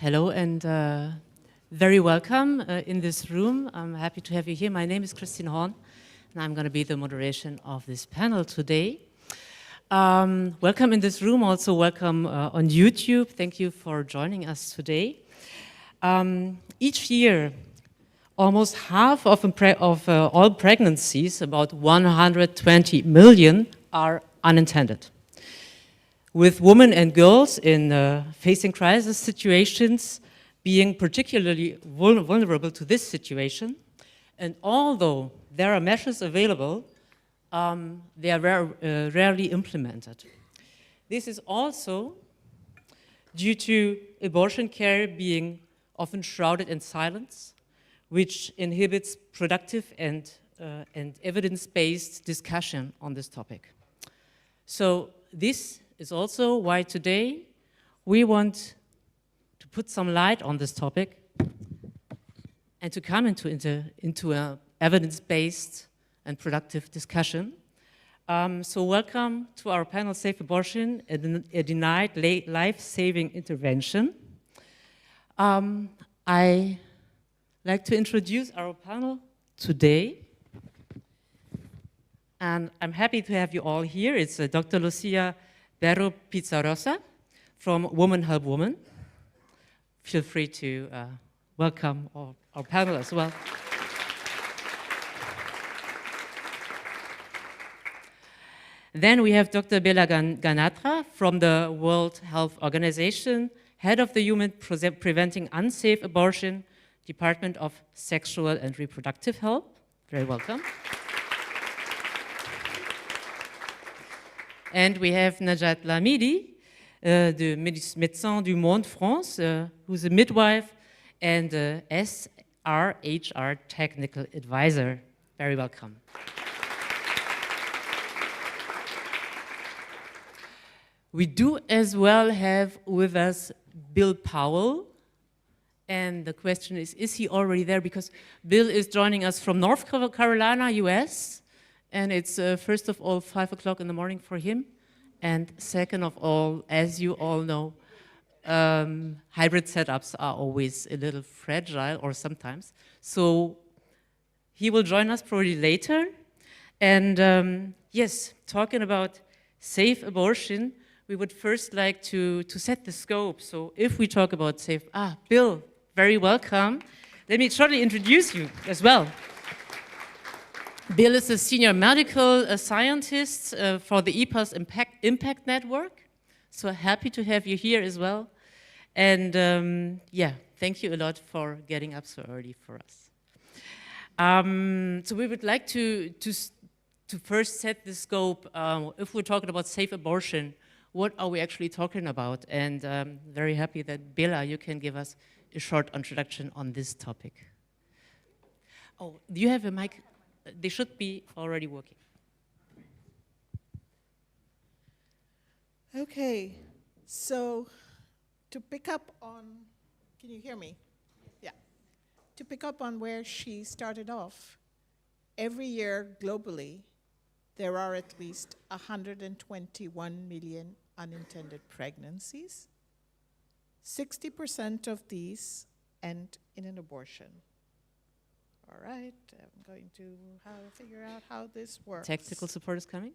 Hello and very welcome in this room. I'm happy to have you here. My name is Christine Horn and I'm going to be the moderation of this panel today. Welcome in this room, also welcome on YouTube. Thank you for joining us today. Each year, almost half of all pregnancies, about 120 million, are unintended. With women and girls in facing crisis situations being particularly vulnerable to this situation. And although there are measures available, they are rarely implemented. This is also due to abortion care being often shrouded in silence, which inhibits productive and evidence-based discussion on this topic. So this is also why today we want to put some light on this topic and to come into an evidence-based and productive discussion. So welcome to our panel, Safe Abortion, a Denied Life-Saving Intervention. I like to introduce our panel today. And I'm happy to have you all here. It's Dr. Lucia Berro Pizzarosa from Women Help Women. Feel free to welcome our panel as well. Then we have Dr. Bela Ganatra from the World Health Organization, head of the Unit Preventing Unsafe Abortion, Department of Sexual and Reproductive Health. Very welcome. And we have Najat Lamidi, the Médecins du Monde France, who's a midwife and SRHR technical advisor. Very welcome. We do as well have with us Bill Powell. And the question is he already there? Because Bill is joining us from North Carolina, US. And it's first of all 5 o'clock in the morning for him, and second of all, as you all know, hybrid setups are always a little fragile, or sometimes. So he will join us probably later. And yes, talking about safe abortion, we would first like to set the scope. So if we talk about safe, Bill, very welcome. Let me shortly introduce you as well. Bill is a senior medical scientist for the EPAS Impact Network. So happy to have you here as well. And yeah, thank you a lot for getting up so early for us. So we would like to first set the scope. If we're talking about safe abortion, what are we actually talking about? And I'm very happy that Bela, you can give us a short introduction on this topic. Oh, do you have a mic? They should be already working. Okay, so to pick up on, can you hear me? Yeah. To pick up on where she started off, every year globally, there are at least 121 million unintended pregnancies. 60% of these end in an abortion. All right, I'm going to figure out how this works. Technical support is coming.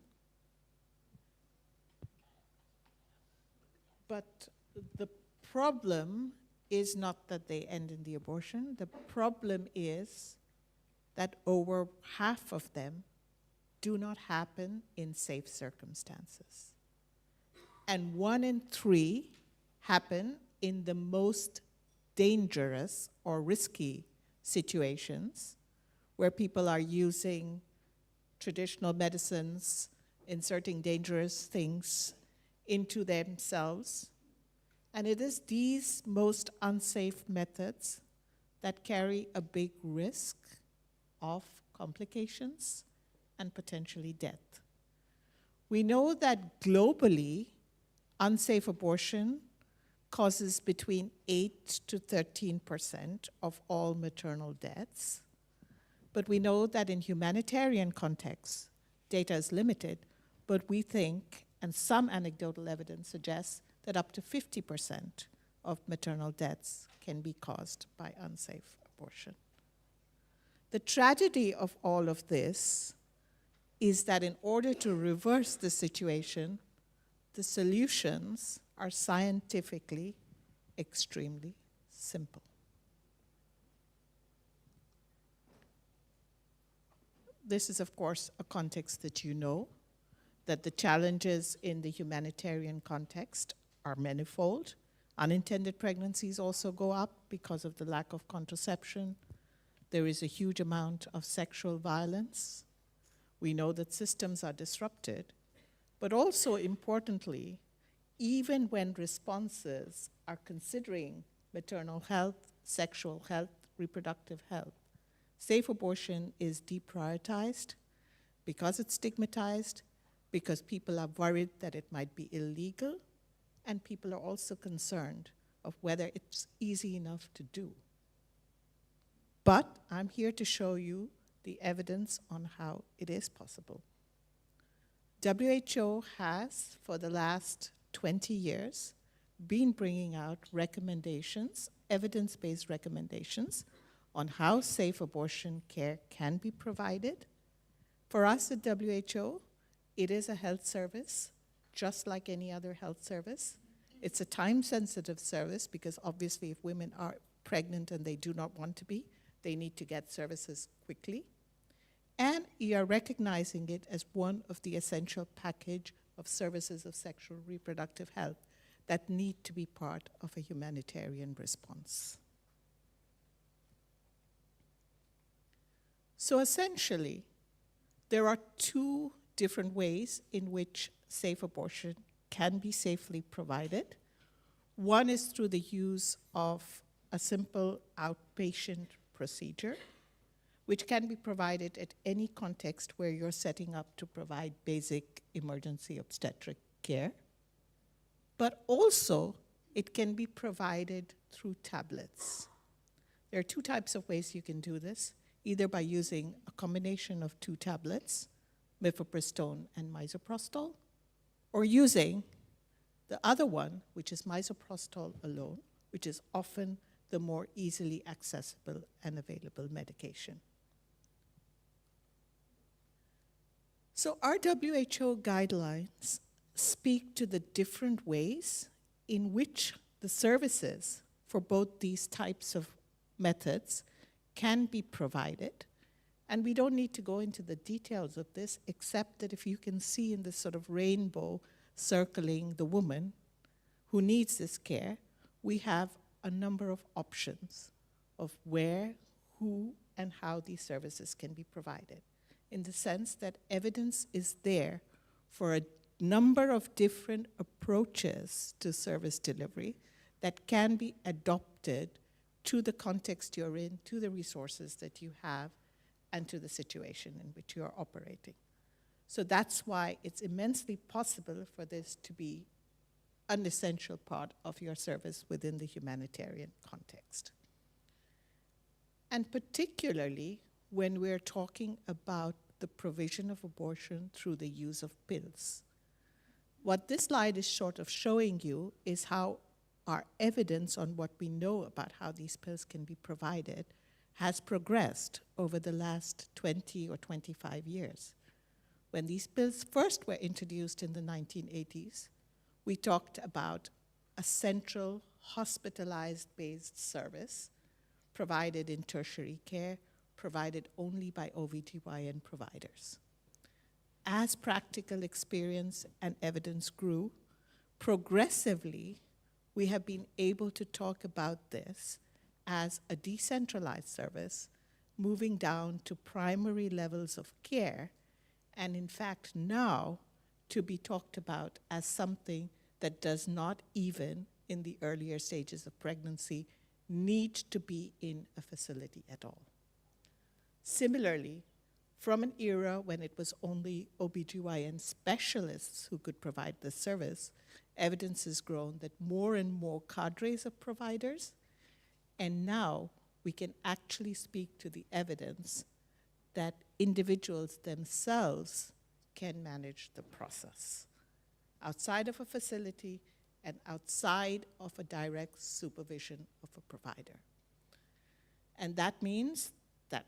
But the problem is not that they end in the abortion. The problem is that over half of them do not happen in safe circumstances. And 1 in 3 happen in the most dangerous or risky situations where people are using traditional medicines, inserting dangerous things into themselves. And it is these most unsafe methods that carry a big risk of complications and potentially death. We know that globally, unsafe abortion causes between 8 to 13% of all maternal deaths. But we know that in humanitarian contexts, data is limited, but we think, and some anecdotal evidence suggests, that up to 50% of maternal deaths can be caused by unsafe abortion. The tragedy of all of this is that in order to reverse the situation, the solutions are scientifically extremely simple. This is, of course, a context that you know, that the challenges in the humanitarian context are manifold. Unintended pregnancies also go up because of the lack of contraception. There is a huge amount of sexual violence. We know that systems are disrupted, but also importantly, even when responses are considering maternal health, sexual health, reproductive health, safe abortion is deprioritized because it's stigmatized, because people are worried that it might be illegal, and people are also concerned of whether it's easy enough to do. But I'm here to show you the evidence on how it is possible. WHO has, for the last 20 years, been bringing out recommendations, evidence-based recommendations, on how safe abortion care can be provided. For us at WHO, it is a health service, just like any other health service. It's a time-sensitive service because obviously if women are pregnant and they do not want to be, they need to get services quickly. And we are recognizing it as one of the essential package of services of sexual reproductive health that need to be part of a humanitarian response. So essentially, there are two different ways in which safe abortion can be safely provided. One is through the use of a simple outpatient procedure, which can be provided at any context where you're setting up to provide basic emergency obstetric care. But also, it can be provided through tablets. There are two types of ways you can do this, either by using a combination of two tablets, mifepristone and misoprostol, or using the other one, which is misoprostol alone, which is often the more easily accessible and available medication. So our WHO guidelines speak to the different ways in which the services for both these types of methods can be provided. And we don't need to go into the details of this, except that if you can see in this sort of rainbow circling the woman who needs this care, we have a number of options of where, who, and how these services can be provided, in the sense that evidence is there for a number of different approaches to service delivery that can be adopted to the context you're in, to the resources that you have, and to the situation in which you are operating. So that's why it's immensely possible for this to be an essential part of your service within the humanitarian context. And particularly when we're talking about the provision of abortion through the use of pills. What this slide is sort of showing you is how our evidence on what we know about how these pills can be provided has progressed over the last 20 or 25 years. When these pills first were introduced in the 1980s, we talked about a central hospitalized-based service provided in tertiary care, provided only by OBGYN providers. As practical experience and evidence grew, progressively, we have been able to talk about this as a decentralized service, moving down to primary levels of care, and in fact now to be talked about as something that does not even, in the earlier stages of pregnancy, need to be in a facility at all. Similarly, from an era when it was only OBGYN specialists who could provide this service, evidence has grown that more and more cadres of providers, and now we can actually speak to the evidence that individuals themselves can manage the process outside of a facility and outside of a direct supervision of a provider. And that means that,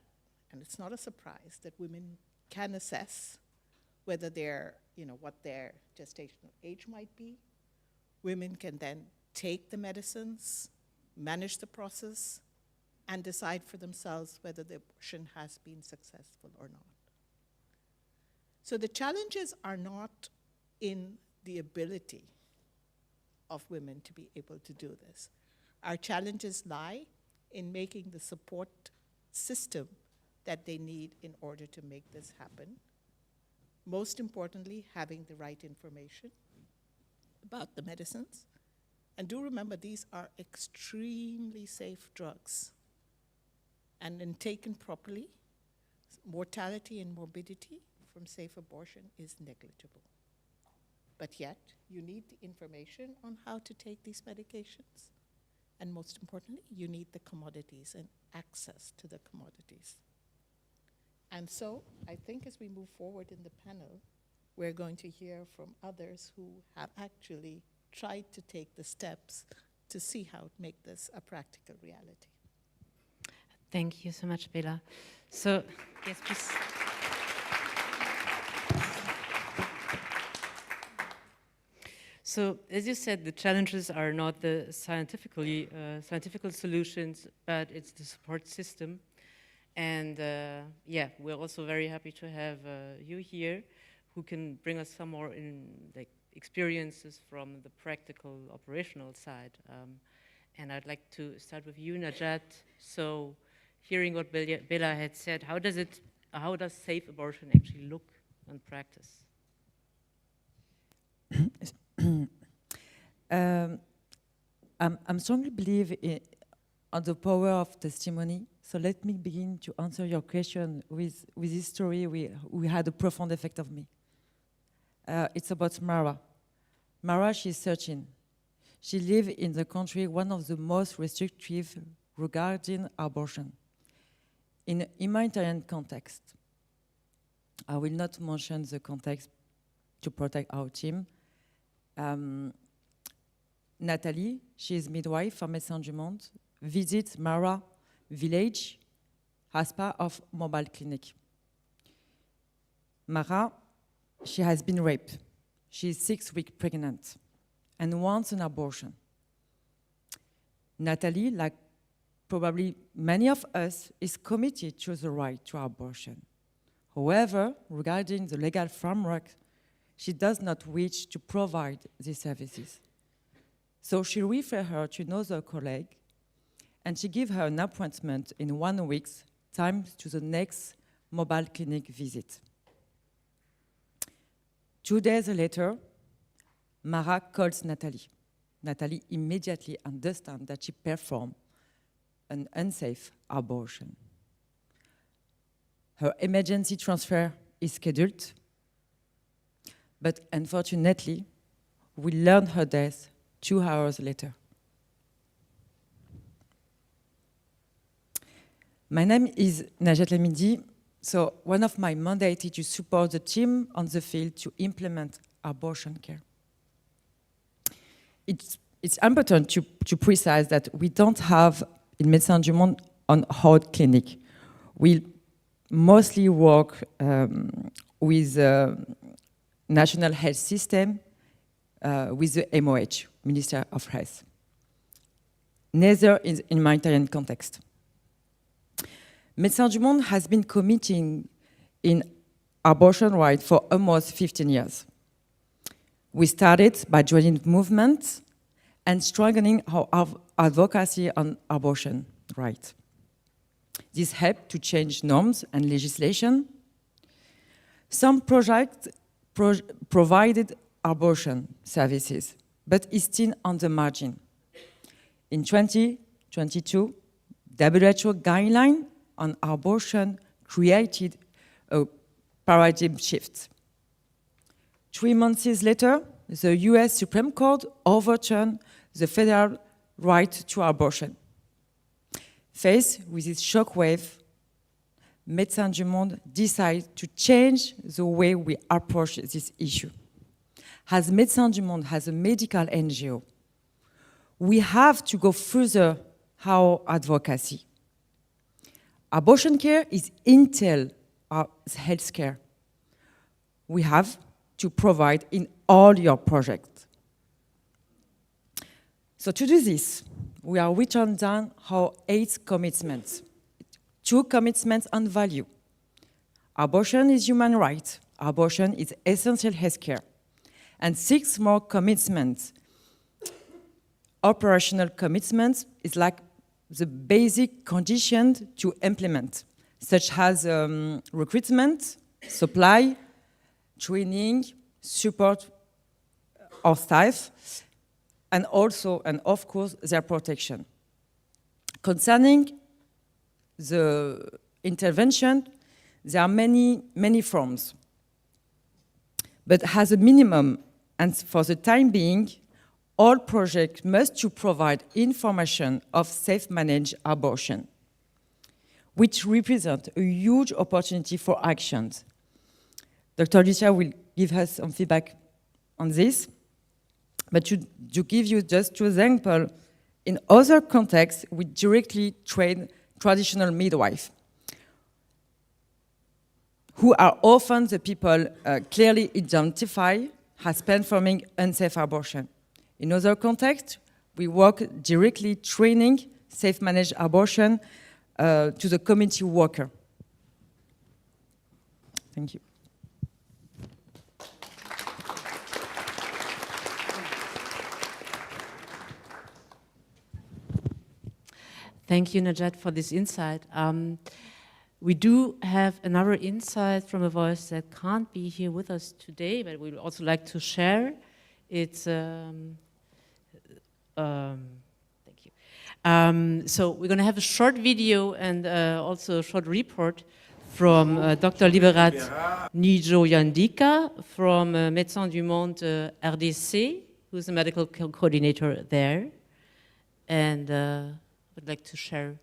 and it's not a surprise, that women can assess whether what their gestational age might be. Women can then take the medicines, manage the process, and decide for themselves whether the abortion has been successful or not. So the challenges are not in the ability of women to be able to do this. Our challenges lie in making the support system that they need in order to make this happen. Most importantly, having the right information about the medicines. And do remember, these are extremely safe drugs. And when taken properly, mortality and morbidity from safe abortion is negligible. But yet, you need the information on how to take these medications. And most importantly, you need the commodities and access to the commodities. And so, I think as we move forward in the panel, we're going to hear from others who have actually tried to take the steps to see how to make this a practical reality. Thank you so much, Bela. So, yes, please. So, as you said, the challenges are not the scientific solutions, but it's the support system. And yeah, we're also very happy to have you here, who can bring us some more experiences from the practical, operational side. And I'd like to start with you, Najat. So, hearing what Bela had said, how does safe abortion actually look in practice? I'm strongly believe on the power of testimony. So let me begin to answer your question with this story we had a profound effect on me. It's about Mara. Mara, she's 13. She lives in the country, one of the most restrictive regarding abortion. In a humanitarian context, I will not mention the context to protect our team. Nathalie, she is midwife for Médecins du Monde, visits Mara village as part of mobile clinic. Mara, she has been raped. She is 6 weeks pregnant and wants an abortion. Nathalie, like probably many of us, is committed to the right to abortion. However, regarding the legal framework, she does not wish to provide these services. So she refers her to another colleague, and she gives her an appointment in 1 week's time to the next mobile clinic visit. 2 days later, Mara calls Nathalie. Nathalie immediately understands that she performed an unsafe abortion. Her emergency transfer is scheduled, but unfortunately, we learn her death 2 hours later. My name is Najat Lamidi. So one of my mandates is to support the team on the field to implement abortion care. It's important to precise that we don't have in Médecins du Monde an hard clinic. We mostly work with the National Health System, with the MOH, Minister of Health. Neither in humanitarian context. Médecins du Monde has been committing in abortion rights for almost 15 years. We started by joining the movement and strengthening our advocacy on abortion rights. This helped to change norms and legislation. Some projects provided abortion services, but is still on the margin. In 2022, WHO guideline on abortion created a paradigm shift. 3 months later, the US Supreme Court overturned the federal right to abortion. Faced with this shockwave, Médecins du Monde decided to change the way we approach this issue. as Médecins du Monde, as a medical NGO, we have to go further our advocacy. Abortion care is intel our health care. We have to provide in all your projects. So to do this, we are written down our 8 commitments. 2 commitments on value. Abortion is human right. Abortion is essential health care. And 6 more commitments. Operational commitments is like the basic conditions to implement, such as recruitment, supply, training, support of staff, and also, and of course, their protection. Concerning the intervention, there are many forms. But as a minimum, and for the time being, all projects must to provide information of safe-managed abortion, which represent a huge opportunity for actions. Dr. Lucia will give us some feedback on this. But to give you just 2 examples, in other contexts, we directly train traditional midwives, who are often the people clearly identified as performing unsafe abortion. In other contexts, we work directly training safe-managed abortion to the community worker. Thank you. Thank you, Najat, for this insight. We do have another insight from a voice that can't be here with us today, but we would also like to share. It's, thank you. So we're going to have a short video and also a short report from Dr. Liberat Nijoyandika from Médecins du Monde RDC, who's the medical coordinator there. And I'd like to share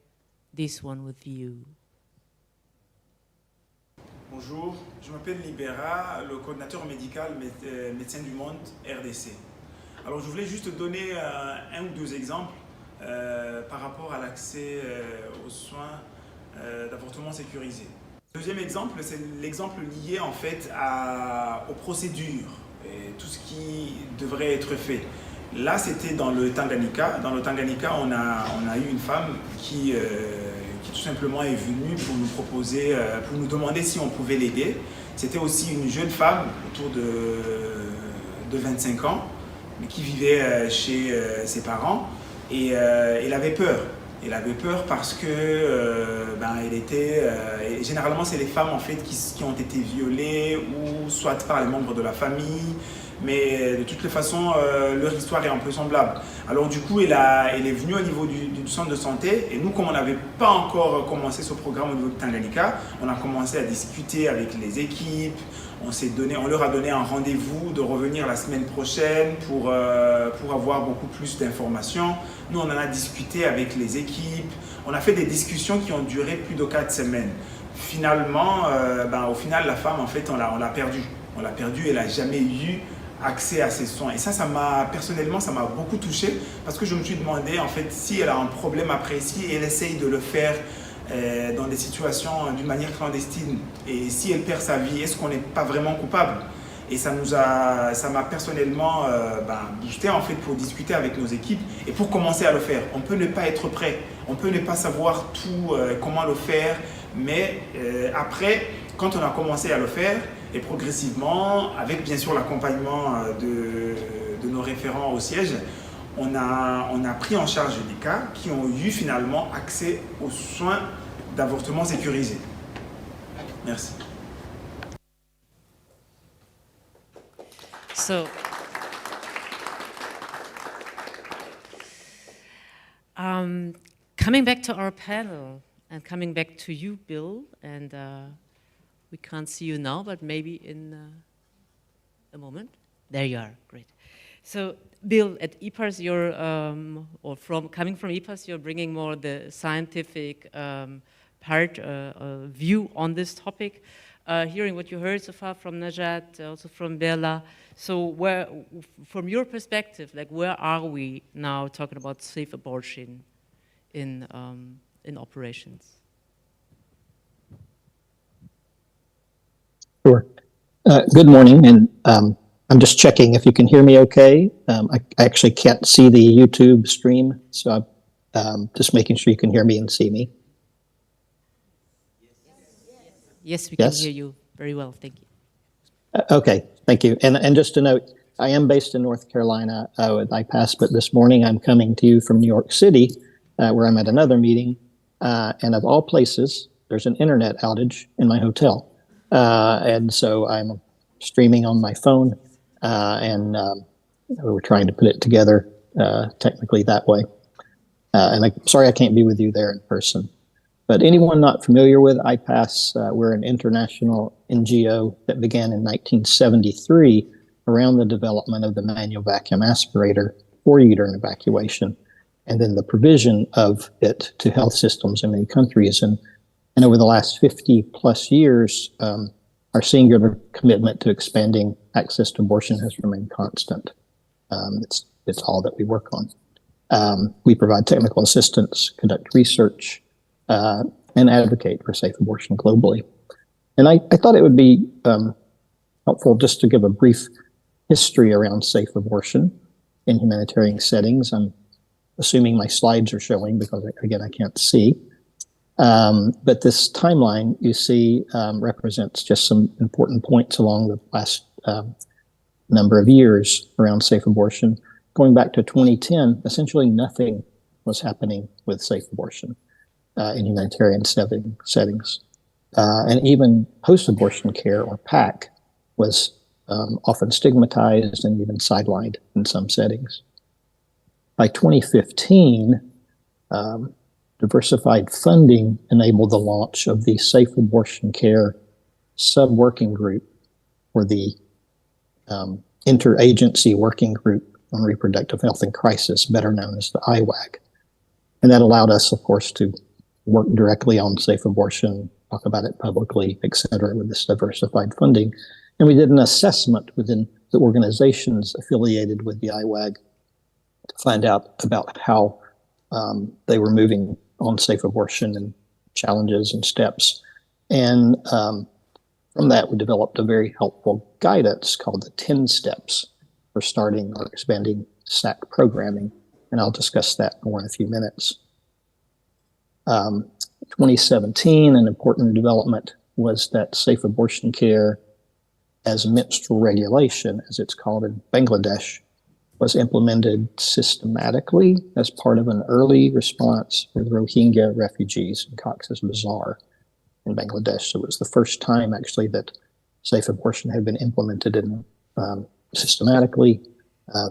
this one with you. Bonjour, je m'appelle Libera, le coordinateur médical Médecins du Monde RDC. Alors je voulais juste donner un ou 2 exemples par rapport à l'accès aux soins d'avortement sécurisé. Le deuxième exemple, c'est l'exemple lié en fait aux procédures et tout ce qui devrait être fait. Là, c'était dans le Tanganyika. Dans le Tanganyika, on a eu une femme qui tout simplement est venue pour nous proposer, pour nous demander si on pouvait l'aider. C'était aussi une jeune femme, autour de 25 ans, mais qui vivait chez ses parents. Et elle avait peur. Elle avait peur parce que elle était... généralement, c'est les femmes en fait qui ont été violées ou soit par les membres de la famille. Mais de toutes les façons, leur histoire est un peu semblable. Alors du coup, elle est venue au niveau du centre de santé. Et nous, comme on n'avait pas encore commencé ce programme au niveau de Tanganyika, on a commencé à discuter avec les équipes. On leur a donné un rendez-vous de revenir la semaine prochaine pour avoir beaucoup plus d'informations. Nous, on en a discuté avec les équipes. On a fait des discussions qui ont duré plus de 4 semaines. Finalement, au final, la femme, en fait, on l'a perdue. On l'a perdue, elle n'a jamais eu accès à ses soins. Et ça personnellement, ça m'a beaucoup touché parce que je me suis demandé, en fait, si elle a un problème après, si elle essaye de le faire dans des situations d'une manière clandestine et si elle perd sa vie, est-ce qu'on n'est pas vraiment coupable? Et ça m'a personnellement boosté en fait pour discuter avec nos équipes et pour commencer à le faire. On peut ne pas être prêt, on peut ne pas savoir tout, comment le faire, mais après, quand on a commencé à le faire, et progressivement, avec bien sûr l'accompagnement de nos référents au siège, on a pris en charge des cas qui ont eu finalement accès aux soins d'avortement sécurisés. Merci. So, coming back to our panel and coming back to you, Bill, and we can't see you now, but maybe in a moment. There you are, great. So, Bill, at EPARS, you're, coming from EPARS, you're bringing more the scientific part, view on this topic. hearing what you heard so far from Najat, also from Bella. So where, from your perspective, like where are we now talking about safe abortion in operations? Sure. Good morning, and I'm just checking if you can hear me okay. I actually can't see the YouTube stream, so I'm just making sure you can hear me and see me. Yes, we Yes? can hear you very well, thank you. Okay, thank you. And just to note, I am based in North Carolina with IPASS, but this morning I'm coming to you from New York City, where I'm at another meeting. And of all places, there's an internet outage in my hotel. And so I'm streaming on my phone, and we're trying to put it together technically that way. And I'm sorry I can't be with you there in person. But anyone not familiar with IPASS, we're an international NGO that began in 1973 around the development of the manual vacuum aspirator for uterine evacuation, and then the provision of it to health systems in many countries. And over the last 50 plus years, our singular commitment to expanding access to abortion has remained constant. It's all that we work on. We provide technical assistance, conduct research, and advocate for safe abortion globally. And I thought it would be helpful just to give a brief history around safe abortion in humanitarian settings. I'm assuming my slides are showing because, again, I can't see. But this timeline you see represents just some important points along the last number of years around safe abortion. Going back to 2010, essentially nothing was happening with safe abortion in humanitarian settings. And even post-abortion care, or PAC, was often stigmatized and even sidelined in some settings. By 2015, diversified funding enabled the launch of the Safe Abortion Care Sub-Working Group, or the Interagency Working Group on Reproductive Health and Crisis, better known as the IWAG. And that allowed us, of course, to work directly on safe abortion, talk about it publicly, et cetera, with this diversified funding. And we did an assessment within the organizations affiliated with the IWAG to find out about how they were moving on safe abortion and challenges and steps. And from that, we developed a very helpful guidance called the 10 Steps for starting or expanding SAC programming. And I'll discuss that more in a few minutes. 2017, an important development was that safe abortion care as menstrual regulation, as it's called in Bangladesh, was implemented systematically as part of an early response for the Rohingya refugees in Cox's Bazar in Bangladesh. So it was the first time actually that safe abortion had been implemented in, systematically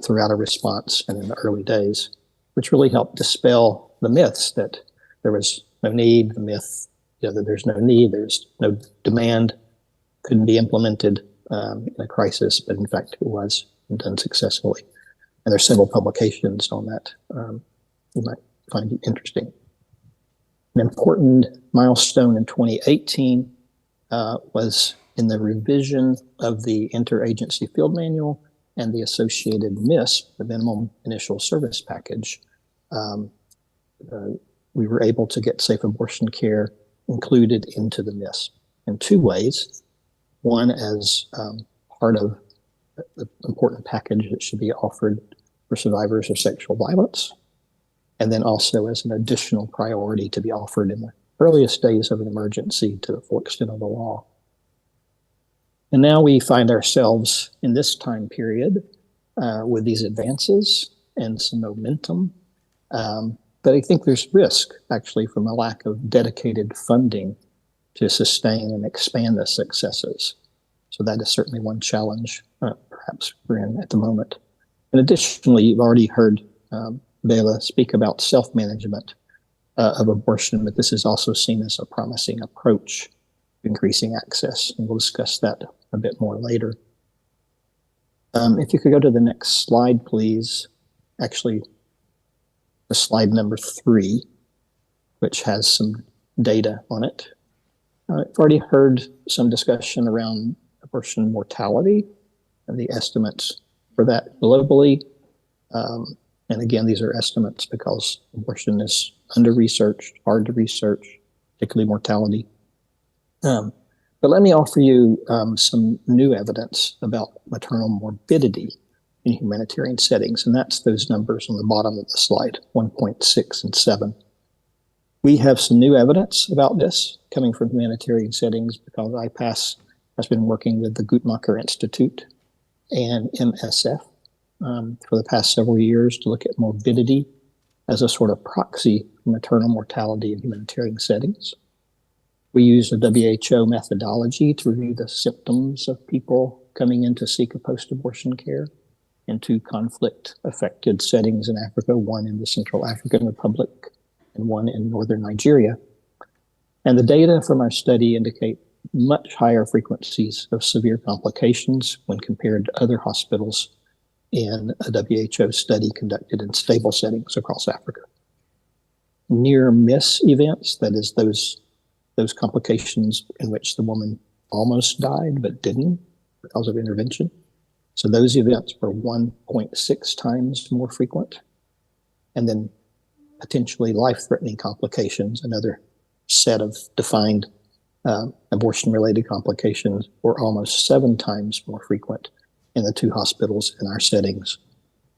throughout a response and in the early days, which really helped dispel the myths that there was no need, the myth, that there's no need, there's no demand, couldn't be implemented in a crisis, but in fact it was done successfully. And there's several publications on that you might find interesting. An important milestone in 2018 was in the revision of the Interagency Field Manual and the associated MISP, the Minimum Initial Service Package. We were able to get safe abortion care included into the MISP in two ways. One, as part of the important package that should be offered for survivors of sexual violence, and then also as an additional priority to be offered in the earliest days of an emergency to the full extent of the law. And now we find ourselves in this time period with these advances and some momentum. But I think there's risk, actually, from a lack of dedicated funding to sustain and expand the successes. So that is certainly one challenge, perhaps we're in at the moment. And additionally, you've already heard Bela speak about self-management of abortion, but this is also seen as a promising approach to increasing access, and we'll discuss that a bit more later. If you could go to the next slide, please. Actually, the slide number 3, which has some data on it. I've already heard some discussion around abortion mortality and the estimates for that globally. And again, these are estimates because abortion is under-researched, hard to research, particularly mortality. But let me offer you some new evidence about maternal morbidity in humanitarian settings, and that's those numbers on the bottom of the slide, 1.6 and 7. We have some new evidence about this coming from humanitarian settings because IPAS has been working with the Guttmacher Institute and MSF for the past several years to look at morbidity as a sort of proxy for maternal mortality in humanitarian settings. We use a WHO methodology to review the symptoms of people coming in to seek a post-abortion care in 2 conflict-affected settings in Africa, one in the Central African Republic and one in northern Nigeria. And the data from our study indicate much higher frequencies of severe complications when compared to other hospitals in a WHO study conducted in stable settings across Africa. Near miss events, that is those complications in which the woman almost died but didn't because of intervention. So those events were 1.6 times more frequent. And then potentially life-threatening complications, another set of defined abortion-related complications, were almost 7 times more frequent in the 2 hospitals in our settings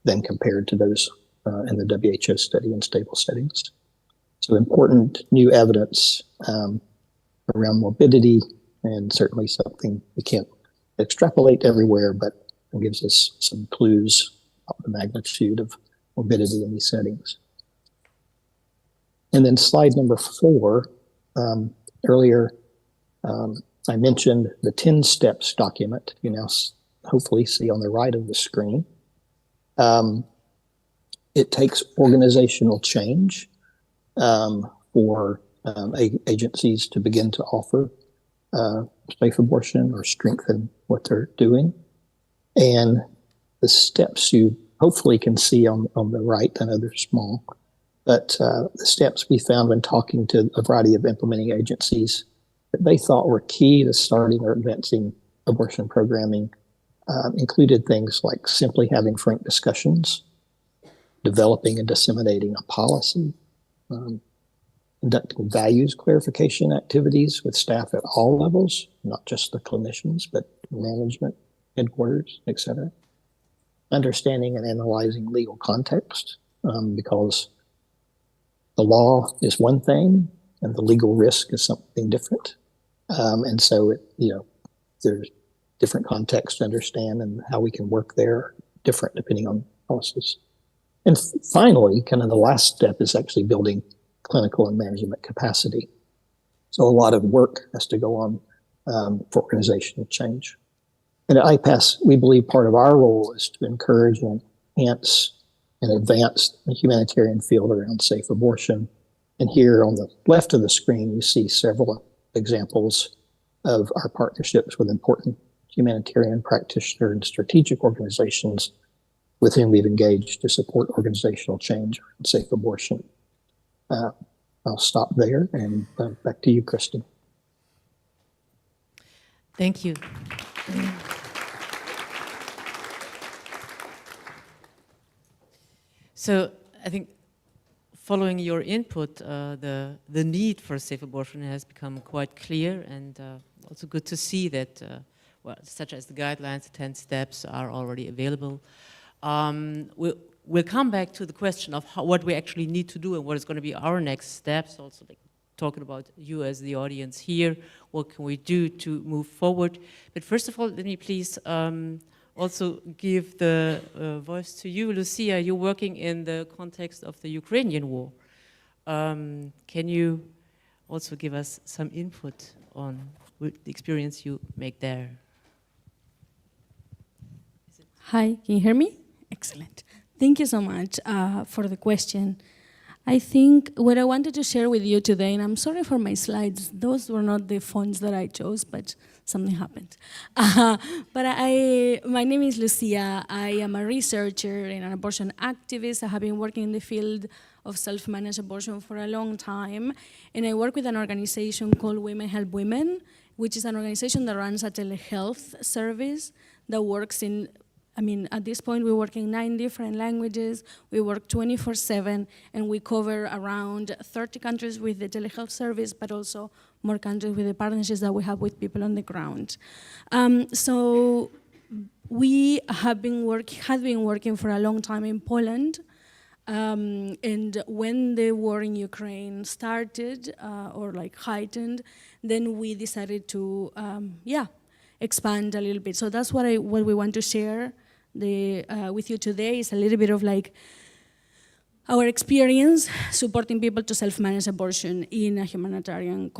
than compared to those in the WHO study in stable settings. So important new evidence around morbidity, and certainly something we can't extrapolate everywhere, but it gives us some clues about the magnitude of morbidity in these settings. And then slide number 4, earlier I mentioned the 10 steps document you now hopefully see on the right of the screen. It takes organizational change for agencies to begin to offer safe abortion or strengthen what they're doing. And the steps you hopefully can see on the right, I know they're small, but the steps we found when talking to a variety of implementing agencies that they thought were key to starting or advancing abortion programming included things like simply having frank discussions, developing and disseminating a policy, conducting values clarification activities with staff at all levels, not just the clinicians, but management, headquarters, et cetera. Understanding and analyzing legal context, because the law is one thing and the legal risk is something different. And so, there's different contexts to understand, and how we can work there different depending on policies. And finally, kind of the last step is actually building clinical and management capacity. So a lot of work has to go on for organizational change. And at IPAS, we believe part of our role is to encourage and enhance and advance the humanitarian field around safe abortion. And here on the left of the screen, you see several examples of our partnerships with important humanitarian practitioner and strategic organizations with whom we've engaged to support organizational change around safe abortion. I'll stop there and back to you, Kristen. Thank you. So I think following your input, the need for safe abortion has become quite clear, and also good to see that, such as the guidelines, the 10 steps are already available. We'll come back to the question of what we actually need to do and what is going to be our next steps, also like talking about you as the audience here, what can we do to move forward. But first of all, let me please also give the voice to you, Lucia. You're working in the context of the Ukrainian war. Can you also give us some input on the experience you make there? Hi, can you hear me? Excellent. Thank you so much for the question. I think what I wanted to share with you today, and I'm sorry for my slides, those were not the fonts that I chose, but something happened. My name is Lucia. I am a researcher and an abortion activist. I have been working in the field of self-managed abortion for a long time, and I work with an organization called Women Help Women, which is an organization that runs a telehealth service that works in, at this point we work in 9 different languages, we work 24/7, and we cover around 30 countries with the telehealth service, but also more countries with the partnerships that we have with people on the ground. So we had been working for a long time in Poland, and when the war in Ukraine started, or like heightened, then we decided to, expand a little bit. So that's what we want to share with you today, is a little bit of like our experience supporting people to self-manage abortion in the humanitarian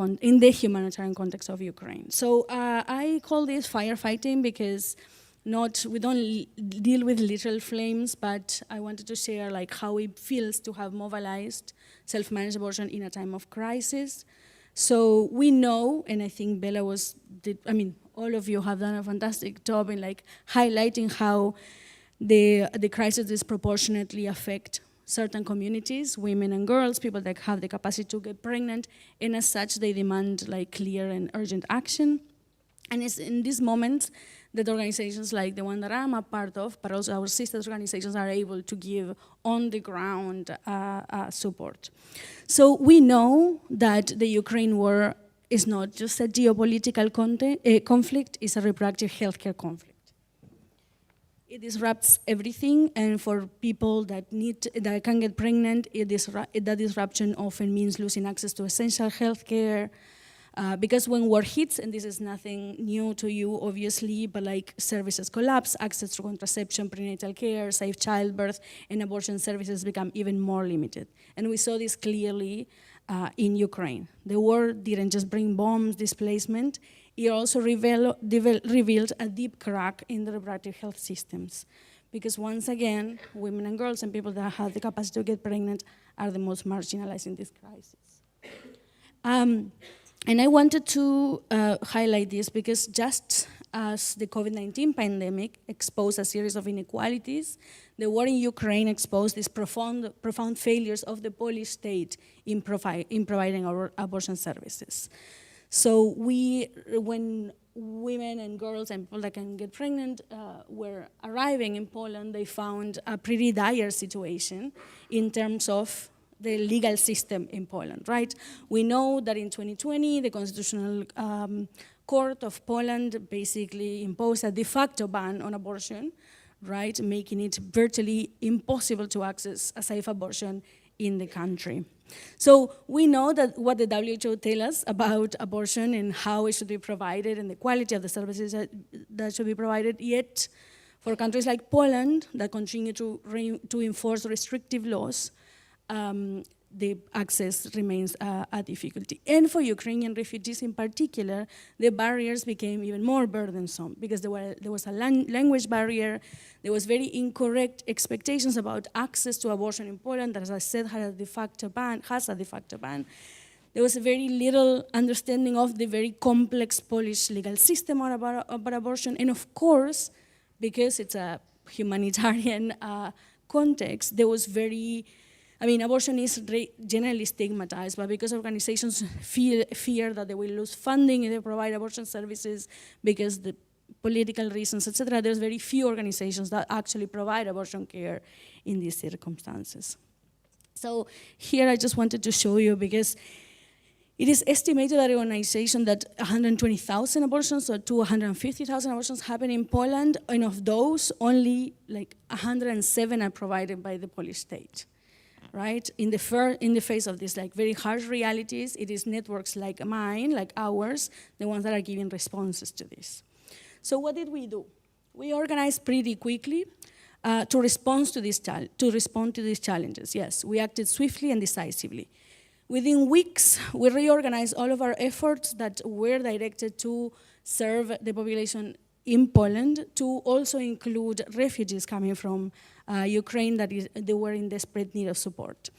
context of Ukraine. So I call this firefighting because we don't deal with literal flames, but I wanted to share like how it feels to have mobilized self-managed abortion in a time of crisis. So we know, and I think Bella all of you have done a fantastic job in like highlighting how the crisis disproportionately affect certain communities, women and girls, people that have the capacity to get pregnant, and as such they demand like clear and urgent action. And it's in these moments that organizations like the one that I'm a part of, but also our sisters organizations, are able to give on the ground support. So we know that the Ukraine war is not just a geopolitical conflict, it's a reproductive healthcare conflict. It disrupts everything, and for people that can get pregnant, that disruption often means losing access to essential healthcare. Because when war hits, and this is nothing new to you, obviously, but like services collapse, access to contraception, prenatal care, safe childbirth, and abortion services become even more limited. And we saw this clearly in Ukraine. The war didn't just bring bombs, displacement, it also revealed a deep crack in the reproductive health systems. Because once again, women and girls and people that have the capacity to get pregnant are the most marginalized in this crisis. And I wanted to highlight this because just as the COVID-19 pandemic exposed a series of inequalities, the war in Ukraine exposed these profound failures of the Polish state in providing our abortion services. So when women and girls and people that can get pregnant were arriving in Poland, they found a pretty dire situation in terms of the legal system in Poland, right? We know that in 2020, the Constitutional Court of Poland basically imposed a de facto ban on abortion, right? Making it virtually impossible to access a safe abortion in the country. So we know that what the WHO tells us about abortion and how it should be provided and the quality of the services that should be provided, yet for countries like Poland that continue to enforce restrictive laws, the access remains a difficulty. And for Ukrainian refugees in particular, the barriers became even more burdensome because there was a language barrier, there was very incorrect expectations about access to abortion in Poland that, as I said, has a de facto ban. There was very little understanding of the very complex Polish legal system about abortion. And of course, because it's a humanitarian context, there was abortion is generally stigmatized, but because organizations fear that they will lose funding if they provide abortion services because the political reasons, etc., there's very few organizations that actually provide abortion care in these circumstances. So here I just wanted to show you, because it is estimated that organization that 120,000 abortions or 250,000 abortions happen in Poland, and of those, only like 107 are provided by the Polish state. Right? In the face of these like very harsh realities, it is networks like mine, like ours, the ones that are giving responses to this. So what did we do? We organized pretty quickly to respond to these challenges. Yes, we acted swiftly and decisively. Within weeks, we reorganized all of our efforts that were directed to serve the population in Poland to also include refugees coming from Ukraine they were in desperate need of support.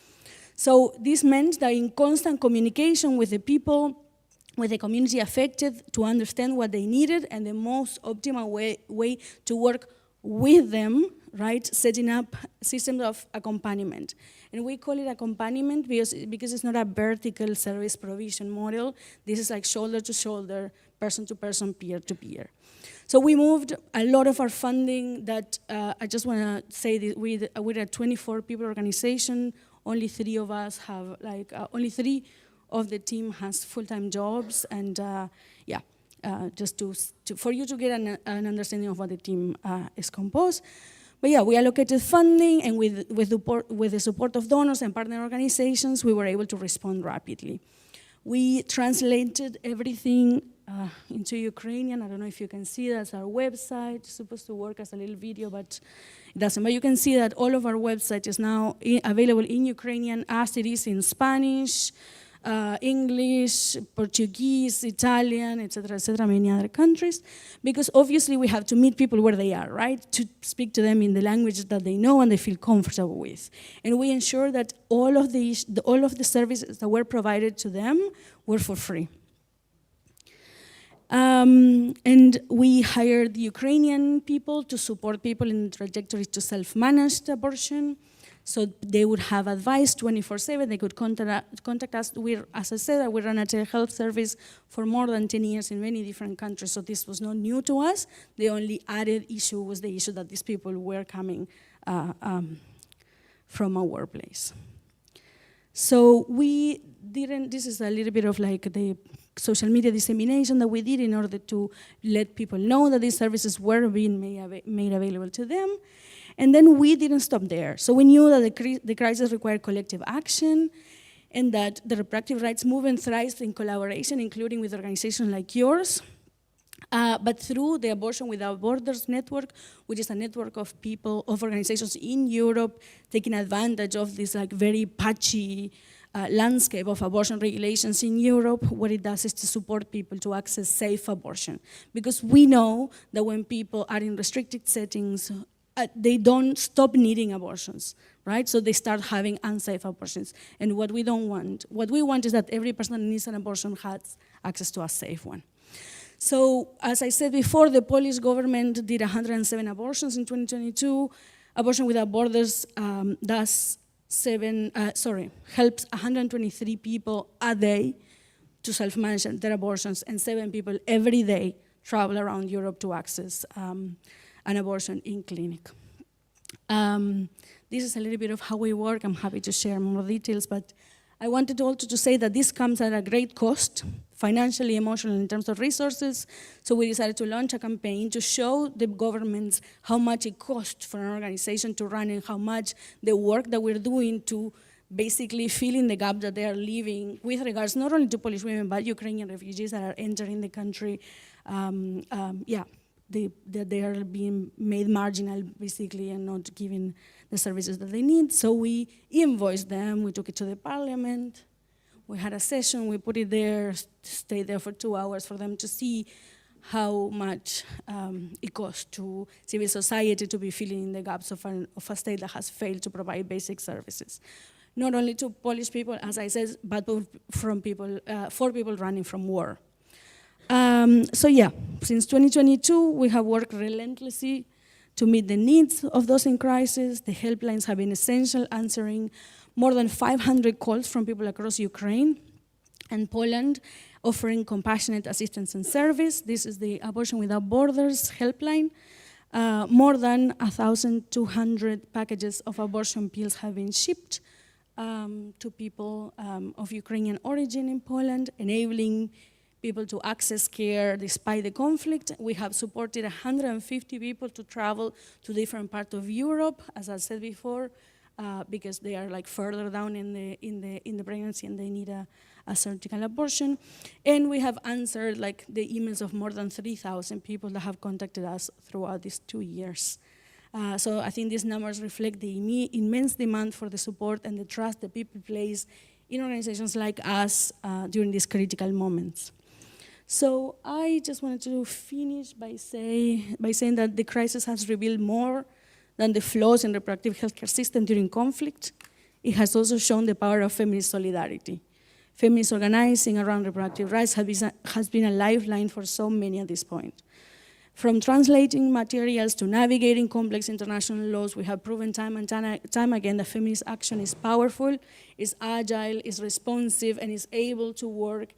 So this meant that in constant communication with the people, with the community affected, to understand what they needed and the most optimal way to work with them, right? Setting up systems of accompaniment. And we call it accompaniment because it's not a vertical service provision model. This is like shoulder to shoulder, person to person, peer to peer. So we moved a lot of our funding that, I just want to say that we're a 24 people organization. Only 3 of us have, only 3 of the team has full-time jobs. And just for you to get an understanding of what the team is composed. But yeah, we allocated funding, and with the support of donors and partner organizations, we were able to respond rapidly. We translated everything into Ukrainian. I don't know if you can see that's our website. It's supposed to work as a little video, but it doesn't. But you can see that all of our website is now available in Ukrainian as it is in Spanish, English, Portuguese, Italian, etc., many other countries, because obviously we have to meet people where they are, right? To speak to them in the language that they know and they feel comfortable with. And we ensure that all of the services that were provided to them were for free. And we hired Ukrainian people to support people in the trajectory to self-managed abortion. So they would have advice 24/7. They could contact us. As I said, we run a telehealth service for more than 10 years in many different countries, so this was not new to us. The only added issue was the issue that these people were coming from a workplace. So we didn't, this is a little bit of like the social media dissemination that we did in order to let people know that these services were being made available to them. And then we didn't stop there. So we knew that the crisis required collective action and that the reproductive rights movement thrives in collaboration, including with organizations like yours. But through the Abortion Without Borders network, which is a network of people, of organizations in Europe taking advantage of this like very patchy landscape of abortion regulations in Europe, what it does is to support people to access safe abortion. Because we know that when people are in restricted settings, they don't stop needing abortions, right? So they start having unsafe abortions. And what we want is that every person that needs an abortion has access to a safe one. So as I said before, the Polish government did 107 abortions in 2022. Abortion Without Borders helps 123 people a day to self-manage their abortions, and 7 people every day travel around Europe to access an abortion in clinic. This is a little bit of how we work. I'm happy to share more details, but I wanted also to say that this comes at a great cost, financially, emotionally, in terms of resources. So we decided to launch a campaign to show the governments how much it costs for an organization to run and how much the work that we're doing to basically fill in the gap that they are leaving with regards not only to Polish women, but Ukrainian refugees that are entering the country. They are being made marginal, basically, and not given the services that they need. So we invoiced them, we took it to the parliament, we had a session, we put it there, stayed there for 2 hours for them to see how much it costs to civil society to be filling in the gaps of a state that has failed to provide basic services. Not only to Polish people, as I said, but for people running from war. Since 2022, we have worked relentlessly to meet the needs of those in crisis. The helplines have been essential, answering more than 500 calls from people across Ukraine and Poland, offering compassionate assistance and service. This is the Abortion Without Borders helpline. More than 1,200 packages of abortion pills have been shipped to people of Ukrainian origin in Poland, enabling people to access care despite the conflict. We have supported 150 people to travel to different parts of Europe, as I said before, because they are like further down in the pregnancy and they need a surgical abortion. And we have answered like the emails of more than 3,000 people that have contacted us throughout these 2 years. So I think these numbers reflect the immense demand for the support and the trust that people place in organizations like us during these critical moments. So I just wanted to finish by saying that the crisis has revealed more than the flaws in the reproductive healthcare system during conflict. it has also shown the power of feminist solidarity. Feminist organizing around reproductive rights has been a lifeline for so many at this point. From translating materials to navigating complex international laws, we have proven time and time again that feminist action is powerful, is agile, is responsive, and is able to work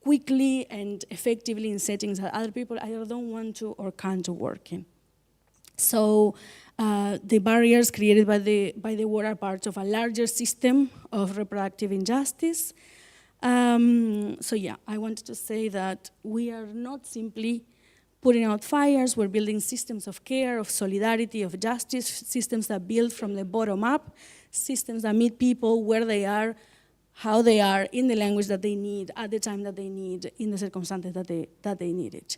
quickly and effectively in settings that other people either don't want to or can't work in. So the barriers created by the war are part of a larger system of reproductive injustice. So yeah, I wanted to say that we are not simply putting out fires, we're building systems of care, of solidarity, of justice, systems that build from the bottom up, systems that meet people where they are, how they are, in the language that they need, at the time that they need, in the circumstances that they need it.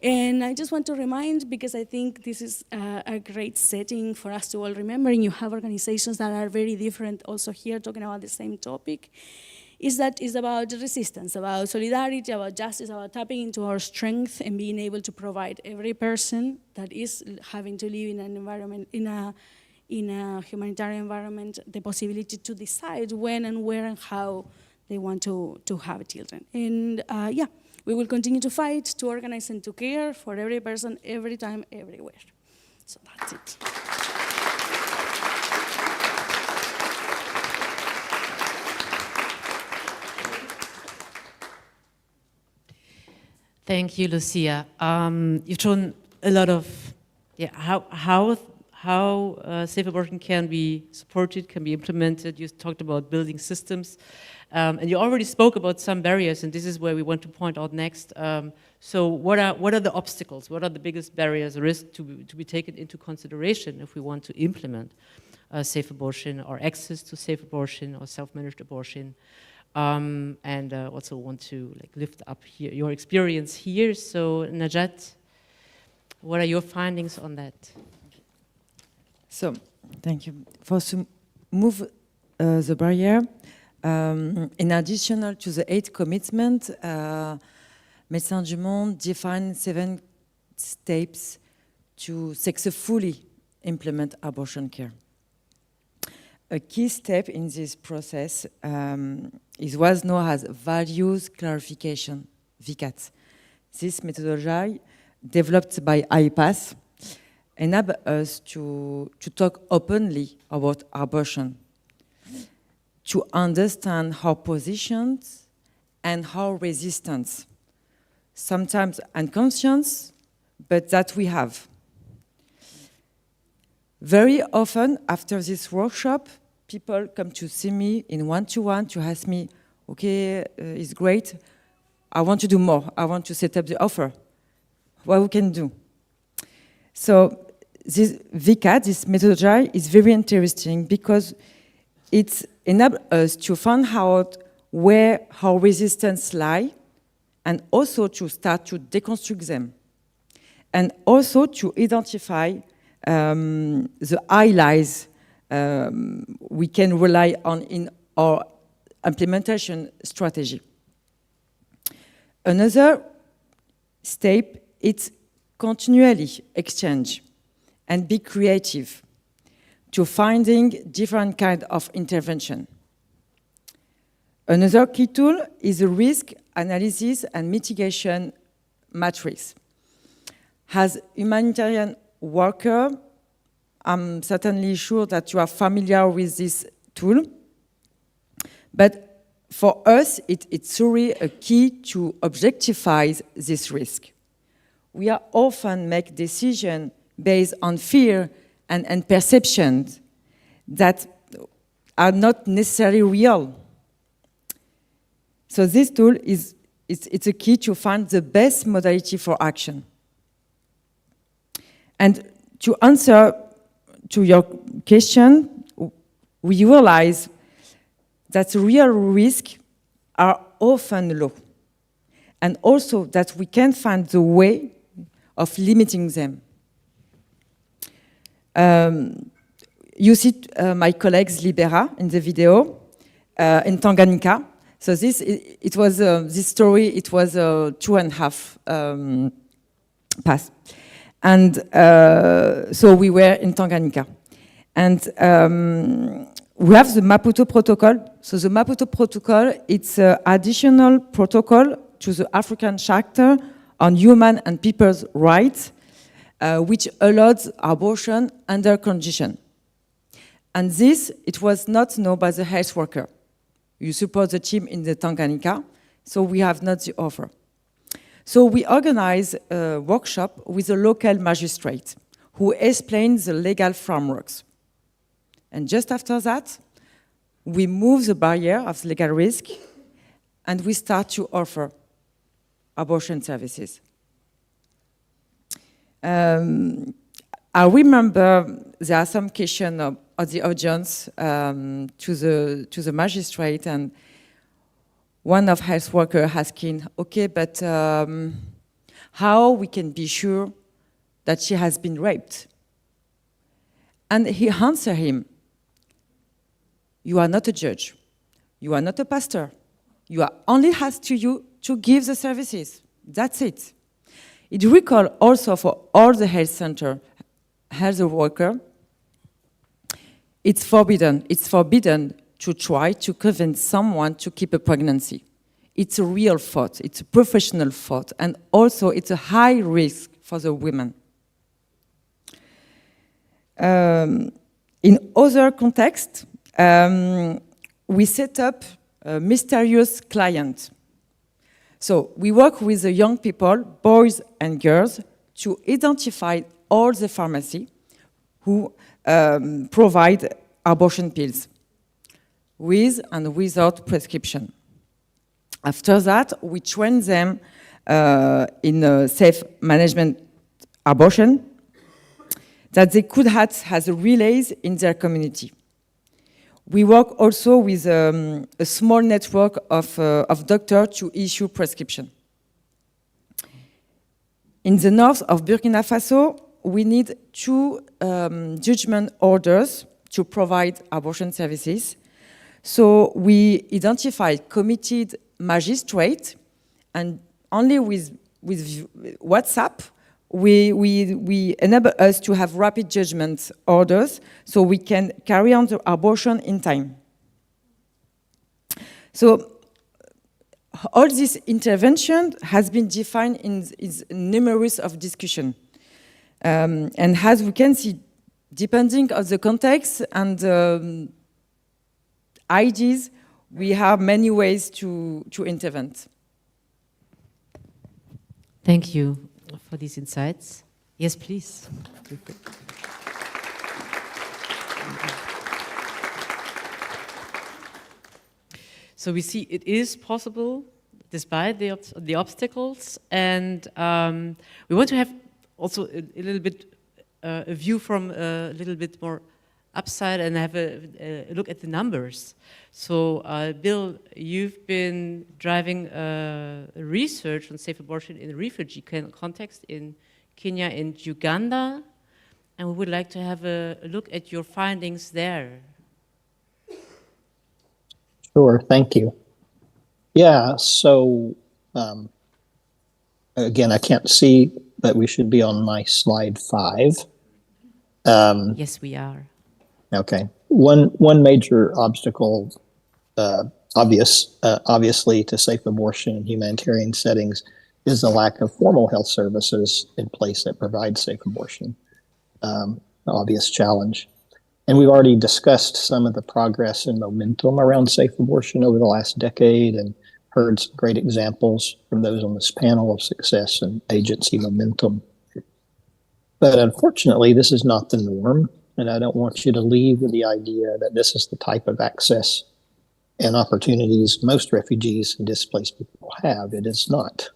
And I just want to remind, because I think this is a great setting for us to all remember, and you have organizations that are very different also here talking about the same topic, is that it's about resistance, about solidarity, about justice, about tapping into our strength and being able to provide every person that is having to live in an environment, in a humanitarian environment, the possibility to decide when and where and how they want to have children. And yeah, we will continue to fight, to organize and to care for every person, every time, everywhere. So that's it. Thank you, Lucia. You've shown a lot of how safe abortion can be supported, can be implemented. You talked about building systems, and you already spoke about some barriers, and this is where we want to point out next. So, what are the obstacles? What are the biggest barriers, risks to be taken into consideration if we want to implement safe abortion or access to safe abortion or self-managed abortion? And also want to lift up here your experience here. So Najat, what are your findings on that? So, thank you. For to move the barrier, in addition to the 8 commitments, Médecins du Monde defined 7 steps to successfully implement abortion care. A key step in this process is what's known as values clarification, VCAT. This methodology, developed by IPAS, enables us to talk openly about abortion, to understand how positions and how resistance, sometimes unconscious, but that we have. Very often after this workshop, people come to see me in one-to-one to ask me, okay, it's great, I want to do more, I want to set up the offer. What we can do? So this VCAT, this methodology, is very interesting because it enables us to find out how resistance lie, and also to start to deconstruct them, and also to identify the allies we can rely on in our implementation strategy. Another step is continually exchange and be creative to finding different kind of intervention. Another key tool is a risk analysis and mitigation matrix. As humanitarian worker, I'm certainly sure that you are familiar with this tool, but for us, it's really a key to objectify this risk. We are often make decisions based on fear and perceptions that are not necessarily real. So this tool it's a key to find the best modality for action. And to answer to your question, we realize that real risks are often low, and also that we can find the way of limiting them. You see my colleagues Libera in the video in Tanganyika. So this story. It was 2.5 past, and so we were in Tanganyika, and we have the Maputo Protocol. So the Maputo Protocol, it's an additional protocol to the African Charter on Human and People's Rights, which allows abortion under condition. And this, it was not known by the health worker. You support the team in the Tanganyika, so we have not the offer. So we organize a workshop with a local magistrate who explains the legal frameworks. And just after that, we move the barrier of legal risk and we start to offer abortion services. I remember there are some questions of the audience to the magistrate, and one of health workers asking, okay, but how we can be sure that she has been raped? And he answered him, you are not a judge, you are not a pastor, you are only asked to you to give the services, that's it. It recalls also for all the health center, health worker, it's forbidden to try to convince someone to keep a pregnancy. It's a real fault, it's a professional fault, and also it's a high risk for the women. In other contexts, we set up a mysterious client. So we work with the young people, boys and girls, to identify all the pharmacies who provide abortion pills, with and without prescription. After that, we train them in a safe management abortion that they could have as a relays in their community. We work also with a small network of doctors to issue prescription. In the north of Burkina Faso, we need 2 judgment orders to provide abortion services. So we identified committed magistrates, and only with WhatsApp, we enable us to have rapid judgment orders so we can carry on the abortion in time. So all this intervention has been defined in numerous of discussion. And as we can see, depending on the context and ideas, we have many ways to intervene. Thank you for these insights. Yes, please. So we see it is possible despite the obstacles, and we want to have also a little bit a view from a little bit more upside and have a look at the numbers. So Bill, you've been driving research on safe abortion in a refugee context in Kenya and Uganda, and we would like to have a look at your findings there. Sure, thank you. Yeah, so again, I can't see, but we should be on my slide 5. Yes, we are. Okay. One major obstacle, obviously, to safe abortion in humanitarian settings is the lack of formal health services in place that provide safe abortion. Obvious challenge. And we've already discussed some of the progress and momentum around safe abortion over the last decade and heard some great examples from those on this panel of success and agency momentum. But unfortunately, this is not the norm. And I don't want you to leave with the idea that this is the type of access and opportunities most refugees and displaced people have. It is not.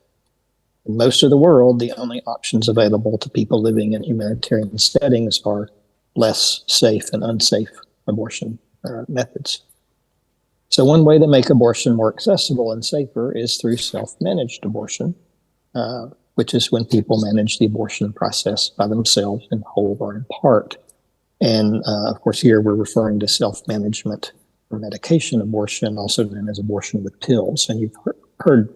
In most of the world, the only options available to people living in humanitarian settings are less safe and unsafe abortion methods. So one way to make abortion more accessible and safer is through self-managed abortion, which is when people manage the abortion process by themselves in whole or in part. And of course, here we're referring to self-management or medication abortion, also known as abortion with pills. And you've heard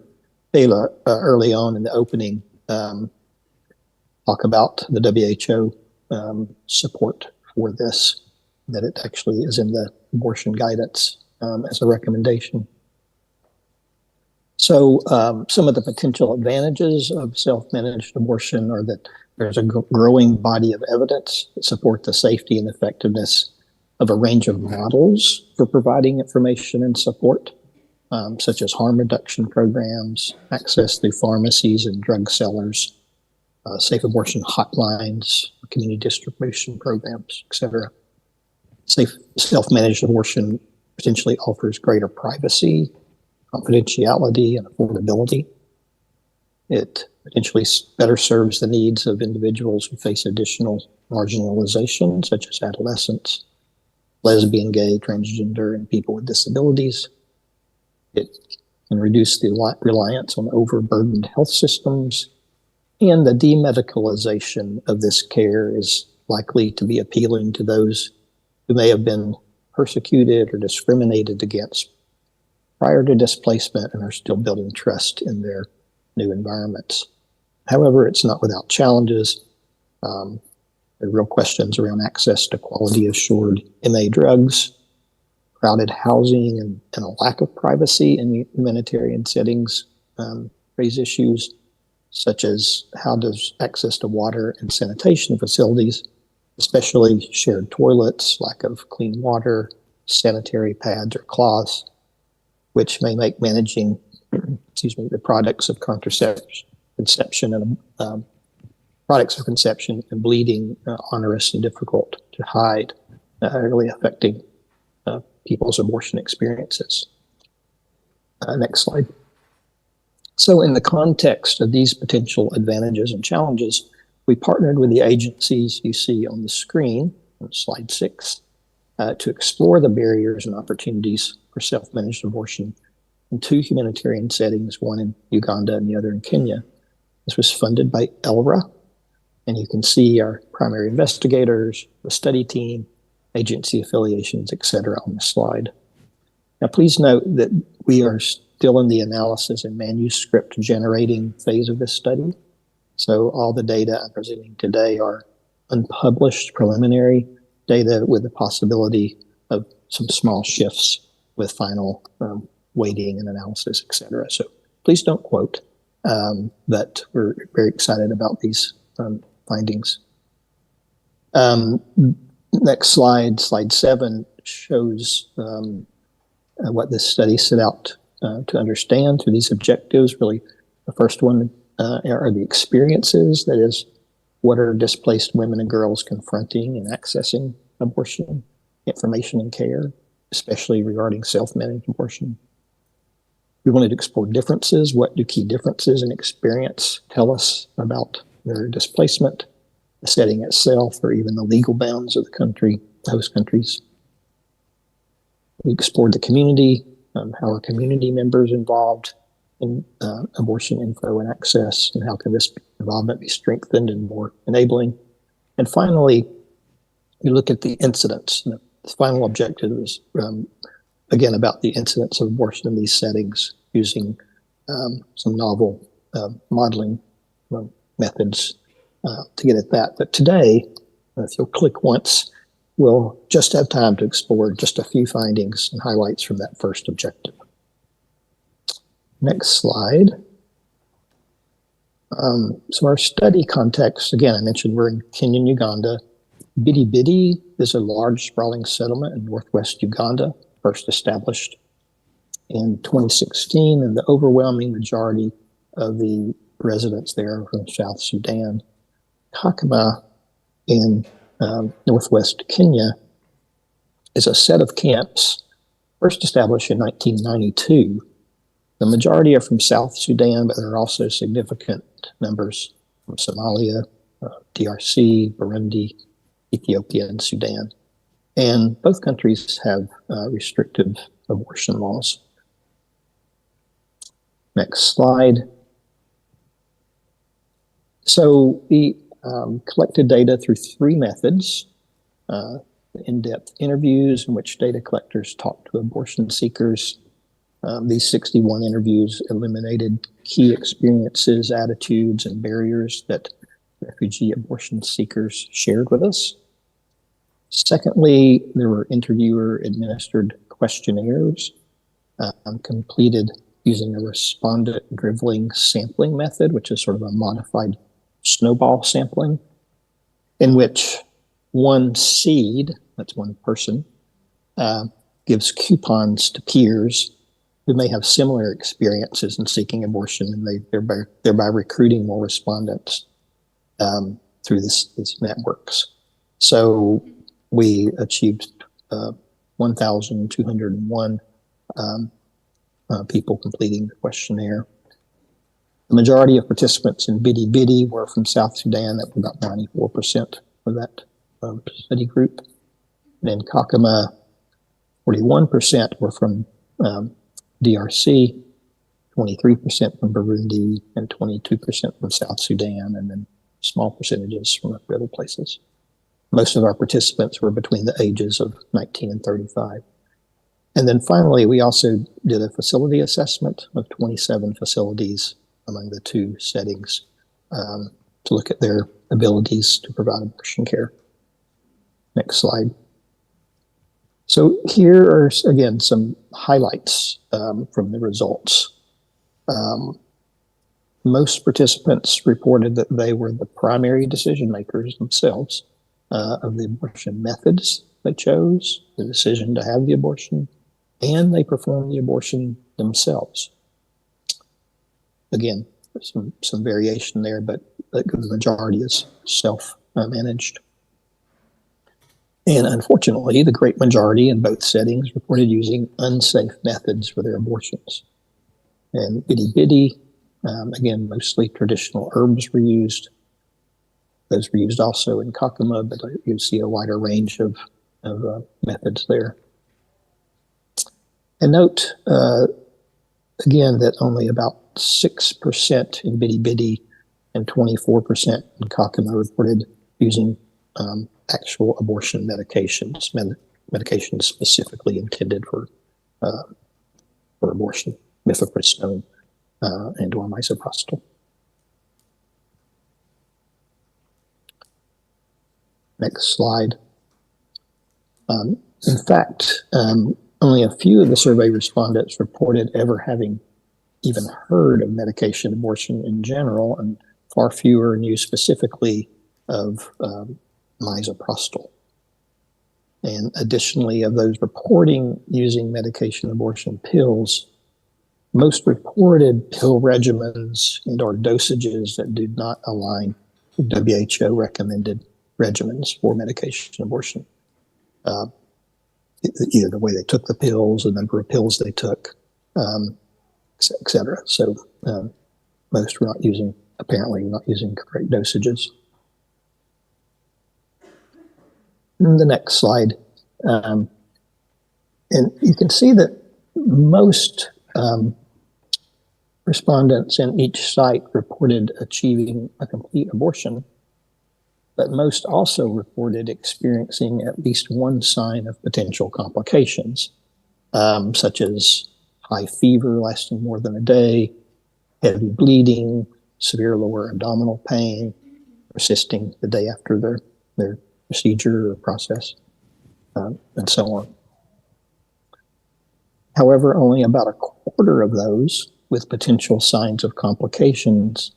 Bela early on in the opening talk about the WHO support for this. that it actually is in the abortion guidance as a recommendation. So some of the potential advantages of self-managed abortion are that there's a growing body of evidence that support the safety and effectiveness of a range of models for providing information and support, such as harm reduction programs, access through pharmacies and drug sellers, safe abortion hotlines, community distribution programs, etc. Safe self-managed abortion potentially offers greater privacy, confidentiality, and affordability. It potentially better serves the needs of individuals who face additional marginalization, such as adolescents, lesbian, gay, transgender, and people with disabilities. It can reduce the reliance on overburdened health systems, and the demedicalization of this care is likely to be appealing to those who may have been persecuted or discriminated against prior to displacement and are still building trust in their new environments. However, it's not without challenges. There are real questions around access to quality assured MA drugs, crowded housing, and a lack of privacy in humanitarian settings raise issues such as how does access to water and sanitation facilities, especially shared toilets, lack of clean water, sanitary pads or cloths, which may make managing the products of conception and products of conception and bleeding onerous and difficult to hide, really affecting people's abortion experiences. Next slide. So in the context of these potential advantages and challenges, we partnered with the agencies you see on the screen on slide 6 to explore the barriers and opportunities for self-managed abortion in 2 humanitarian settings, one in Uganda and the other in Kenya. This was funded by ELRA, and you can see our primary investigators, the study team, agency affiliations, etc. on the slide. Now, please note that we are still in the analysis and manuscript generating phase of this study. So all the data I'm presenting today are unpublished preliminary data with the possibility of some small shifts with final weighting and analysis, etc. So please don't quote, but we're very excited about these findings. Next slide, slide 7, shows what this study set out to understand through these objectives. Really, the first one are the experiences, that is, what are displaced women and girls confronting and accessing abortion, information and care, especially regarding self-managed abortion. We wanted to explore differences. What do key differences in experience tell us about their displacement, the setting itself, or even the legal bounds of the country, host countries? We explored the community, how are community members involved in abortion info and access, and how can this involvement be strengthened and more enabling? And finally, we look at the incidence. The final objective is, again, about the incidence of abortion in these settings using some novel modeling methods to get at that. But today, if you'll click once, we'll just have time to explore just a few findings and highlights from that first objective. Next slide. So our study context, again, I mentioned we're in Kenya and Uganda. Bidi Bidi is a large sprawling settlement in northwest Uganda, first established in 2016, and the overwhelming majority of the residents there are from South Sudan. Kakuma in northwest Kenya is a set of camps first established in 1992. The majority are from South Sudan, but there are also significant numbers from Somalia, DRC, Burundi, Ethiopia, and Sudan. And both countries have restrictive abortion laws. Next slide. So we collected data through 3 methods. In-depth interviews in which data collectors talked to abortion seekers. These 61 interviews eliminated key experiences, attitudes, and barriers that refugee abortion seekers shared with us. Secondly, there were interviewer-administered questionnaires completed using a respondent-dribbling sampling method, which is sort of a modified snowball sampling, in which one seed, that's one person, gives coupons to peers who may have similar experiences in seeking abortion, and thereby recruiting more respondents through these networks. So we achieved 1,201 people completing the questionnaire. The majority of participants in Bidi Bidi were from South Sudan. That was about 94% of that study group. And in Kakuma, 41% were from DRC, 23% from Burundi, and 22% from South Sudan, and then small percentages from other places. Most of our participants were between the ages of 19 and 35. And then finally, we also did a facility assessment of 27 facilities among the two settings to look at their abilities to provide abortion care. Next slide. So here are, again, some highlights from the results. Most participants reported that they were the primary decision makers themselves of the abortion methods they chose, the decision to have the abortion, and they performed the abortion themselves. Again, some variation there, but the majority is self-managed. And unfortunately, the great majority in both settings reported using unsafe methods for their abortions. And Bidi Bidi, again, mostly traditional herbs were used. Those were used also in Kakuma, but you see a wider range of methods there. And note, again, that only about 6% in Bidi Bidi and 24% in Kakuma reported using actual abortion medications, medications specifically intended for abortion, mifepristone and or misoprostol. Next slide. In fact, only a few of the survey respondents reported ever having even heard of medication abortion in general, and far fewer knew specifically of misoprostol. And additionally, of those reporting using medication abortion pills, most reported pill regimens and or dosages that did not align with WHO recommended regimens for medication abortion. Either the way they took the pills, the number of pills they took, et cetera. So most were apparently not using correct dosages. The next slide. And you can see that most respondents in each site reported achieving a complete abortion, but most also reported experiencing at least one sign of potential complications, such as high fever lasting more than a day, heavy bleeding, severe lower abdominal pain, persisting the day after their procedure or process, and so on. However, only about a quarter of those with potential signs of complications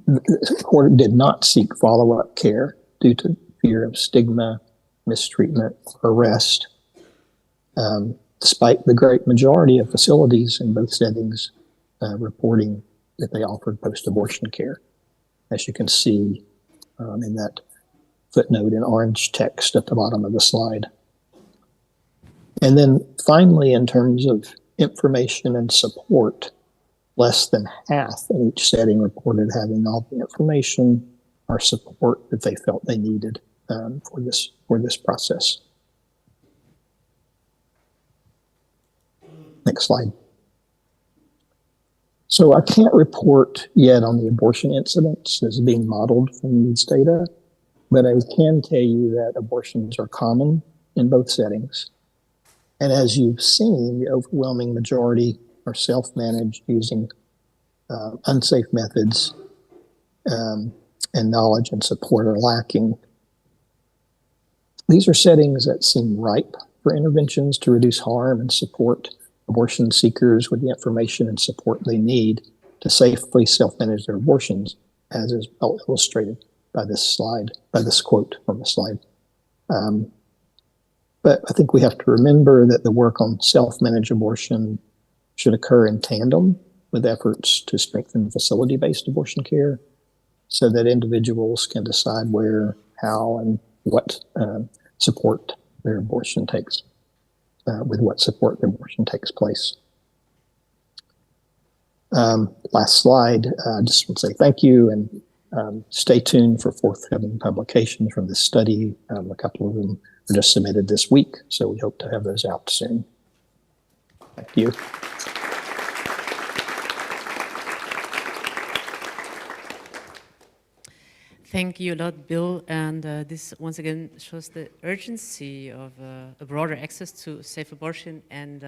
the quarter did not seek follow-up care due to fear of stigma, mistreatment, or arrest, despite the great majority of facilities in both settings reporting that they offered post-abortion care, as you can see in that footnote in orange text at the bottom of the slide. And then finally, in terms of information and support, less than half in each setting reported having all the information or support that they felt they needed for this process. Next slide. So I can't report yet on the abortion incidents as being modeled from these data, but I can tell you that abortions are common in both settings. And as you've seen, the overwhelming majority are self-managed using unsafe methods, and knowledge and support are lacking. these are settings that seem ripe for interventions to reduce harm and support abortion seekers with the information and support they need to safely self-manage their abortions, as is well illustrated by this slide, by this quote from the slide. But I think we have to remember that the work on self-managed abortion should occur in tandem with efforts to strengthen facility-based abortion care so that individuals can decide where, how, and what support their abortion takes, with what support their abortion takes place. Last slide, I just want to say thank you, and stay tuned for forthcoming publications from this study. A couple of them were just submitted this week, so we hope to have those out soon. Thank you. Thank you a lot, Bill. And this once again shows the urgency of a broader access to safe abortion. And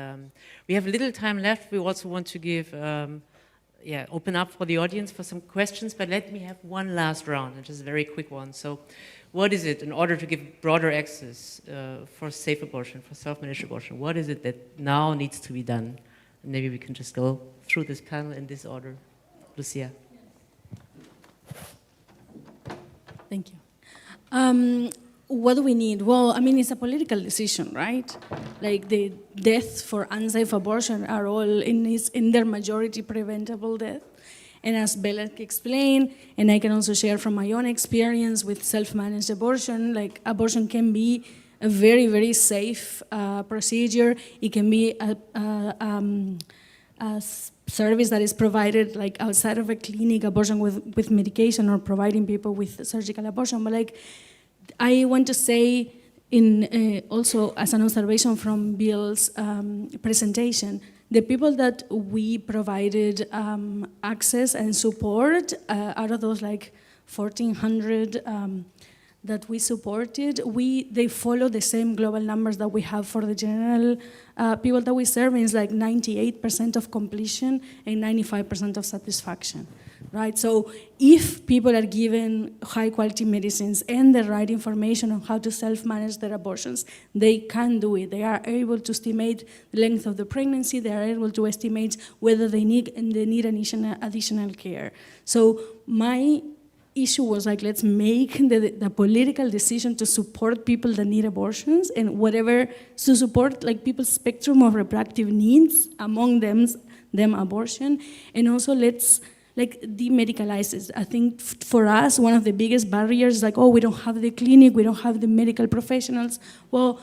we have a little time left. We also want to give, open up for the audience for some questions. But let me have one last round, and just a very quick one. So, what is it in order to give broader access for safe abortion, for self-managed abortion? What is it that now needs to be done? And maybe we can just go through this panel in this order. Lucia. Thank you. What do we need? Well, I mean, it's a political decision, right? Like the deaths for unsafe abortion are all in their majority preventable death. And as Bella explained, and I can also share from my own experience with self-managed abortion, like abortion can be a very, very safe procedure. It can be a service that is provided like outside of a clinic, abortion with medication, or providing people with surgical abortion. But like, I want to say in also as an observation from Bill's presentation, the people that we provided access and support, out of those like 1,400 that we supported, they follow the same global numbers that we have for the general people that we serve. It's like 98% of completion and 95% of satisfaction, right? So if people are given high quality medicines and the right information on how to self-manage their abortions, they can do it. They are able to estimate the length of the pregnancy. They are able to estimate whether they need additional care. So my issue was like, let's make the political decision to support people that need abortions, and whatever to support like people's spectrum of reproductive needs, among them abortion, and also let's like demedicalize it. I think for us, one of the biggest barriers is like, oh, we don't have the clinic, we don't have the medical professionals. Well,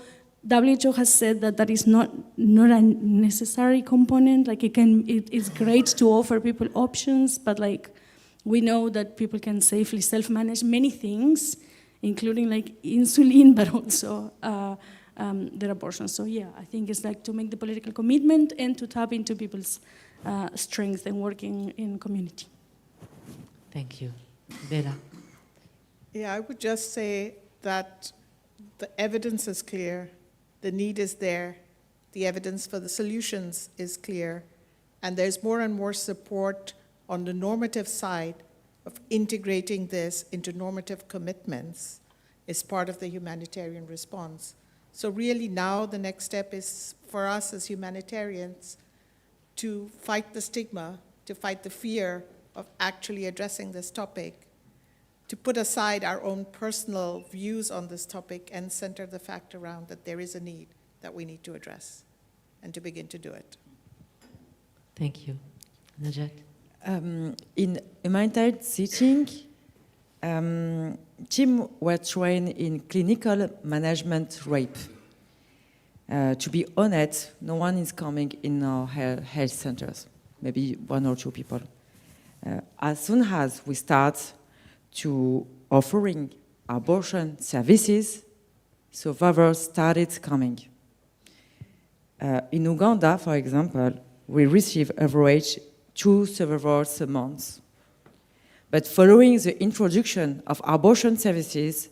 WHO has said that is not a necessary component. Like it's great to offer people options, but like, we know that people can safely self-manage many things, including like insulin, but also their abortion. So yeah, I think it's like to make the political commitment and to tap into people's strength and working in community. Thank you. Bella. Yeah, I would just say that the evidence is clear, the need is there, the evidence for the solutions is clear, and there's more and more support on the normative side of integrating this into normative commitments is part of the humanitarian response. So really now the next step is for us as humanitarians to fight the stigma, to fight the fear of actually addressing this topic, to put aside our own personal views on this topic and center the fact around that there is a need that we need to address and to begin to do it. Thank you. Najat? In humanitarian setting, teams were trained in clinical management rape. To be honest, no one is coming in our health centers, maybe one or two people. As soon as we start to offering abortion services, survivors started coming. In Uganda, for example, we receive average 2 survivors a month. But following the introduction of abortion services,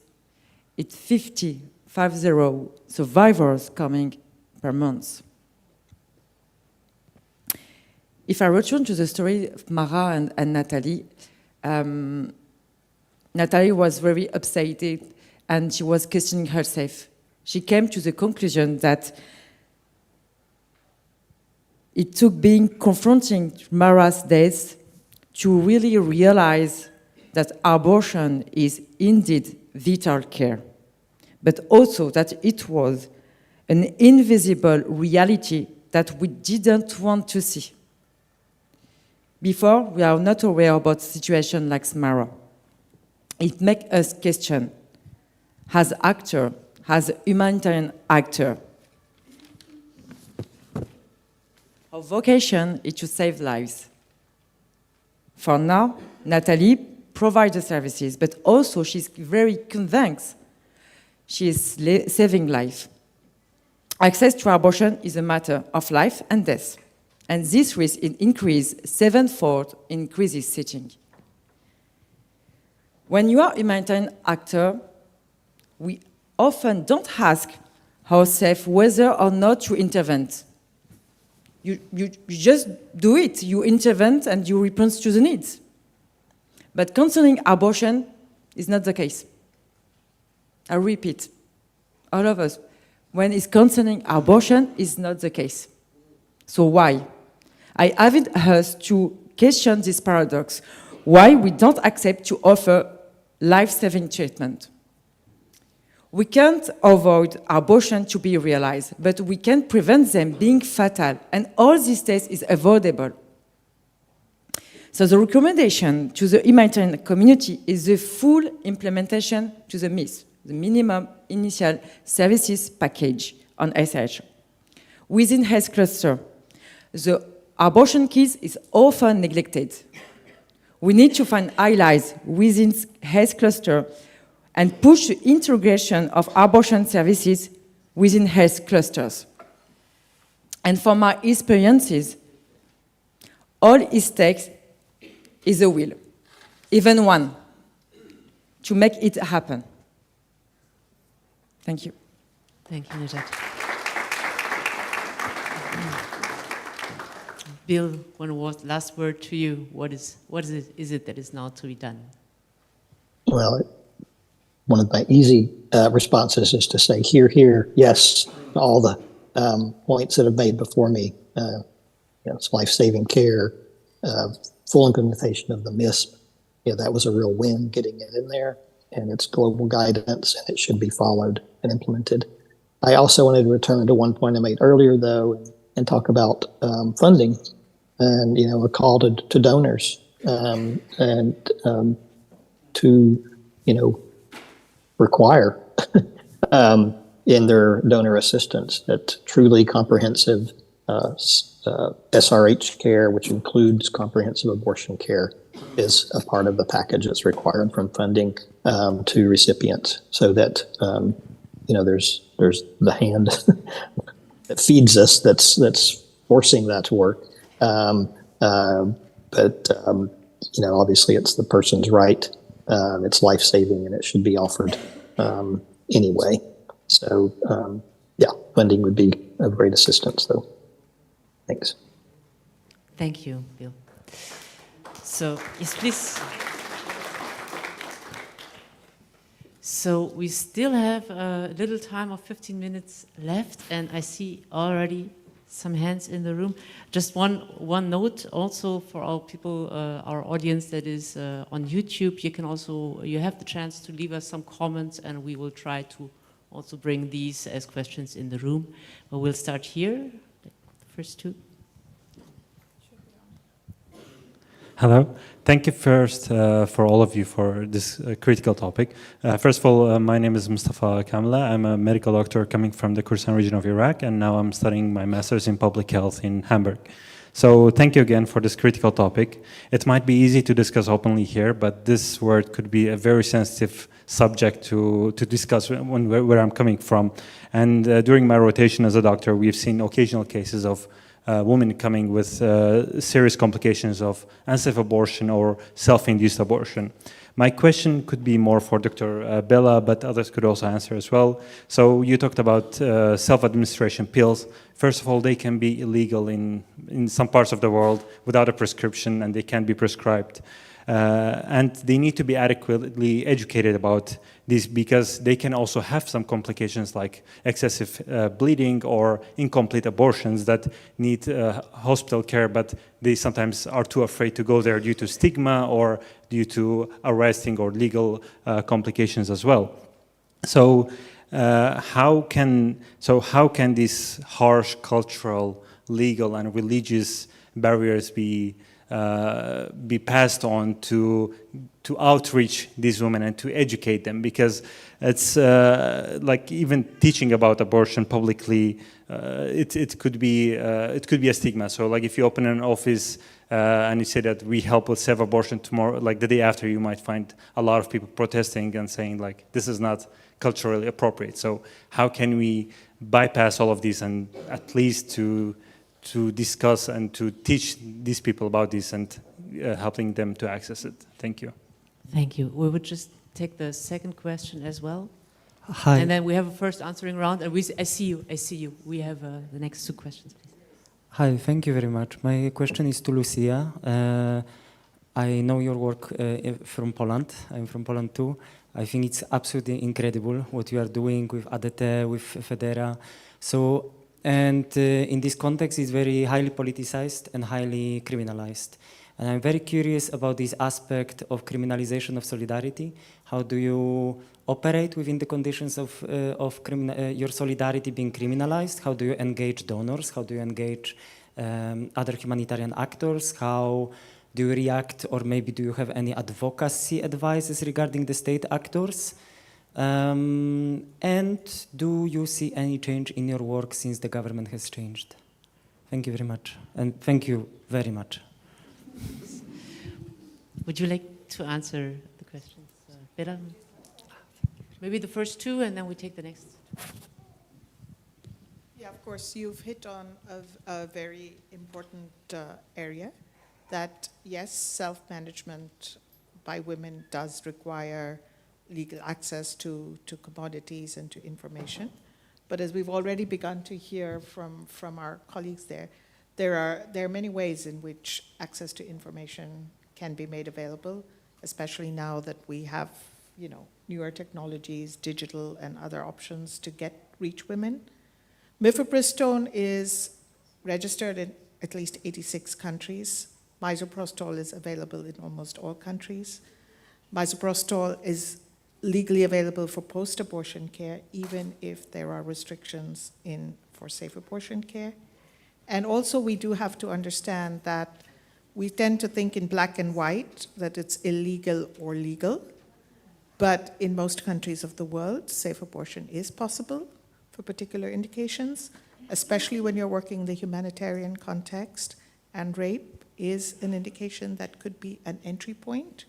it's 50 survivors coming per month. If I return to the story of Mara and Natalie, Natalie was very upset and she was questioning herself. she came to the conclusion that it took being confronting Mara's death to really realize that abortion is indeed vital care, but also that it was an invisible reality that we didn't want to see. Before, we are not aware about situations like Mara. It makes us question, as actor, as a humanitarian actor, our vocation is to save lives. For now, Nathalie provides the services, but also she's very convinced she is saving life. Access to abortion is a matter of life and death, and this risk is increased sevenfold in crisis setting. When you are a humanitarian actor, we often don't ask ourselves whether or not to intervene. You just do it. You intervene and you respond to the needs. But concerning abortion is not the case. I repeat, all of us, when it's concerning abortion is not the case. So why? I invite us to question this paradox, why we don't accept to offer life-saving treatment. We can't avoid abortion to be realized, but we can prevent them being fatal, and all this test is avoidable. So the recommendation to the humanitarian community is the full implementation to the MIS, the minimum initial services package on SH. Within health cluster, the abortion case is often neglected. We need to find allies within health cluster and push the integration of abortion services within health clusters. And from my experiences, all it takes is a will, even one, to make it happen. Thank you. Thank you, Najat. Bill, one last word to you. What is it that is now to be done? Well, one of my easy responses is to say, here, yes, all the points that have made before me. It's life-saving care, full implementation of the MISP. That was a real win, getting it in there, and it's global guidance, and it should be followed and implemented. I also wanted to return to one point I made earlier, though, and talk about funding and, a call to donors and to, require in their donor assistance that truly comprehensive SRH care, which includes comprehensive abortion care, is a part of the package that's required from funding to recipients, so that there's the hand that feeds us that's forcing that to work. But obviously it's the person's right. It's life-saving, and it should be offered anyway. So, funding would be of great assistance, though. Thanks. Thank you, Bill. So, yes, please. So we still have a little time of 15 minutes left, and I see already some hands in the room. Just one note also for our people, our audience that is on YouTube. You have the chance to leave us some comments, and we will try to also bring these as questions in the room. But we'll start here, the first two. Hello. Thank you first for all of you for this critical topic. First of all, my name is Mustafa Kamla. I'm a medical doctor coming from the Kurdistan region of Iraq, and now I'm studying my master's in public health in Hamburg. So thank you again for this critical topic. It might be easy to discuss openly here, but this word could be a very sensitive subject to discuss where I'm coming from. And during my rotation as a doctor, we've seen occasional cases of women coming with serious complications of unsafe abortion or self-induced abortion. My question could be more for Dr. Bella, but others could also answer as well. So you talked about self-administration pills. First of all, they can be illegal in some parts of the world without a prescription, and they can be prescribed. And they need to be adequately educated about this, because they can also have some complications like excessive bleeding or incomplete abortions that need hospital care, but they sometimes are too afraid to go there due to stigma or due to arresting or legal complications as well. So how can these harsh cultural, legal, and religious barriers be passed on to outreach these women and to educate them? Because it's like even teaching about abortion publicly, it could be a stigma. So like if you open an office and you say that we help with safe abortion, tomorrow, like the day after, you might find a lot of people protesting and saying like this is not culturally appropriate. So how can we bypass all of these and at least to discuss and to teach these people about this and helping them to access it? Thank you. Thank you. We would just take the second question as well. Hi. And then we have a first answering round. And I see you. We have the next two questions, please. Hi, thank you very much. My question is to Lucia. I know your work from Poland. I'm from Poland too. I think it's absolutely incredible what you are doing with ADT, with Federa. So, and in this context, it's very highly politicized and highly criminalized. And I'm very curious about this aspect of criminalization of solidarity. How do you operate within the conditions of your solidarity being criminalized? How do you engage donors? How do you engage other humanitarian actors? How do you react, or maybe do you have any advocacy advices regarding the state actors? And do you see any change in your work since the government has changed? Thank you very much. And thank you very much. Would you like to answer the questions? Vera? Maybe the first two, and then we take the next. Yeah, of course, you've hit on a very important area, that yes, self-management by women does require legal access to commodities and to information. But as we've already begun to hear from our colleagues there are many ways in which access to information can be made available, especially now that we have, newer technologies, digital and other options to reach women. Mifepristone is registered in at least 86 countries. Misoprostol is available in almost all countries. Misoprostol is legally available for post-abortion care, even if there are restrictions for safe abortion care. And also we do have to understand that we tend to think in black and white, that it's illegal or legal. But in most countries of the world, safe abortion is possible for particular indications, especially when you're working in the humanitarian context, and rape is an indication that could be an entry point.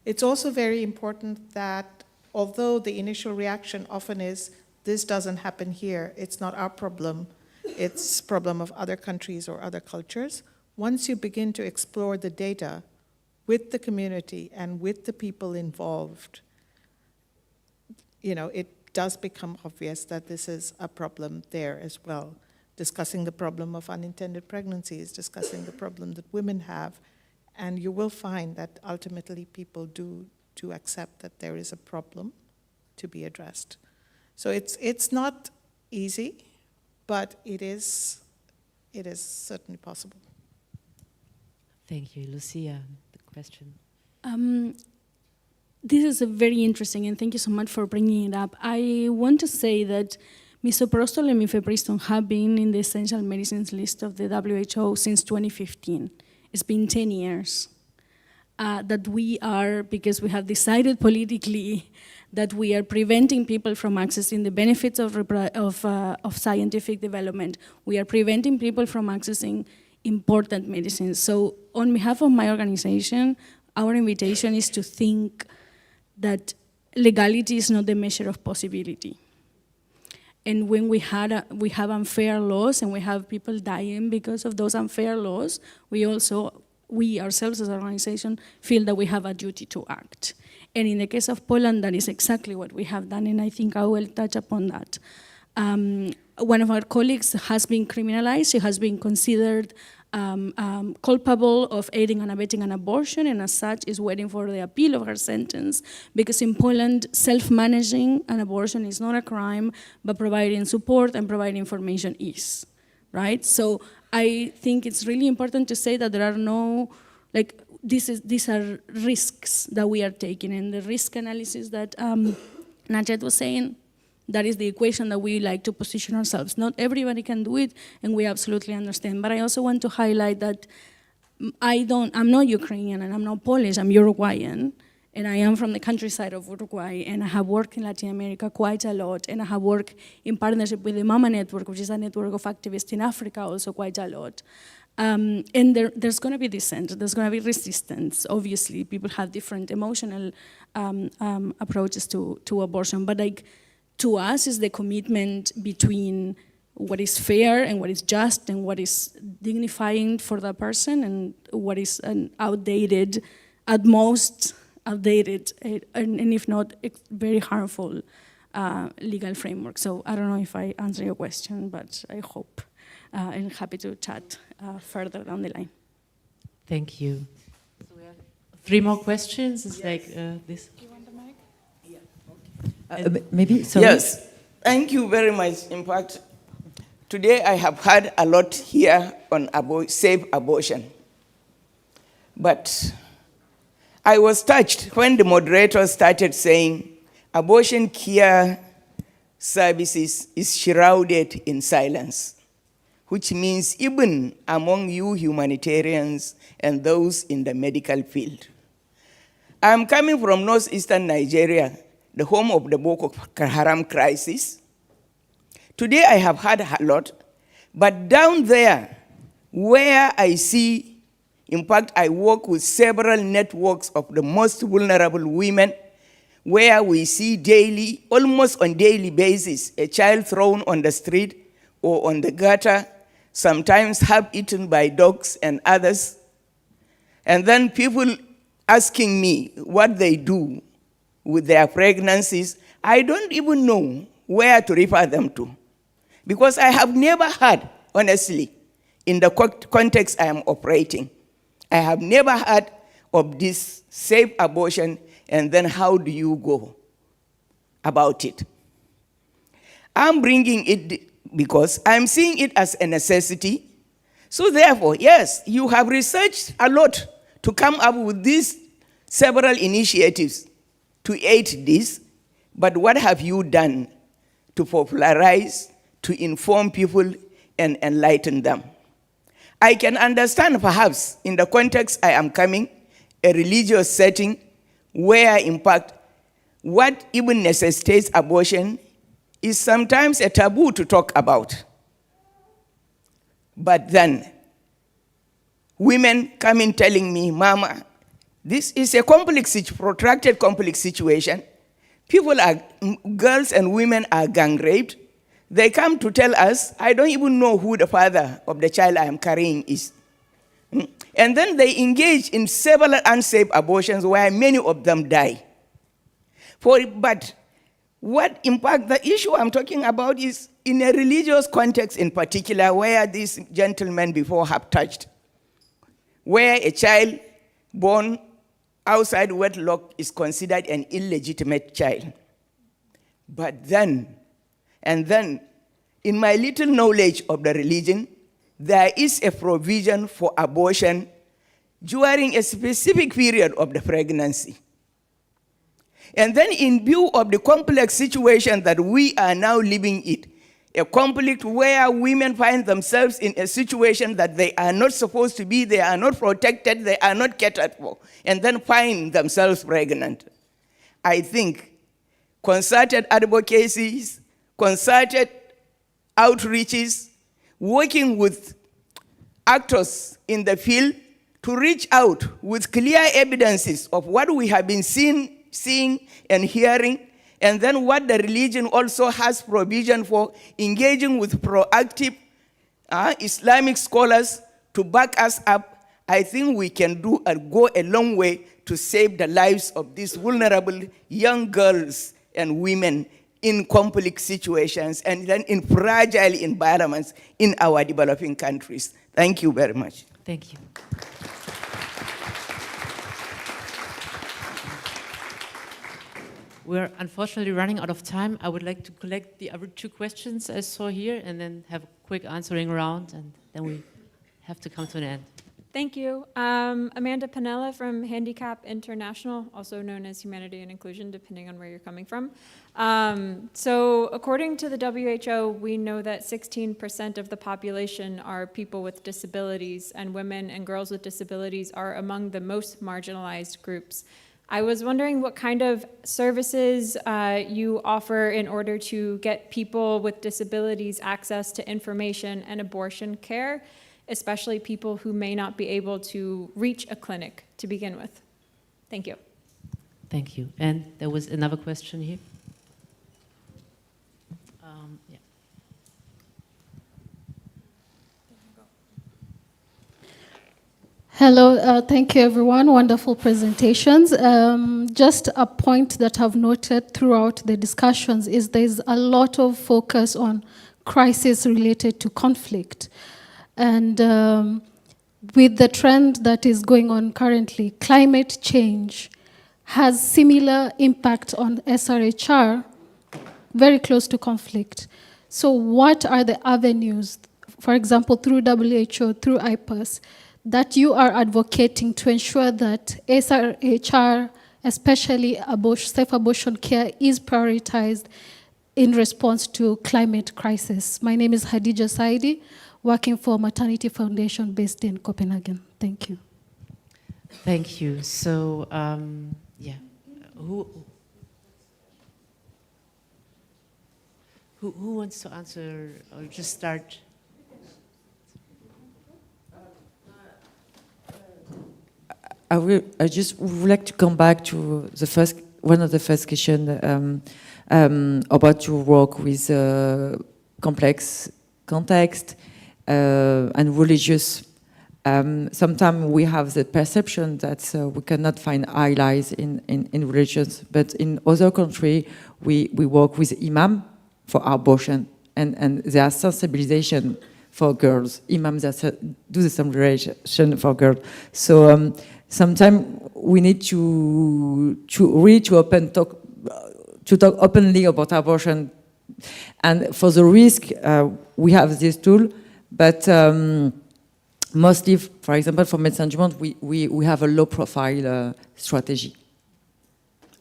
It's also very important that although the initial reaction often is, this doesn't happen here, it's not our problem, it's a problem of other countries or other cultures, once you begin to explore the data with the community and with the people involved, it does become obvious that this is a problem there as well. Discussing the problem of unintended pregnancies, discussing the problem that women have, and you will find that ultimately people do accept that there is a problem to be addressed. So it's not easy, but it is certainly possible. Thank you. Lucia, the question. This is a very interesting, and thank you so much for bringing it up. I want to say that misoprostol and mifepristone have been in the essential medicines list of the WHO since 2015. It's been 10 years that we are, because we have decided politically that we are preventing people from accessing the benefits of scientific development. We are preventing people from accessing important medicines. So on behalf of my organization, our invitation is to think that legality is not the measure of possibility. And when we have unfair laws and we have people dying because of those unfair laws, we ourselves as an organization feel that we have a duty to act. And in the case of Poland, that is exactly what we have done, and I think I will touch upon that. One of our colleagues has been criminalized. She has been considered culpable of aiding and abetting an abortion, and as such is waiting for the appeal of her sentence, because in Poland, self-managing an abortion is not a crime, but providing support and providing information is, right? So I think it's really important to say that there are no, like, these are risks that we are taking, and the risk analysis that Najat was saying, that is the equation that we like to position ourselves. Not everybody can do it, and we absolutely understand. But I also want to highlight that I'm not Ukrainian and I'm not Polish, I'm Uruguayan, and I am from the countryside of Uruguay, and I have worked in Latin America quite a lot, and I have worked in partnership with the Mama Network, which is a network of activists in Africa also quite a lot. And there's going to be dissent, there's going to be resistance. Obviously, people have different emotional approaches to abortion, but like, to us is the commitment between what is fair and what is just and what is dignifying for that person and what is an outdated, at most outdated, and if not, very harmful legal framework. So I don't know if I answer your question, but I hope, and happy to chat further down the line. Thank you. So we have 3 more questions. It's like this. Maybe, sorry. Yes, thank you very much. In fact, today I have heard a lot here on safe abortion. But I was touched when the moderator started saying abortion care services is shrouded in silence, which means even among you humanitarians and those in the medical field. I'm coming from northeastern Nigeria, the home of the Boko Haram crisis. Today I have heard a lot, but down there where I see, in fact, I work with several networks of the most vulnerable women, where we see daily, almost on daily basis, a child thrown on the street or on the gutter, sometimes half eaten by dogs and others. And then people asking me what they do with their pregnancies. I don't even know where to refer them to, because I have never heard, honestly, in the context I am operating, I have never heard of this safe abortion, and then how do you go about it? I'm bringing it because I'm seeing it as a necessity. So therefore, yes, you have researched a lot to come up with these several initiatives to aid this, but what have you done to popularize, to inform people and enlighten them? I can understand perhaps in the context I am coming, a religious setting where in fact what even necessitates abortion is sometimes a taboo to talk about. But then women come in telling me, Mama, this is a protracted complex situation. People girls and women are gang raped. They come to tell us, I don't even know who the father of the child I am carrying is. And then they engage in several unsafe abortions where many of them die. But what impact, the issue I'm talking about is in a religious context in particular, where these gentlemen before have touched, where a child born outside wedlock is considered an illegitimate child. But then, in my little knowledge of the religion, there is a provision for abortion during a specific period of the pregnancy. And then in view of the complex situation that we are now living in, a conflict where women find themselves in a situation that they are not supposed to be, they are not protected, they are not catered for, and then find themselves pregnant. I think concerted advocacies, concerted outreaches, working with actors in the field to reach out with clear evidences of what we have been seeing and hearing, and then what the religion also has provision for, engaging with proactive Islamic scholars to back us up. I think we can go a long way to save the lives of these vulnerable young girls and women in conflict situations and then in fragile environments in our developing countries. Thank you very much. Thank you. We're unfortunately running out of time. I would like to collect the other two questions I saw here and then have a quick answering round, and then we have to come to an end. Thank you. Amanda Panella from Handicap International, also known as Humanity and Inclusion, depending on where you're coming from. So according to the WHO, we know that 16% of the population are people with disabilities, and women and girls with disabilities are among the most marginalized groups. I was wondering what kind of services you offer in order to get people with disabilities access to information and abortion care, especially people who may not be able to reach a clinic to begin with. Thank you. Thank you. And there was another question here. Yeah. Hello, thank you everyone, wonderful presentations. Just a point that I've noted throughout the discussions is there's a lot of focus on crisis related to conflict. And with the trend that is going on currently, climate change has similar impact on SRHR, very close to conflict. So what are the avenues, for example, through WHO, through IPAS, that you are advocating to ensure that SRHR, especially safe abortion care, is prioritized in response to climate crisis? My name is Hadija Saidi, working for Maternity Foundation based in Copenhagen. Thank you. Thank you. So, yeah, who wants to answer or just start? I just would like to come back to one of the first questions about your work with complex context and religious. Sometimes we have the perception that we cannot find allies in religions, but in other countries we work with imam for abortion, and there are sensibilization for girls. Imams that do the sensibilization for girls. So sometimes we need to talk openly about abortion, and for the risk we have this tool, but mostly, for example, for Médecins du Monde, we have a low-profile strategy.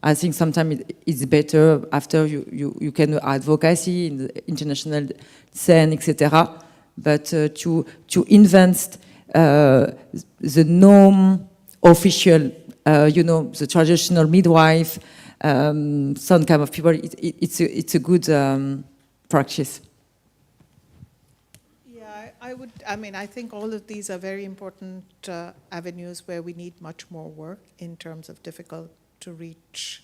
I think sometimes it's better after you can do advocacy in the international scene, etc. But to invent the norm official, the traditional midwife, some kind of people, it's a good practice. I think all of these are very important avenues where we need much more work in terms of difficult to reach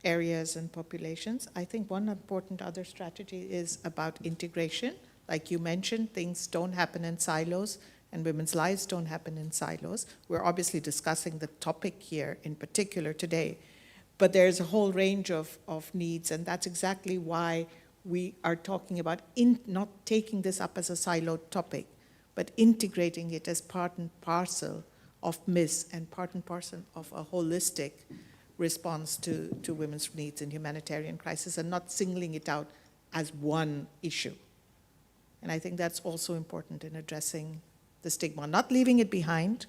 areas and populations. I think one important other strategy is about integration. Like you mentioned, things don't happen in silos and women's lives don't happen in silos. We're obviously discussing the topic here in particular today, but there's a whole range of needs, and that's exactly why we are talking about not taking this up as a siloed topic, but integrating it as part and parcel of MIS and part and parcel of a holistic response to women's needs in humanitarian crisis, and not singling it out as one issue. And I think that's also important in addressing the stigma, not leaving it behind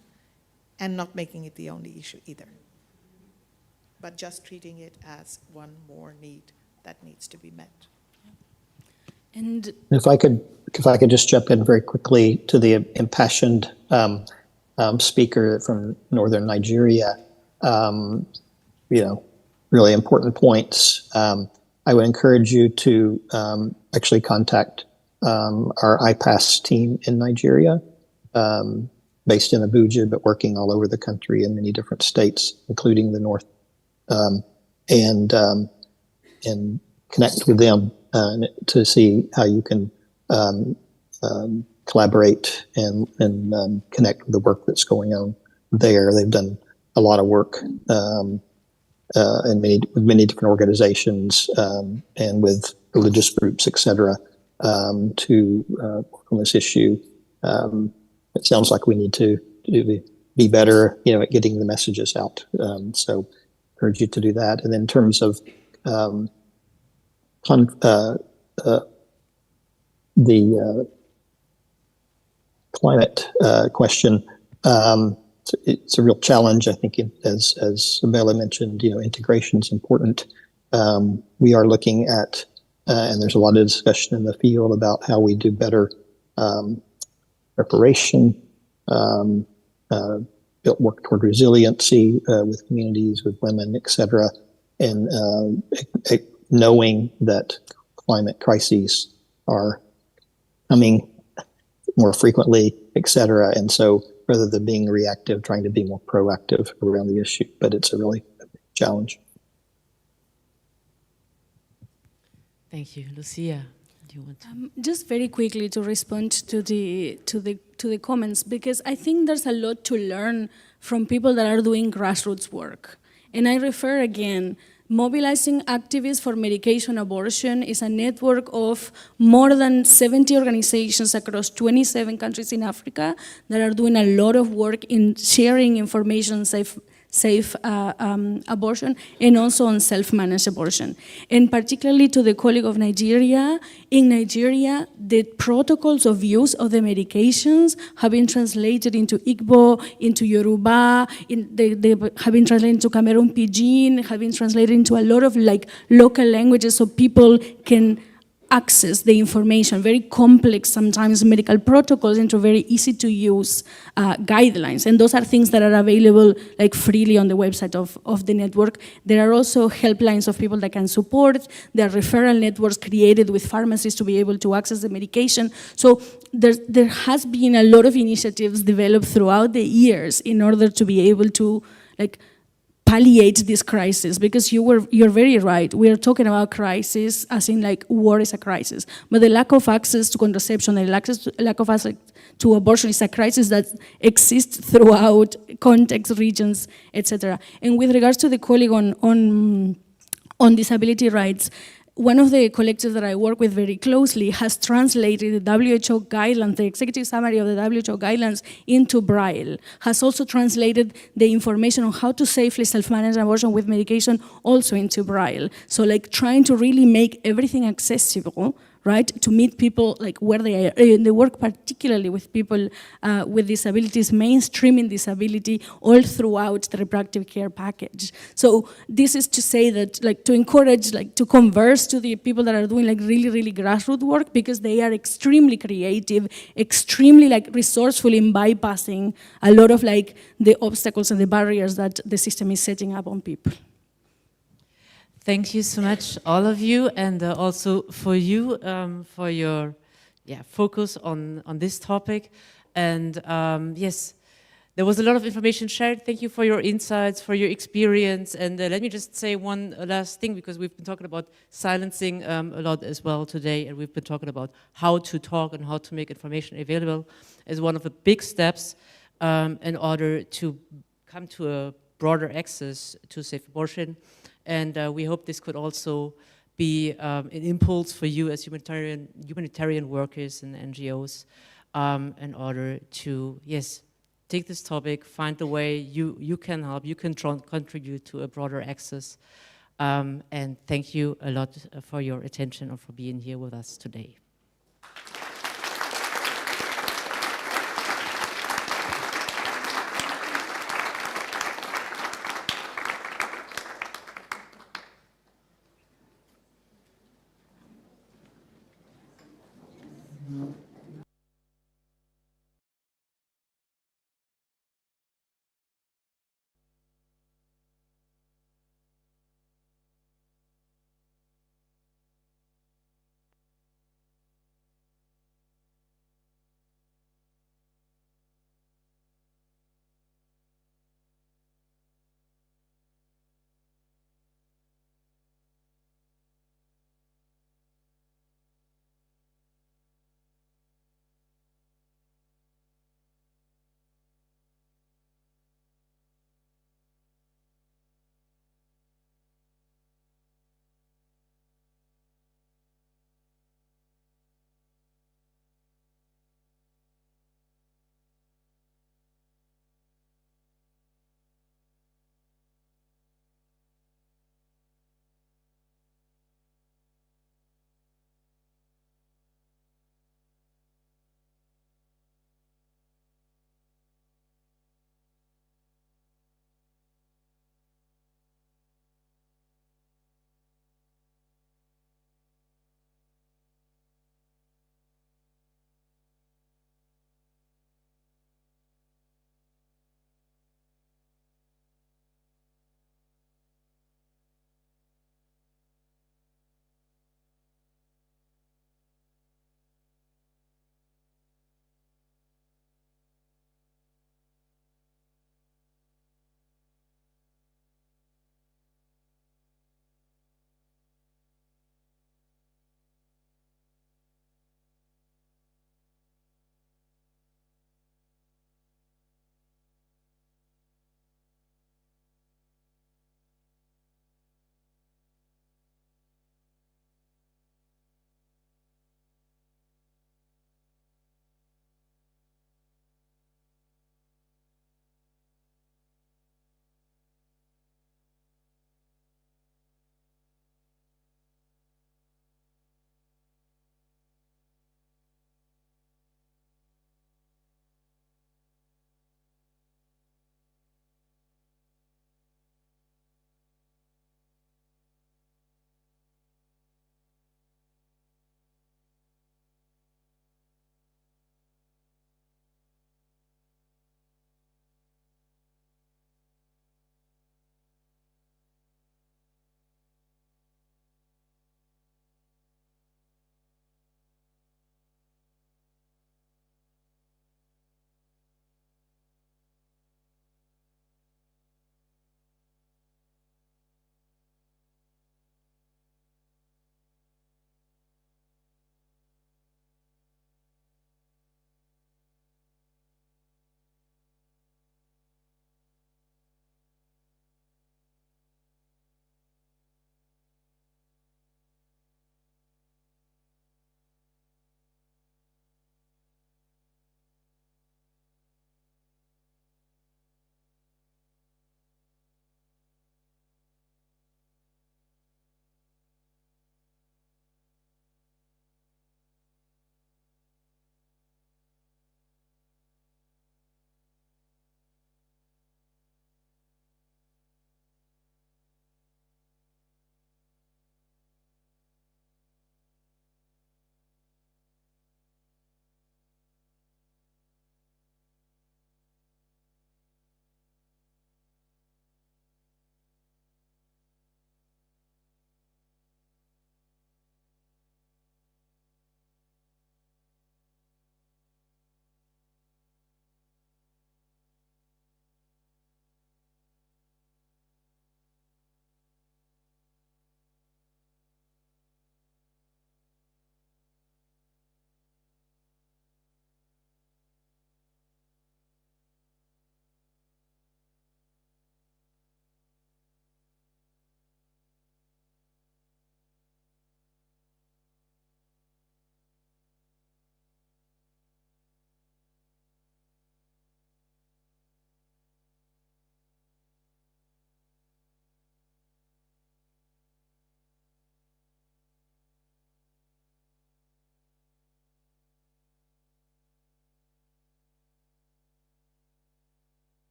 and not making it the only issue either, but just treating it as one more need that needs to be met. And if I could just jump in very quickly to the impassioned speaker from northern Nigeria, really important points. I would encourage you to actually contact our IPAS team in Nigeria, based in Abuja, but working all over the country in many different states, including the north, and connect with them to see how you can collaborate and connect with the work that's going on there. They've done a lot of work with many different organizations and with religious groups, etc., to work on this issue. It sounds like we need to be better, at getting the messages out. So, encourage you to do that. And then in terms of the climate question, it's a real challenge. I think, as Bella mentioned, integration is important. We are looking at, and there's a lot of discussion in the field about how we do better preparation, work toward resiliency with communities, with women, etc., and knowing that climate crises are coming more frequently, etc. And so, rather than being reactive, trying to be more proactive around the issue. But it's a really big challenge. Thank you, Lucia. Do you want to? Just very quickly to respond to the comments, because I think there's a lot to learn from people that are doing grassroots work. And I refer again, Mobilizing Activists for Medication Abortion is a network of more than 70 organizations across 27 countries in Africa that are doing a lot of work in sharing information, safe abortion, and also on self-managed abortion. And particularly to the colleague of Nigeria, in Nigeria, the protocols of use of the medications have been translated into Igbo, into Yoruba, they have been translated into Cameroon Pidgin, have been translated into a lot of local languages so people can access the information, very complex sometimes medical protocols into very easy to use guidelines. And those are things that are available freely on the website of the network. There are also helplines of people that can support. There are referral networks created with pharmacies to be able to access the medication. So there has been a lot of initiatives developed throughout the years in order to be able to palliate this crisis, because you're very right. We are talking about crisis as in war is a crisis, but the lack of access to contraception, the lack of access to abortion is a crisis that exists throughout contexts, regions, etc. And with regards to the colleague on disability rights, one of the collectives that I work with very closely has translated the WHO guidelines, the executive summary of the WHO guidelines into Braille, has also translated the information on how to safely self-manage abortion with medication also into Braille. So trying to really make everything accessible, right, to meet people where they are. They work particularly with people with disabilities, mainstreaming disability all throughout the reproductive care package. So this is to say that, to encourage, to converse to the people that are doing really, really grassroots work, because they are extremely creative, extremely resourceful in bypassing a lot of the obstacles and the barriers that the system is setting up on people. Thank you so much, all of you, and also for you, for your focus on this topic. And yes, there was a lot of information shared. Thank you for your insights, for your experience. And let me just say one last thing, because we've been talking about silencing a lot as well today, and we've been talking about how to talk and how to make information available as one of the big steps in order to come to a broader access to safe abortion. And we hope this could also be an impulse for you as humanitarian workers and NGOs in order to, yes, take this topic, find the way you can help, you can contribute to a broader access. And thank you a lot for your attention and for being here with us today.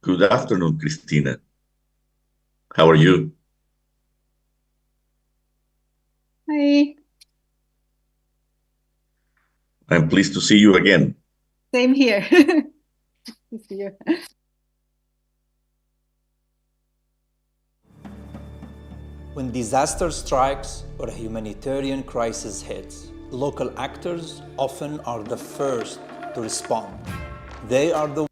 Good afternoon, Christina. How are you? Hi, I'm pleased to see you again. same here. To see you. When disaster strikes or a humanitarian crisis hits, local actors often are the first to respond. They are the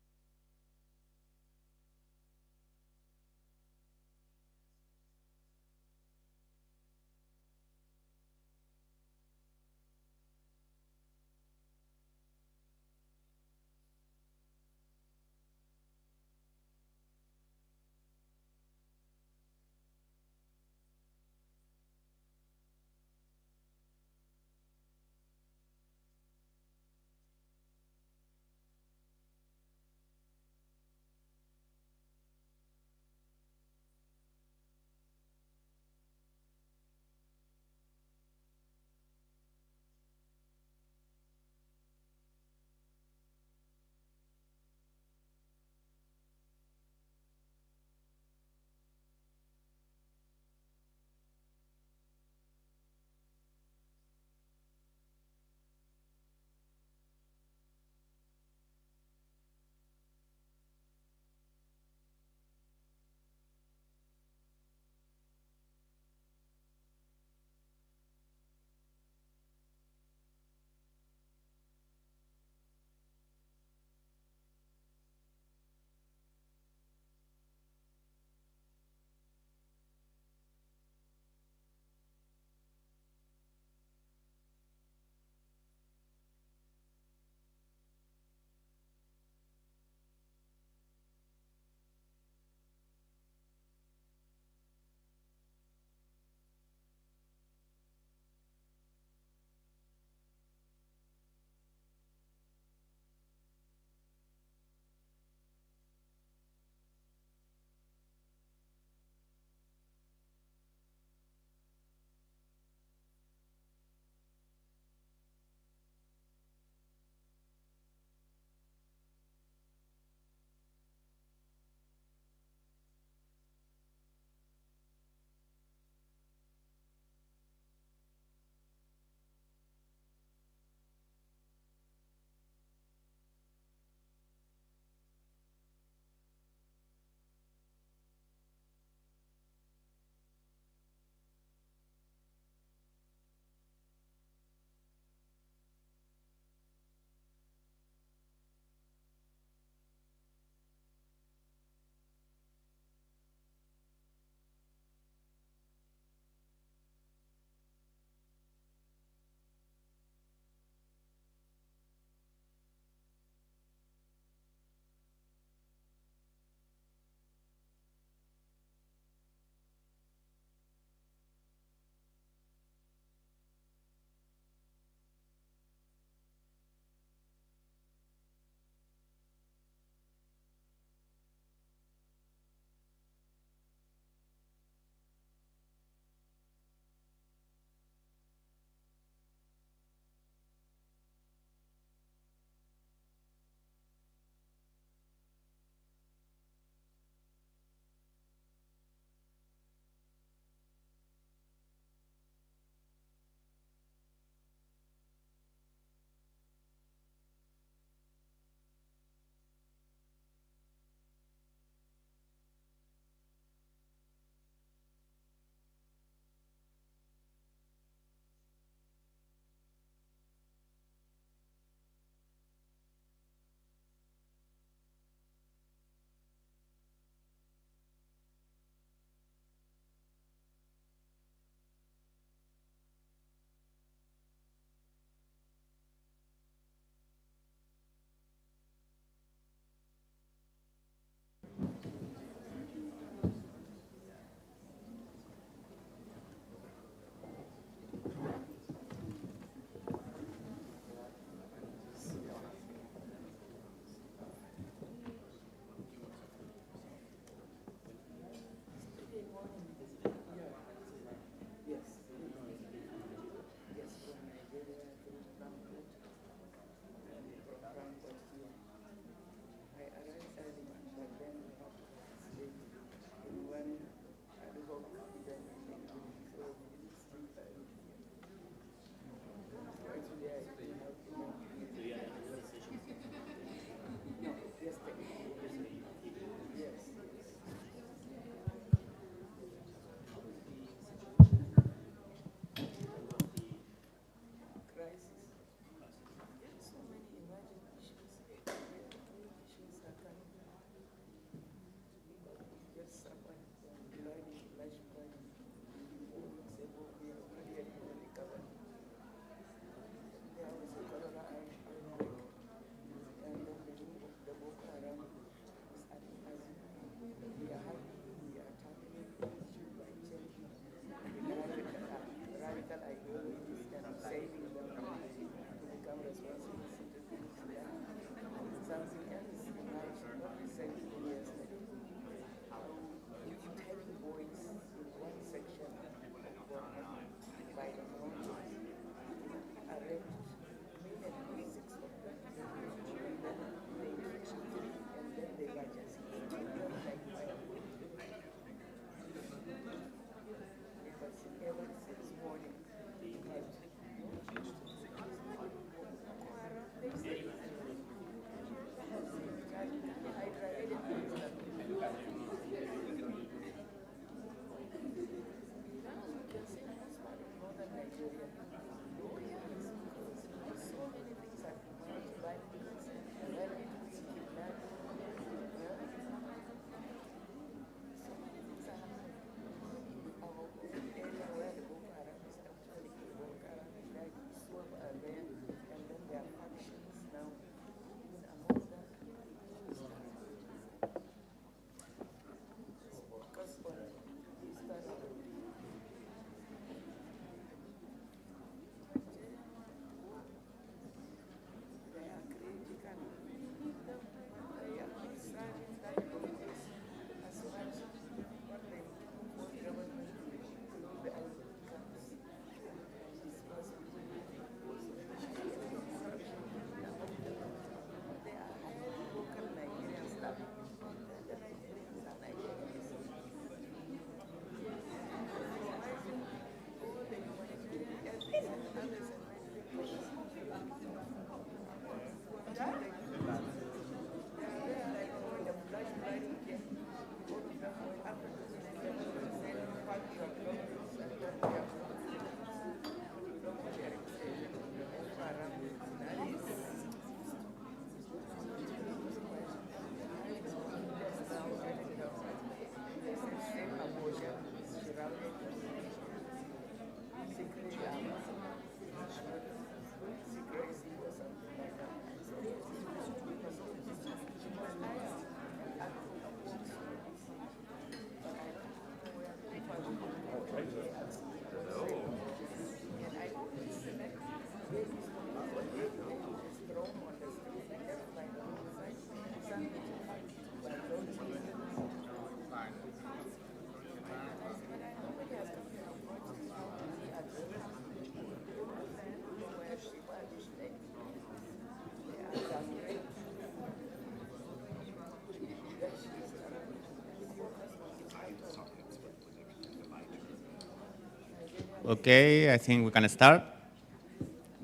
Okay, I think we can start.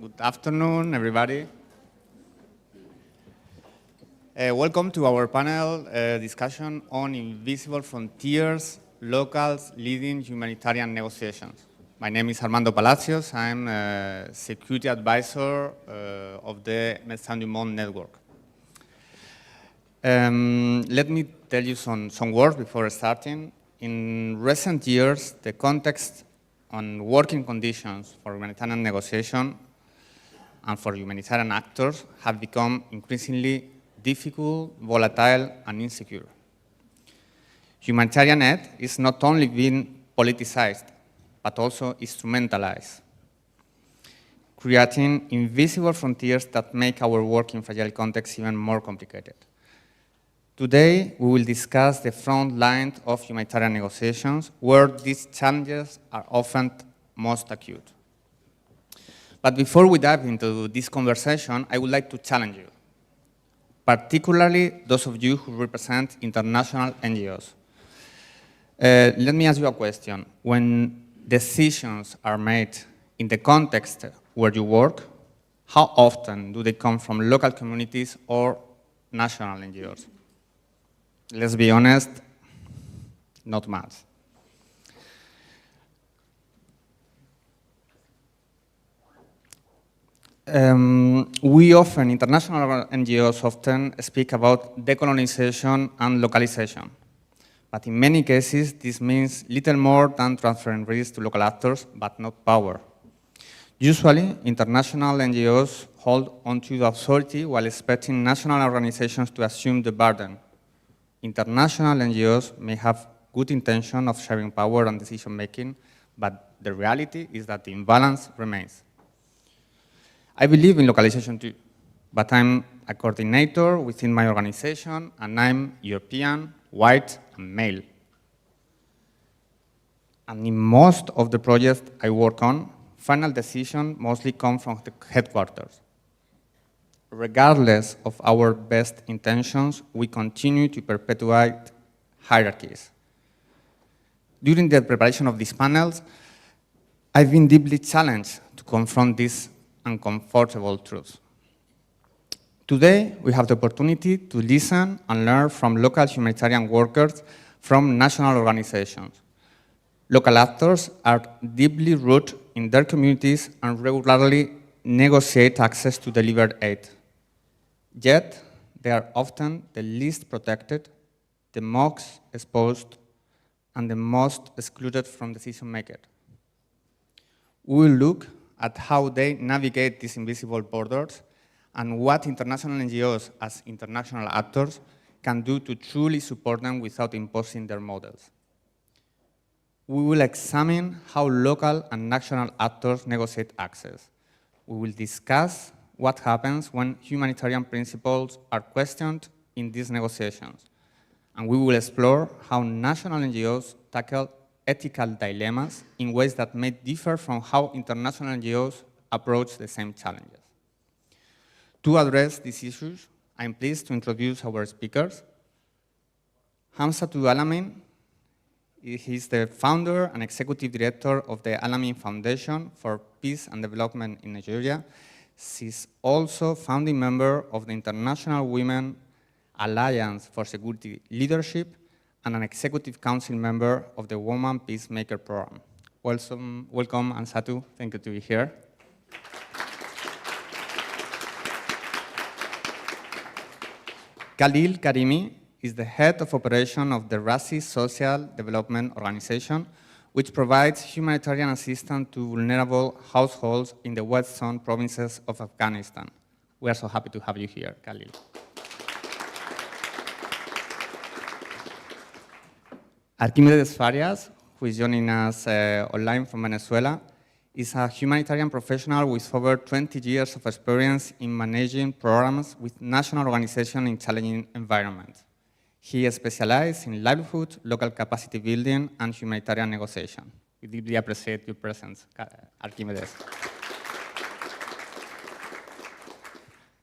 Good afternoon, everybody. Welcome to our panel discussion on invisible frontiers, locals leading humanitarian negotiations. My name is Armando Palacios. I'm a security advisor of the Médecins du Monde network. Let me tell you some words before starting. In recent years, the context on working conditions for humanitarian negotiation and for humanitarian actors have become increasingly difficult, volatile, and insecure. Humanitarian aid is not only being politicized, but also instrumentalized, creating invisible frontiers that make our work in fragile contexts even more complicated. Today, we will discuss the front line of humanitarian negotiations, where these challenges are often most acute. But before we dive into this conversation, I would like to challenge you, particularly those of you who represent international NGOs. Let me ask you a question. When decisions are made in the context where you work, how often do they come from local communities or national NGOs? Let's be honest, not much. International NGOs often speak about decolonization and localization. But in many cases, this means little more than transferring risk to local actors, but not power. Usually, international NGOs hold onto the authority while expecting national organizations to assume the burden. International NGOs may have good intention of sharing power and decision-making, but the reality is that the imbalance remains. I believe in localization too, but I'm a coordinator within my organization, and I'm European, white, and male. And in most of the projects I work on, final decisions mostly come from the headquarters. Regardless of our best intentions, we continue to perpetuate hierarchies. During the preparation of these panels, I've been deeply challenged to confront these uncomfortable truths. Today, we have the opportunity to listen and learn from local humanitarian workers from national organizations. Local actors are deeply rooted in their communities and regularly negotiate access to delivered aid. Yet, they are often the least protected, the most exposed, and the most excluded from decision makers. We will look at how they navigate these invisible borders and what international NGOs as international actors can do to truly support them without imposing their models. We will examine how local and national actors negotiate access. We will discuss what happens when humanitarian principles are questioned in these negotiations. And we will explore how national NGOs tackle ethical dilemmas in ways that may differ from how international NGOs approach the same challenges. To address these issues, I'm pleased to introduce our speakers. Hamzatou Alamin, he's the founder and executive director of the Alamin Foundation for Peace and Development in Nigeria. She's also founding member of the International Women Alliance for Security Leadership and an executive council member of the Woman Peacemaker Program. Welcome, Hamzatou. Thank you to be here. Khalil Karimi is the head of operation of the Razi Social Development Organization, which provides humanitarian assistance to vulnerable households in the west zone provinces of Afghanistan. We are so happy to have you here, Khalil. Archimedes Farias, who is joining us online from Venezuela, is a humanitarian professional with over 20 years of experience in managing programs with national organizations in challenging environments. He specializes in livelihood, local capacity building, and humanitarian negotiation. We deeply appreciate your presence, Archimedes.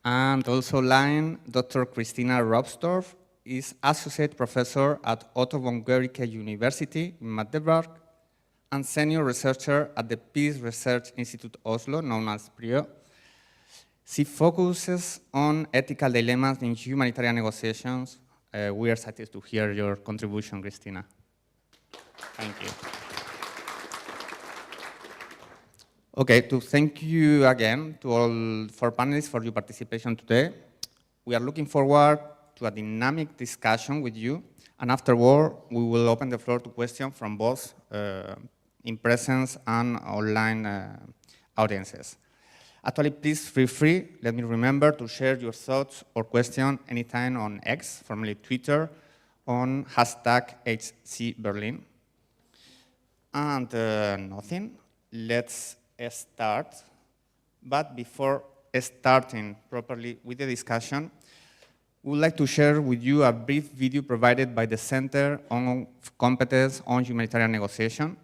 And also online, Dr. Christina Robsdorf is associate professor at Otto von Guericke University in Magdeburg and senior researcher at the Peace Research Institute Oslo, known as PRIO. She focuses on ethical dilemmas in humanitarian negotiations. We are excited to hear your contribution, Christina. Thank you. Okay, to thank you again to all four panelists for your participation today. We are looking forward to a dynamic discussion with you, and afterward, we will open the floor to questions from both in presence and online audiences. Actually, please feel free, let me remember to share your thoughts or questions anytime on X, formerly Twitter, on #HCBerlin. And nothing, let's start. But before starting properly with the discussion, we would like to share with you a brief video provided by the Center on Competence on Humanitarian Negotiation.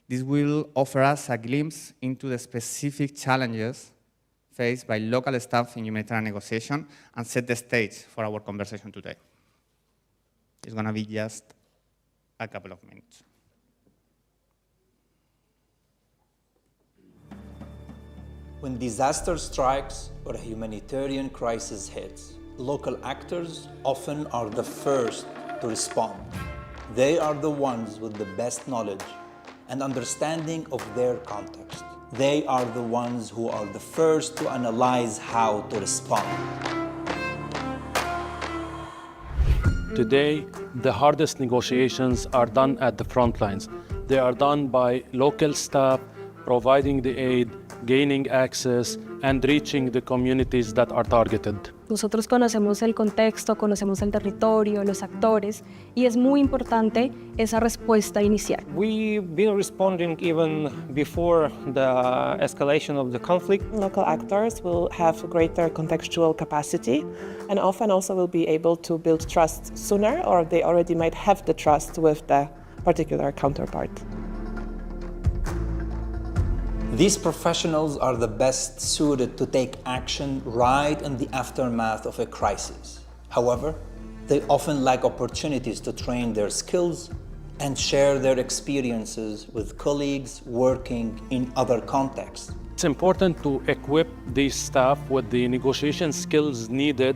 This will offer us a glimpse into the specific challenges faced by local staff in humanitarian negotiation and set the stage for our conversation today. It's going to be just a couple of minutes. When disaster strikes or a humanitarian crisis hits, local actors often are the first to respond. They are the ones with the best knowledge and understanding of their context. They are the ones who are the first to analyze how to respond. Today, the hardest negotiations are done at the front lines. They are done by local staff providing the aid, gaining access, and reaching the communities that are targeted. Nosotros conocemos el contexto, conocemos el territorio, los actores, y es muy importante esa respuesta inicial. We've been responding even before the escalation of the conflict. Local actors will have greater contextual capacity and often also will be able to build trust sooner, or they already might have the trust with the particular counterpart. These professionals are the best suited to take action right in the aftermath of a crisis. However, they often lack opportunities to train their skills and share their experiences with colleagues working in other contexts. It's important to equip these staff with the negotiation skills needed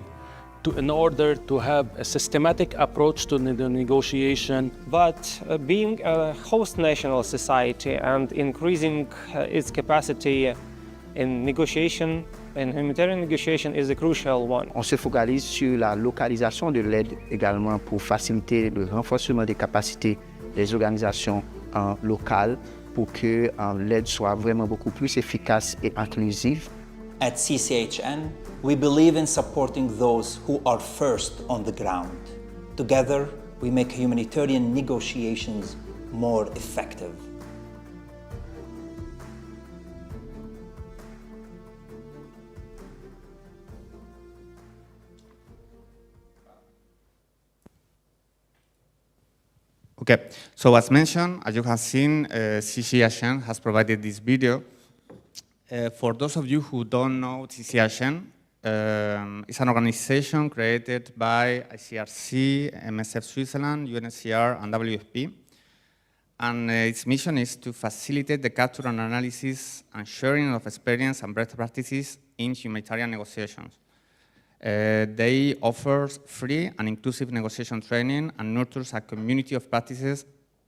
in order to have a systematic approach to the negotiation. But being a host national society and increasing its capacity in negotiation, and humanitarian negotiation is a crucial one. On se focalise sur la localisation de l'aide également pour faciliter le renforcement des capacités des organisations locales pour que l'aide soit vraiment beaucoup plus efficace et inclusive. At CCHN, we believe in supporting those who are first on the ground. Together, we make humanitarian negotiations more effective. Okay, so as mentioned, as you have seen, CCHN has provided this video. For those of you who don't know CCHN, it's an organization created by ICRC, MSF Switzerland, UNHCR, and WFP. And its mission is to facilitate the capture and analysis and sharing of experience and best practices in humanitarian negotiations. They offer free and inclusive negotiation training and nurtures a community of practices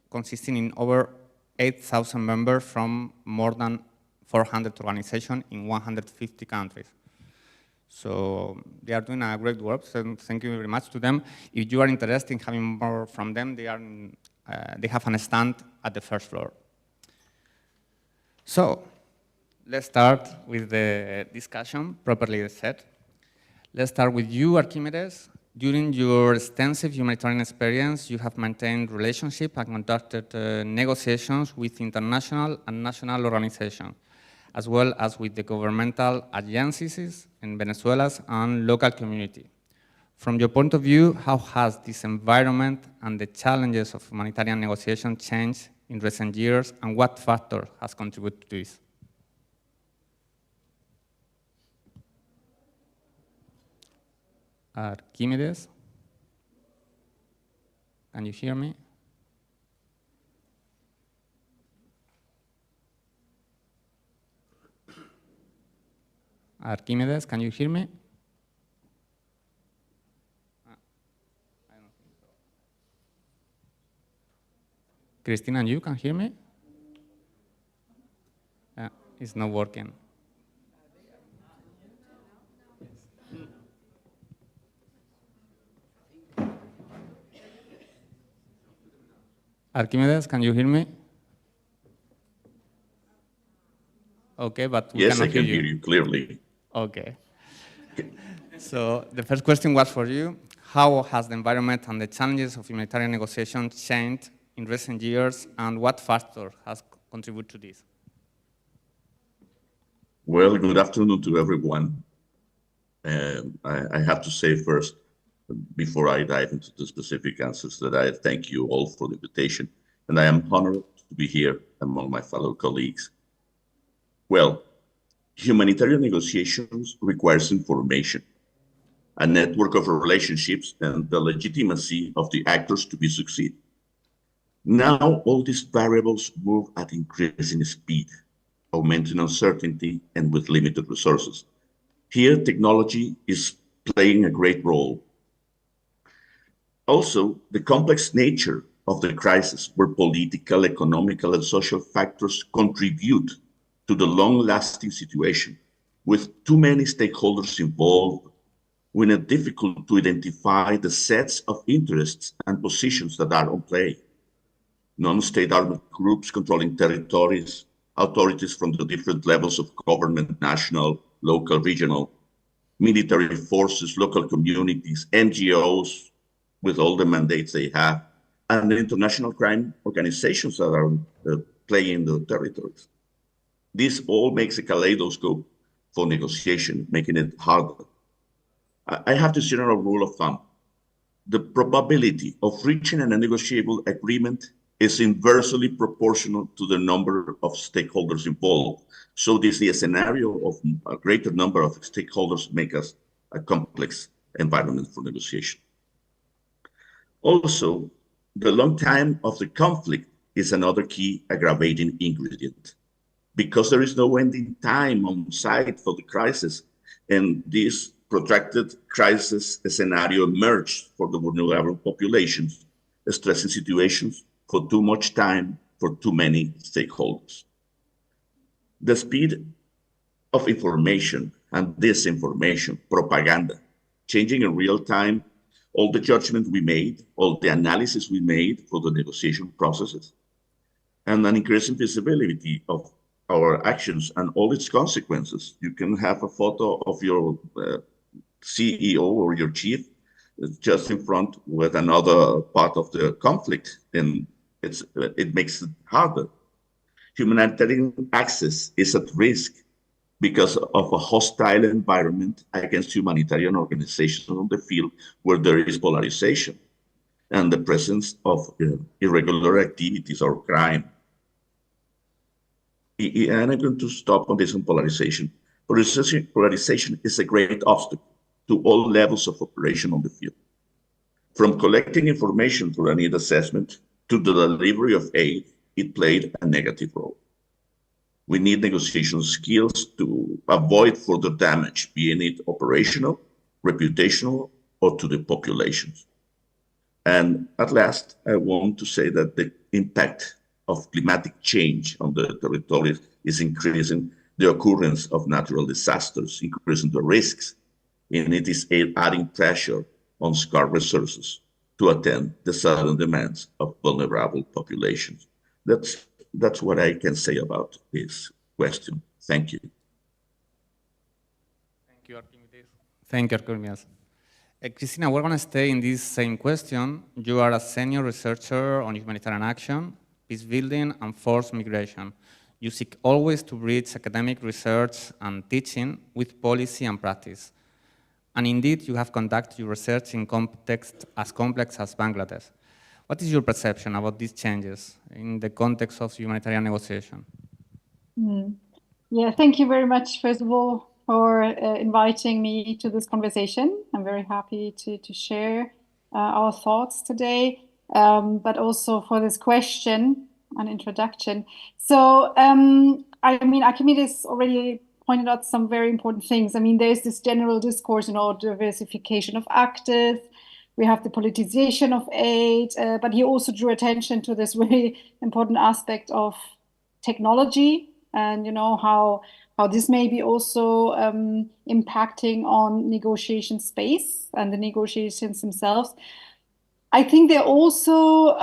consisting in over 8,000 members from more than 400 organizations in 150 countries. So they are doing a great work, so thank you very much to them. If you are interested in having more from them, they have a stand at the first floor. So let's start with the discussion, properly set. Let's start with you, Archimedes. During your extensive humanitarian experience, you have maintained relationships and conducted negotiations with international and national organizations, as well as with the governmental agencies in Venezuela and local community. From your point of view, how has this environment and the challenges of humanitarian negotiation changed in recent years, and what factor has contributed to this? Archimedes, can you hear me? Archimedes, can you hear me? I don't think so. Christina, you can hear me? It's not working. Archimedes, can you hear me? Okay, but we yes, cannot I can hear you clearly. Okay. So the first question was for you. How has the environment and the challenges of humanitarian negotiations changed in recent years, and what factor has contributed to this? Well, good afternoon to everyone. I have to say first, before I dive into the specific answers, that I thank you all for the invitation, and I am honored to be here among my fellow colleagues. Well, humanitarian negotiations requires information, a network of relationships, and the legitimacy of the actors to be succeed. Now, all these variables move at increasing speed, augmenting uncertainty, and with limited resources. Here, technology is playing a great role. Also, the complex nature of the crisis, where political, economical, and social factors contribute to the long-lasting situation, with too many stakeholders involved, when it's difficult to identify the sets of interests and positions that are on play. Non-state armed groups controlling territories, authorities from the different levels of government, national, local, regional, military forces, local communities, NGOs, with all the mandates they have, and the international crime organizations that are playing the territories. This all makes a kaleidoscope for negotiation, making it harder. I have this general rule of thumb. The probability of reaching a negotiable agreement is inversely proportional to the number of stakeholders involved. So this is a scenario of a greater number of stakeholders make us a complex environment for negotiation. Also, the long time of the conflict is another key aggravating ingredient, because there is no ending time on site for the crisis, and this protracted crisis scenario emerged for the vulnerable populations, stressing situations for too much time for too many stakeholders. The speed of information and disinformation, propaganda, changing in real time all the judgment we made, all the analysis we made for the negotiation processes, and an increasing visibility of our actions and all its consequences. You can have a photo of your CEO or your chief just in front with another part of the conflict, and it makes it harder. Humanitarian access is at risk because of a hostile environment against humanitarian organizations on the field where there is polarization and the presence of irregular activities or crime. And I'm going to stop on this on polarization. Polarization is a great obstacle to all levels of operation on the field. From collecting information through a need assessment to the delivery of aid, it played a negative role. We need negotiation skills to avoid further damage, being it operational, reputational, or to the populations. And at last, I want to say that the impact of climatic change on the territory is increasing the occurrence of natural disasters, increasing the risks, and it is adding pressure on scarce resources to attend the sudden demands of vulnerable populations. That's what I can say about this question. Thank you. Thank you, Archimedes. Thank you, Archimedes. Cristina, we're going to stay in this same question. You are a senior researcher on humanitarian action, peace building, and forced migration. You seek always to bridge academic research and teaching with policy and practice. And indeed, you have conducted your research in contexts as complex as Bangladesh. What is your perception about these changes in the context of humanitarian negotiation? Yeah, thank you very much, first of all, for inviting me to this conversation. I'm very happy to share our thoughts today, but also for this question and introduction. So, I mean, Archimedes already pointed out some very important things. I mean, there's this general discourse, diversification of actors. We have the politicization of aid, but he also drew attention to this very important aspect of technology and, how this may be also impacting on negotiation space and the negotiations themselves. I think they also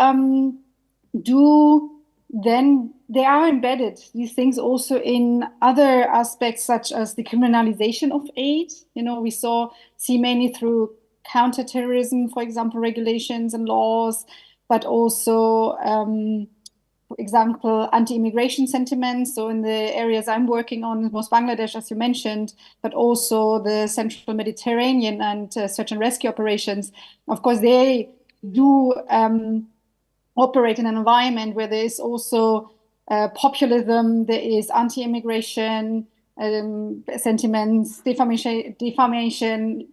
they are embedded, these things also in other aspects such as the criminalization of aid. We see mainly through counterterrorism, for example, regulations and laws, but also, for example, anti-immigration sentiments. So in the areas I'm working on, most Bangladesh, as you mentioned, but also the Central Mediterranean and search and rescue operations. Of course, they do operate in an environment where there is also populism, there is anti-immigration sentiments, defamation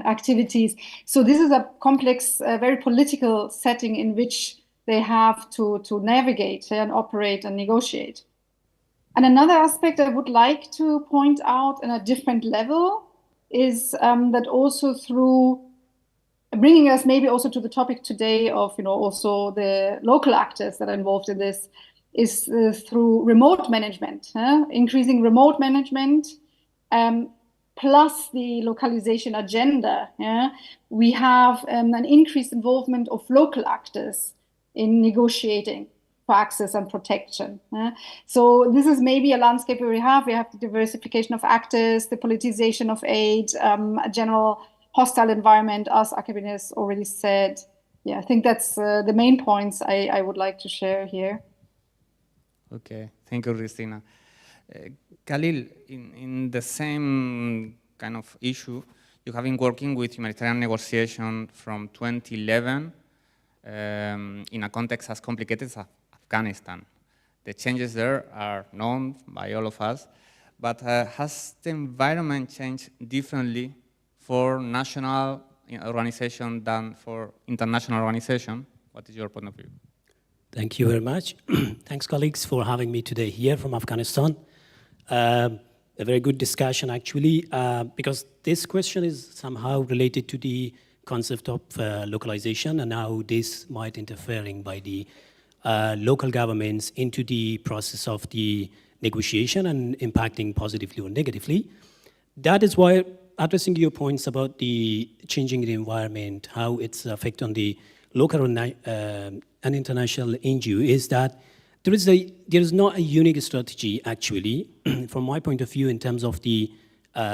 activities. So this is a complex, very political setting in which they have to navigate and operate and negotiate. And another aspect I would like to point out on a different level is that also through bringing us maybe also to the topic today of, also the local actors that are involved in this, is through remote management, increasing remote management, plus the localization agenda. We have an increased involvement of local actors in negotiating. for access and protection. So this is maybe a landscape we have. We have the diversification of actors, the politicization of aid, a general hostile environment, as Akabine has already said. Yeah, I think that's the main points I would like to share here. Okay, thank you, Christina. Khalil, in the same kind of issue, you have been working with humanitarian negotiation from 2011 in a context as complicated as Afghanistan. The changes there are known by all of us, but has the environment changed differently for national organization than for international organization? What is your point of view? Thank you very much. Thanks, colleagues, for having me today here from Afghanistan. A very good discussion, actually, because this question is somehow related to the concept of localization and how this might interfering by the local governments into the process of the negotiation and impacting positively or negatively. That is why addressing your points about the changing the environment, how its effect on the local and international NGO is that there is not a unique strategy, actually, from my point of view, in terms of the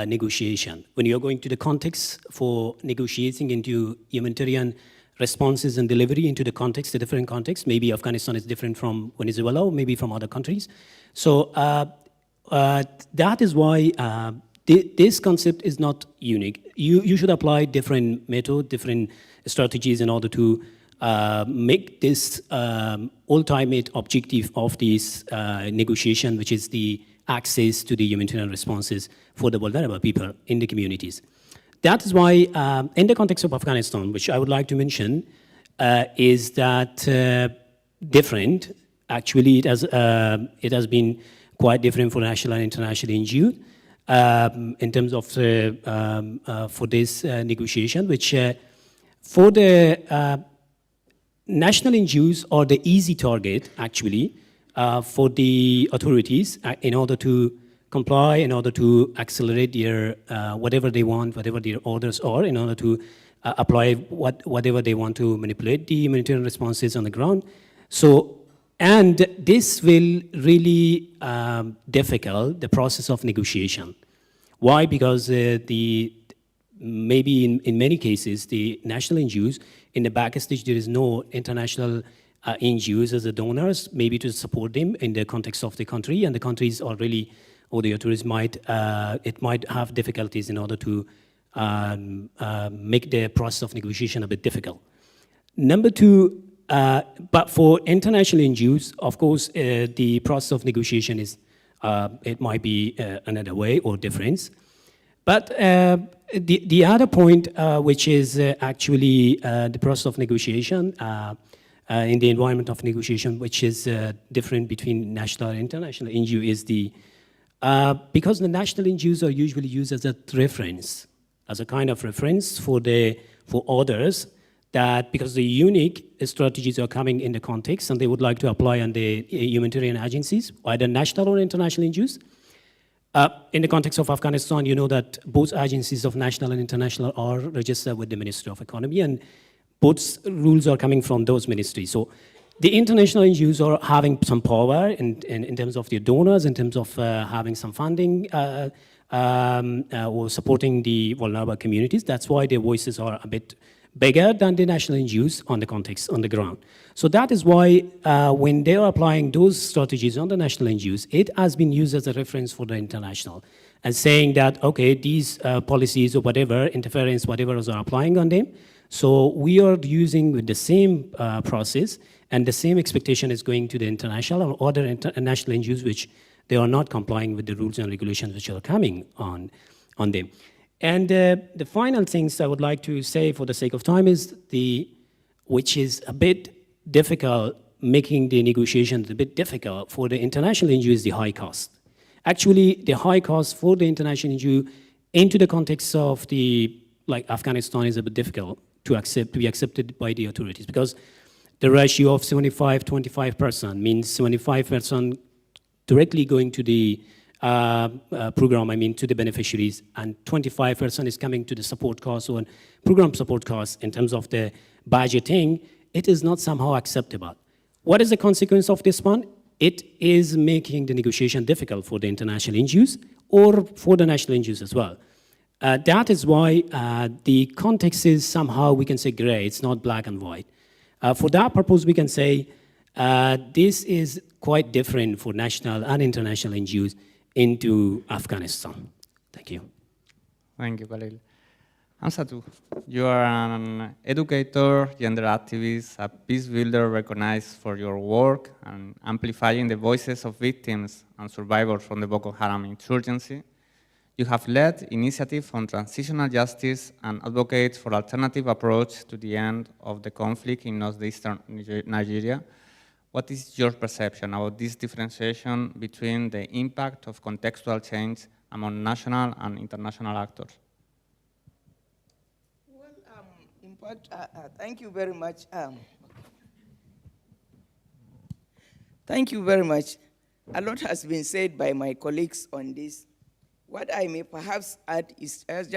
negotiation. When you're going to the context for negotiating into humanitarian responses and delivery into the context, the different context, maybe Afghanistan is different from Venezuela, or maybe from other countries. So that is why this concept is not unique. You should apply different methods, different strategies in order to make this ultimate objective of this negotiation, which is the access to the humanitarian responses for the vulnerable people in the communities. That is why, in the context of Afghanistan, which I would like to mention, is that different. Actually, it has been quite different for national and international NGO in terms of for this negotiation, which for the national NGOs are the easy target, actually, for the authorities in order to comply, in order to accelerate their whatever they want, whatever their orders are, in order to apply whatever they want to manipulate the humanitarian responses on the ground. So, and this will really difficult the process of negotiation. Why? Because maybe in many cases, the national NGOs, in the back stage, there is no international NGOs as the donors, maybe to support them in the context of the country, and the countries are really, or the authorities might have difficulties in order to make the process of negotiation a bit difficult. Number two, but for international NGOs, of course, the process of negotiation is, it might be another way or difference. But the other point, which is actually the process of negotiation in the environment of negotiation, which is different between national and international NGO, is the because the national NGOs are usually used as a reference, as a kind of reference for others, that because the unique strategies are coming in the context and they would like to apply on the humanitarian agencies, either national or international NGOs. In the context of Afghanistan, you know that both agencies of national and international are registered with the Ministry of Economy, and both rules are coming from those ministries. So the international NGOs are having some power in terms of their donors, in terms of having some funding or supporting the vulnerable communities. That's why their voices are a bit bigger than the national NGOs on the context, on the ground. So that is why when they are applying those strategies on the national NGOs, it has been used as a reference for the international, and saying that, okay, these policies or whatever, interference, whatever are applying on them. So we are using with the same process, and the same expectation is going to the international or other national NGOs, which they are not complying with the rules and regulations which are coming on them. And the final things I would like to say for the sake of time is which is a bit difficult, making the negotiations a bit difficult for the international NGO, is the high cost. Actually, the high cost for the international NGO into the context of like Afghanistan is a bit difficult to be accepted by the authorities, because the ratio of 75-25% means 75% directly going to the program, to the beneficiaries, and 25% is coming to the support costs or program support costs in terms of the budgeting. It is not somehow acceptable. what is the consequence of this one? It is making the negotiation difficult for the international NGOs or for the national NGOs as well. That is why the context is somehow, we can say, gray. It's not black and white. For that purpose, we can say this is quite different for national and international NGOs into Afghanistan. Thank you. Thank you, Khalil. Ansatu, you are an educator, gender activist, a peace builder recognized for your work and amplifying the voices of victims and survivors from the Boko Haram insurgency. You have led initiatives on transitional justice and advocate for alternative approach to the end of the conflict in northeastern Nigeria. What is your perception about this differentiation between the impact of contextual change among national and international actors? Thank you very much. Thank you very much. A lot has been said by my colleagues on this. What I may perhaps add is as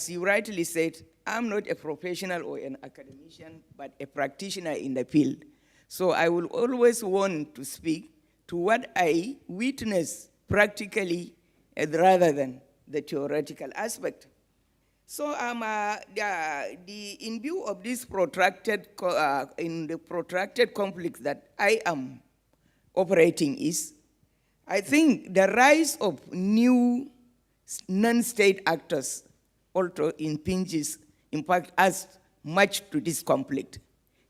you rightly said, I'm not a professional or an academician, but a practitioner in the field. So I will always want to speak to what I witness practically rather than the theoretical aspect. So in view of this protracted conflict that I am operating is, I think the rise of new non-state actors also impinges, impact us much to this conflict.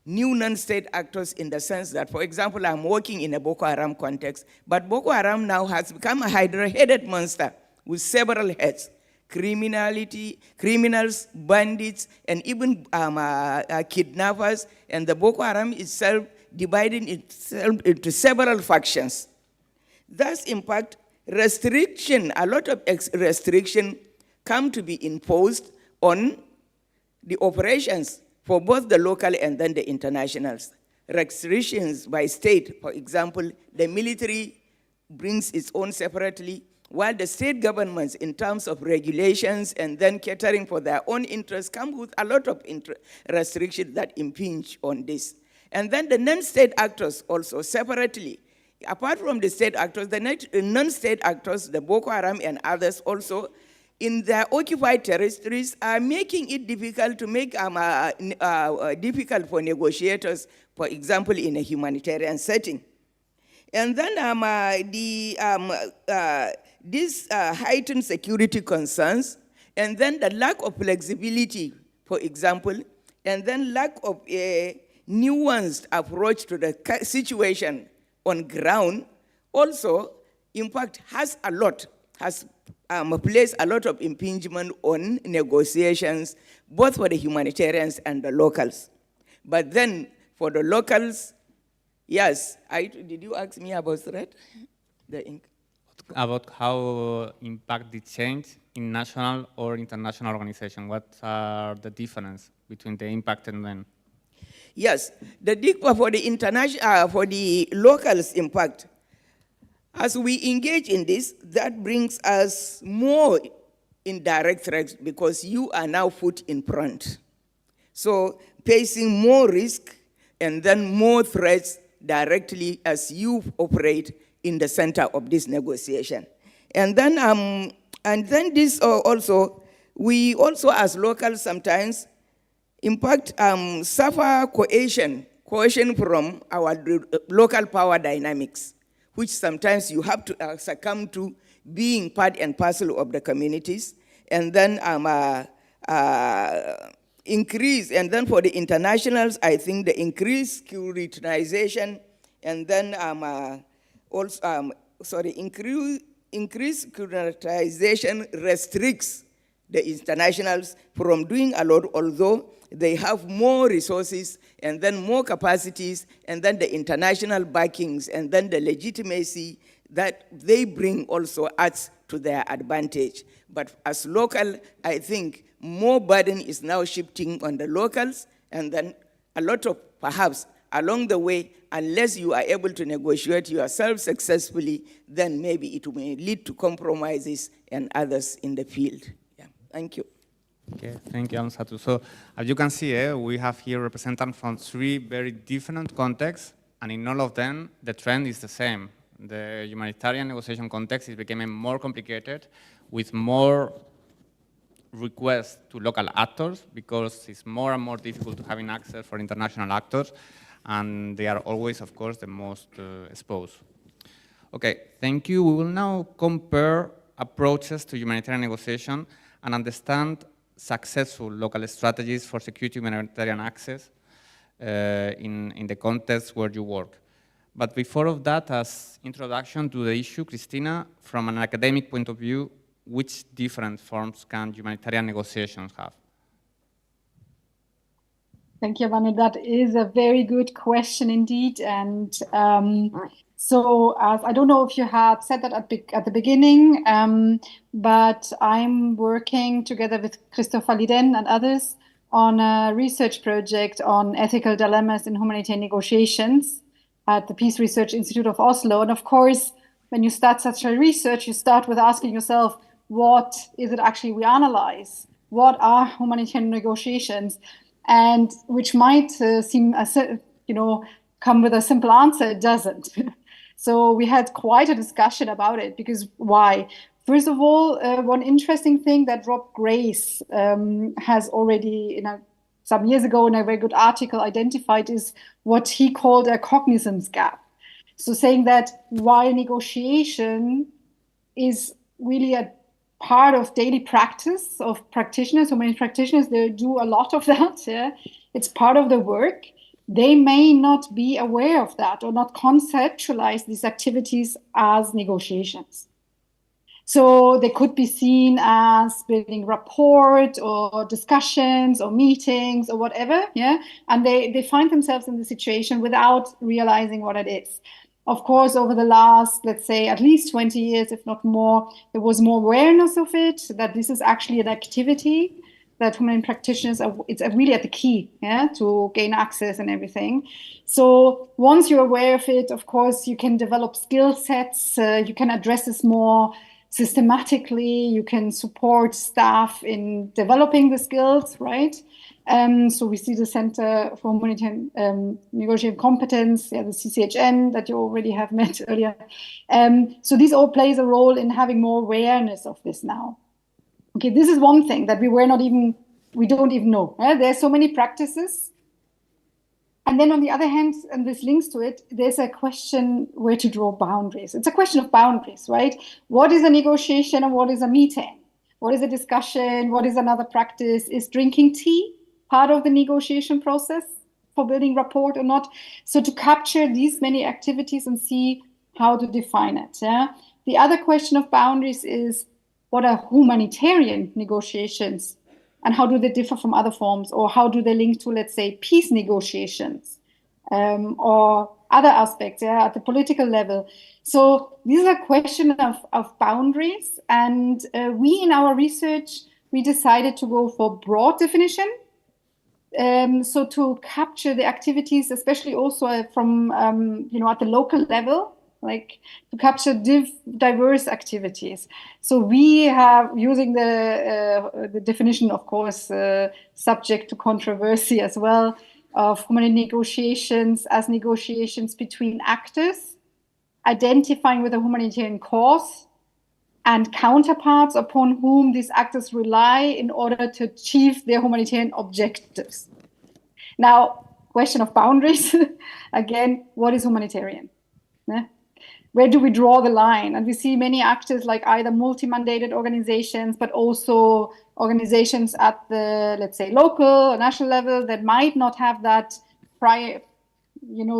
New non-state actors in the sense that, for example, I'm working in a Boko Haram context, but Boko Haram now has become a hydra-headed monster with several heads. Criminals, bandits, and even kidnappers, and the Boko Haram itself dividing itself into several factions. Thus, in fact, restriction, a lot of restriction come to be imposed on the operations for both the local and then the internationals. Restrictions by state, for example, the military brings its own separately, while the state governments, in terms of regulations and then catering for their own interests, come with a lot of restrictions that impinge on this. And then the non-state actors also separately, apart from the state actors, the non-state actors, the Boko Haram and others also, in their occupied territories are making it difficult to make difficult for negotiators, for example, in a humanitarian setting. And then these heightened security concerns, and then the lack of flexibility, for example, and then lack of a nuanced approach to the situation on ground, also, in fact, has placed a lot of impingement on negotiations, both for the humanitarians and the locals. But then, for the locals, yes, did you ask me about that? About how impact the change in national or international organization. What are the difference between the impact and then? Yes, for the international, for the locals impact, as we engage in this, that brings us more indirect threats because you are now put in front. So facing more risk and then more threats directly as you operate in the center of this negotiation. And then this also, we also as locals sometimes, in fact, suffer coercion from our local power dynamics, which sometimes you have to succumb to being part and parcel of the communities, and then increase, and then for the internationals, I think the increased securitization, and then increased securitization restricts the internationals from doing a lot, although they have more resources and then more capacities and then the international backings and then the legitimacy that they bring also adds to their advantage. But as local, I think more burden is now shifting on the locals, and then a lot of, perhaps, along the way, unless you are able to negotiate yourself successfully, then maybe it may lead to compromises and others in the field. Yeah. Thank you. Okay, thank you, Satu. So, as you can see, we have here representatives from 3 very different contexts, and in all of them, the trend is the same. The humanitarian negotiation context is becoming more complicated, with more requests to local actors, because it's more and more difficult to having access for international actors, and they are always, of course, the most exposed. Okay, thank you. We will now compare approaches to humanitarian negotiation and understand successful local strategies for security humanitarian access in the context where you work. But before of that, as introduction to the issue, Christina, from an academic point of view, which different forms can humanitarian negotiations have? Thank you, Manu. That is a very good question indeed. And so I don't know if you had said that at the beginning, but I'm working together with Christopher Liden and others on a research project on ethical dilemmas in humanitarian negotiations at the Peace Research Institute of Oslo. And of course, when you start such a research, you start with asking yourself, what is it actually we analyze? What are humanitarian negotiations? And which might seem, come with a simple answer, it doesn't. So we had quite a discussion about it, because why? First of all, one interesting thing that Rob Grace has already, some years ago in a very good article identified is what he called a cognizance gap. So saying that while negotiation is really a part of daily practice of practitioners, so many practitioners, they do a lot of that, yeah? It's part of the work. They may not be aware of that or not conceptualize these activities as negotiations. So they could be seen as building rapport or discussions or meetings or whatever, yeah? And they find themselves in the situation without realizing what it is. Of course, over the last, let's say, at least 20 years, if not more, there was more awareness of it, that this is actually an activity that human practitioners it's really at the key, yeah, to gain access and everything. So once you're aware of it, of course, you can develop skill sets, you can address this more systematically, you can support staff in developing the skills, right? So we see the Center for Humanitarian Negotiation Competence, the CCHN that you already have met earlier. So this all plays a role in having more awareness of this now. Okay, this is one thing that we don't even know. There's so many practices. And then on the other hand, and this links to it, there's a question where to draw boundaries. It's a question of boundaries, right? What is a negotiation and what is a meeting? What is a discussion? What is another practice? Is drinking tea part of the negotiation process for building rapport or not? So to capture these many activities and see how to define it. Yeah? The other question of boundaries is, what are humanitarian negotiations and how do they differ from other forms, or how do they link to, let's say, peace negotiations or other aspects at the political level? So this is a question of boundaries, and we in our research, we decided to go for broad definition. So to capture the activities, especially also from, at the local level, like to capture diverse activities. So we have, using the definition, of course, subject to controversy as well, of humanitarian negotiations as negotiations between actors, identifying with a humanitarian cause, and counterparts upon whom these actors rely in order to achieve their humanitarian objectives. Now, question of boundaries, again, what is humanitarian? Yeah? Where do we draw the line? And we see many actors like either multi-mandated organizations, but also organizations at the, let's say, local or national level that might not have that prior,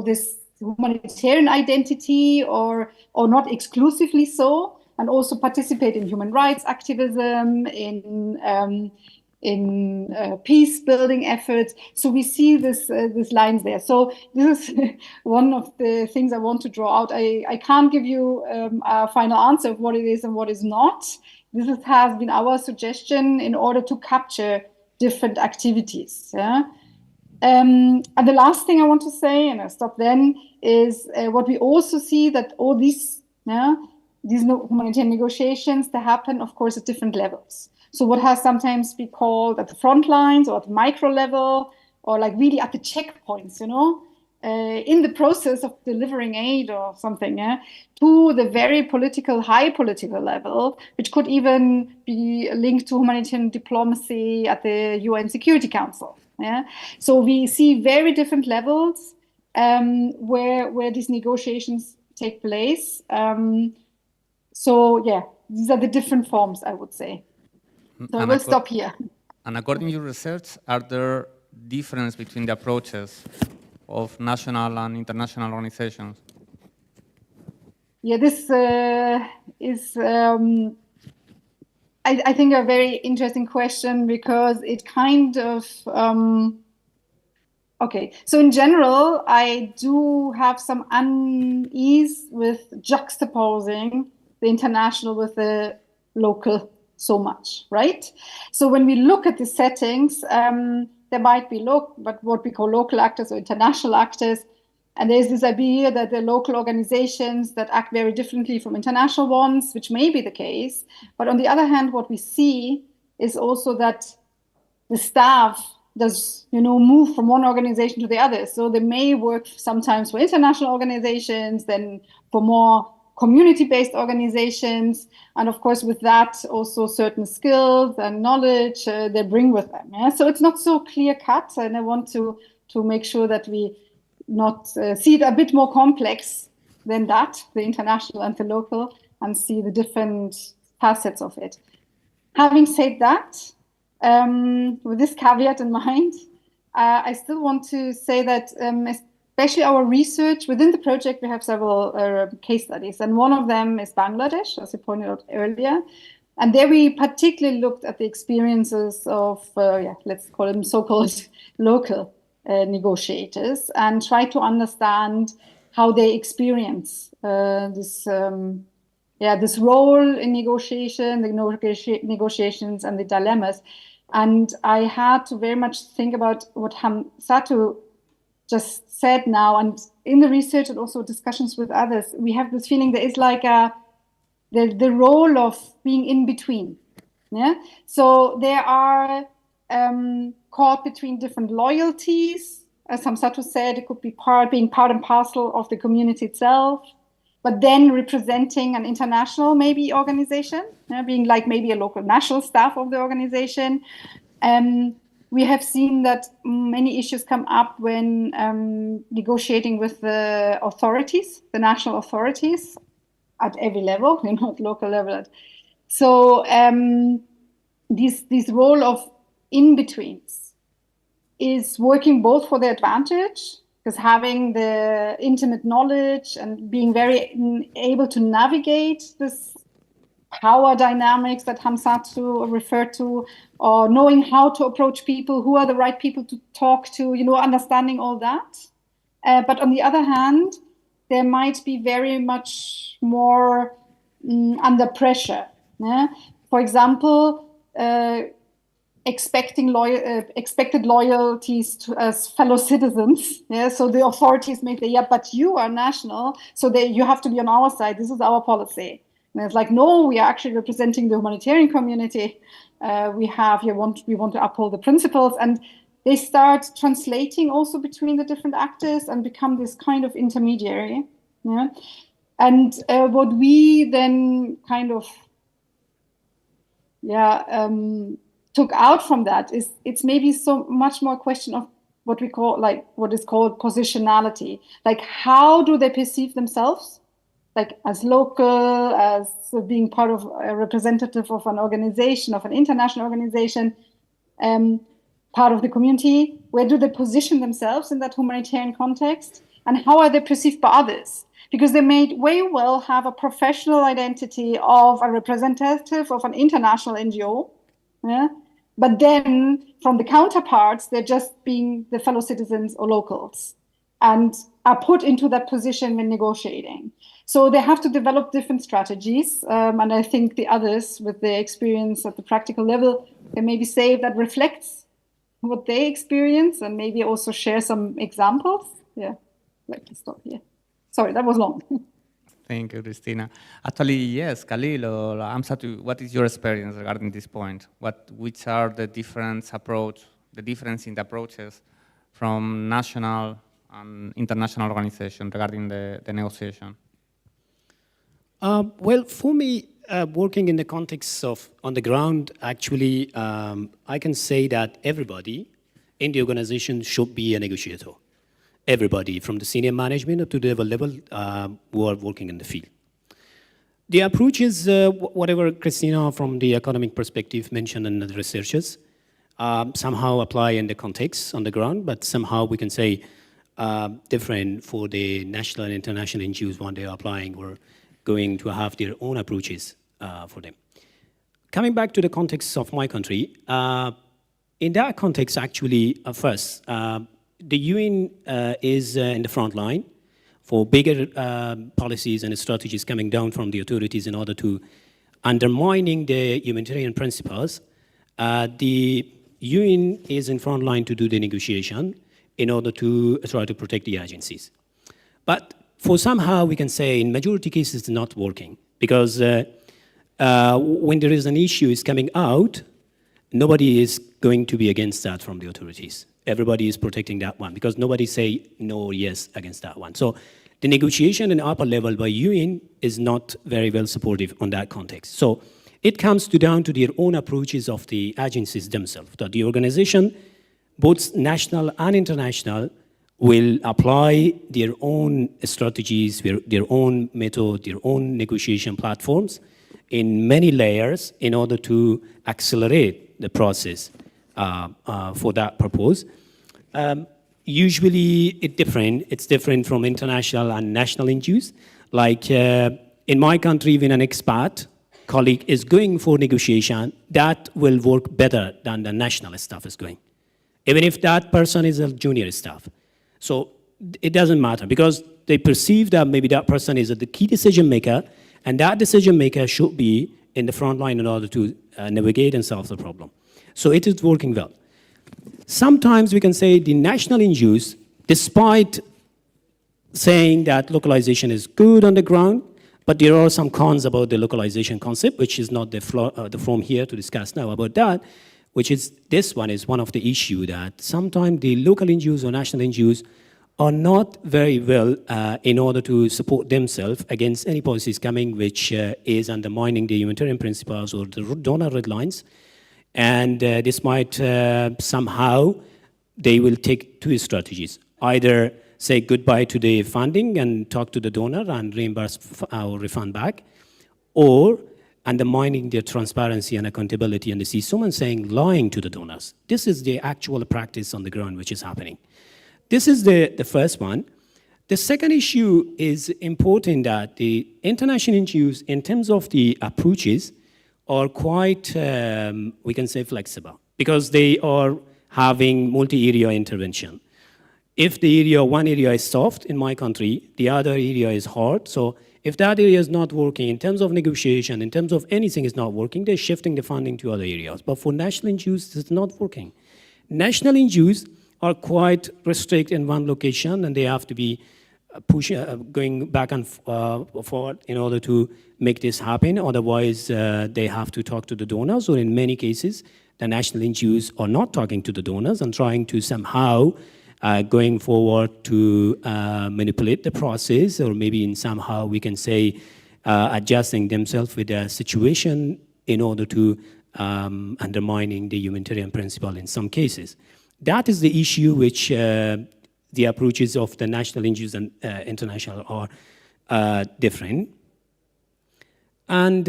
this humanitarian identity or not exclusively so, and also participate in human rights activism, in peace building efforts. So we see this lines there. So this is one of the things I want to draw out. I can't give you a final answer of what it is and what is not. This has been our suggestion in order to capture different activities. Yeah? And the last thing I want to say, and I'll stop then, is what we also see that all these these humanitarian negotiations, they happen, of course, at different levels. So what has sometimes been called at the front lines or at the micro level, or like really at the checkpoints, you know, in the process of delivering aid or something, yeah, to the very political, high political level, which could even be linked to humanitarian diplomacy at the UN Security Council. Yeah, so we see very different levels where these negotiations take place. So yeah, these are the different forms, I would say. So I will stop here. And according to your research, are there differences between the approaches of national and international organizations? Yeah, this is, I think, a very interesting question, because it kind of, okay, so in general, I do have some unease with juxtaposing the international with the local so much, right? So when we look at the settings, there might be but what we call local actors or international actors, and there's this idea that the local organizations that act very differently from international ones, which may be the case. But on the other hand, what we see is also that the staff does, you know, move from one organization to the other. So they may work sometimes for international organizations, then for more community-based organizations, and of course with that also certain skills and knowledge they bring with them. Yeah? So it's not so clear-cut, and I want to make sure that we not see it a bit more complex than that, the international and the local, and see the different facets of it. Having said that, with this caveat in mind, I still want to say that especially our research within the project, we have several case studies, and one of them is Bangladesh, as you pointed out earlier. And there we particularly looked at the experiences of, let's call them so-called local negotiators, and try to understand how they experience this role in negotiation, the negotiations and the dilemmas. And I had to very much think about what Hamsatu just said now, and in the research and also discussions with others, we have this feeling there is like the role of being in between. Yeah, so there are caught between different loyalties. As Hamsatu said, it could be being part and parcel of the community itself, but then representing an international maybe organization, being like maybe a local national staff of the organization. We have seen that many issues come up when negotiating with the authorities, the national authorities, at every level, at local level. So this role of in-betweens is working both for their advantage, because having the intimate knowledge and being very able to navigate this power dynamics that Hamsatu referred to, or knowing how to approach people, who are the right people to talk to, understanding all that. But on the other hand, there might be very much more under pressure. Yeah? For example, expected loyalties as fellow citizens. Yeah, so the authorities may say, "Yeah, but you are national, so you have to be on our side. This is our policy." And it's like, no, we are actually representing the humanitarian community. We want to uphold the principles, and they start translating also between the different actors and become this kind of intermediary. Yeah, and what we then kind of took out from that is it's maybe so much more a question of what we call what is called positionality. Like, how do they perceive themselves? Like as local, as being part of a representative of an organization, of an international organization, part of the community. Where do they position themselves in that humanitarian context? And how are they perceived by others? Because they may very well have a professional identity of a representative of an international NGO, yeah? But then from the counterparts, they're just being the fellow citizens or locals, and are put into that position when negotiating. So they have to develop different strategies. And I think the others, with their experience at the practical level, can maybe say that reflects what they experience, and maybe also share some examples. Yeah, let me stop here. Sorry, that was long. Thank you, Christina. Actually, yes, Khalil or Amsatu, what is your experience regarding this point? Which are the different the difference in the approaches from national and international organizations regarding the negotiation? Well, for me, working in the context of on the ground, actually, I can say that everybody in the organization should be a negotiator. Everybody, from the senior management up to the level who are working in the field. The approach is whatever Christina from the economic perspective mentioned and the researchers somehow apply in the context on the ground, but somehow we can say different for the national and international NGOs when they are applying or going to have their own approaches for them. Coming back to the context of my country, in that context, actually, first, the UN is in the front line for bigger policies and strategies coming down from the authorities in order to undermining the humanitarian principles. The UN is in front line to do the negotiation in order to try to protect the agencies. But for somehow we can say in majority cases it's not working because when there is an issue is coming out, nobody is going to be against that from the authorities. Everybody is protecting that one because nobody say no or yes against that one. So the negotiation in upper level by UN is not very well supportive on that context. So it comes down to their own approaches of the agencies themselves. That the organization, both national and international, will apply their own strategies, their own method, their own negotiation platforms in many layers in order to accelerate the process for that purpose. Usually it's different from international and national NGOs. Like in my country, when an expat colleague is going for negotiation, that will work better than the national staff is going, even if that person is a junior staff. So it doesn't matter because they perceive that maybe that person is the key decision maker, and that decision maker should be in the front line in order to navigate and solve the problem. So it is working well. Sometimes we can say the national NGOs, despite saying that localization is good on the ground, but there are some cons about the localization concept, which is not the forum here to discuss now about that, which is this one is one of the issue that sometimes the local NGOs or national NGOs are not very well in order to support themselves against any policies coming which is undermining the humanitarian principles or the donor red lines. And this might somehow, they will take two strategies. Either say goodbye to the funding and talk to the donor and reimburse or refund back, or undermining their transparency and accountability, and they see someone saying lying to the donors. This is the actual practice on the ground which is happening. This is the first one. The second issue is important that the international NGOs, in terms of the approaches, are quite, we can say, flexible, because they are having multi-area intervention. If the one area is soft in my country, the other area is hard. So if that area is not working, in terms of negotiation, in terms of anything is not working, they're shifting the funding to other areas. But for national NGOs, it's not working. National NGOs are quite restricted in one location, and they have to be going back and forward in order to make this happen. Otherwise, they have to talk to the donors, or in many cases, the national NGOs are not talking to the donors and trying to somehow going forward to manipulate the process, or maybe in somehow we can say adjusting themselves with the situation in order to undermining the humanitarian principle in some cases. That is the issue which the approaches of the national NGOs and international are different. And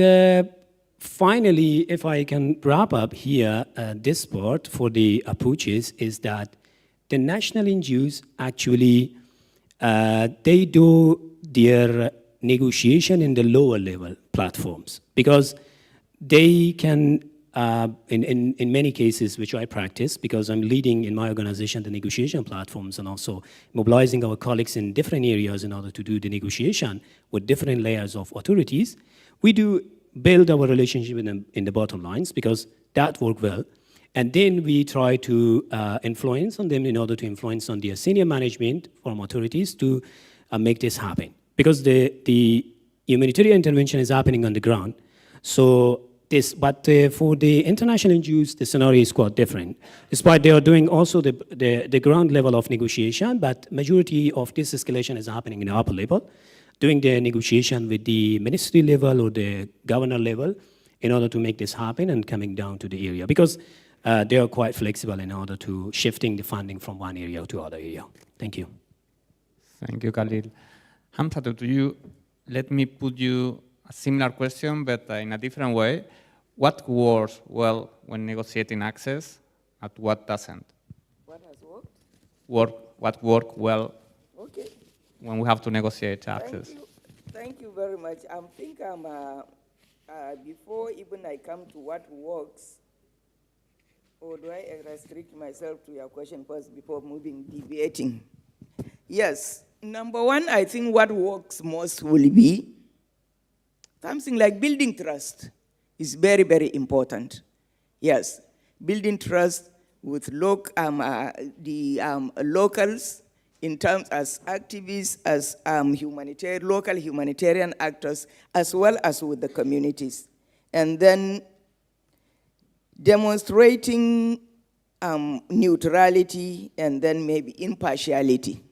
finally, if I can wrap up here, this part for the approaches is that the national NGOs actually, they do their negotiation in the lower level platforms, because they can, in many cases, which I practice, because I'm leading in my organization the negotiation platforms and also mobilizing our colleagues in different areas in order to do the negotiation with different layers of authorities, we do build our relationship with them in the bottom lines, because that works well. And then we try to influence on them in order to influence on their senior management from authorities to make this happen. Because the humanitarian intervention is happening on the ground. So but for the international NGOs, the scenario is quite different. Despite they are doing also the ground level of negotiation, but majority of this escalation is happening in the upper level, doing the negotiation with the ministry level or the governor level in order to make this happen and coming down to the area. Because they are quite flexible in order to shifting the funding from one area to other area. Thank you. Thank you, Khalil. Hamza, to you, let me put you a similar question, but in a different way. What works well when negotiating access, and what doesn't? What has worked? What works well Okay. when we have to negotiate access? Thank you very much. I think before even I come to what works, or do I restrict myself to your question first before deviating? Yes. Number one, I think what works most will be something like building trust is very, very important. Yes, building trust with the locals in terms as activists, as local humanitarian actors, as well as with the communities. And then demonstrating neutrality and then maybe impartiality.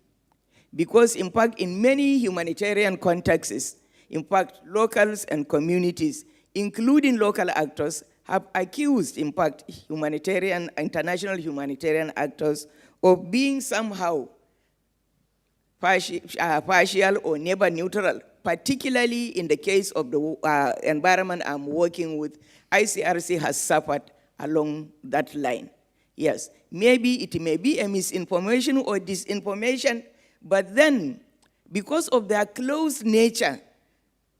Because in fact, in many humanitarian contexts, in fact, locals and communities, including local actors, have accused, in fact, international humanitarian actors of being somehow partial or never neutral, particularly in the case of the environment I'm working with. ICRC has suffered along that line. Yes, maybe it may be a misinformation or disinformation, but then because of their close nature,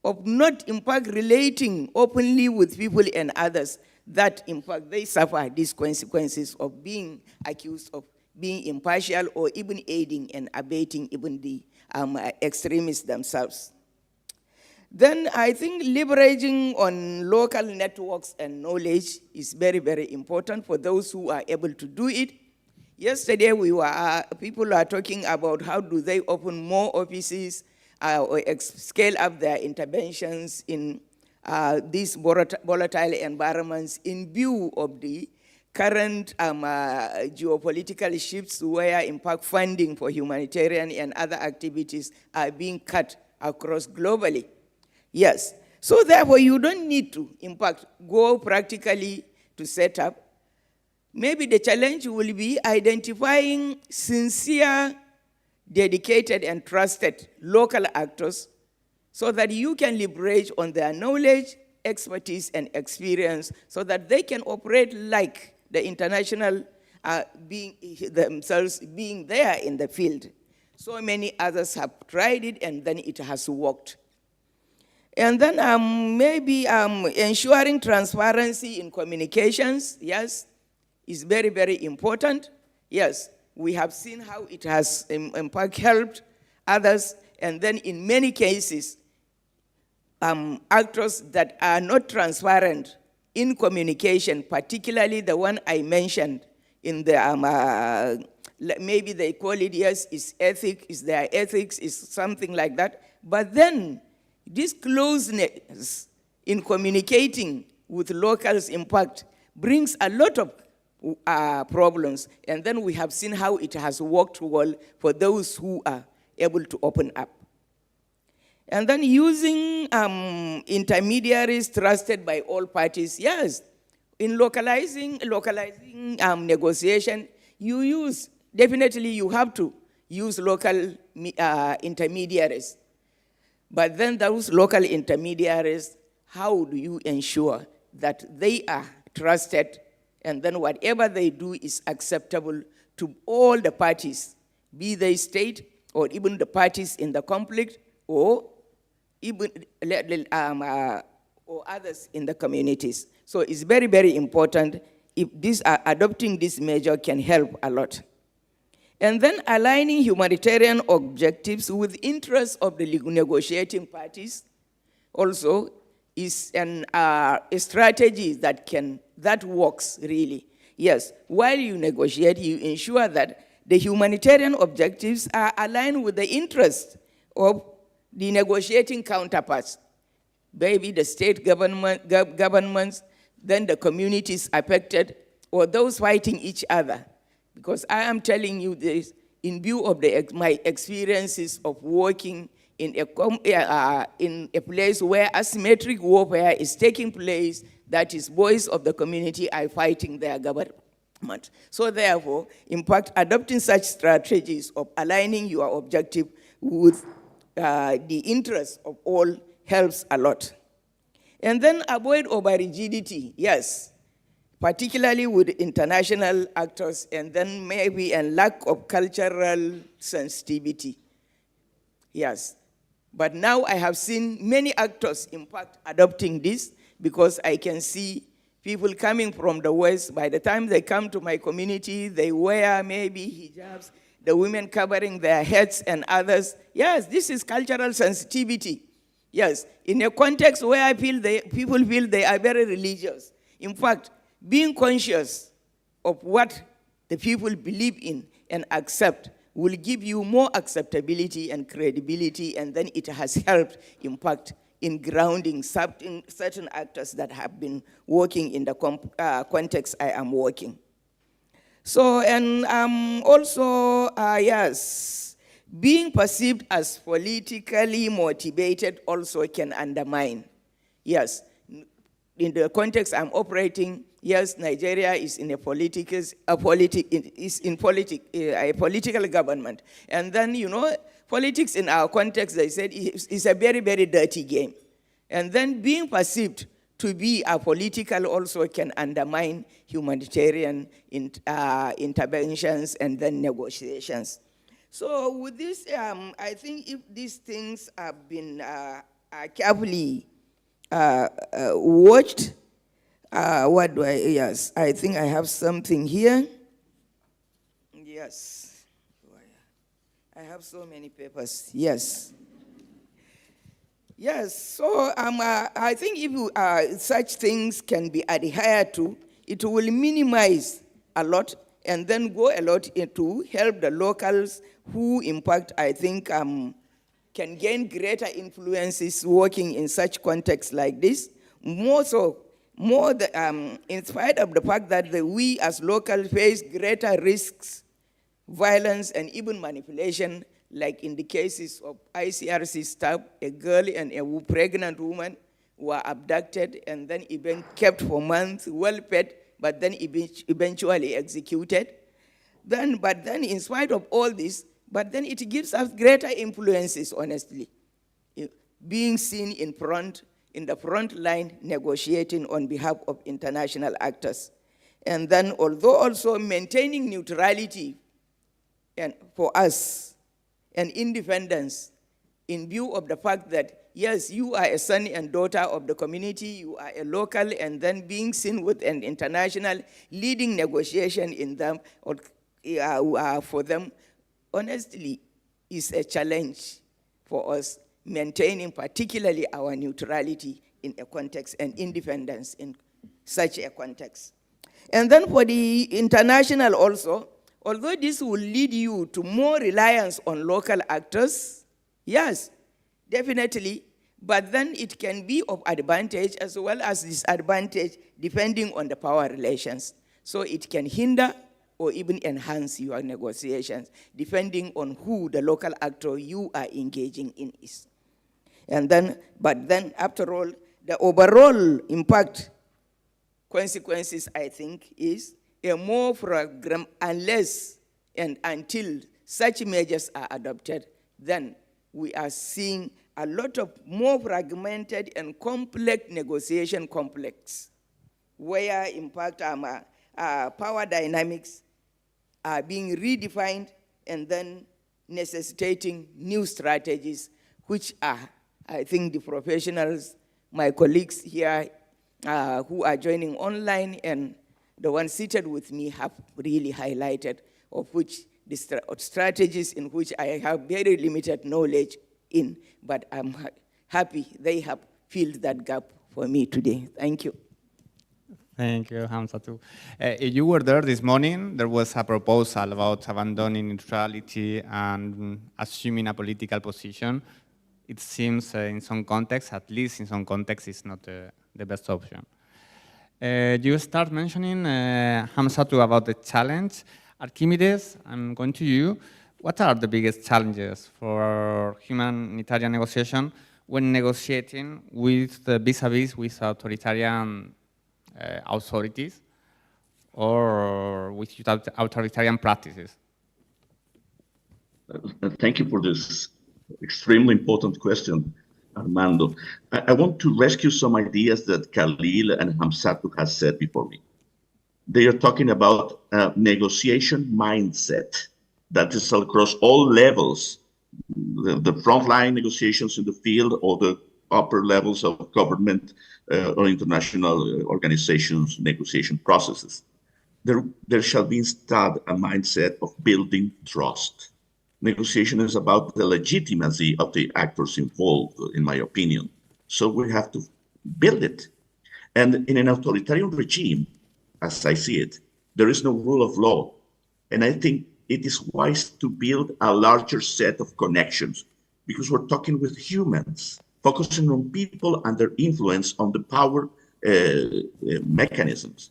of not, in fact, relating openly with people and others, that, in fact, they suffer these consequences of being accused of being impartial or even aiding and abating even the extremists themselves. Then I think leveraging on local networks and knowledge is very, very important for those who are able to do it. Yesterday, people are talking about how do they open more offices or scale up their interventions in these volatile environments in view of the current geopolitical shifts where, in fact, funding for humanitarian and other activities are being cut across globally. Yes, so therefore you don't need to, in fact, go practically to set up. Maybe the challenge will be identifying sincere, dedicated and trusted local actors so that you can leverage on their knowledge, expertise, and experience so that they can operate like the international themselves being there in the field. So many others have tried it and then it has worked. And then maybe ensuring transparency in communications, yes, is very, very important. Yes, we have seen how it has, in fact, helped others. And then in many cases, actors that are not transparent in communication, particularly the one I mentioned in the, maybe they call it, yes, is ethic, is their ethics, is something like that. But then this closeness in communicating with locals, in fact, brings a lot of problems. And then we have seen how it has worked well for those who are able to open up. And then using intermediaries trusted by all parties. Yes, in localizing negotiation, definitely you have to use local intermediaries. But then those local intermediaries, how do you ensure that they are trusted and then whatever they do is acceptable to all the parties, be they state or even the parties in the conflict or even or others in the communities. So it's very, very important if adopting this measure can help a lot. And then aligning humanitarian objectives with interests of the negotiating parties also is a strategy that works really. Yes, while you negotiate, you ensure that the humanitarian objectives are aligned with the interests of the negotiating counterparts. maybe the state governments, then the communities affected, or those fighting each other. Because I am telling you this in view of my experiences of working in a place where asymmetric warfare is taking place, that is, voice of the community are fighting their government. So therefore, in fact, adopting such strategies of aligning your objective with the interests of all helps a lot. And then avoid over-rigidity, yes, particularly with international actors, and then maybe a lack of cultural sensitivity. Yes, but now I have seen many actors, in fact, adopting this, because I can see people coming from the West. By the time they come to my community, they wear maybe hijabs, the women covering their heads and others. Yes, this is cultural sensitivity. Yes, in a context where people feel they are very religious. In fact, being conscious of what the people believe in and accept will give you more acceptability and credibility, and then it has helped, in fact, in grounding certain actors that have been working in the context I am working. So, and also, yes, being perceived as politically motivated also can undermine. Yes, in the context I'm operating, yes, Nigeria is in a political government. And then, you know, politics in our context, they said, is a very, very dirty game. And then being perceived to be apolitical also can undermine humanitarian interventions and then negotiations. So with this, I think if these things have been carefully watched, what do yes, I think I have something here. Yes, I have so many papers, yes. Yes, so I think if such things can be adhered to, it will minimize a lot and then go a lot to help the locals who, in fact, I think can gain greater influences working in such contexts like this. In spite of the fact that we as locals face greater risks, violence, and even manipulation, like in the cases of ICRC staff, a girl and a pregnant woman were abducted and then even kept for months, well fed, but then eventually executed. But then in spite of all this, but then it gives us greater influences, honestly. Being seen in the front line, negotiating on behalf of international actors. And then although also maintaining neutrality and for us and independence in view of the fact that, yes, you are a son and daughter of the community, you are a local, and then being seen with an international leading negotiation in them, or for them, honestly, is a challenge for us, maintaining particularly our neutrality in a context and independence in such a context. And then for the international also, although this will lead you to more reliance on local actors, yes, definitely, but then it can be of advantage as well as disadvantage depending on the power relations. So it can hinder or even enhance your negotiations depending on who the local actor you are engaging in is. And then, but then after all, the overall impact consequences, I think, is a more program unless and until such measures are adopted, then we are seeing a lot of more fragmented and complex negotiation complex, where in fact power dynamics are being redefined and then necessitating new strategies, which are, I think, the professionals, my colleagues here who are joining online and the ones seated with me have really highlighted, of which the strategies in which I have very limited knowledge in, but I'm happy they have filled that gap for me today. Thank you. Thank you, Hamza, too. You were there this morning. There was a proposal about abandoning neutrality and assuming a political position. it seems in some contexts, at least in some contexts, it's not the best option. You start mentioning, Hamsatu, about the challenge. Archimedes, I'm going to you. What are the biggest challenges for humanitarian negotiation when negotiating with vis-a-vis with authoritarian authorities or with authoritarian practices? Thank you for this extremely important question, Armando. I want to rescue some ideas that Khalil and Hamsatu has said before me. They are talking about a negotiation mindset that is across all levels, the frontline negotiations in the field or the upper levels of government or international organizations negotiation processes. There shall be instead a mindset of building trust. Negotiation is about the legitimacy of the actors involved, in my opinion. So we have to build it. And in an authoritarian regime, as I see it, there is no rule of law. And I think it is wise to build a larger set of connections because we're talking with humans, focusing on people and their influence on the power mechanisms.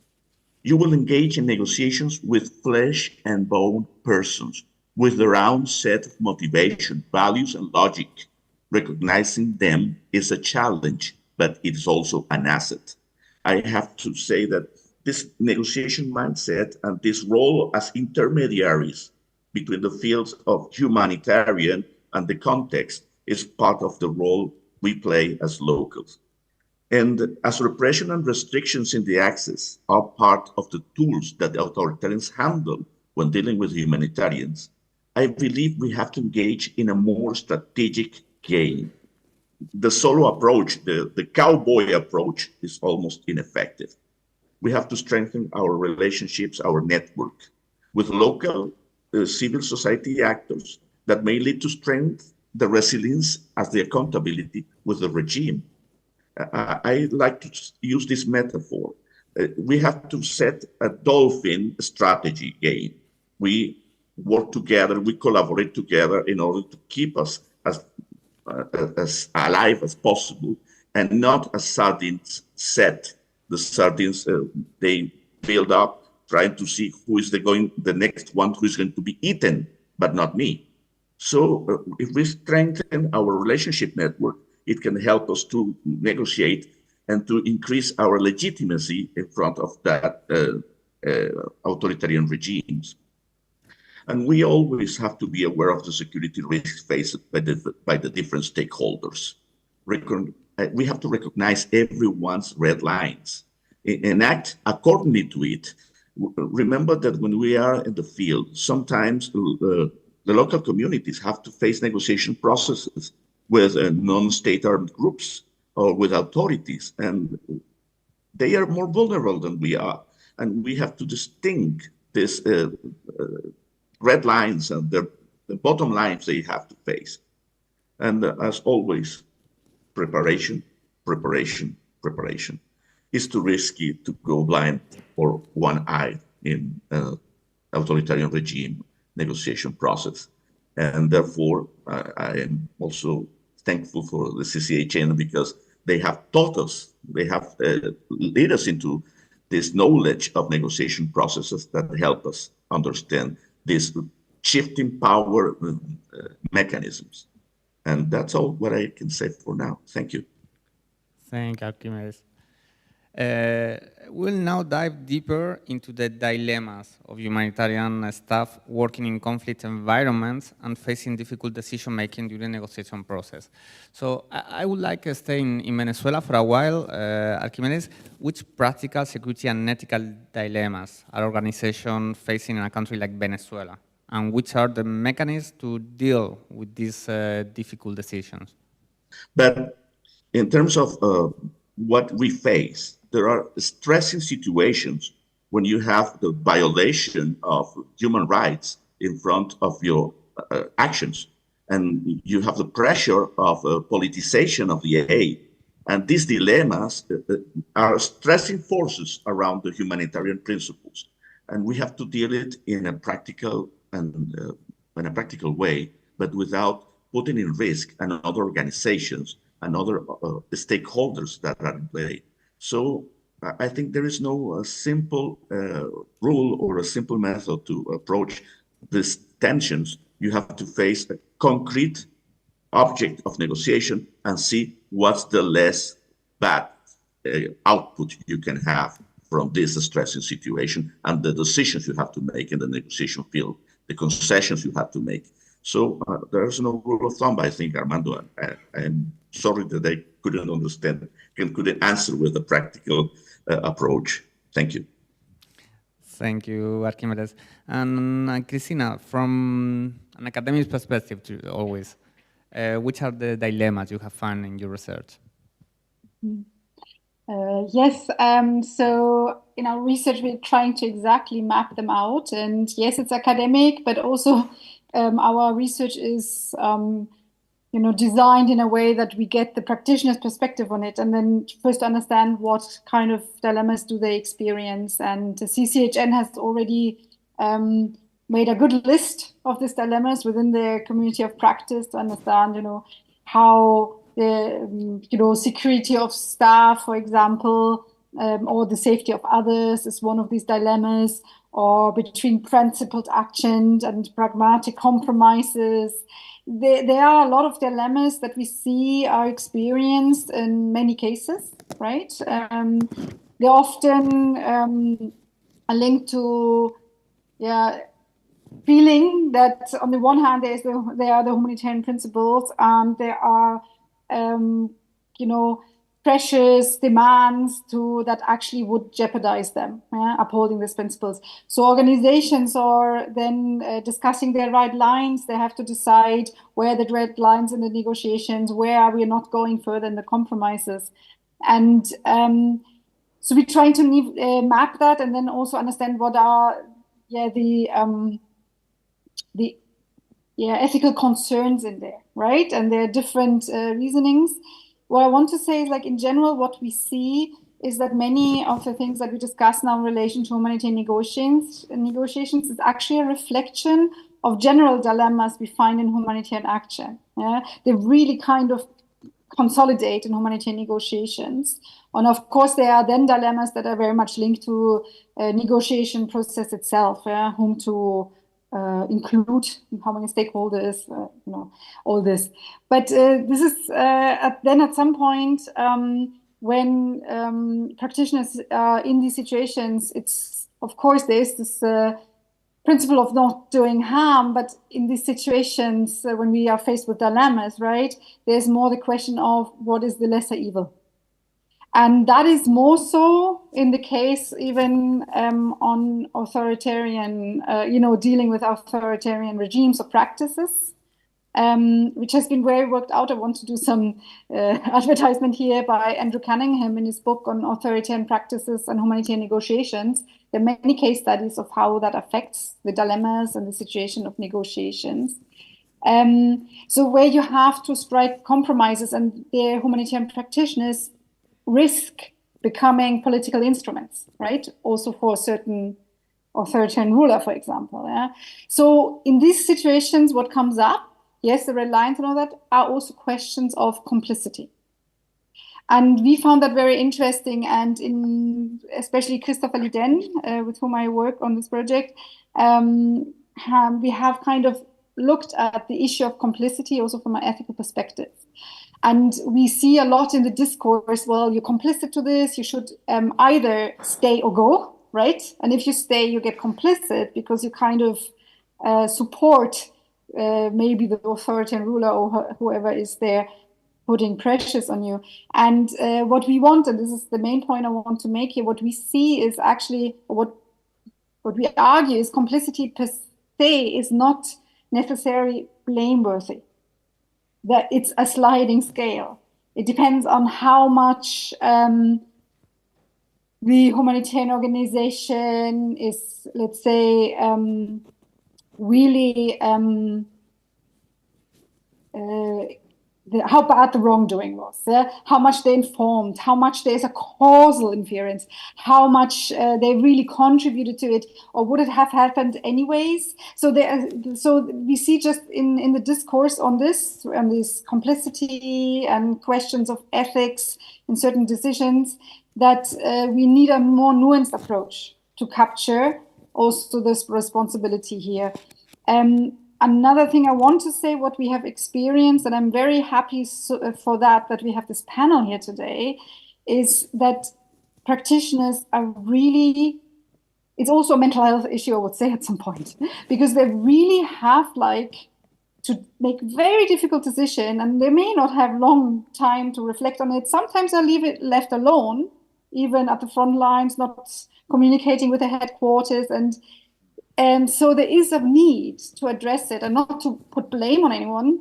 You will engage in negotiations with flesh and bone persons with their own set of motivation, values, and logic. Recognizing them is a challenge, but it is also an asset. I have to say that this negotiation mindset and this role as intermediaries between the fields of humanitarian and the context is part of the role we play as locals. And as repression and restrictions in the access are part of the tools that the authoritarians handle when dealing with humanitarians, I believe we have to engage in a more strategic game. The solo approach, the cowboy approach, is almost ineffective. We have to strengthen our relationships, our network with local civil society actors that may lead to strength, the resilience as the accountability with the regime. I like to use this metaphor. We have to set a dolphin strategy game. We work together, we collaborate together in order to keep us as alive as possible and not as sardines set. The sardines, they build up trying to see who is the next one who is going to be eaten, but not me. So if we strengthen our relationship network, it can help us to negotiate and to increase our legitimacy in front of that authoritarian regimes. And we always have to be aware of the security risks faced by the different stakeholders. We have to recognize everyone's red lines and act accordingly to it. Remember that when we are in the field, sometimes the local communities have to face negotiation processes with non-state armed groups or with authorities, and they are more vulnerable than we are. And we have to distinguish these red lines and the bottom lines they have to face. And as always, preparation, preparation, preparation. It's too risky to go blind or one-eyed in authoritarian regime negotiation process. And therefore, I am also thankful for the CCHN because they have taught us, they have led us into this knowledge of negotiation processes that help us understand these shifting power mechanisms. And that's all what I can say for now. Thank you. Thank you, Archimedes. We'll now dive deeper into the dilemmas of humanitarian staff working in conflict environments and facing difficult decision-making during the negotiation process. So I would like to stay in Venezuela for a while. Archimedes, which practical security and ethical dilemmas are organizations facing in a country like Venezuela? And which are the mechanisms to deal with these difficult decisions? But in terms of what we face, there are stressing situations when you have the violation of human rights in front of your actions, and you have the pressure of politicization of the aid. And these dilemmas are stressing forces around the humanitarian principles, and we have to deal it in a practical and in a practical way, but without putting in risk and other organizations and other stakeholders that are in play. So I think there is no simple rule or a simple method to approach these tensions. You have to face a concrete object of negotiation and see what's the less bad output you can have from this stressing situation and the decisions you have to make in the negotiation field, the concessions you have to make. So there's no rule of thumb, I think, Armando. I'm sorry that I couldn't understand and couldn't answer with a practical approach. Thank you. Thank you, Archimedes. And Cristina, from an academic perspective, too, always, which are the dilemmas you have found in your research? Yes, so in our research, we're trying to exactly map them out. And yes, it's academic, but also our research is designed in a way that we get the practitioner's perspective on it, and then first understand what kind of dilemmas do they experience. And the CCHN has already made a good list of these dilemmas within their community of practice to understand, how the security of staff, for example, or the safety of others is one of these dilemmas, or between principled action and pragmatic compromises. There are a lot of dilemmas that we see are experienced in many cases, right? They're often are linked to, feeling that on the one hand there are the humanitarian principles, and there are pressures, demands that actually would jeopardize them, upholding these principles. So organizations are then discussing their right lines. They have to decide where the red lines in the negotiations, where are we not going further in the compromises. And so we're trying to map that, and then also understand what are the ethical concerns in there, right? And there are different reasonings. What I want to say is, like, in general, what we see is that many of the things that we discuss now in relation to humanitarian negotiations is actually a reflection of general dilemmas we find in humanitarian action. They really kind of consolidate in humanitarian negotiations. And of course, there are then dilemmas that are very much linked to negotiation process itself, whom to include, how many stakeholders, all this. But this is then at some point when practitioners are in these situations, it's, of course, there's this principle of not doing harm, but in these situations, when we are faced with dilemmas, right, there's more the question of what is the lesser evil. And that is more so in the case even on authoritarian, dealing with authoritarian regimes or practices, which has been very worked out. I want to do some advertisement here by Andrew Cunningham in his book on authoritarian practices and humanitarian negotiations. There are many case studies of how that affects the dilemmas and the situation of negotiations. So where you have to strike compromises, and the humanitarian practitioners risk becoming political instruments, right? Also for a certain authoritarian ruler, for example. So in these situations, what comes up, yes, the red lines and all that, are also questions of complicity. And we found that very interesting, and especially Christopher Liden, with whom I work on this project, we have kind of looked at the issue of complicity also from an ethical perspective. And we see a lot in the discourse, well, you're complicit to this, you should either stay or go, right? And if you stay, you get complicit because you kind of support maybe the authoritarian ruler or whoever is there putting pressures on you. And what we want, and this is the main point I want to make here, what we see is actually, what we argue is complicity per se is not necessarily blameworthy. That it's a sliding scale. It depends on how much the humanitarian organization is, let's say, really how bad the wrongdoing was, how much they informed, how much there's a causal inference, how much they really contributed to it, or would it have happened anyways? So we see just in the discourse on this complicity and questions of ethics in certain decisions, that we need a more nuanced approach to capture also this responsibility here. Another thing I want to say, what we have experienced, and I'm very happy for that we have this panel here today, is that practitioners are really, it's also a mental health issue, I would say at some point, because they really have to make very difficult decisions, and they may not have long time to reflect on it. Sometimes they leave it left alone, even at the front lines, not communicating with the headquarters, and so there is a need to address it and not to put blame on anyone,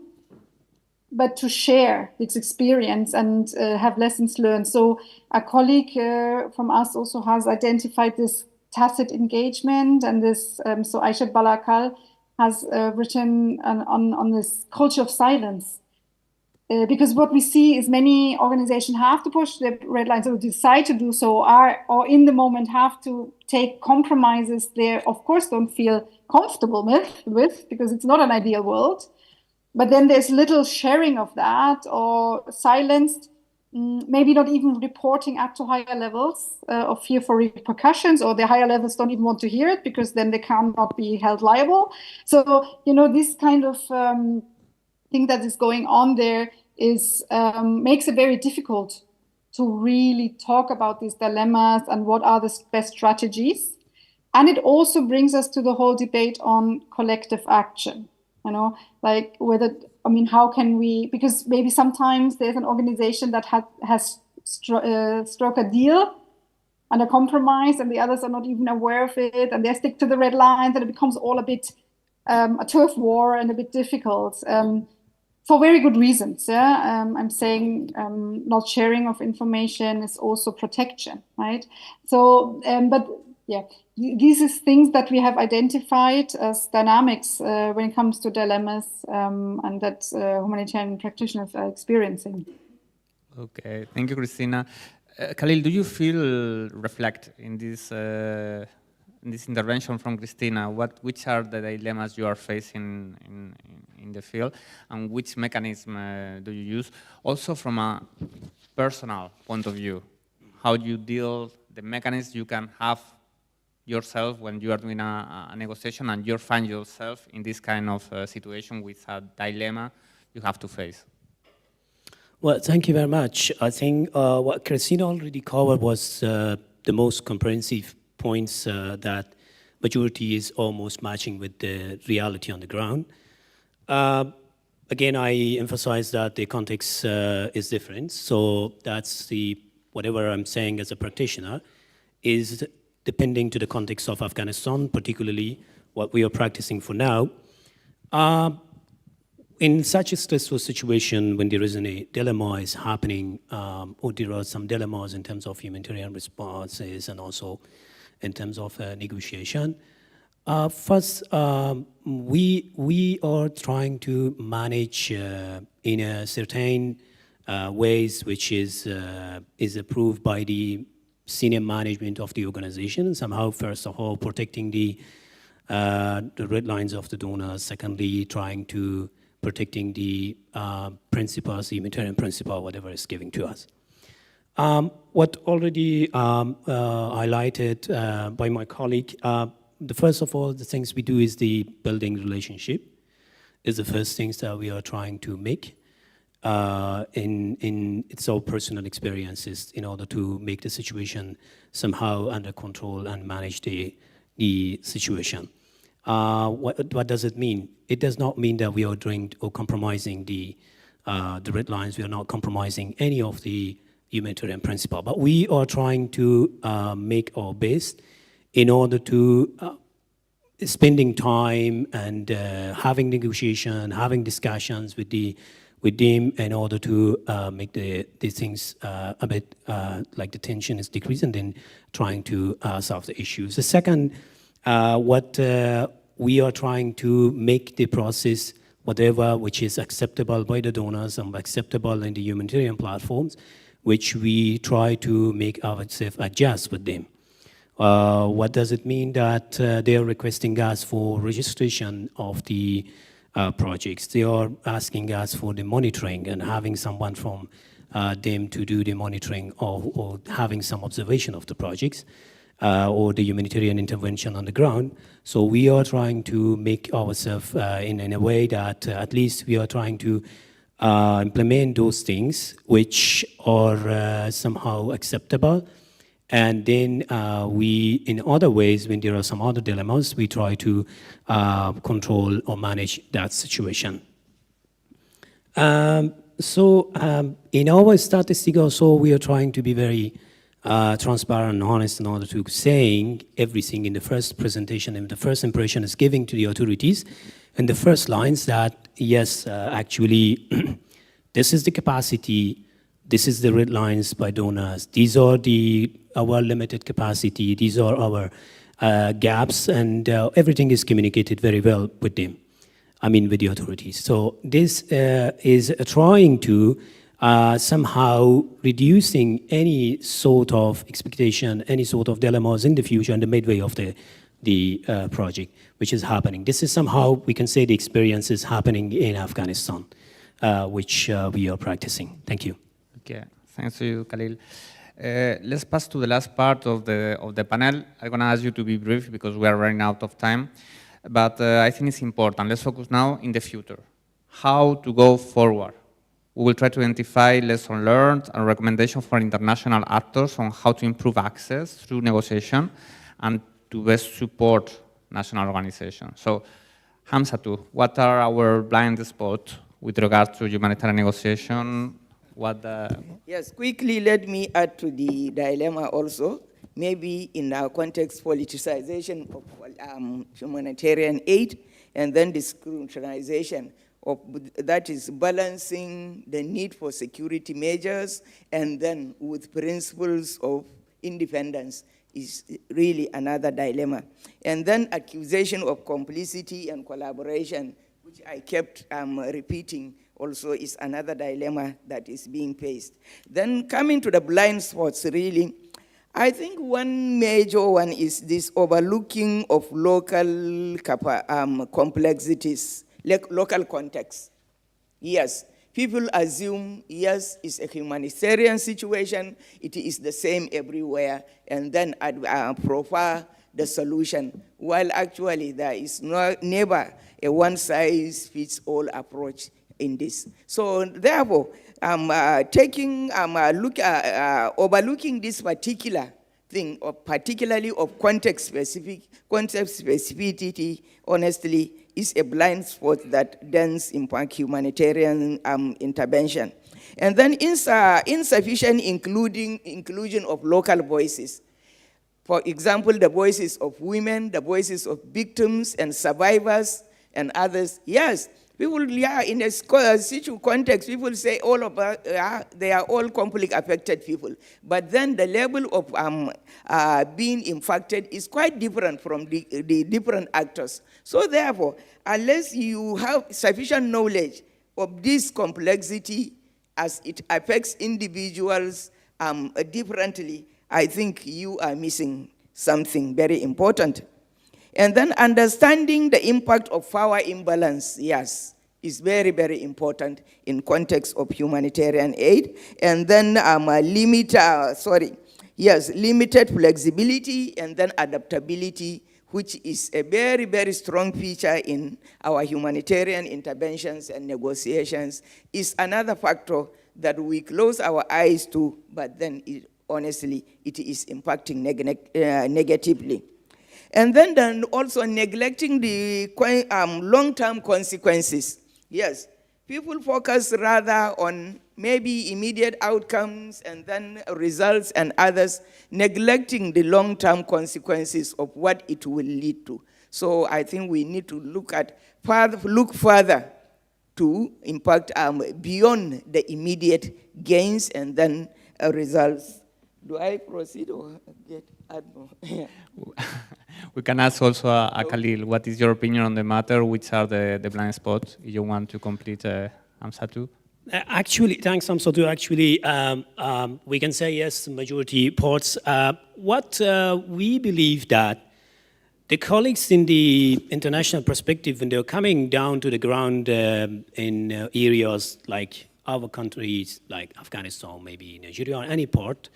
but to share this experience and have lessons learned. So a colleague from us also has identified this tacit engagement, and this, so Aisha Balakal has written on this culture of silence. Because what we see is many organizations have to push the red lines, or decide to do so, or in the moment have to take compromises they, of course, don't feel comfortable with, because it's not an ideal world. But then there's little sharing of that, or silenced, maybe not even reporting up to higher levels of fear for repercussions, or the higher levels don't even want to hear it because then they cannot be held liable. So, this kind of thing that is going on there is makes it very difficult to really talk about these dilemmas and what are the best strategies. And it also brings us to the whole debate on collective action, how can we, because maybe sometimes there's an organization that has struck a deal and a compromise, and the others are not even aware of it, and they stick to the red lines, and it becomes all a bit a turf war and a bit difficult. For very good reasons, I'm saying not sharing of information is also protection, right? So, but yeah, these are things that we have identified as dynamics when it comes to dilemmas, and that humanitarian practitioners are experiencing. Okay, thank you, Christina. Khalil, do you feel reflect in this intervention from Christina? Which are the dilemmas you are facing in the field, and which mechanism do you use? Also from a personal point of view, how do you deal the mechanisms you can have yourself when you are doing a negotiation and you find yourself in this kind of situation with a dilemma you have to face? Well, thank you very much. I think what Christina already covered was the most comprehensive points that majority is almost matching with the reality on the ground. Again, I emphasize that the context is different. So that's whatever I'm saying as a practitioner is depending to the context of Afghanistan, particularly what we are practicing for now. In such a stressful situation, when there is a dilemma is happening, or there are some dilemmas in terms of humanitarian responses and also in terms of negotiation. First, we are trying to manage in a certain ways, which is approved by the senior management of the organization. Somehow, first of all, protecting the red lines of the donors. Secondly, trying to protecting the principles, the humanitarian principle, whatever is given to us. What already highlighted by my colleague, the first of all, the things we do is the building relationship is the first things that we are trying to make in its own personal experiences in order to make the situation somehow under control and manage the situation. What does it mean? It does not mean that we are doing or compromising the red lines. We are not compromising any of the humanitarian principle, but we are trying to make our best in order to spending time and having negotiation, having discussions with them in order to make these things a bit like the tension is decreased, and then trying to solve the issues. The second, what we are trying to make the process whatever which is acceptable by the donors and acceptable in the humanitarian platforms, which we try to make ourselves adjust with them. What does it mean that they are requesting us for registration of the projects? They are asking us for the monitoring and having someone from them to do the monitoring or having some observation of the projects or the humanitarian intervention on the ground. So we are trying to make ourselves in a way that at least we are trying to implement those things which are somehow acceptable. And then we, in other ways, when there are some other dilemmas, we try to control or manage that situation. In our statistic also, we are trying to be very transparent and honest in order to saying everything in the first presentation and the first impression is giving to the authorities. And the first lines that, yes, actually, this is the capacity, this is the red lines by donors, these are our limited capacity, these are our gaps, and everything is communicated very well with them, with the authorities. So this is trying to somehow reducing any sort of expectation, any sort of dilemmas in the future in the midway of the project, which is happening. This is somehow, we can say, the experience is happening in Afghanistan, which we are practicing. Thank you. Okay, thanks to you, Khalil. Let's pass to the last part of the panel. I'm going to ask you to be brief because we are running out of time. But I think it's important. Let's focus now in the future. How to go forward. We will try to identify lessons learned and recommendations for international actors on how to improve access through negotiation and to best support national organizations. So, Hamsatu, what are our blind spots with regard to humanitarian negotiation? Yes, quickly let me add to the dilemma also. Maybe in our context, politicization of humanitarian aid, and then the scrutinization of that is balancing the need for security measures and then with principles of independence is really another dilemma. And then accusation of complicity and collaboration, which I kept repeating, also is another dilemma that is being faced. Then coming to the blind spots, really, I think one major one is this overlooking of local complexities, local context. Yes, people assume, yes, it's a humanitarian situation, it is the same everywhere, and then prefer the solution, while actually there is never a one-size-fits-all approach in this. So therefore, overlooking this particular thing, particularly of context specificity, honestly, is a blind spot that dents impact humanitarian intervention. And then insufficient inclusion of local voices. For example, the voices of women, the voices of victims and survivors and others. Yes, people, in a situ context, people say all of us, they are all conflict affected people. But then the level of being impacted is quite different from the different actors. So therefore, unless you have sufficient knowledge of this complexity as it affects individuals differently, I think you are missing something very important. And then understanding the impact of power imbalance, yes, is very, very important in context of humanitarian aid. And then limited flexibility and then adaptability, which is a very, very strong feature in our humanitarian interventions and negotiations, is another factor that we close our eyes to, but then honestly, it is impacting negatively. And then also neglecting the long-term consequences. Yes, people focus rather on maybe immediate outcomes and then results and others, neglecting the long-term consequences of what it will lead to. So I think we need to look further to impact beyond the immediate gains and then results Do I proceed or add more? We can ask also Khalil, what is your opinion on the matter? Which are the blind spots? If you want to complete answer too. Actually, thanks, Amsatu. Actually, we can say yes, majority ports. What we believe that the colleagues in the international perspective, when they're coming down to the ground in areas like our countries, like Afghanistan, maybe Nigeria, or any port,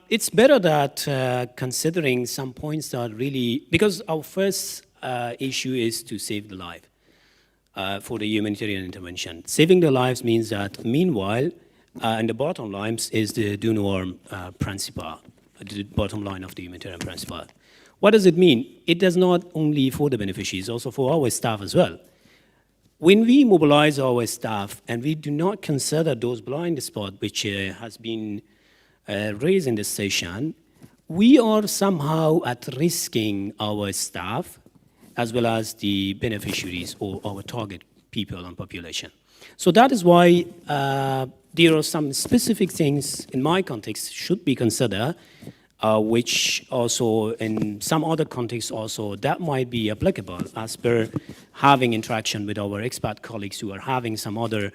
it's better that considering some points that really, because our first issue is to save the life for the humanitarian intervention. Saving the lives means that meanwhile, and the bottom line is the do no harm principle, the bottom line of the humanitarian principle. What does it mean? It does not only for the beneficiaries, also for our staff as well. When we mobilize our staff and we do not consider those blind spots which has been raised in this session, we are somehow at risking our staff as well as the beneficiaries or our target people and population. So that is why there are some specific things in my context should be considered, which also in some other contexts also that might be applicable as per having interaction with our expat colleagues who are having some other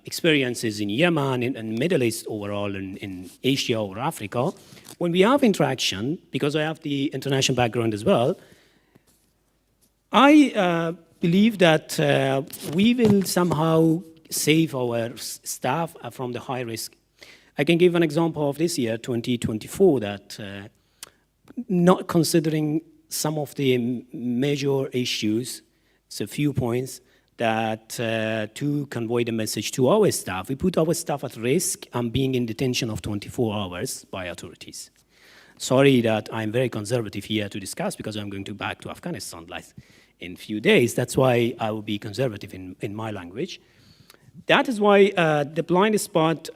experiences in Yemen and Middle East overall in Asia or Africa. When we have interaction, because I have the international background as well, I believe that we will somehow save our staff from the high risk. I can give an example of this year, 2024, that not considering some of the major issues, it's a few points that to convey the message to our staff, we put our staff at risk and being in detention of 24 hours by authorities. Sorry that I'm very conservative here to discuss because I'm going back to Afghanistan in a few days. That's why I will be conservative in my language. That is why the blind spot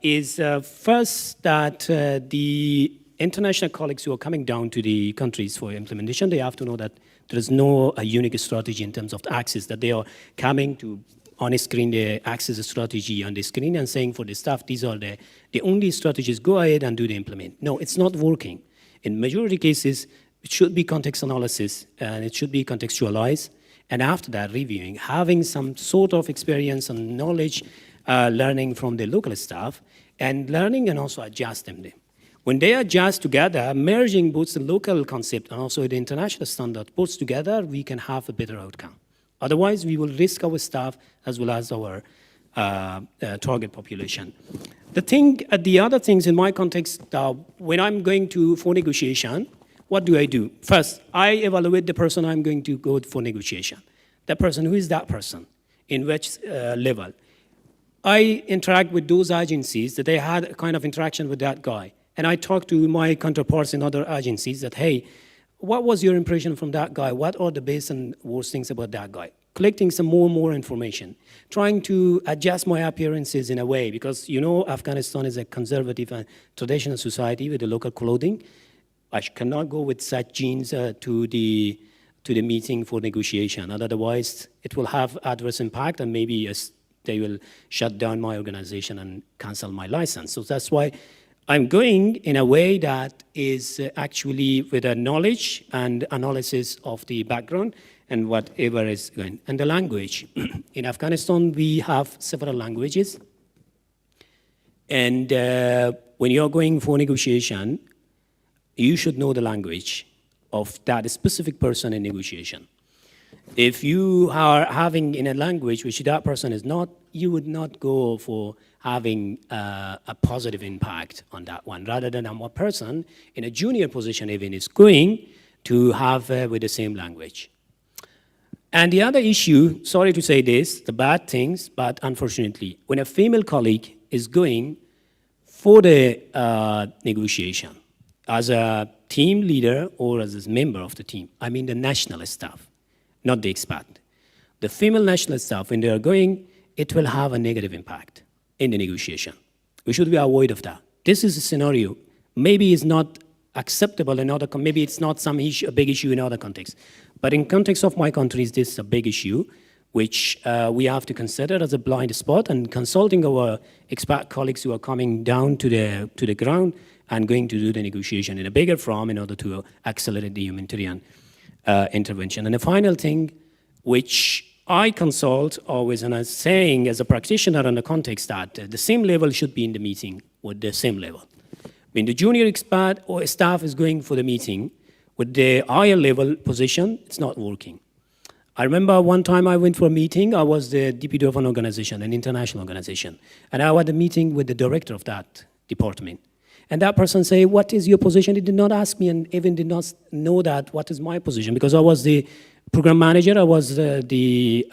is first that the international colleagues who are coming down to the countries for implementation, they have to know that there is no unique strategy in terms of the access, that they are coming to on screen the access strategy on the screen and saying for the staff, these are the only strategies, go ahead and do the implement. No, it's not working. In majority cases, it should be context analysis and it should be contextualized. And after that, reviewing, having some sort of experience and knowledge, learning from the local staff, and learning and also adjust them. When they adjust together, merging both the local concept and also the international standard, both together, we can have a better outcome. Otherwise, we will risk our staff as well as our target population. The other things in my context, when I'm going for negotiation, what do I do? First, I evaluate the person I'm going to go for negotiation. That person, who is that person? In which level? I interact with those agencies that they had a kind of interaction with that guy. And I talk to my counterparts in other agencies that, hey, what was your impression from that guy? What are the best and worst things about that guy? Collecting some more information. Trying to adjust my appearances in a way, because you know Afghanistan is a conservative and traditional society with the local clothing. I cannot go with such jeans to the meeting for negotiation. Otherwise, it will have adverse impact, and maybe they will shut down my organization and cancel my license. So that's why I'm going in a way that is actually with a knowledge and analysis of the background and whatever is going. And the language. In Afghanistan, we have several languages. And when you're going for negotiation, you should know the language of that specific person in negotiation. If you are having in a language which that person is not, you would not go for having a positive impact on that one, rather than one person in a junior position even is going to have with the same language. And the other issue, sorry to say this, the bad things, but unfortunately, when a female colleague is going for the negotiation, as a team leader or as a member of the team, I mean the national staff, not the expat. The female national staff, when they are going, it will have a negative impact in the negotiation. We should be avoid of that. This is a scenario. Maybe it's not acceptable in other, maybe it's not some issue, a big issue in other contexts. But in context of my countries, this is a big issue which we have to consider as a blind spot, and consulting our expert colleagues who are coming down to the ground and going to do the negotiation in a bigger forum in order to accelerate the humanitarian intervention. And the final thing, which I consult always, and I'm saying as a practitioner in the context that the same level should be in the meeting with the same level. When the junior expert or staff is going for the meeting with the higher level position, it's not working. I remember one time I went for a meeting. I was the deputy of an organization, an international organization, and I had a meeting with the director of that department. And that person said, "What is your position?" He did not ask me, and even did not know that what is my position, because I was the program manager, I was the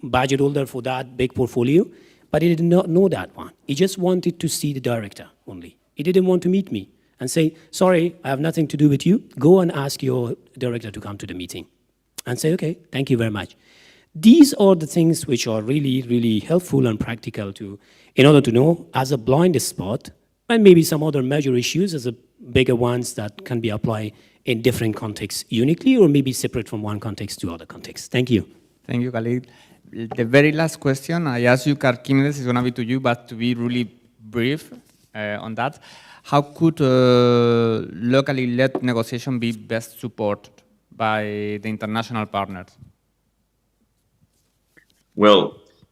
budget holder for that big portfolio, but he did not know that one. He just wanted to see the director only. He didn't want to meet me and say, "Sorry, I have nothing to do with you. Go and ask your director to come to the meeting." And say, "Okay, thank you very much." These are the things which are really, really helpful and practical in order to know as a blind spot, and maybe some other major issues as a bigger ones that can be applied in different contexts uniquely, or maybe separate from one context to other contexts. Thank you. Thank you, Khalid. The very last question I ask you, Archimedes, is going to be to you, but to be really brief on that. How could locally led negotiation be best supported by the international partners? Well,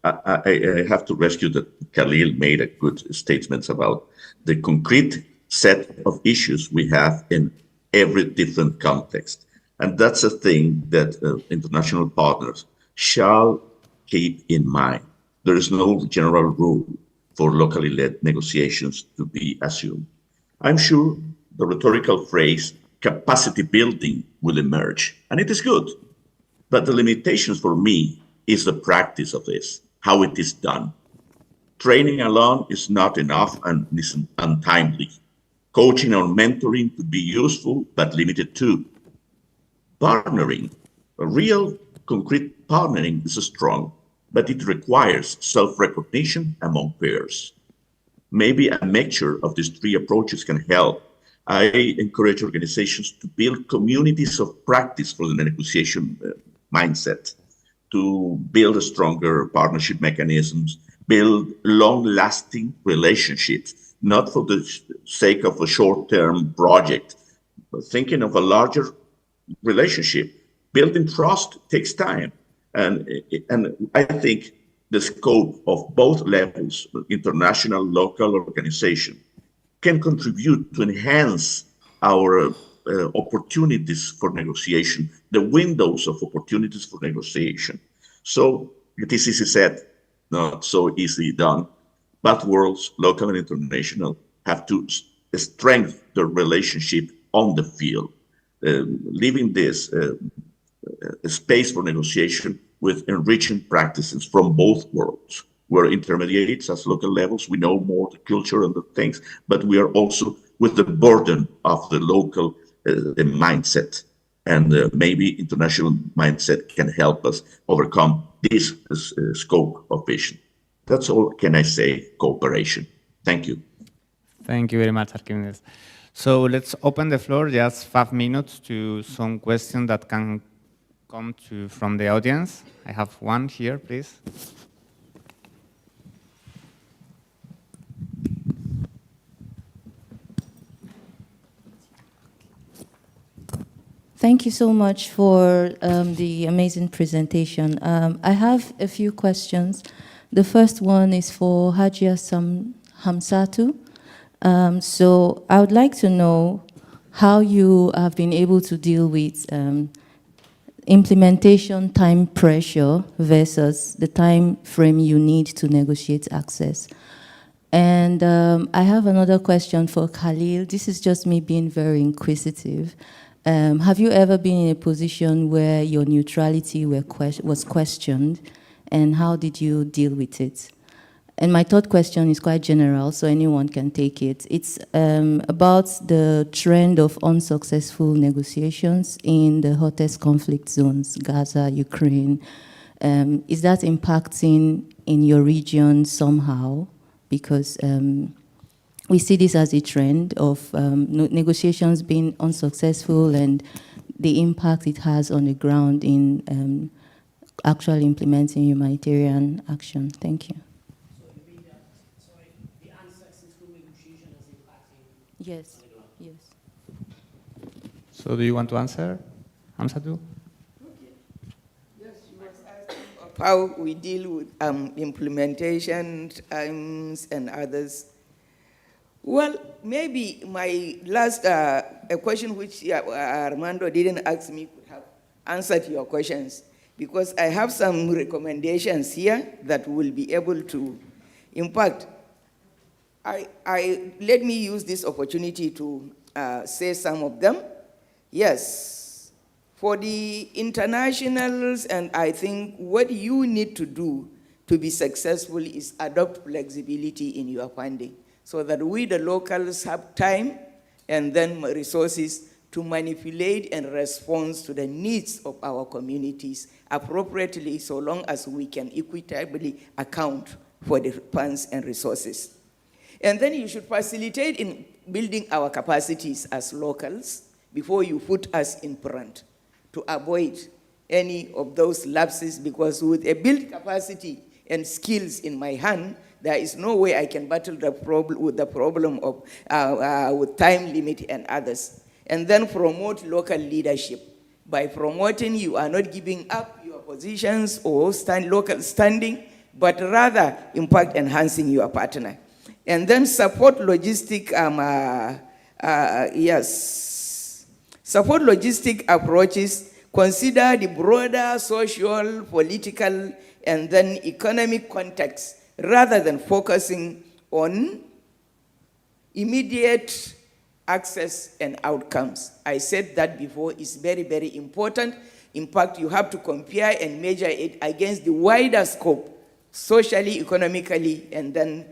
I have to rescue that Khalil made a good statements about the concrete set of issues we have in every different context. And that's a thing that international partners shall keep in mind. There is no general rule for locally led negotiations to be assumed. I'm sure the rhetorical phrase capacity building will emerge, and it is good. But the limitations for me is the practice of this, how it is done. Training alone is not enough and is untimely. Coaching or mentoring could be useful, but limited too. Partnering, a real concrete partnering is strong, but it requires self-recognition among peers. Maybe a mixture of these three approaches can help. I encourage organizations to build communities of practice for the negotiation mindset, to build stronger partnership mechanisms, build long-lasting relationships, not for the sake of a short-term project, but thinking of a larger relationship. Building trust takes time. And I think the scope of both levels, international, local organization, can contribute to enhance our opportunities for negotiation, the windows of opportunities for negotiation. So it is easy said, not so easily done. But worlds, local and international, have to strengthen the relationship on the field, leaving this space for negotiation with enriching practices from both worlds. We're intermediates as local levels. We know more the culture and the things, but we are also with the burden of the local mindset. And maybe international mindset can help us overcome this scope of vision. That's all can I say, cooperation. Thank you. Thank you very much, Archimedes. So let's open the floor, just 5 minutes, to some questions that can come from the audience. I have one here, please. Thank you so much for the amazing presentation. I have a few questions. The first one is for Hajia Hamsatu. So I would like to know how you have been able to deal with implementation time pressure versus the time frame you need to negotiate access. And I have another question for Khalil. This is just me being very inquisitive. Have you ever been in a position where your neutrality was questioned, and how did you deal with it? And my third question is quite general, so anyone can take it. It's about the trend of unsuccessful negotiations in the hottest conflict zones, Gaza, Ukraine. Is that impacting in your region somehow? Because we see this as a trend of negotiations being unsuccessful and the impact it has on the ground in actually implementing humanitarian action. Thank you. Yes, yes. So do you want to answer, Hamsatu? How we deal with implementation times and others. Well, maybe my last a question which Armando didn't ask me could have answered your questions, because I have some recommendations here that will be able to impact. Let me use this opportunity to say some of them. Yes, for the internationals, and I think what you need to do to be successful is adopt flexibility in your funding, so that we, the locals, have time and then resources to manipulate and respond to the needs of our communities appropriately, so long as we can equitably account for the funds and resources. And then you should facilitate in building our capacities as locals before you put us in front, to avoid any of those lapses, because with a built capacity and skills in my hand, there is no way I can battle the problem of with time limit and others. And then promote local leadership. By promoting, you are not giving up your positions or local standing, but rather, in fact, enhancing your partner. And then support logistic, support logistic approaches, consider the broader social, political, and then economic context, rather than focusing on immediate access and outcomes. I said that before, is very, very important. In fact, you have to compare and measure it against the wider scope, socially, economically, and then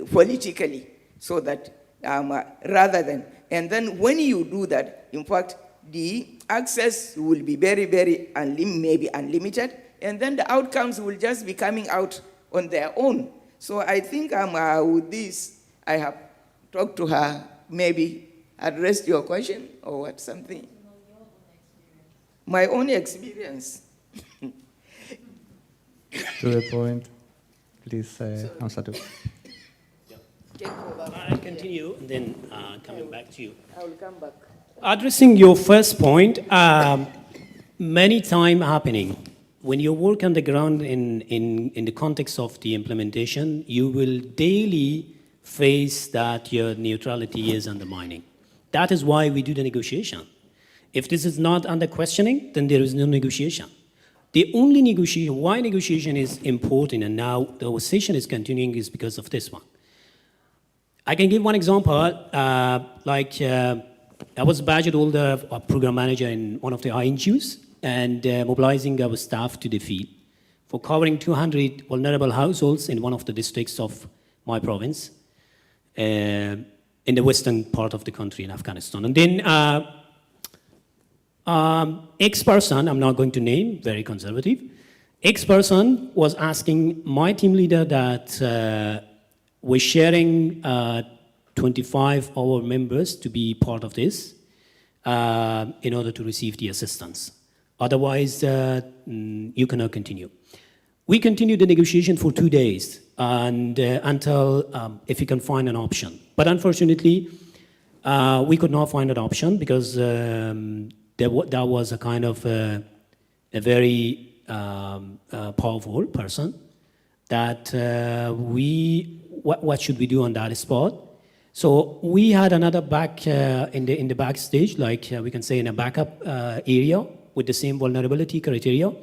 politically, so that rather than, and then when you do that, in fact, the access will be very, very maybe unlimited, and then the outcomes will just be coming out on their own. So I think with this, I have talked to her, maybe addressed your question or what, something. My own experience. To the point, please, Hamsatu. I'll continue, and then coming back to you. I will come back. Addressing your first point, many times happening. When you work on the ground in the context of the implementation, you will daily face that your neutrality is undermining. That is why we do the negotiation. If this is not under questioning, then there is no negotiation. The only negotiation, why negotiation is important, and now the conversation is continuing, is because of this one. I can give one example, I was a budget holder, a program manager in one of the INGOs, and mobilizing our staff to the field for covering 200 vulnerable households in one of the districts of my province, in the western part of the country in Afghanistan. And then ex-person, I'm not going to name, very conservative, ex-person was asking my team leader that we're sharing 25 of our members to be part of this in order to receive the assistance. Otherwise, you cannot continue. We continued the negotiation for 2 days and until if we can find an option. But unfortunately, we could not find an option because that was a kind of a very powerful person that what should we do on that spot? So we had another back in the backstage, like we can say in a backup area with the same vulnerability criteria.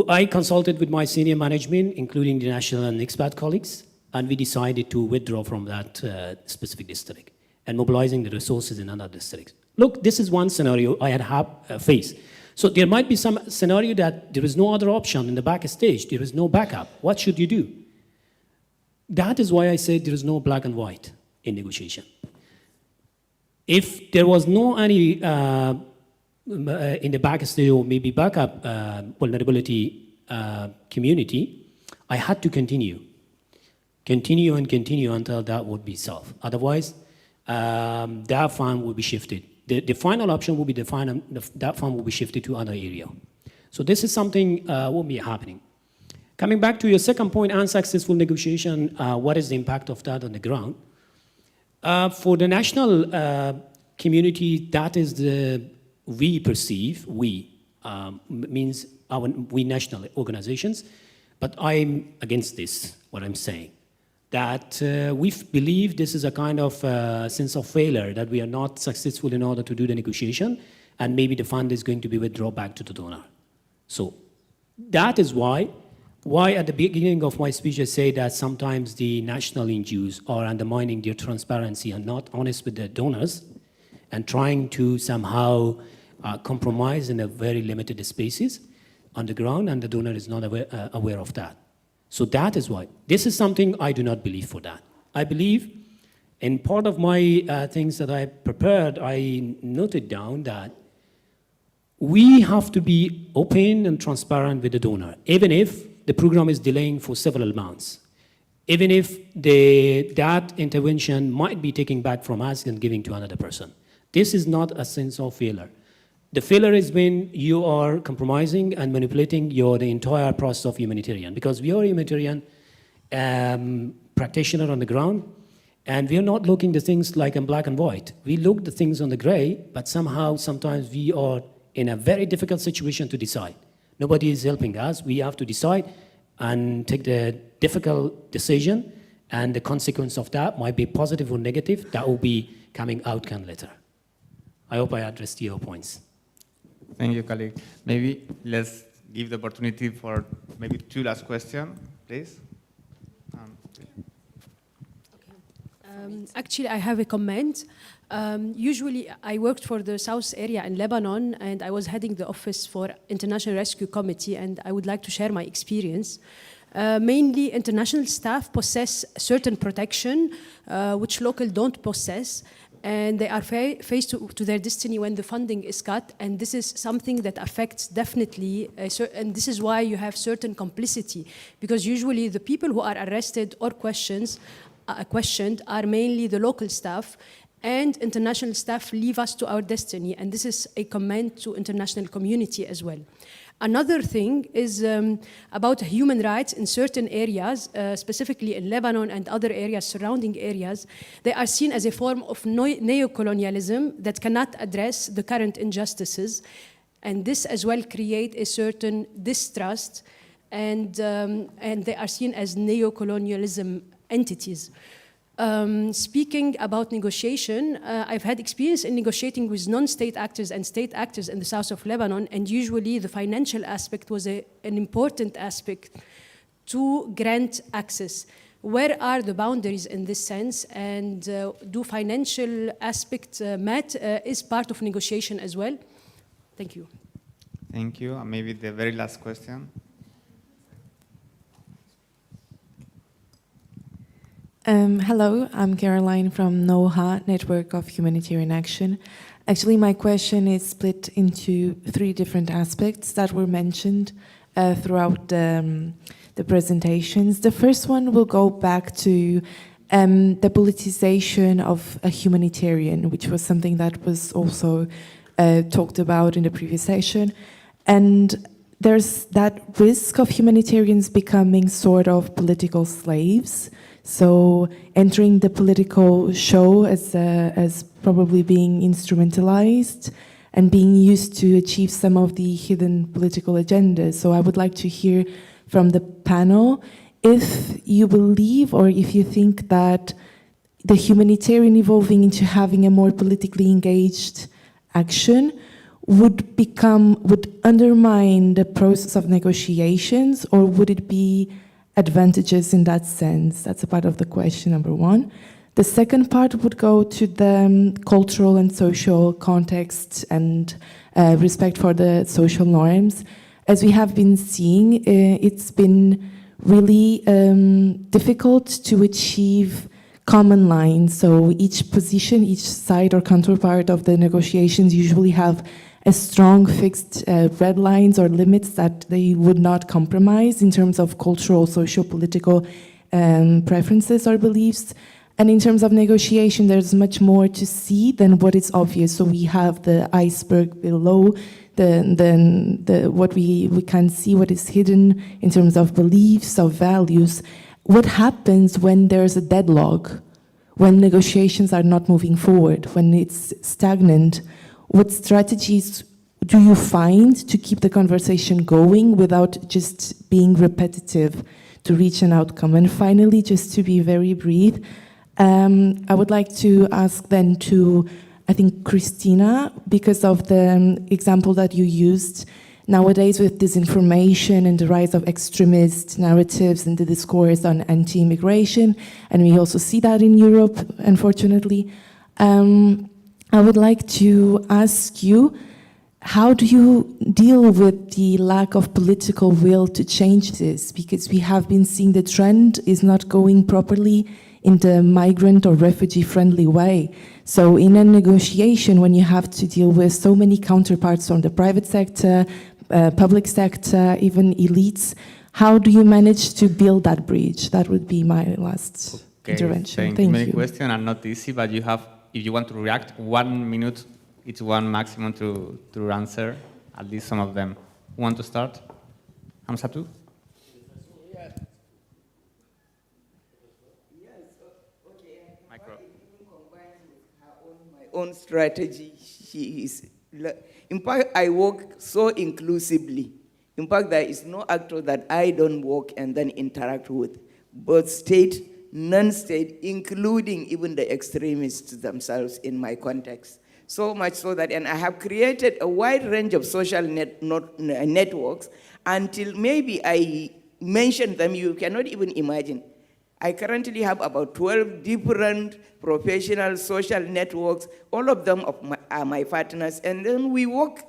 I consulted with my senior management, including the national and expat colleagues, and we decided to withdraw from that specific district and mobilizing the resources in another district. Look, this is one scenario I had faced. So there might be some scenario that there is no other option in the backstage, there is no backup. What should you do? That is why I said there is no black and white in negotiation. If there was no any in the backstage or maybe backup vulnerability community, I had to continue until that would be solved. Otherwise, that fund would be shifted the final option will be that fund will be shifted to other area. So this is something will be happening. Coming back to your second point, unsuccessful negotiation, what is the impact of that on the ground? For the national community, that is we perceive, means we national organizations, but I'm against this, what I'm saying. That we believe this is a kind of sense of failure, that we are not successful in order to do the negotiation, and maybe the fund is going to be withdrawn back to the donor. So that is why at the beginning of my speech I say that sometimes the national NGOs are undermining their transparency and not honest with their donors and trying to somehow compromise in a very limited spaces on the ground, and the donor is not aware of that. So that is why. This is something I do not believe for that. I believe, in part of my things that I prepared, I noted down that we have to be open and transparent with the donor, even if the program is delaying for several months, even if that intervention might be taken back from us and giving to another person. This is not a sense of failure. The failure is when you are compromising and manipulating the entire process of humanitarian, because we are humanitarian practitioner on the ground, and we are not looking the things like in black and white. We look the things on the gray, but somehow, sometimes we are in a very difficult situation to decide. Nobody is helping us. We have to decide and take the difficult decision, and the consequence of that might be positive or negative. That will be coming outcome later. I hope I addressed your points. Thank you, colleague. Maybe let's give the opportunity for maybe two last questions, please. Actually, I have a comment. Usually, I worked for the South area in Lebanon, and I was heading the office for International Rescue Committee, and I would like to share my experience. Mainly, international staff possess certain protection, which local don't possess, and they are faced to their destiny when the funding is cut, and this is something that affects definitely, and this is why you have certain complicity, because usually the people who are arrested or questioned are mainly the local staff, and international staff leave us to our destiny, and this is a comment to international community as well. Another thing is about human rights in certain areas, specifically in Lebanon and other areas, surrounding areas. They are seen as a form of neocolonialism that cannot address the current injustices, and this as well create a certain distrust, and they are seen as neocolonialism entities. Speaking about negotiation, I've had experience in negotiating with non-state actors and state actors in the south of Lebanon, and usually the financial aspect was an important aspect to grant access. Where are the boundaries in this sense, and do financial aspect is part of negotiation as well? Thank you. Thank you. And maybe the very last question. Hello, I'm Caroline from NOHA, Network of Humanitarian Action. Actually, my question is split into three different aspects that were mentioned throughout the presentations. The first one will go back to the politicization of a humanitarian, which was something that was also talked about in the previous session. And there's that risk of humanitarians becoming sort of political slaves. So entering the political show as probably being instrumentalized and being used to achieve some of the hidden political agendas. So I would like to hear from the panel if you believe or if you think that the humanitarian evolving into having a more politically engaged action would undermine the process of negotiations, or would it be advantages in that sense? That's a part of the question, number one. The second part would go to the cultural and social context and respect for the social norms. As we have been seeing, it's been really difficult to achieve common lines. So each position, each side or counterpart of the negotiations usually have a strong fixed red lines or limits that they would not compromise in terms of cultural, social, political preferences or beliefs. And in terms of negotiation, there's much more to see than what is obvious. So we have the iceberg below, what we can see, what is hidden in terms of beliefs, of values. What happens when there's a deadlock, when negotiations are not moving forward, when it's stagnant? What strategies do you find to keep the conversation going without just being repetitive to reach an outcome? And finally, just to be very brief, I would like to ask then to, I think, Christina, because of the example that you used, nowadays with disinformation and the rise of extremist narratives and the discourse on anti-immigration, and we also see that in Europe, unfortunately, I would like to ask you, how do you deal with the lack of political will to change this? Because we have been seeing the trend is not going properly in the migrant or refugee-friendly way. So in a negotiation, when you have to deal with so many counterparts from the private sector, public sector, even elites, how do you manage to build that bridge? That would be my last intervention. Thank Many you. questions are not easy, but you have, if you want to react, 1 minute, it's one maximum to answer, at least some of them. Who want to start? Hamsatu? Own strategy. She is, in fact, I work so inclusively. In fact, there is no actor that I don't work and then interact with, both state, non-state, including even the extremists themselves in my context. So much so that, and I have created a wide range of social networks until maybe I mentioned them, you cannot even imagine. I currently have about 12 different professional social networks. All of them are my partners. And then we work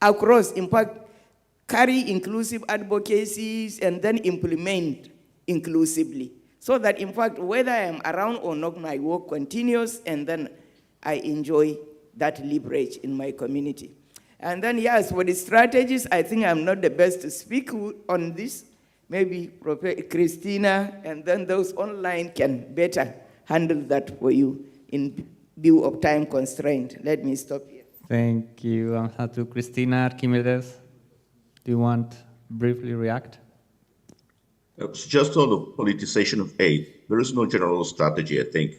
across, in fact, carry inclusive advocacies and then implement inclusively. So that, in fact, whether I am around or not, my work continues, and then I enjoy that leverage in my community. And then, yes, for the strategies, I think I'm not the best to speak on this. Maybe Christina and then those online can better handle that for you in view of time constraint. Let me stop here. Thank you, Hamsatu. Christina, Archimedes, do you want to briefly react? It's just on the politicization of aid. There is no general strategy, I think.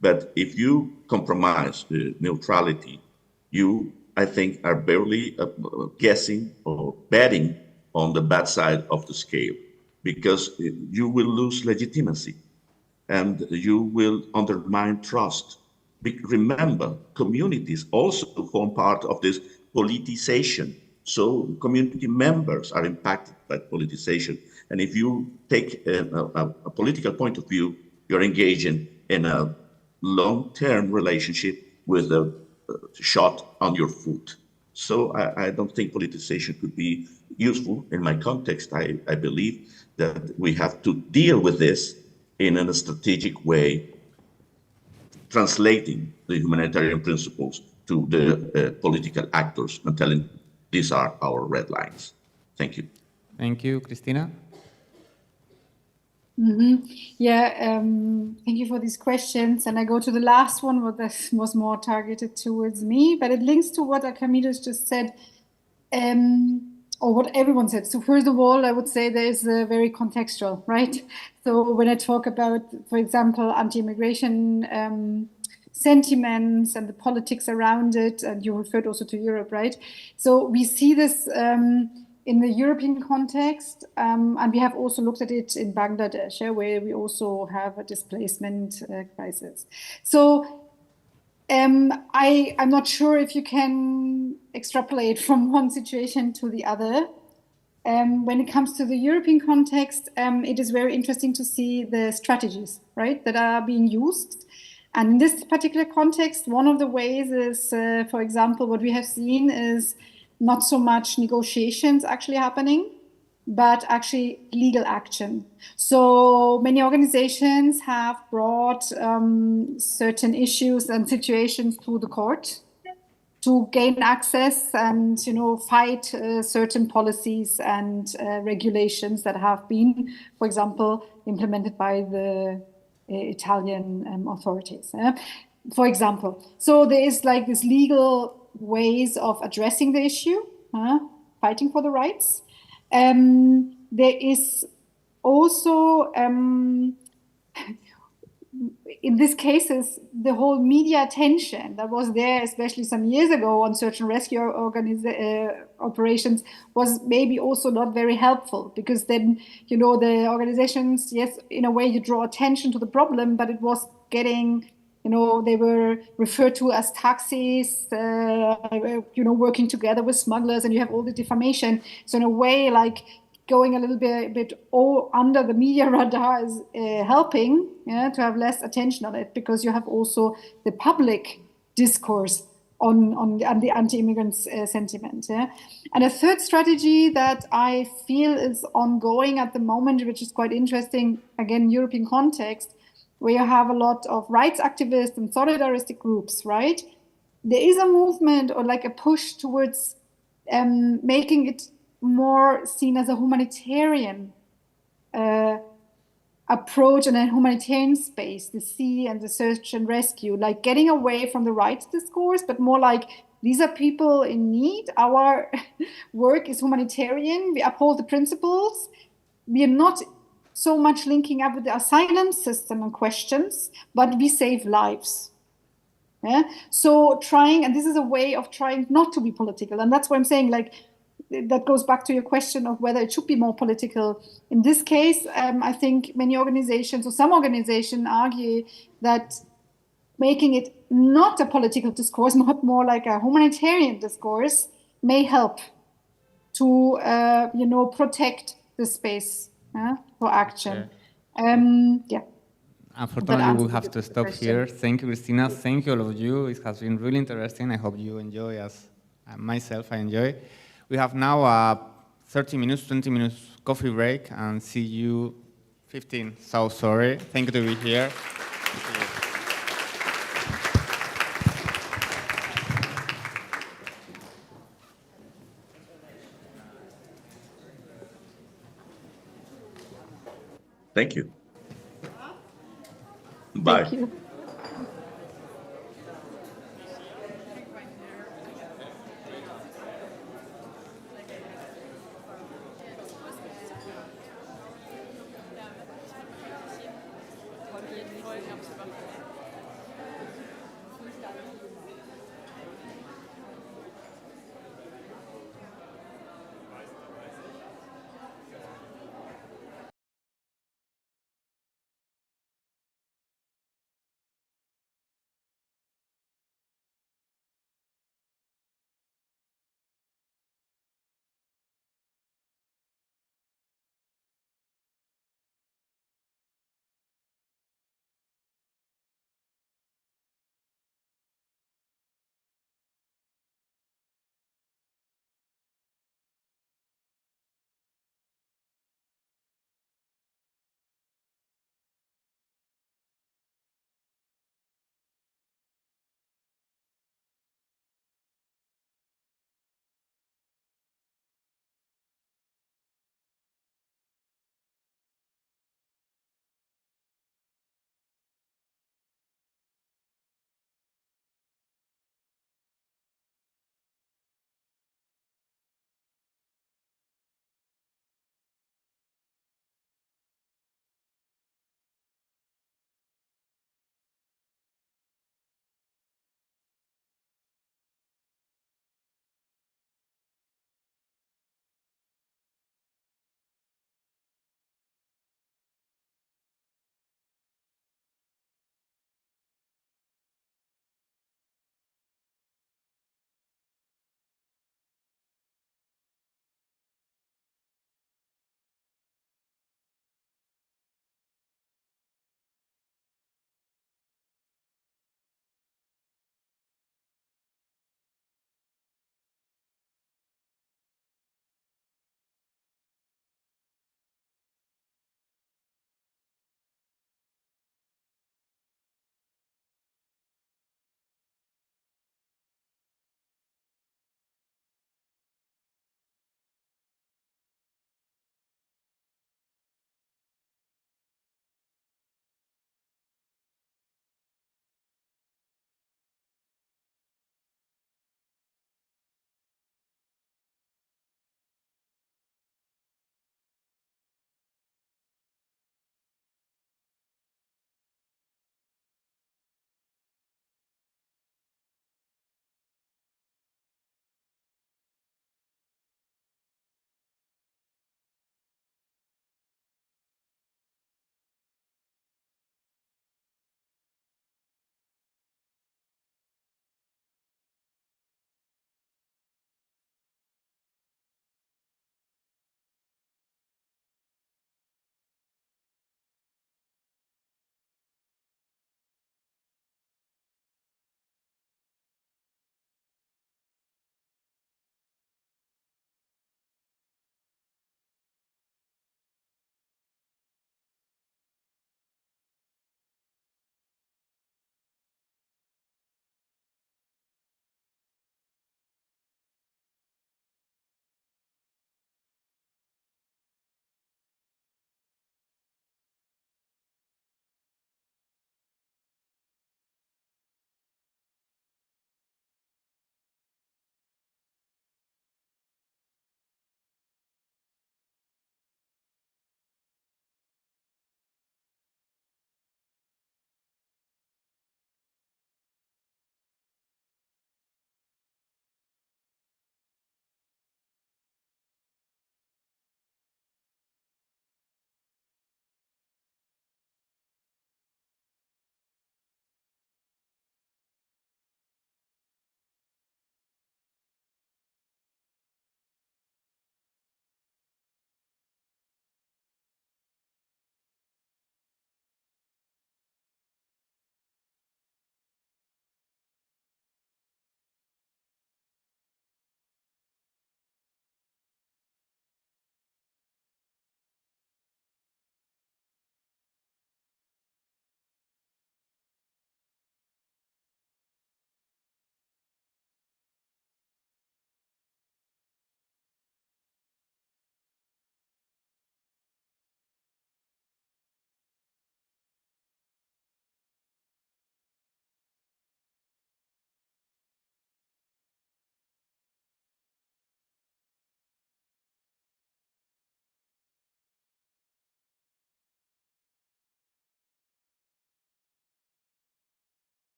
But if you compromise the neutrality, you, I think, are barely guessing or betting on the bad side of the scale, because you will lose legitimacy and you will undermine trust. Remember, communities also form part of this politicization. So community members are impacted by politicization. And if you take a political point of view, you're engaging in a long-term relationship with a shot on your foot. So I don't think politicization could be useful in my context. I believe that we have to deal with this in a strategic way, translating the humanitarian principles to the political actors and telling these are our red lines. Thank you. Thank you, Christina. Yeah, thank you for these questions. And I go to the last one, what this was more targeted towards me, but it links to what Archimedes just said, or what everyone said. So first of all, I would say there is a very contextual, right? So when I talk about, for example, anti-immigration sentiments and the politics around it, and you referred also to Europe, right? So we see this in the European context, and we have also looked at it in Bangladesh, where we also have a displacement crisis. So I'm not sure if you can extrapolate from one situation to the other. When it comes to the European context, it is very interesting to see the strategies, right, that are being used. And in this particular context, one of the ways is, for example, what we have seen is not so much negotiations actually happening, but actually legal action. So many organizations have brought certain issues and situations to the court to gain access and, fight certain policies and regulations that have been, for example, implemented by the Italian authorities. For example, so there is like this legal ways of addressing the issue, fighting for the rights. There is also, in these cases, the whole media attention that was there, especially some years ago on search and rescue operations, was maybe also not very helpful, because then, you know, the organizations, yes, in a way you draw attention to the problem, but it was getting, you know, they were referred to as taxis, you know, working together with smugglers, and you have all the defamation. So in a way, like, going a little bit under the media radar is helping, to have less attention on it, because you have also the public discourse on the anti-immigrant sentiment. And a third strategy that I feel is ongoing at the moment, which is quite interesting, again, European context, where you have a lot of rights activists and solidaristic groups, right? There is a movement or like a push towards making it more seen as a humanitarian approach and a humanitarian space, the sea and the search and rescue, like getting away from the rights discourse, but more like, these are people in need. Our work is humanitarian. We uphold the principles. We are not so much linking up with the asylum system and questions, but we save lives. So trying, and this is a way of trying not to be political. And that's what I'm saying, like, that goes back to your question of whether it should be more political. In this case, I think many organizations, or some organizations, argue that making it not a political discourse, not more like a humanitarian discourse, may help to, protect the space for action. Yeah. Unfortunately, we'll have to stop here. Thank you, Christina. Thank you, all of you. It has been really interesting. I hope you enjoy, as myself, I enjoy. We have now a 30 minutes, 20 minutes coffee break, and see you 15. So sorry. Thank you to be here. Thank you. Bye. Thank you.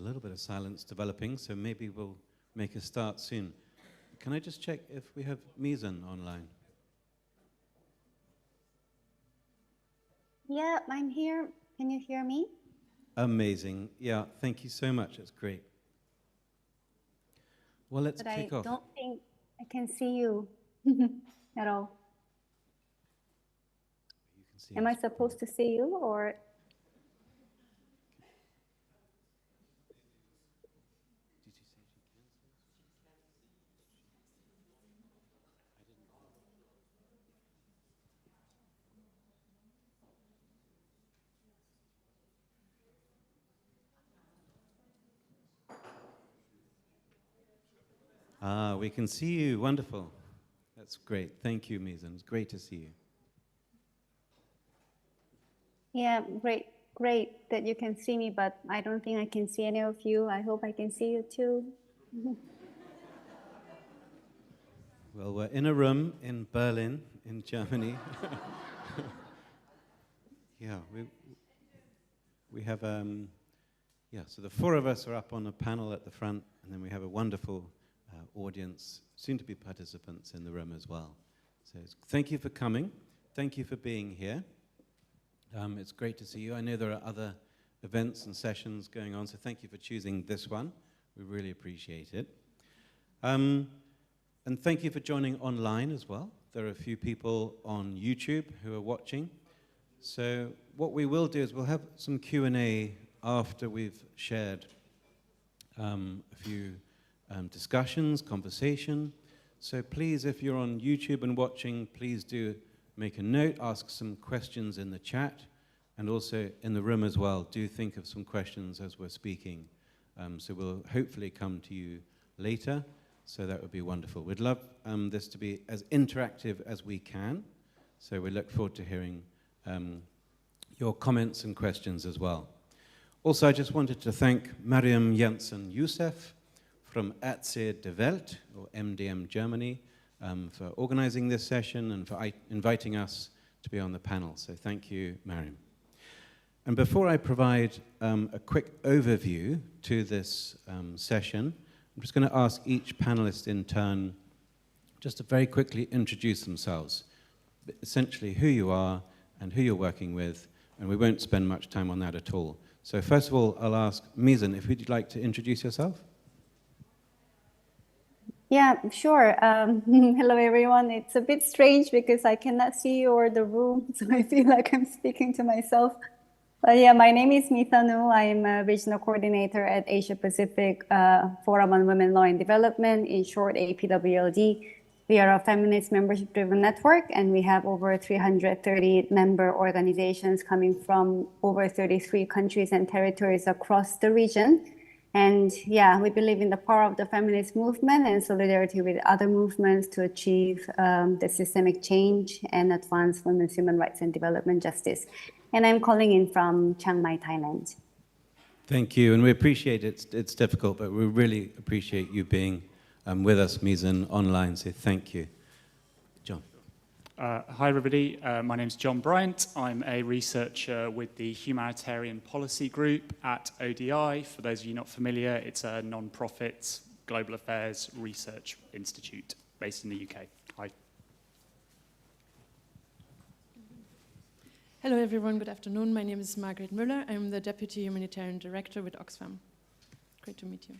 little bit of silence developing, so maybe we'll make a start soon. Can I just check if we have Mizan online? Yeah, I'm here. Can you hear me? Amazing. Yeah, thank you so much. It's great. Well, let's kick off. I don't think I can see you at all. Am I supposed to see you or? Ah, we can see you. Wonderful. That's great. Thank you, Mizan. It's great to see you. Yeah, great that you can see me, but I don't think I can see any of you. I hope I can see you too. Well, we're in a room in Berlin, in Germany. Yeah, we have, so the four of us are up on a panel at the front, and then we have a wonderful audience, soon-to-be participants in the room as well. So thank you for coming. Thank you for being here. It's great to see you. I know there are other events and sessions going on, so thank you for choosing this one. We really appreciate it. And thank you for joining online as well. There are a few people on YouTube who are watching. So what we will do is we'll have some Q&A after we've shared a few discussions, conversation. So please, if you're on YouTube and watching, please do make a note, ask some questions in the chat, and also in the room as well. Do think of some questions as we're speaking. So we'll hopefully come to you later, so that would be wonderful. We'd love this to be as interactive as we can, so we look forward to hearing your comments and questions as well. Also, I just wanted to thank Mariam Jensen-Youssef from Erzähl der Welt, or MDM Germany, for organizing this session and for inviting us to be on the panel. So thank you, Mariam. And before I provide a quick overview to this session, I'm just going to ask each panelist in turn just to very quickly introduce themselves, essentially who you are and who you're working with, and we won't spend much time on that at all. So first of all, I'll ask Mizan, if you'd like to introduce yourself. Yeah, sure. Hello, everyone. It's a bit strange because I cannot see you or the room, so I feel like I'm speaking to myself. But yeah, my name is Mitha Nu. I'm a regional coordinator at Asia Pacific Forum on Women, Law and Development, in short, APWLD. We are a feminist membership-driven network, and we have over 330 member organizations coming from over 33 countries and territories across the region. And yeah, we believe in the power of the feminist movement and solidarity with other movements to achieve the systemic change and advance women's human rights and development justice. And I'm calling in from Chiang Mai, Thailand. Thank you, and we appreciate it. It's difficult, but we really appreciate you being with us, Mizan, online, so thank you. John. Hi, everybody. My name is John Bryant. I'm a researcher with the Humanitarian Policy Group at ODI. For those of you not familiar, it's a non-profit global affairs research institute based in the UK. Hi. Hello, everyone. Good afternoon. My name is Margaret Müller. I'm the Deputy Humanitarian Director with Oxfam. Great to meet you.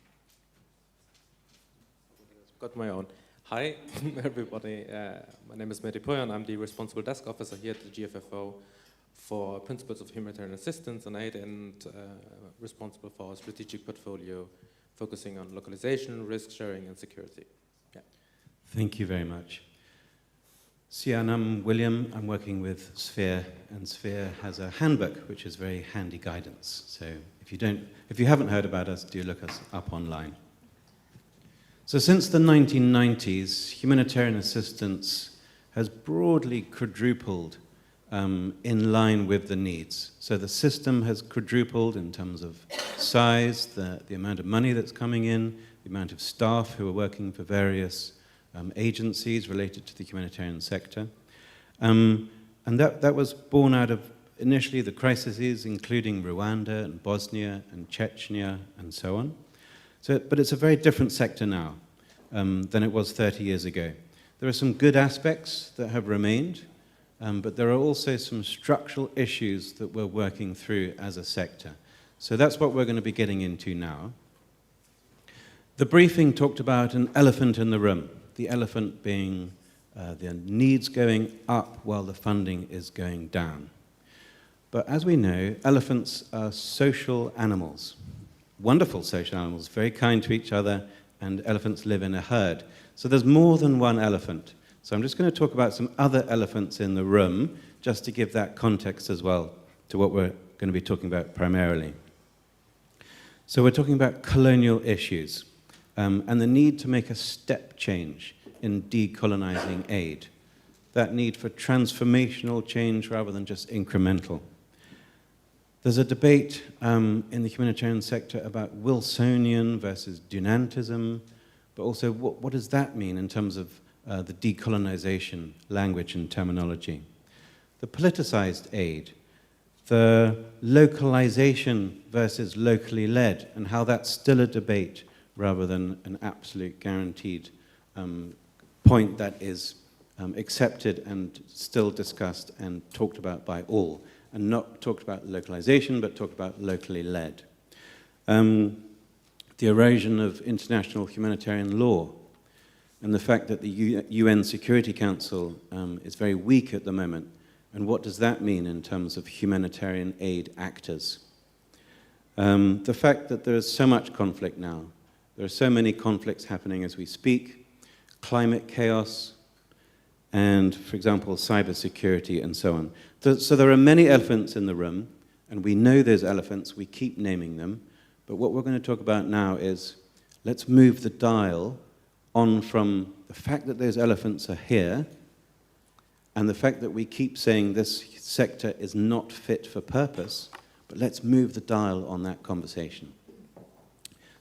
Got my own. Hi, everybody. My name is Mehdi Poyan. I'm the responsible desk officer here at the GFFO for Principles of Humanitarian Assistance and Aid, and responsible for our strategic portfolio focusing on localization, risk sharing, and security. Yeah. Thank you very much. Sian, I'm William. I'm working with Sphere, and Sphere has a handbook, which is very handy guidance. So if you haven't heard about us, do look us up online. So since the 1990s, humanitarian assistance has broadly quadrupled in line with the needs. So the system has quadrupled in terms of size, the amount of money that's coming in, the amount of staff who are working for various agencies related to the humanitarian sector. And that was born out of initially the crises, including Rwanda and Bosnia and Chechnya and so on. But it's a very different sector now than it was 30 years ago. There are some good aspects that have remained, but there are also some structural issues that we're working through as a sector. So that's what we're going to be getting into now. The briefing talked about an elephant in the room, the elephant being the needs going up while the funding is going down. But as we know, elephants are social animals, wonderful social animals, very kind to each other, and elephants live in a herd. So there's more than one elephant. So I'm just going to talk about some other elephants in the room, just to give that context as well to what we're going to be talking about primarily. So we're talking about colonial issues and the need to make a step change in decolonizing aid. That need for transformational change rather than just incremental. There's a debate in the humanitarian sector about Wilsonian versus Dunantism, but also what does that mean in terms of the decolonization language and terminology. The politicized aid, the localization versus locally led, and how that's still a debate rather than an absolute guaranteed point that is accepted and still discussed and talked about by all, and not talked about localization, but talked about locally led. The erosion of international humanitarian law, and the fact that the UN Security Council is very weak at the moment, and what does that mean in terms of humanitarian aid actors? The fact that there is so much conflict now, there are so many conflicts happening as we speak, climate chaos, and, for example, cybersecurity and so on. So there are many elephants in the room, and we know those elephants, we keep naming them, but what we're going to talk about now is, let's move the dial on from the fact that those elephants are here, and the fact that we keep saying this sector is not fit for purpose, but let's move the dial on that conversation.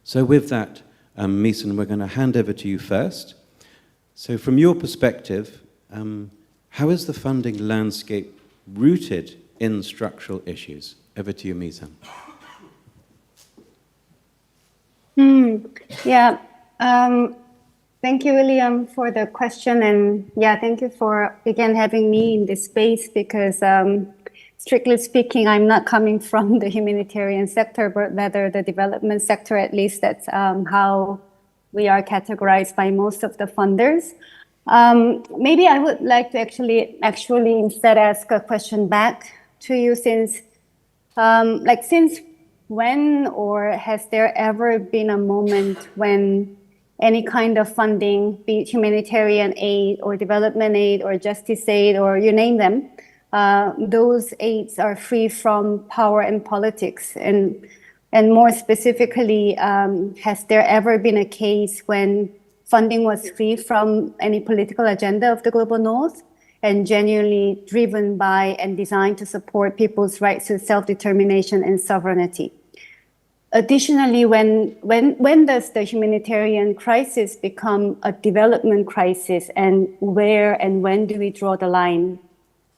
So with that, Meeson, we're going to hand over to you first. So from your perspective, how is the funding landscape rooted in structural issues? Over to you, Meeson. Yeah. Thank you, William, for the question. And yeah, thank you for, again, having me in this space because strictly speaking, I'm not coming from the humanitarian sector, but rather the development sector, at least that's how we are categorized by most of the funders. Maybe I would like to actually instead ask a question back to you since when or has there ever been a moment when any kind of funding, be it humanitarian aid or development aid or justice aid or you name them, those aids are free from power and politics? And more specifically, has there ever been a case when funding was free from any political agenda of the global north and genuinely driven by and designed to support people's rights to self-determination and sovereignty? Additionally, when does the humanitarian crisis become a development crisis, and where and when do we draw the line?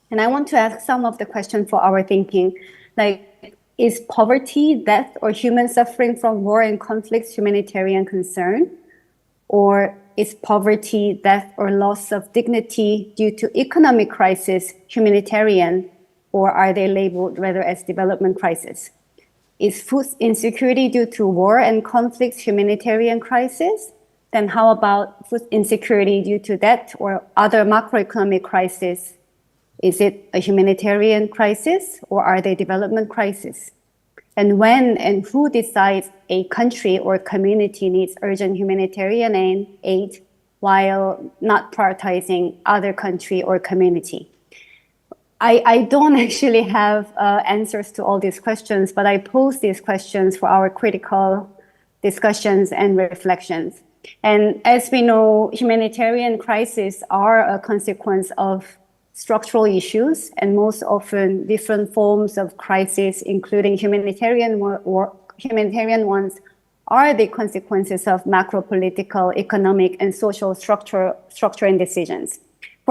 And I want to ask some of the questions for our thinking, like, is poverty, death, or human suffering from war and conflicts humanitarian concern? Or is poverty, death, or loss of dignity due to economic crisis humanitarian, or are they labeled rather as development crisis? Is food insecurity due to war and conflicts humanitarian crisis? Then how about food insecurity due to that or other macroeconomic crisis? Is it a humanitarian crisis or are they development crisis? And when and who decides a country or community needs urgent humanitarian aid while not prioritizing other country or community? I don't actually have answers to all these questions, but I pose these questions for our critical discussions and reflections. And as we know, humanitarian crises are a consequence of structural issues, and most often different forms of crisis, including humanitarian ones, are the consequences of macro political, economic, and social structure and decisions.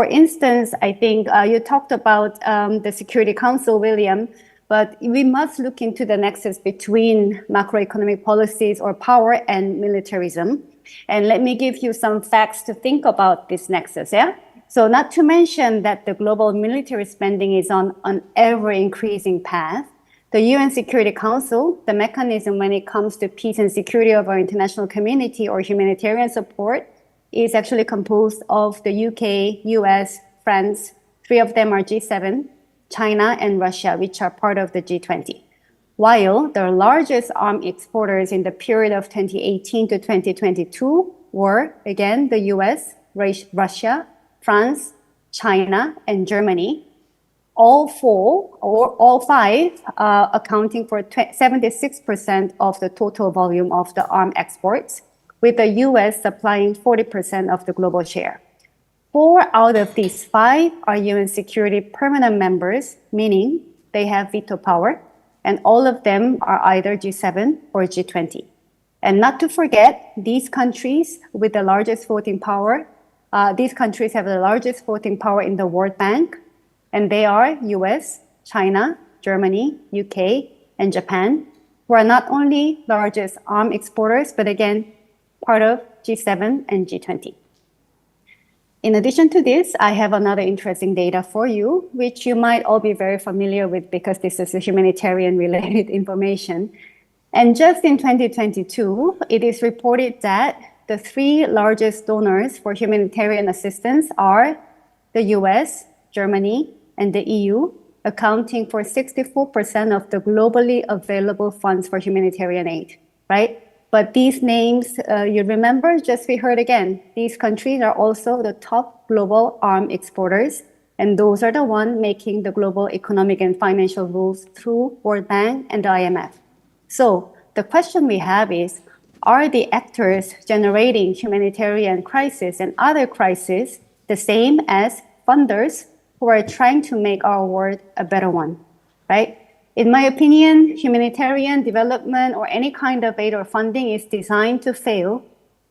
for instance, I think you talked about the Security Council, William, but we must look into the nexus between macroeconomic policies or power and militarism. And let me give you some facts to think about this nexus, yeah? So not to mention that the global military spending is on an ever-increasing path. The UN Security Council, the mechanism when it comes to peace and security of our international community or humanitarian support, is actually composed of the UK, US, France, 3 of them are G7, China, and Russia, which are part of the G20. While the largest arms exporters in the period of 2018 to 2022 were, again, the US, Russia, France, China, and Germany, all 4 or all 5 accounting for 76% of the total volume of the arms exports, with the US supplying 40% of the global share. 4 out of these 5 are UN Security permanent members, meaning they have veto power, and all of them are either G7 or G20. And not to forget, these countries with the largest voting power, these countries have the largest voting power in the World Bank, and they are US, China, Germany, UK, and Japan, who are not only largest arms exporters, but again, part of G7 and G20. In addition to this, I have another interesting data for you, which you might all be very familiar with because this is a humanitarian related information. And just in 2022, it is reported that the 3 largest donors for humanitarian assistance are the US, Germany, and the EU, accounting for 64% of the globally available funds for humanitarian aid, right? But these names, you remember, just we heard again, these countries are also the top global arms exporters, and those are the ones making the global economic and financial rules through World Bank and the IMF. So the question we have is, are the actors generating humanitarian crisis and other crises the same as funders who are trying to make our world a better one, right? In my opinion, humanitarian development or any kind of aid or funding is designed to fail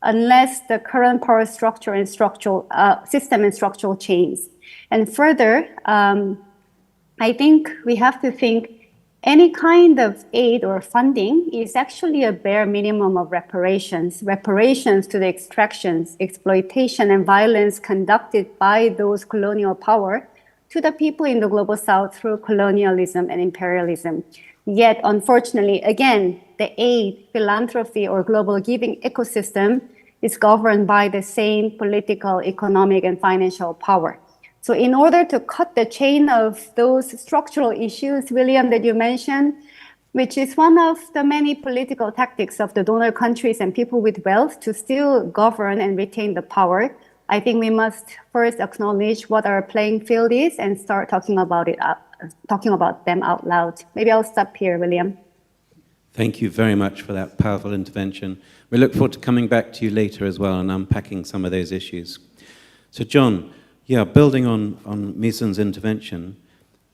unless the current power structure and structural system and structural change. And further, I think we have to think any kind of aid or funding is actually a bare minimum of reparations to the extractions, exploitation, and violence conducted by those colonial power to the people in the global south through colonialism and imperialism. Yet, unfortunately, again, the aid, philanthropy, or global giving ecosystem is governed by the same political, economic, and financial power. So in order to cut the chain of those structural issues, William, that you mentioned, which is one of the many political tactics of the donor countries and people with wealth to still govern and retain the power, I think we must first acknowledge what our playing field is and start talking about them out loud. Maybe I'll stop here, William. Thank you very much for that powerful intervention. We look forward to coming back to you later as well and unpacking some of those issues. So John, yeah, building on Misan's intervention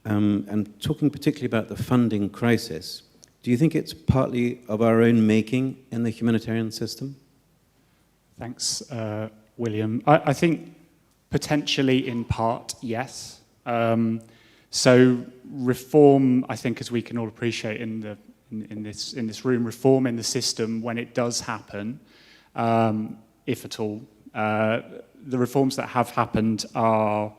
and talking particularly about the funding crisis, do you think it's partly of our own making in the humanitarian system? Thanks, William. I think potentially in part, yes. So reform, I think, as we can all appreciate in this room, reform in the system when it does happen, if at all, the reforms that have happened are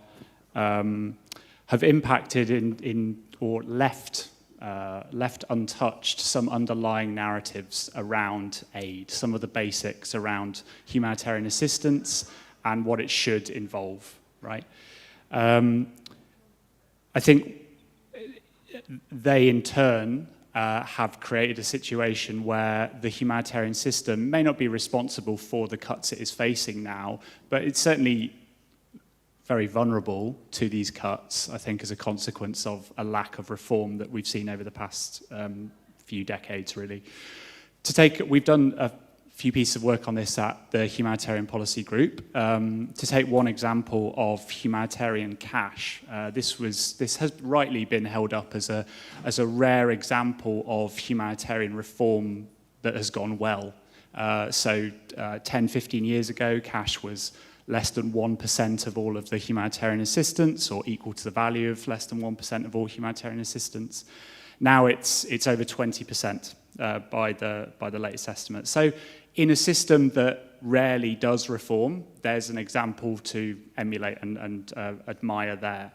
have impacted in or left untouched some underlying narratives around aid, some of the basics around humanitarian assistance and what it should involve, right? I think they in turn have created a situation where the humanitarian system may not be responsible for the cuts it is facing now, but it's certainly very vulnerable to these cuts, I think, as a consequence of a lack of reform that we've seen over the past few decades, really. We've done a few pieces of work on this at the Humanitarian Policy Group. To take one example of humanitarian cash, this has rightly been held up as a rare example of humanitarian reform that has gone well. So 10, 15 years ago, cash was less than 1% of all of the humanitarian assistance, or equal to the value of less than 1% of all humanitarian assistance. Now it's over 20% by the latest estimate. So in a system that rarely does reform, there's an example to emulate and admire there.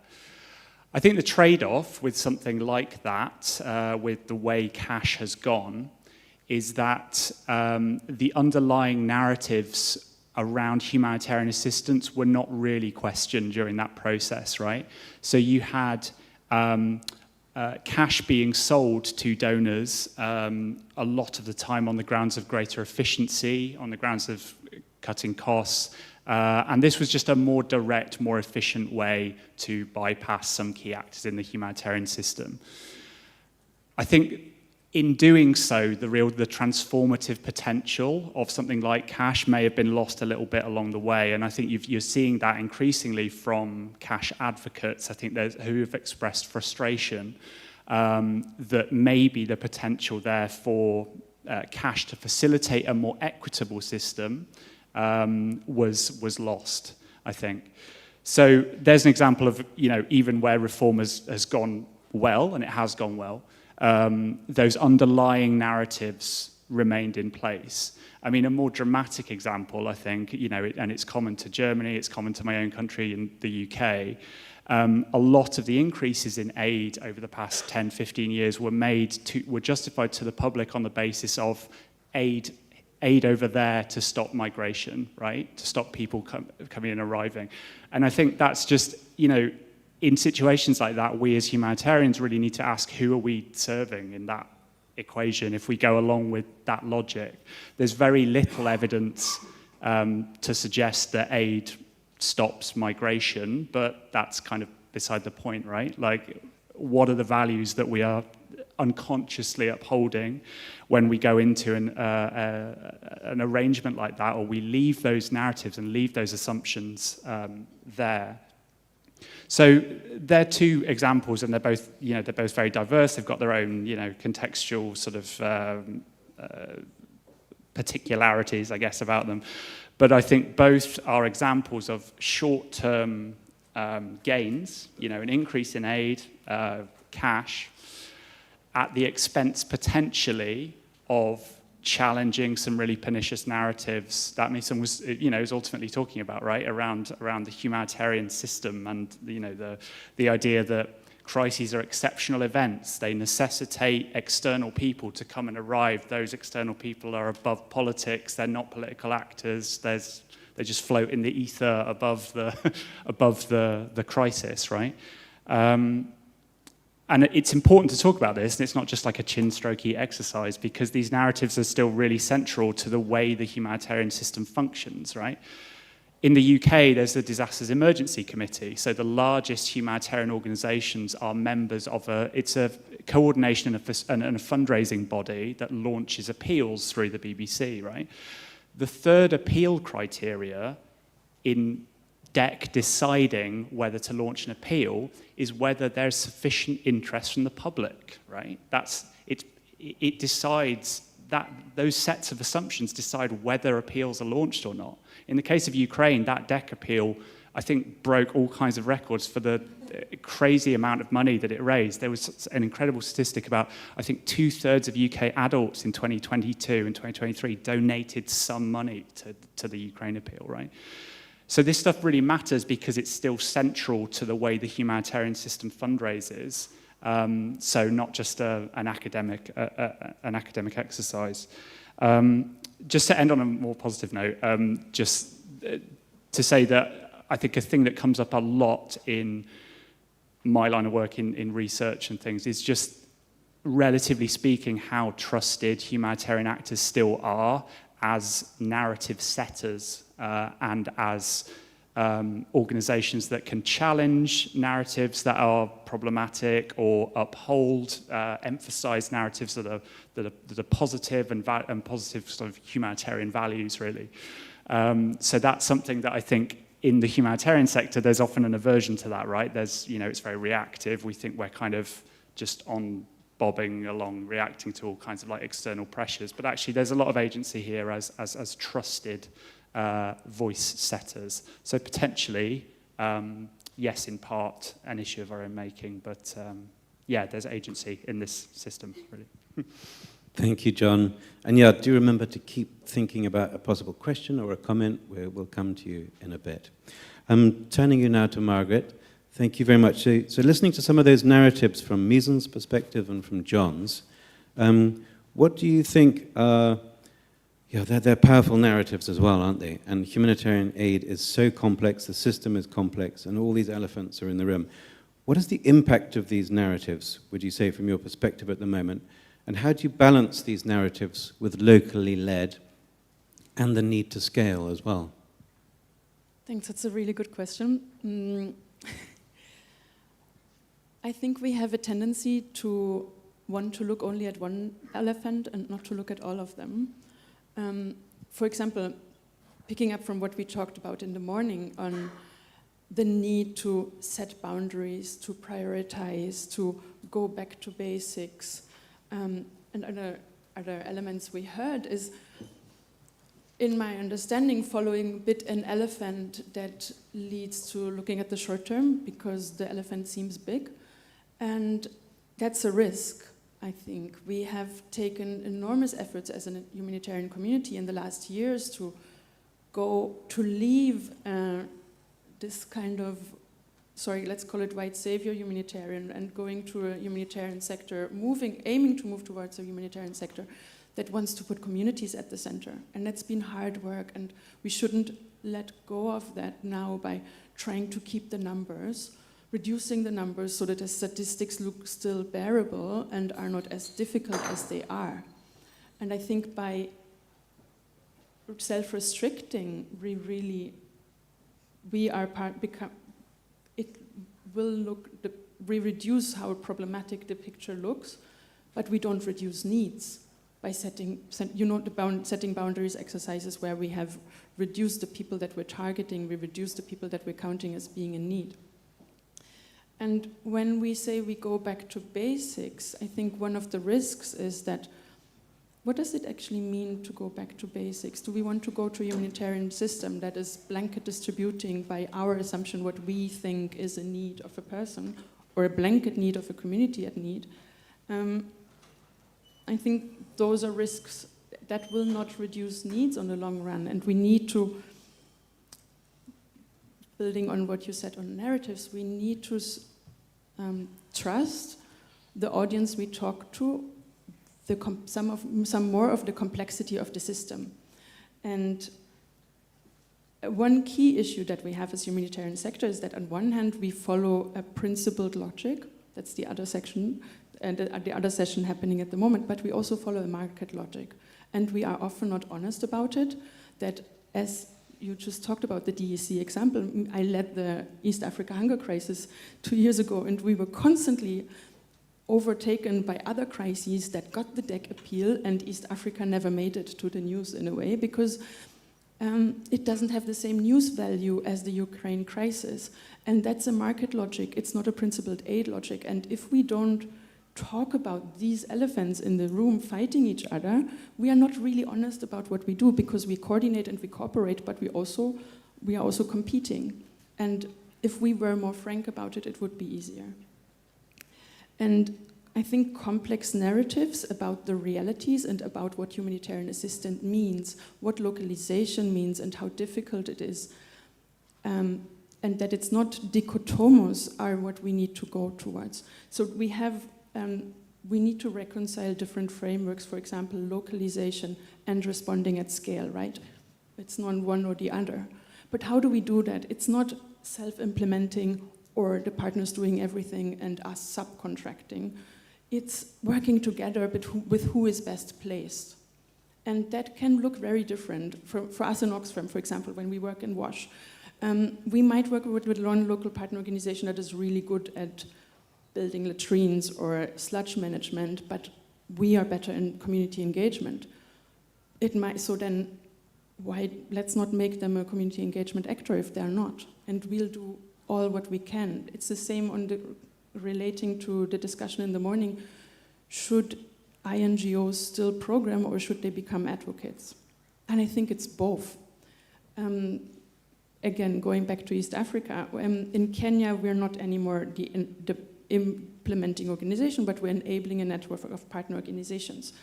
I think the trade-off with something like that, with the way cash has gone, is that the underlying narratives around humanitarian assistance were not really questioned during that process, right? So you had cash being sold to donors a lot of the time on the grounds of greater efficiency, on the grounds of cutting costs, and this was just a more direct, more efficient way to bypass some key actors in the humanitarian system. I think in doing so, the transformative potential of something like cash may have been lost a little bit along the way, and I think you're seeing that increasingly from cash advocates, I think, who have expressed frustration that maybe the potential there for cash to facilitate a more equitable system was lost, I think. So there's an example of, even where reform has gone well, and it has gone well, those underlying narratives remained in place. I mean, a more dramatic example, I think, and it's common to Germany, it's common to my own country in the UK, a lot of the increases in aid over the past 10, 15 years were justified to the public on the basis of aid over there to stop migration, right? To stop people coming and arriving. And I think that's just, in situations like that, we as humanitarians really need to ask, who are we serving in that equation if we go along with that logic? There's very little evidence to suggest that aid stops migration, but that's kind of beside the point, right? Like, what are the values that we are unconsciously upholding when we go into an arrangement like that, or we leave those narratives and leave those assumptions there? So they're two examples, and they're both very diverse. They've got their own, contextual sort of particularities, I guess, about them. But I think both are examples of short-term gains, an increase in aid, cash, at the expense potentially of challenging some really pernicious narratives that Mason was ultimately talking about, right, around the humanitarian system, and the idea that crises are exceptional events. They necessitate external people to come and arrive. Those external people are above politics. They're not political actors. They just float in the ether above the crisis, right? And it's important to talk about this, and it's not just like a chin-strokey exercise, because these narratives are still really central to the way the humanitarian system functions, right? In the UK, there's the Disasters Emergency Committee. So the largest humanitarian organisations are members of it's a coordination and a fundraising body that launches appeals through the BBC, right? The third appeal criteria in DEC deciding whether to launch an appeal is whether there's sufficient interest from the public, right? It decides that those sets of assumptions decide whether appeals are launched or not. In the case of Ukraine, that DEC appeal, I think, broke all kinds of records for the crazy amount of money that it raised. There was an incredible statistic about, I think, 2/3 of UK adults in 2022 and 2023 donated some money to the Ukraine appeal, right? So this stuff really matters because it's still central to the way the humanitarian system fundraises. So not just an academic exercise. Just to end on a more positive note, just to say that I think a thing that comes up a lot in my line of work in research and things is just, relatively speaking, how trusted humanitarian actors still are as narrative setters and as organizations that can challenge narratives that are problematic or uphold, emphasize narratives that are positive and positive sort of humanitarian values, really. So that's something that I think in the humanitarian sector, there's often an aversion to that, right? There's, it's very reactive. We think we're kind of just on bobbing along, reacting to all kinds of like external pressures. But actually, there's a lot of agency here as trusted voice setters. So potentially, yes, in part, an issue of our own making, but yeah, there's agency in this system, really. Thank you, John. And yeah, do remember to keep thinking about a possible question or a comment. We'll come to you in a bit. I'm turning you now to Margaret. Thank you very much. So listening to some of those narratives from Misen's perspective and from John's, what do you think are, they're powerful narratives as well, aren't they? And humanitarian aid is so complex, the system is complex, and all these elephants are in the room. What is the impact of these narratives, would you say, from your perspective at the moment? And how do you balance these narratives with locally led and the need to scale as well? Thanks, that's a really good question. I think we have a tendency to want to look only at one elephant and not to look at all of them. For example, picking up from what we talked about in the morning on the need to set boundaries, to prioritize, to go back to basics, and other elements we heard is, in my understanding, following a bit an elephant that leads to looking at the short term because the elephant seems big. And that's a risk, I think. We have taken enormous efforts as a humanitarian community in the last years to leave this kind of, let's call it white savior humanitarian, and going to a humanitarian sector, aiming to move towards a humanitarian sector that wants to put communities at the center. And that's been hard work, and we shouldn't let go of that now by trying to keep the numbers, reducing the numbers so that the statistics look still bearable and are not as difficult as they are. And I think by self-restricting, we reduce how problematic the picture looks, but we don't reduce needs by setting boundaries exercises where we have reduced the people that we're targeting, we reduce the people that we're counting as being in need. And when we say we go back to basics, I think one of the risks is that, what does it actually mean to go back to basics? Do we want to go to a humanitarian system that is blanket distributing by our assumption what we think is a need of a person, or a blanket need of a community at need? I think those are risks that will not reduce needs on the long run, and we need to, building on what you said on narratives, we need to trust the audience we talk to, some more of the complexity of the system. And one key issue that we have as humanitarian sector is that on one hand we follow a principled logic, that's the other section, and the other session happening at the moment, but we also follow a market logic. And we are often not honest about it, that as you just talked about the DEC example, I led the East Africa hunger crisis 2 years ago, and we were constantly overtaken by other crises that got the DEC appeal, and East Africa never made it to the news in a way, because it doesn't have the same news value as the Ukraine crisis. And that's a market logic, it's not a principled aid logic. And if we don't talk about these elephants in the room fighting each other, we are not really honest about what we do, because we coordinate and we cooperate, but we are also competing. And if we were more frank about it, it would be easier. And I think complex narratives about the realities and about what humanitarian assistance means, what localization means, and how difficult it is, and that it's not dichotomous, are what we need to go towards. So we need to reconcile different frameworks, for example, localization and responding at scale, right? It's not one or the other. But how do we do that? It's not self-implementing or the partners doing everything and us subcontracting. It's working together with who is best placed. And that can look very different. For us in Oxfam, for example, when we work in WASH, we might work with one local partner organization that is really good at building latrines or sludge management, but we are better in community engagement. So then, let's not make them a community engagement actor if they're not, and we'll do all what we can. It's the same relating to the discussion in the morning. Should INGOs still program, or should they become advocates? And I think it's both. Again, going back to East Africa, in Kenya, we're not anymore the implementing organization, but we're enabling a network of partner organizations.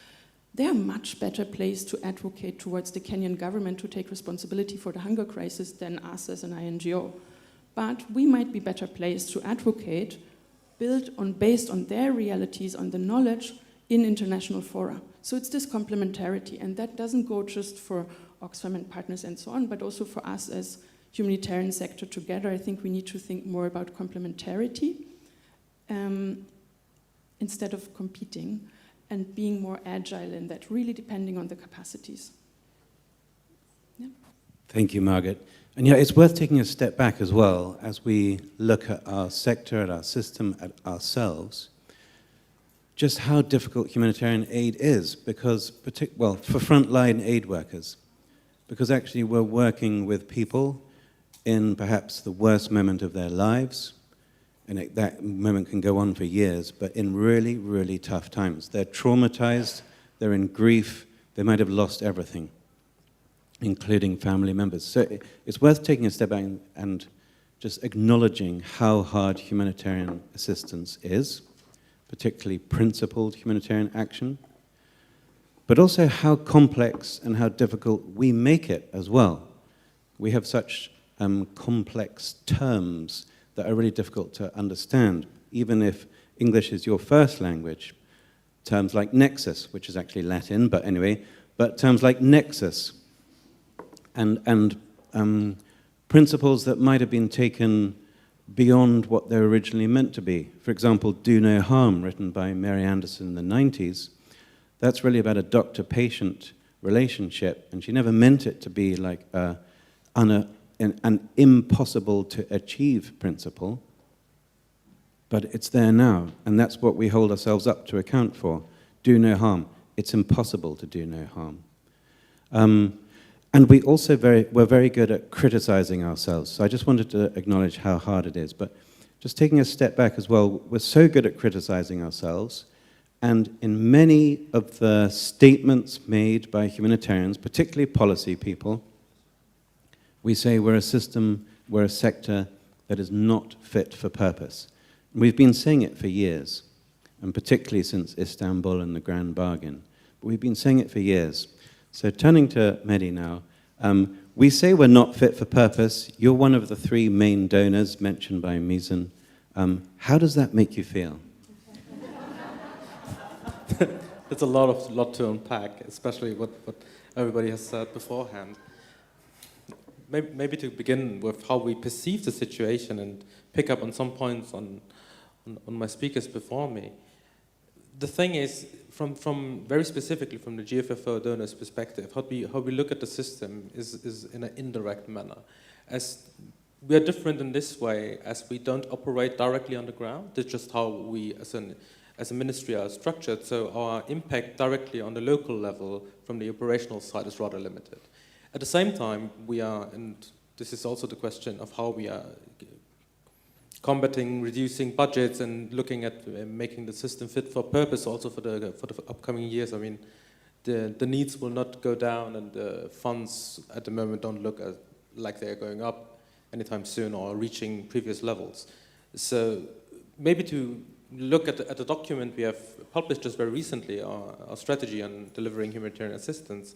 They are much better placed to advocate towards the Kenyan government to take responsibility for the hunger crisis than us as an INGO. But we might be better placed to advocate based on their realities, on the knowledge in international fora. So it's this complementarity, and that doesn't go just for Oxfam and partners and so on, but also for us as humanitarian sector together. I think we need to think more about complementarity instead of competing, and being more agile in that, really depending on the capacities. Yeah. Thank you, Margaret. And yeah, it's worth taking a step back as well as we look at our sector, at our system, at ourselves, just how difficult humanitarian aid is, because, well, for frontline aid workers, because actually we're working with people in perhaps the worst moment of their lives, and that moment can go on for years, but in really, really tough times. They're traumatized, they're in grief, they might have lost everything, including family members. So it's worth taking a step back and just acknowledging how hard humanitarian assistance is, particularly principled humanitarian action, but also how complex and how difficult we make it as well. We have such complex terms that are really difficult to understand, even if English is your first language. Terms like nexus, which is actually Latin, but anyway, but terms like nexus and principles that might have been taken beyond what they're originally meant to be. For example, do no harm, written by Mary Anderson in the 90s, that's really about a doctor-patient relationship, and she never meant it to be like an impossible to achieve principle, but it's there now, and that's what we hold ourselves up to account for. Do no harm. It's impossible to do no harm. And we also we're very good at criticizing ourselves. So I just wanted to acknowledge how hard it is, but just taking a step back as well, we're so good at criticizing ourselves, and in many of the statements made by humanitarians, particularly policy people, we say we're a system, we're a sector that is not fit for purpose. And we've been saying it for years, and particularly since Istanbul and the Grand Bargain. But we've been saying it for years. So turning to Mehdi now, we say we're not fit for purpose. You're one of the 3 main donors mentioned by Mizan. How does that make you feel? It's a lot to unpack, especially what everybody has said beforehand. Maybe to begin with how we perceive the situation and pick up on some points on my speakers before me. The thing is, from very specifically from the GFFO donors' perspective, how we look at the system is in an indirect manner. As we are different in this way, as we don't operate directly on the ground. That's just how we, as a ministry, are structured. So our impact directly on the local level from the operational side is rather limited. At the same time, we are, and this is also the question of how we are combating, reducing budgets, and looking at making the system fit for purpose also for the upcoming years. I mean, the needs will not go down, and the funds at the moment don't look like they're going up anytime soon or reaching previous levels. So maybe to look at the document we have published just very recently, our strategy on delivering humanitarian assistance.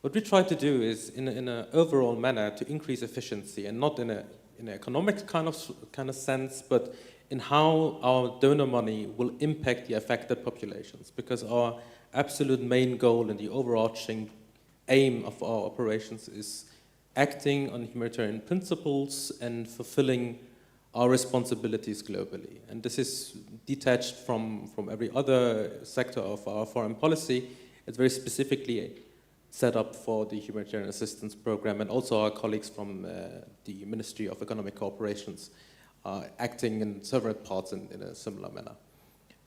What we try to do is, in an overall manner, to increase efficiency, and not in an economic kind of sense, but in how our donor money will impact the affected populations. Because our absolute main goal and the overarching aim of our operations is acting on humanitarian principles and fulfilling our responsibilities globally. And this is detached from every other sector of our foreign policy. It's very specifically set up for the humanitarian assistance program, and also our colleagues from the Ministry of Economic Cooperations are acting in several parts in a similar manner.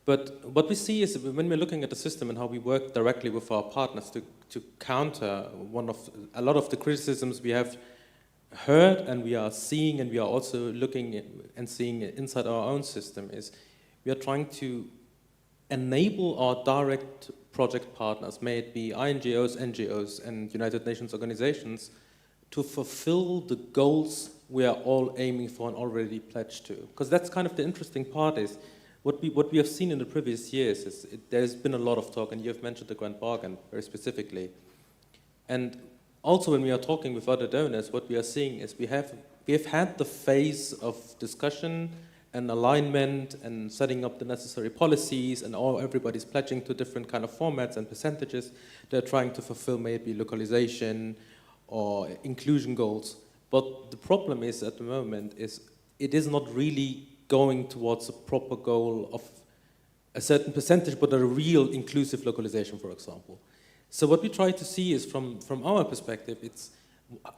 But what we see is, when we're looking at the system and how we work directly with our partners to counter a lot of the criticisms we have heard and we are seeing, and we are also looking and seeing inside our own system, is we are trying to enable our direct project partners, may it be INGOs, NGOs, and United Nations organizations, to fulfill the goals we are all aiming for and already pledged to. Because that's kind of the interesting part is, what we have seen in the previous years is there's been a lot of talk, and you have mentioned the Grand Bargain very specifically. And also when we are talking with other donors, what we are seeing is we have had the phase of discussion and alignment and setting up the necessary policies, and everybody's pledging to different kind of formats and percentages. They're trying to fulfill maybe localization or inclusion goals. But the problem is at the moment is it is not really going towards a proper goal of a certain percentage, but a real inclusive localization, for example. So what we try to see is from our perspective, it's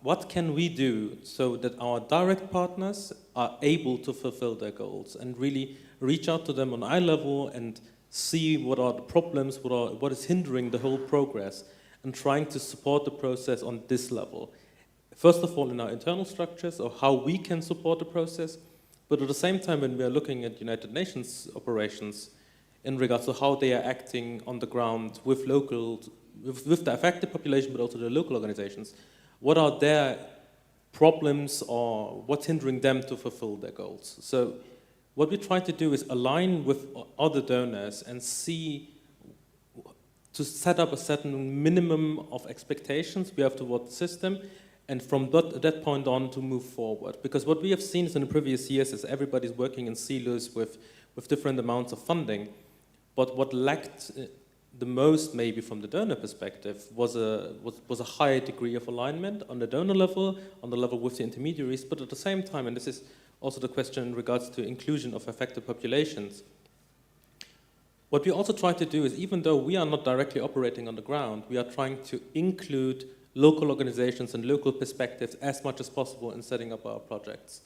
what can we do so that our direct partners are able to fulfill their goals and really reach out to them on eye level and see what are the problems, what is hindering the whole progress, and trying to support the process on this level. First of all, in our internal structures, or how we can support the process, but at the same time, when we are looking at United Nations operations in regards to how they are acting on the ground with the affected population, but also the local organizations, what are their problems or what's hindering them to fulfill their goals? So what we try to do is align with other donors and see to set up a certain minimum of expectations we have toward the system, and from that point on to move forward. Because what we have seen in the previous years is everybody's working in silos with different amounts of funding, but what lacked the most, maybe from the donor perspective, was a higher degree of alignment on the donor level, on the level with the intermediaries, but at the same time, and this is also the question in regards to inclusion of affected populations, what we also try to do is, even though we are not directly operating on the ground, we are trying to include local organizations and local perspectives as much as possible in setting up our projects.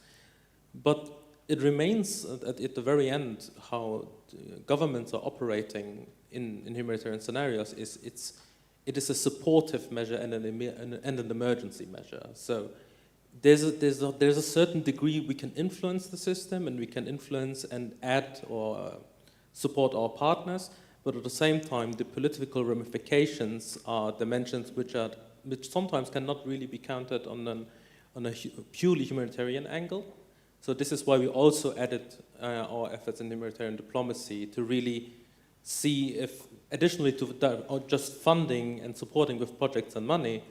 But it remains at the very end how governments are operating in humanitarian scenarios. It is a supportive measure and an emergency measure. So there's a certain degree we can influence the system, and we can influence and add or support our partners, but at the same time the political ramifications are dimensions which sometimes cannot really be counted on a purely humanitarian angle. So this is why we also added our efforts in humanitarian diplomacy to really see if, additionally to just funding and supporting with projects and money,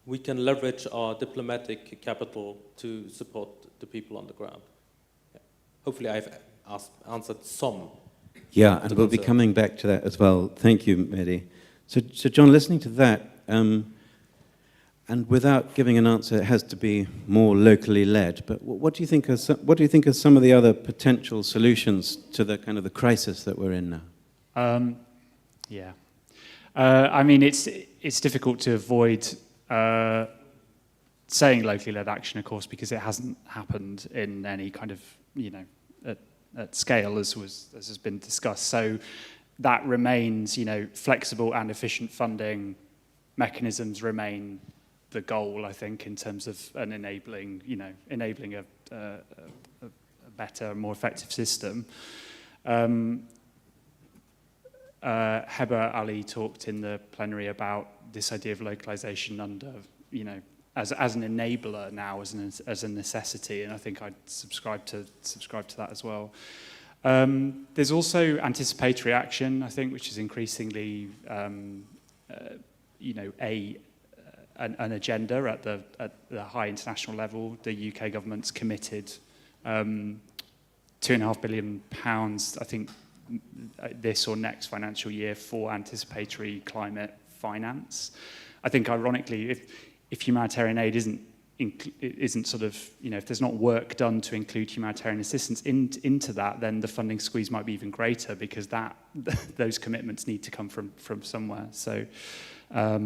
we can leverage our diplomatic capital to support the people on the ground. Yeah. Hopefully I've answered some. Yeah, and we'll be coming back to that as well. Thank you, Mehdi. So John, listening to that, and without giving an answer, it has to be more locally led. But what do you think are some of the other potential solutions to the kind of the crisis that we're in now? Yeah, I mean it's difficult to avoid saying locally led action, of course, because it hasn't happened in any kind of at scale as has been discussed. So that remains flexible and efficient funding mechanisms remain the goal, I think, in terms of an enabling a better, more effective system. Heba Ali talked in the plenary about this idea of localization under, as an enabler now, as a necessity, and I think I'd subscribe to that as well. There's also anticipatory action, I think, which is increasingly, an agenda at the high international level. The UK government's committed £2.5 billion, I think, this or next financial year for anticipatory climate finance. I think, ironically, if humanitarian aid isn't sort of, if there's not work done to include humanitarian assistance into that, then the funding squeeze might be even greater, because those commitments need to come from somewhere. So I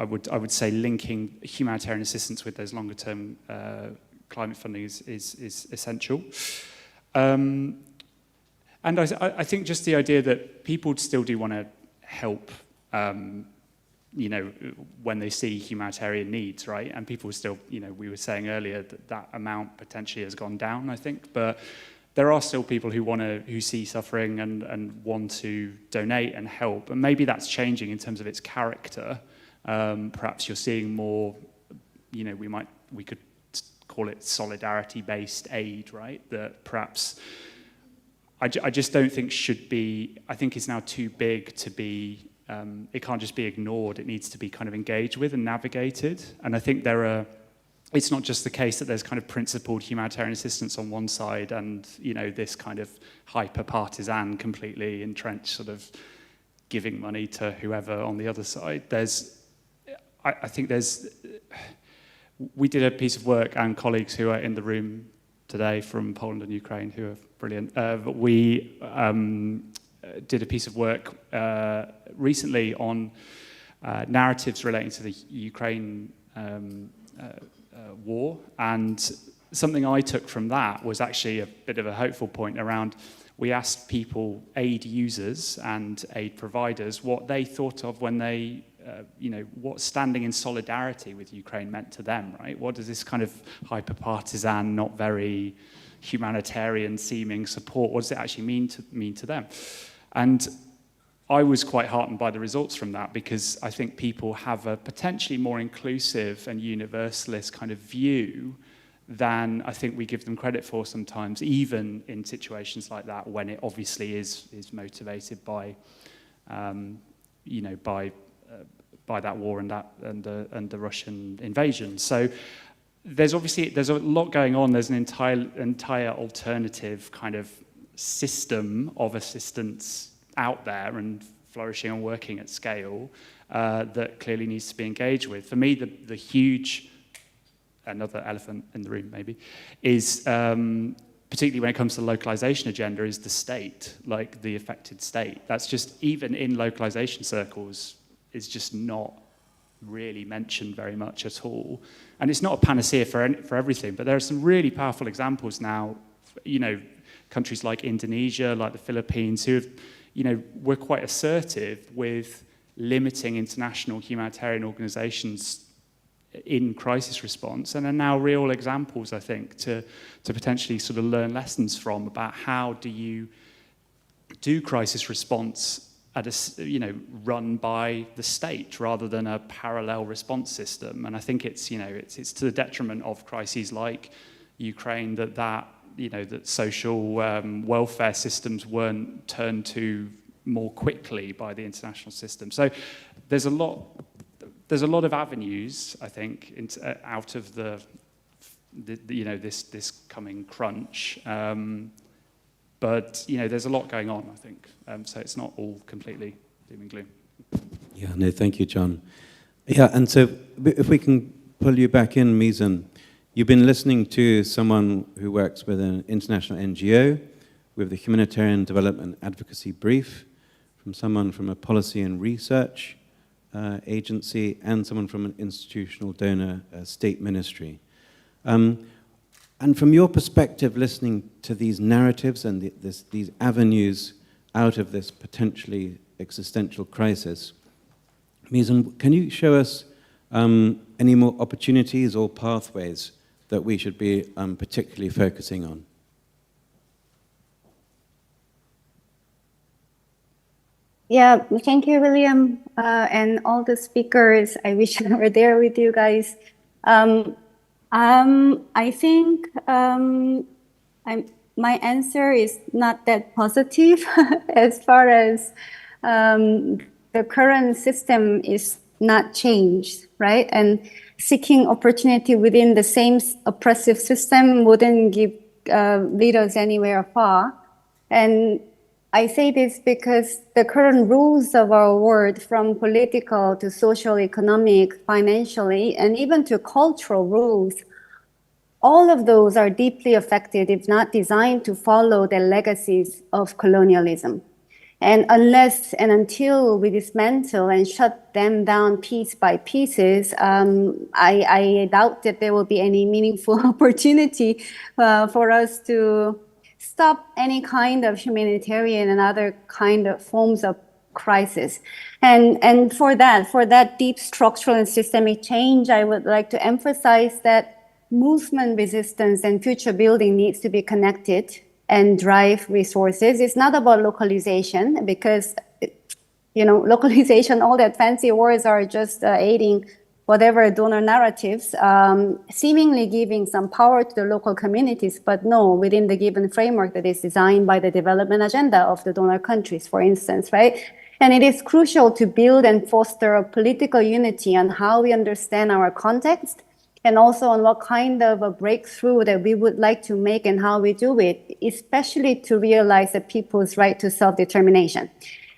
would say linking humanitarian assistance with those longer term climate funding is essential. And I think just the idea that people still do want to help, when they see humanitarian needs, right? And people still, we were saying earlier that amount potentially has gone down, I think, but there are still people who see suffering and want to donate and help, and maybe that's changing in terms of its character. Perhaps you're seeing more you know, we could call it solidarity-based aid, right? That perhaps I just don't think should be. I think it's now too big to be. It can't just be ignored. It needs to be kind of engaged with and navigated. And I think it's not just the case that there's kind of principled humanitarian assistance on one side and, you know, this kind of hyper-partisan, completely entrenched sort of giving money to whoever on the other side. We did a piece of work, and colleagues who are in the room today from Poland and Ukraine, who are brilliant, we did a piece of work recently on narratives relating to the Ukraine war, and something I took from that was actually a bit of a hopeful point around. We asked people, aid users and aid providers, what they thought of when they, you know, what standing in solidarity with Ukraine meant to them, right? What does this kind of hyper-partisan, not very humanitarian-seeming support, what does it actually mean to them? And I was quite heartened by the results from that, because I think people have a potentially more inclusive and universalist kind of view than I think we give them credit for sometimes, even in situations like that, when it obviously is motivated by, you know, by that war and the Russian invasion. So there's a lot going on. There's an entire alternative kind of system of assistance out there and flourishing and working at scale that clearly needs to be engaged with. For me, the huge, another elephant in the room maybe, is particularly when it comes to the localization agenda, is the state, like the affected state. That's just, even in localization circles, is just not really mentioned very much at all. And it's not a panacea for everything, but there are some really powerful examples now, you know, countries like Indonesia, like the Philippines, who have, you know, were quite assertive with limiting international humanitarian organizations in crisis response, and are now real examples, I think, to potentially sort of learn lessons from about how do you do crisis response at a, you know, run by the state rather than a parallel response system. And I think it's, you know, it's to the detriment of crises like Ukraine that you know, that social welfare systems weren't turned to more quickly by the international system. So there's a lot of avenues, I think, out of the you know, this coming crunch. But you know, there's a lot going on, I think. So it's not all completely doom and gloom. Yeah, no, thank you, John. Yeah, and so if we can pull you back in, Mizan, you've been listening to someone who works with an international NGO, with the Humanitarian Development Advocacy Brief, from someone from a policy and research agency, and someone from an institutional donor state ministry. And from your perspective, listening to these narratives and these avenues out of this potentially existential crisis, Mizan, can you show us any more opportunities or pathways that we should be particularly focusing on? Yeah, thank you, William, and all the speakers. I wish I were there with you guys. I think my answer is not that positive as far as the current system is not changed, right? And seeking opportunity within the same oppressive system wouldn't lead us anywhere far. And I say this because the current rules of our world, from political to social, economic, financially, and even to cultural rules, all of those are deeply affected, if not designed to follow the legacies of colonialism. And unless and until we dismantle and shut them down piece by pieces, I doubt that there will be any meaningful opportunity for us to stop any kind of humanitarian and other kind of forms of crisis. And for that deep structural and systemic change, I would like to emphasize that movement resistance and future building needs to be connected and drive resources. It's not about localization, because, you know, localization, all that fancy words are just aiding whatever donor narratives, seemingly giving some power to the local communities, but no, within the given framework that is designed by the development agenda of the donor countries, for instance, right? And it is crucial to build and foster a political unity on how we understand our context, and also on what kind of a breakthrough that we would like to make and how we do it, especially to realize the people's right to self-determination.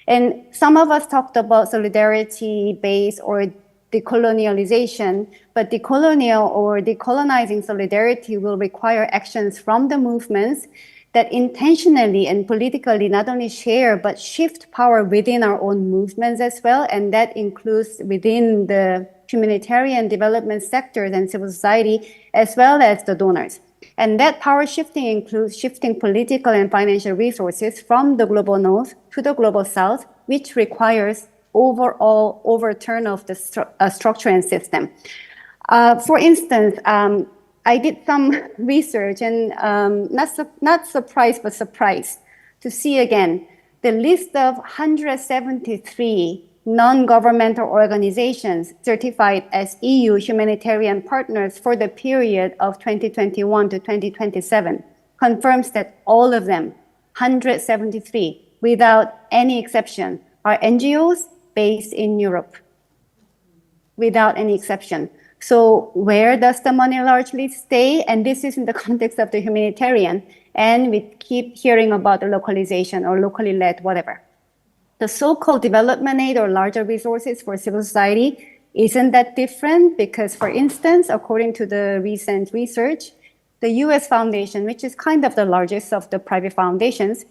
And some of us talked about solidarity-based or decolonialization, but decolonial or decolonizing solidarity will require actions from the movements that intentionally and politically not only share, but shift power within our own movements as well. And that includes within the humanitarian development sectors and civil society, as well as the donors. And that power shifting includes shifting political and financial resources from the global north to the global south, which requires overall overturn of the structure and system. For instance, I did some research and not surprised, but surprised to see again the list of 173 non-governmental organizations certified as EU humanitarian partners for the period of 2021 to 2027 confirms that all of them, 173, without any exception, are NGOs based in Europe, without any exception. So where does the money largely stay? And this is in the context of the humanitarian, and we keep hearing about the localization or locally led, whatever. The so-called development aid or larger resources for civil society isn't that different because, for instance, according to the recent research, the US Foundation, which is kind of the largest of the private foundations,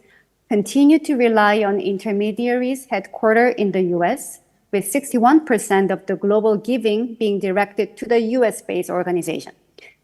continue to rely on intermediaries headquartered in the US, with 61% of the global giving being directed to the US-based organization.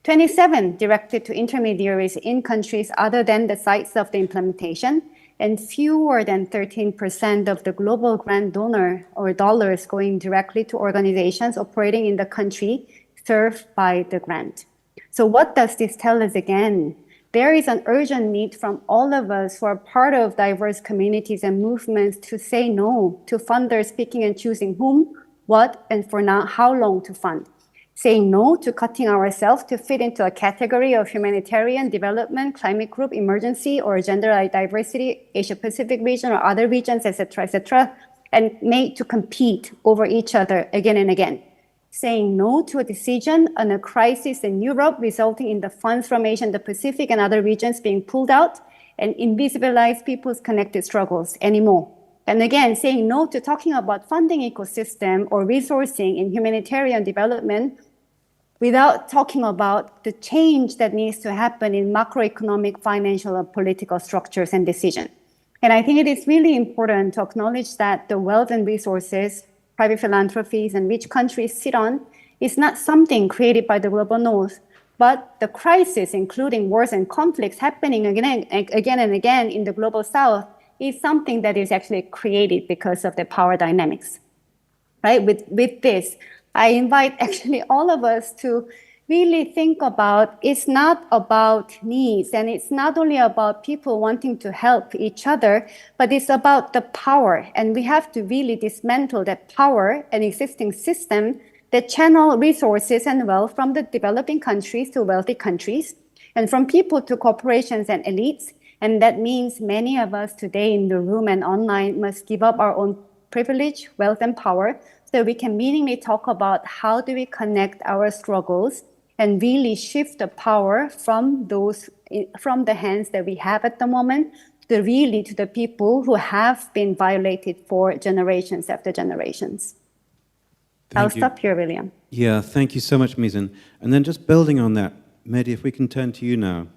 27 directed to intermediaries in countries other than the sites of the implementation, and fewer than 13% of the global grant donor or dollars going directly to organizations operating in the country served by the grant. So what does this tell us again? There is an urgent need from all of us who are part of diverse communities and movements to say no to funders picking and choosing whom, what, and for now, how long to fund. Saying no to cutting ourselves to fit into a category of humanitarian development, climate group, emergency, or gender diversity, Asia-Pacific region, or other regions, etc., and made to compete over each other again and again. Saying no to a decision on a crisis in Europe resulting in the funds from Asia and the Pacific and other regions being pulled out and invisibilize people's connected struggles anymore. And again, saying no to talking about funding ecosystem or resourcing in humanitarian development without talking about the change that needs to happen in macroeconomic, financial, and political structures and decisions. And I think it is really important to acknowledge that the wealth and resources private philanthropies and rich countries sit on is not something created by the global north, but the crisis, including wars and conflicts happening again and again in the global south, is something that is actually created because of the power dynamics. Right? With this, I invite actually all of us to really think about, it's not about needs, and it's not only about people wanting to help each other, but it's about the power. And we have to really dismantle that power and existing system that channel resources and wealth from the developing countries to wealthy countries, and from people to corporations and elites. And that means many of us today in the room and online must give up our own privilege, wealth, and power so we can meaningfully talk about how do we connect our struggles and really shift the power from the hands that we have at the moment to the people who have been violated for generations after generations. I'll stop here, William. Yeah, thank you so much, Mizan. And then just building on that, Mehdi, if we can turn to you now.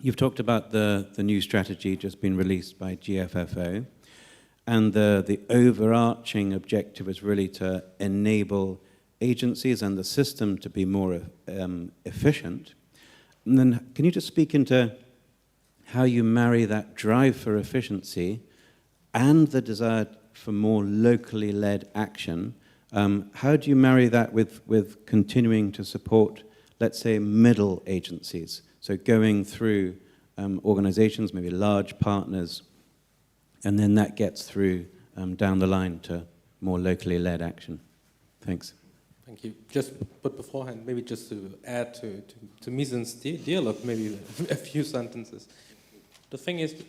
You've talked about the new strategy just been released by GFFO, and the overarching objective is really to enable agencies and the system to be more efficient. And then can you just speak into how you marry that drive for efficiency and the desire for more locally led action? How do you marry that with continuing to support, let's say, middle agencies? So going through organizations, maybe large partners, and then that gets through down the line to more locally led action. Thanks. Thank you. But beforehand, maybe just to add to Misen's dialogue, maybe a few sentences. The thing is,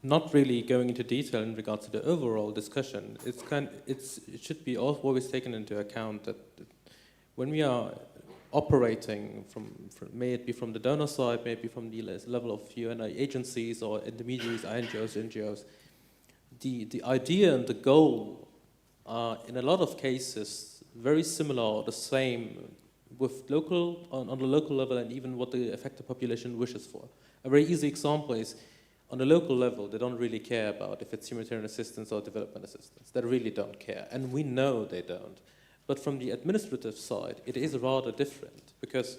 not really going into detail in regards to the overall discussion. It should be always taken into account that when we are operating from may it be from the donor side, maybe from the level of UN agencies or intermediaries, NGOs, the idea and the goal are in a lot of cases very similar or the same with on the local level and even what the affected population wishes for. A very easy example is on the local level, they don't really care about if it's humanitarian assistance or development assistance. They really don't care, and we know they don't. But from the administrative side, it is rather different, because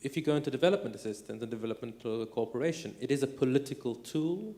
if you go into development assistance and developmental cooperation, it is a political tool,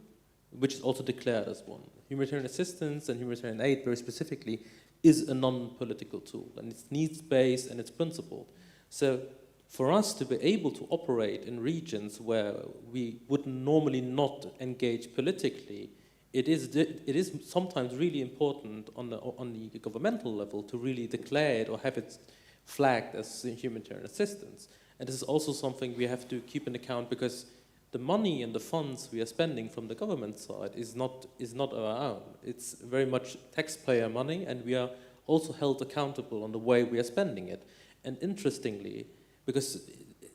which is also declared as one. Humanitarian assistance and humanitarian aid, very specifically, is a non-political tool, and it's needs-based and it's principled. So for us to be able to operate in regions where we would normally not engage politically, it is sometimes really important on the governmental level to really declare it or have it flagged as humanitarian assistance. And this is also something we have to keep in account, because the money and the funds we are spending from the government side is not our own. It's very much taxpayer money, and we are also held accountable on the way we are spending it. And interestingly, because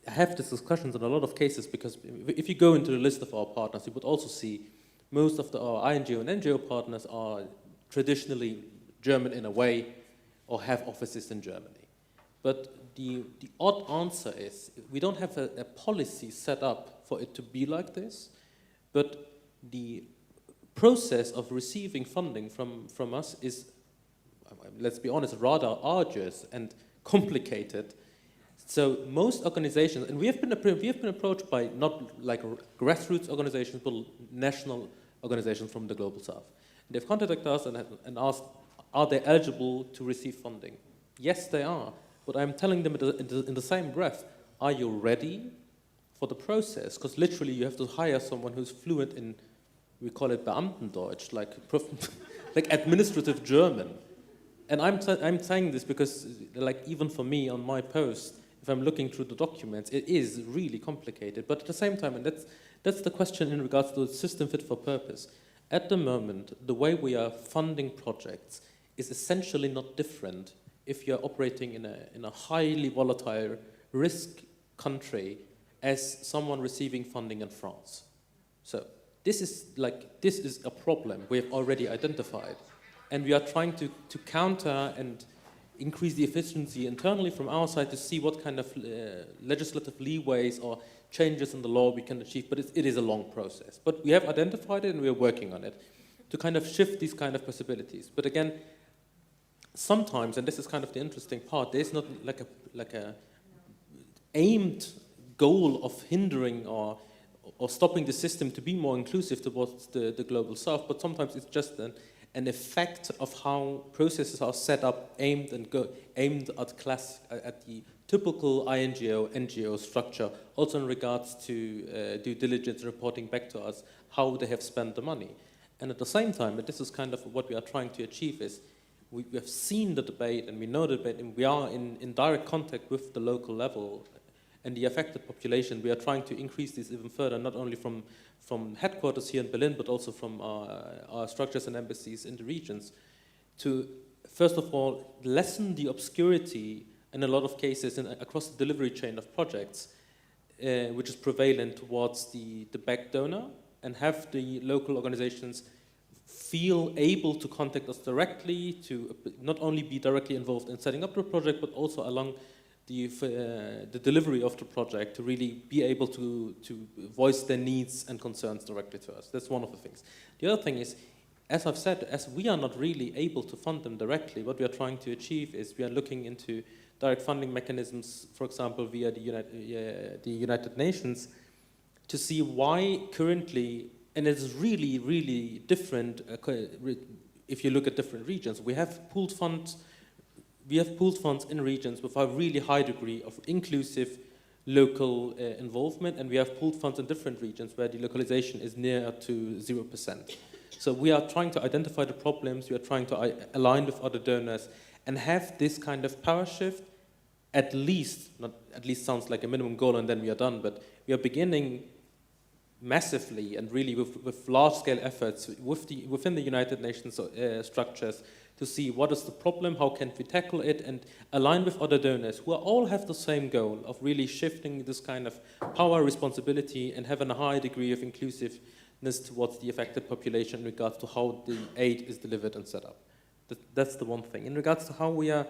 I have these discussions in a lot of cases, because if you go into the list of our partners, you would also see most of our INGO and NGO partners are traditionally German in a way, or have offices in Germany. But the odd answer is, we don't have a policy set up for it to be like this, but the process of receiving funding from us is, let's be honest, rather arduous and complicated. So most organizations, and we have been approached by not like grassroots organizations, but national organizations from the Global South. And they've contacted us and asked, are they eligible to receive funding? Yes, they are. But I'm telling them in the same breath, are you ready for the process? Because literally you have to hire someone who's fluent in, we call it Beamtendeutsch, like administrative German. And I'm saying this because, like, even for me on my post, if I'm looking through the documents, it is really complicated. But at the same time, and that's the question in regards to the system fit for purpose. At the moment, the way we are funding projects is essentially not different if you're operating in a highly volatile risk country as someone receiving funding in France. So this is a problem we have already identified. And we are trying to counter and increase the efficiency internally from our side to see what kind of legislative leeways or changes in the law we can achieve, but it is a long process. But we have identified it and we are working on it to kind of shift these kind of possibilities. But again, sometimes, and this is kind of the interesting part, there's not like a aimed goal of hindering or stopping the system to be more inclusive towards the Global South, but sometimes it's just an effect of how processes are set up, aimed at the typical INGO-NGO structure, also in regards to due diligence reporting back to us how they have spent the money. And at the same time, and this is kind of what we are trying to achieve, is we have seen the debate and we know the debate, and we are in direct contact with the local level and the affected population. We are trying to increase this even further, not only from headquarters here in Berlin, but also from our structures and embassies in the regions, to, first of all, lessen the obscurity in a lot of cases across the delivery chain of projects, which is prevalent towards the back donor, and have the local organizations feel able to contact us directly, to not only be directly involved in setting up the project, but also along the delivery of the project, to really be able to voice their needs and concerns directly to us. That's one of the things. The other thing is, as I've said, as we are not really able to fund them directly, what we are trying to achieve is we are looking into direct funding mechanisms, for example, via the United Nations, to see why currently, and it's really, really different if you look at different regions. We have pooled funds in regions with a really high degree of inclusive local involvement, and we have pooled funds in different regions where the localization is near to 0%. So we are trying to identify the problems, we are trying to align with other donors, and have this kind of power shift, at least, not at least sounds like a minimum goal and then we are done, but we are beginning massively and really with large-scale efforts within the United Nations structures to see what is the problem, how can we tackle it, and align with other donors who all have the same goal of really shifting this kind of power responsibility and having a high degree of inclusiveness towards the affected population in regards to how the aid is delivered and set up. That's the one thing. In regards to how we are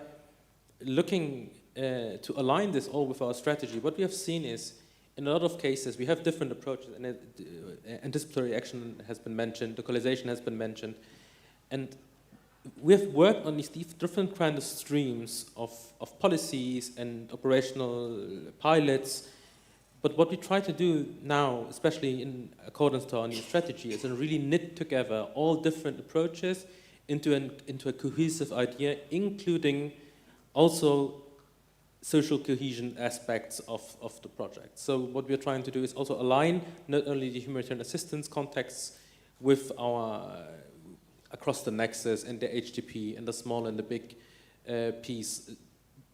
looking to align this all with our strategy, what we have seen is, in a lot of cases, we have different approaches, and anticipatory action has been mentioned, localization has been mentioned, and we have worked on these different kind of streams of policies and operational pilots, but what we try to do now, especially in accordance to our new strategy, is to really knit together all different approaches into a cohesive idea, including also social cohesion aspects of the project. So what we're trying to do is also align not only the humanitarian assistance contexts with our across the nexus and the HDP and the small and the big piece.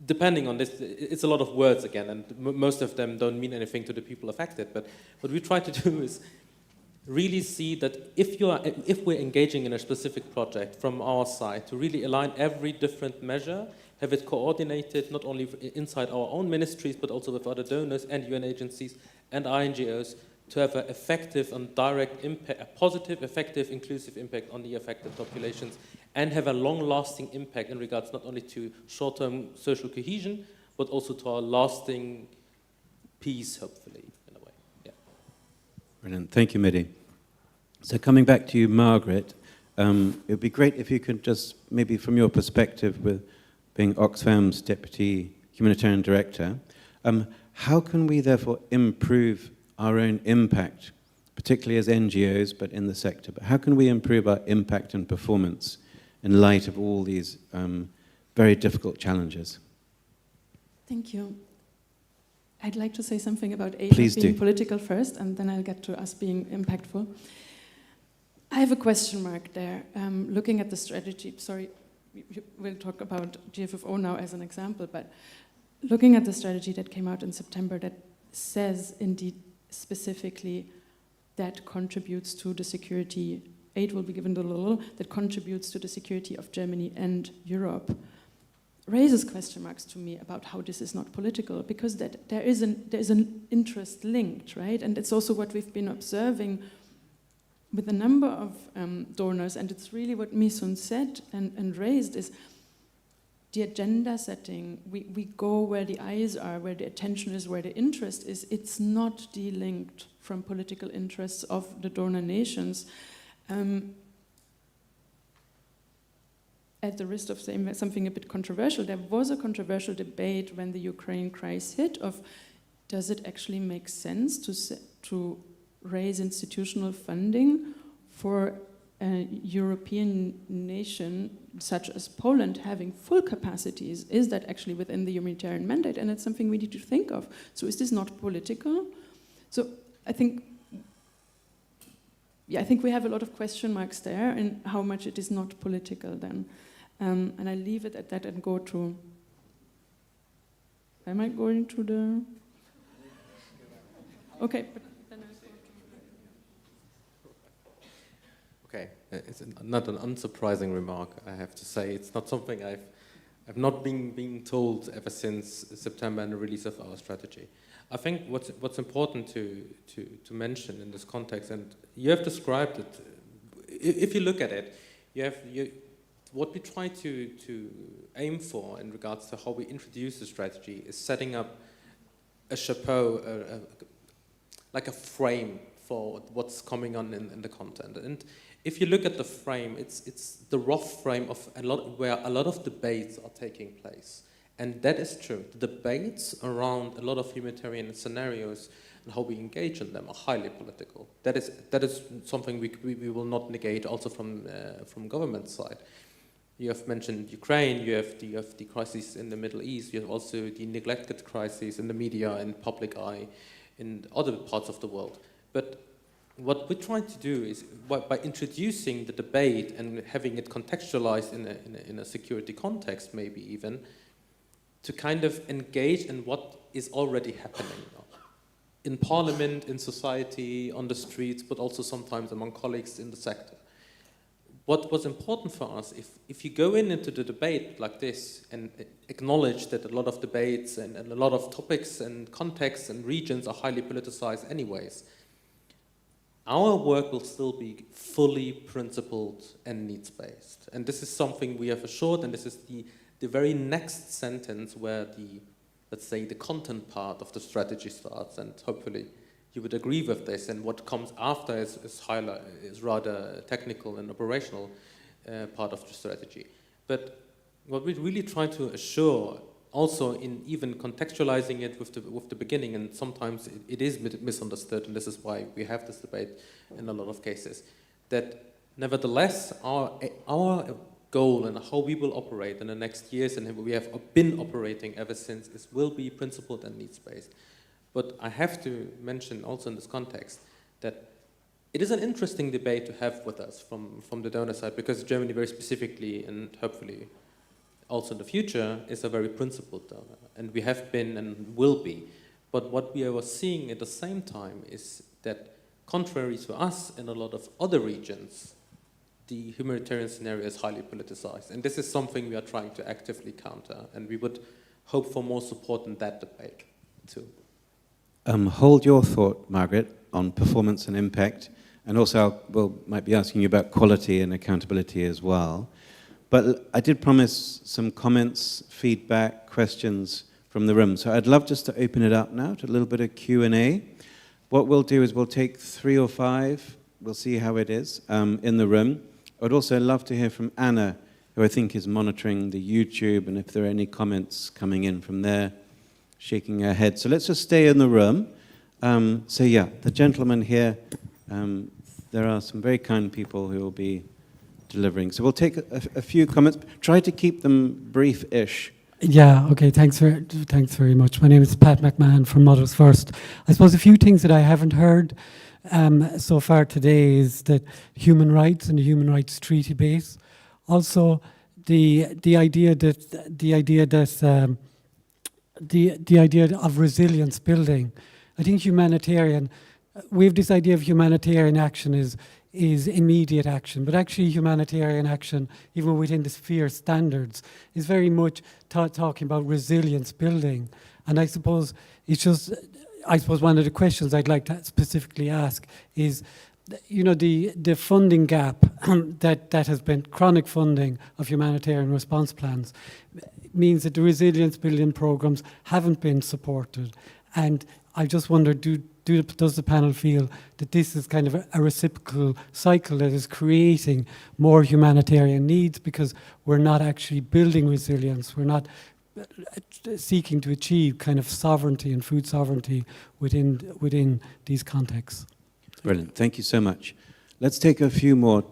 Depending on this, it's a lot of words again, and most of them don't mean anything to the people affected. But what we try to do is really see that if we're engaging in a specific project from our side, to really align every different measure, have it coordinated not only inside our own ministries, but also with other donors and UN agencies and NGOs, to have an effective and direct impact, a positive, effective, inclusive impact on the affected populations, and have a long-lasting impact in regards not only to short-term social cohesion, but also to our lasting peace, hopefully, in a way. Yeah. Brilliant. Thank you, Mehdi. So coming back to you, Margaret, it would be great if you could just, maybe from your perspective with being Oxfam's Deputy Humanitarian Director, how can we therefore improve our own impact, particularly as NGOs, but in the sector? But how can we improve our impact and performance in light of all these very difficult challenges? Thank you. I'd like to say something about aid being political first, and then I'll get to us being impactful. I have a question mark there. Looking at the strategy, sorry, we'll talk about GFFO now as an example, but looking at the strategy that came out in September that says indeed specifically that contributes to the security, aid will be given to Lul, that contributes to the security of Germany and Europe, raises question marks to me about how this is not political, because that there is an interest linked, right? And it's also what we've been observing with a number of donors, and it's really what Misun said and raised is the agenda setting. We go where the eyes are, where the attention is, where the interest is. It's not delinked from political interests of the donor nations. At the risk of saying something a bit controversial, there was a controversial debate when the Ukraine crisis hit of, does it actually make sense to raise institutional funding for a European nation such as Poland having full capacities? Is that actually within the humanitarian mandate? And it's something we need to think of. So is this not political? So I think we have a lot of question marks there, and how much it is not political then. And I leave it at that and go to, am I going to the, okay. But then I go to Okay, it's not an unsurprising remark, I have to say. It's not something I've not been being told ever since September and the release of our strategy. I think what's important to mention in this context, and you have described it, if you look at it, what we try to aim for in regards to how we introduce the strategy is setting up a chapeau, like a frame for what's coming on in the content. And if you look at the frame, it's the rough frame of where a lot of debates are taking place. And that is true. The debates around a lot of humanitarian scenarios and how we engage in them are highly political. That is something we will not negate also from government side. You have mentioned Ukraine, you have the crisis in the Middle East, you have also the neglected crisis in the media and public eye in other parts of the world. But what we're trying to do is, by introducing the debate and having it contextualized in a security context, maybe even, to kind of engage in what is already happening in parliament, in society, on the streets, but also sometimes among colleagues in the sector. What was important for us, if you go into the debate like this and acknowledge that a lot of debates and a lot of topics and contexts and regions are highly politicized anyways, our work will still be fully principled and needs-based. And this is something we have assured, and this is the very next sentence where let's say, the content part of the strategy starts, and hopefully you would agree with this, and what comes after is rather technical and operational part of the strategy. But what we really try to assure, also in even contextualizing it with the beginning, and sometimes it is misunderstood, and this is why we have this debate in a lot of cases, that nevertheless our goal and how we will operate in the next years, and we have been operating ever since, will be principled and needs-based. But I have to mention also in this context that it is an interesting debate to have with us from the donor side, because Germany very specifically, and hopefully also in the future, is a very principled donor, and we have been and will be. But what we are seeing at the same time is that, contrary to us in a lot of other regions, the humanitarian scenario is highly politicized. And this is something we are trying to actively counter, and we would hope for more support in that debate too. Hold your thought, Margaret, on performance and impact, and also might be asking you about quality and accountability as well. But I did promise some comments, feedback, questions from the room. So I'd love just to open it up now to a little bit of Q&A. What we'll do is we'll take 3 or 5, we'll see how it is, in the room. I'd also love to hear from Anna, who I think is monitoring the YouTube, and if there are any comments coming in from there, shaking her head. So let's just stay in the room. So yeah, the gentleman here, there are some very kind people who will be delivering. So we'll take a few comments. Try to keep them brief-ish. Yeah, okay, thanks very much. My name is Pat McMahon from Mothers First. I suppose a few things that I haven't heard so far today is that human rights and the human rights treaty base. Also, the idea of resilience building. I think we have this idea of humanitarian action is immediate action, but actually humanitarian action, even within the sphere standards, is very much talking about resilience building. And I suppose one of the questions I'd like to specifically ask is, the funding gap that has been chronic funding of humanitarian response plans means that the resilience building programs haven't been supported. And I just wonder, does the panel feel that this is kind of a reciprocal cycle that is creating more humanitarian needs because we're not actually building resilience, we're not seeking to achieve kind of sovereignty and food sovereignty within these contexts? Brilliant, thank you so much. Let's take a few more.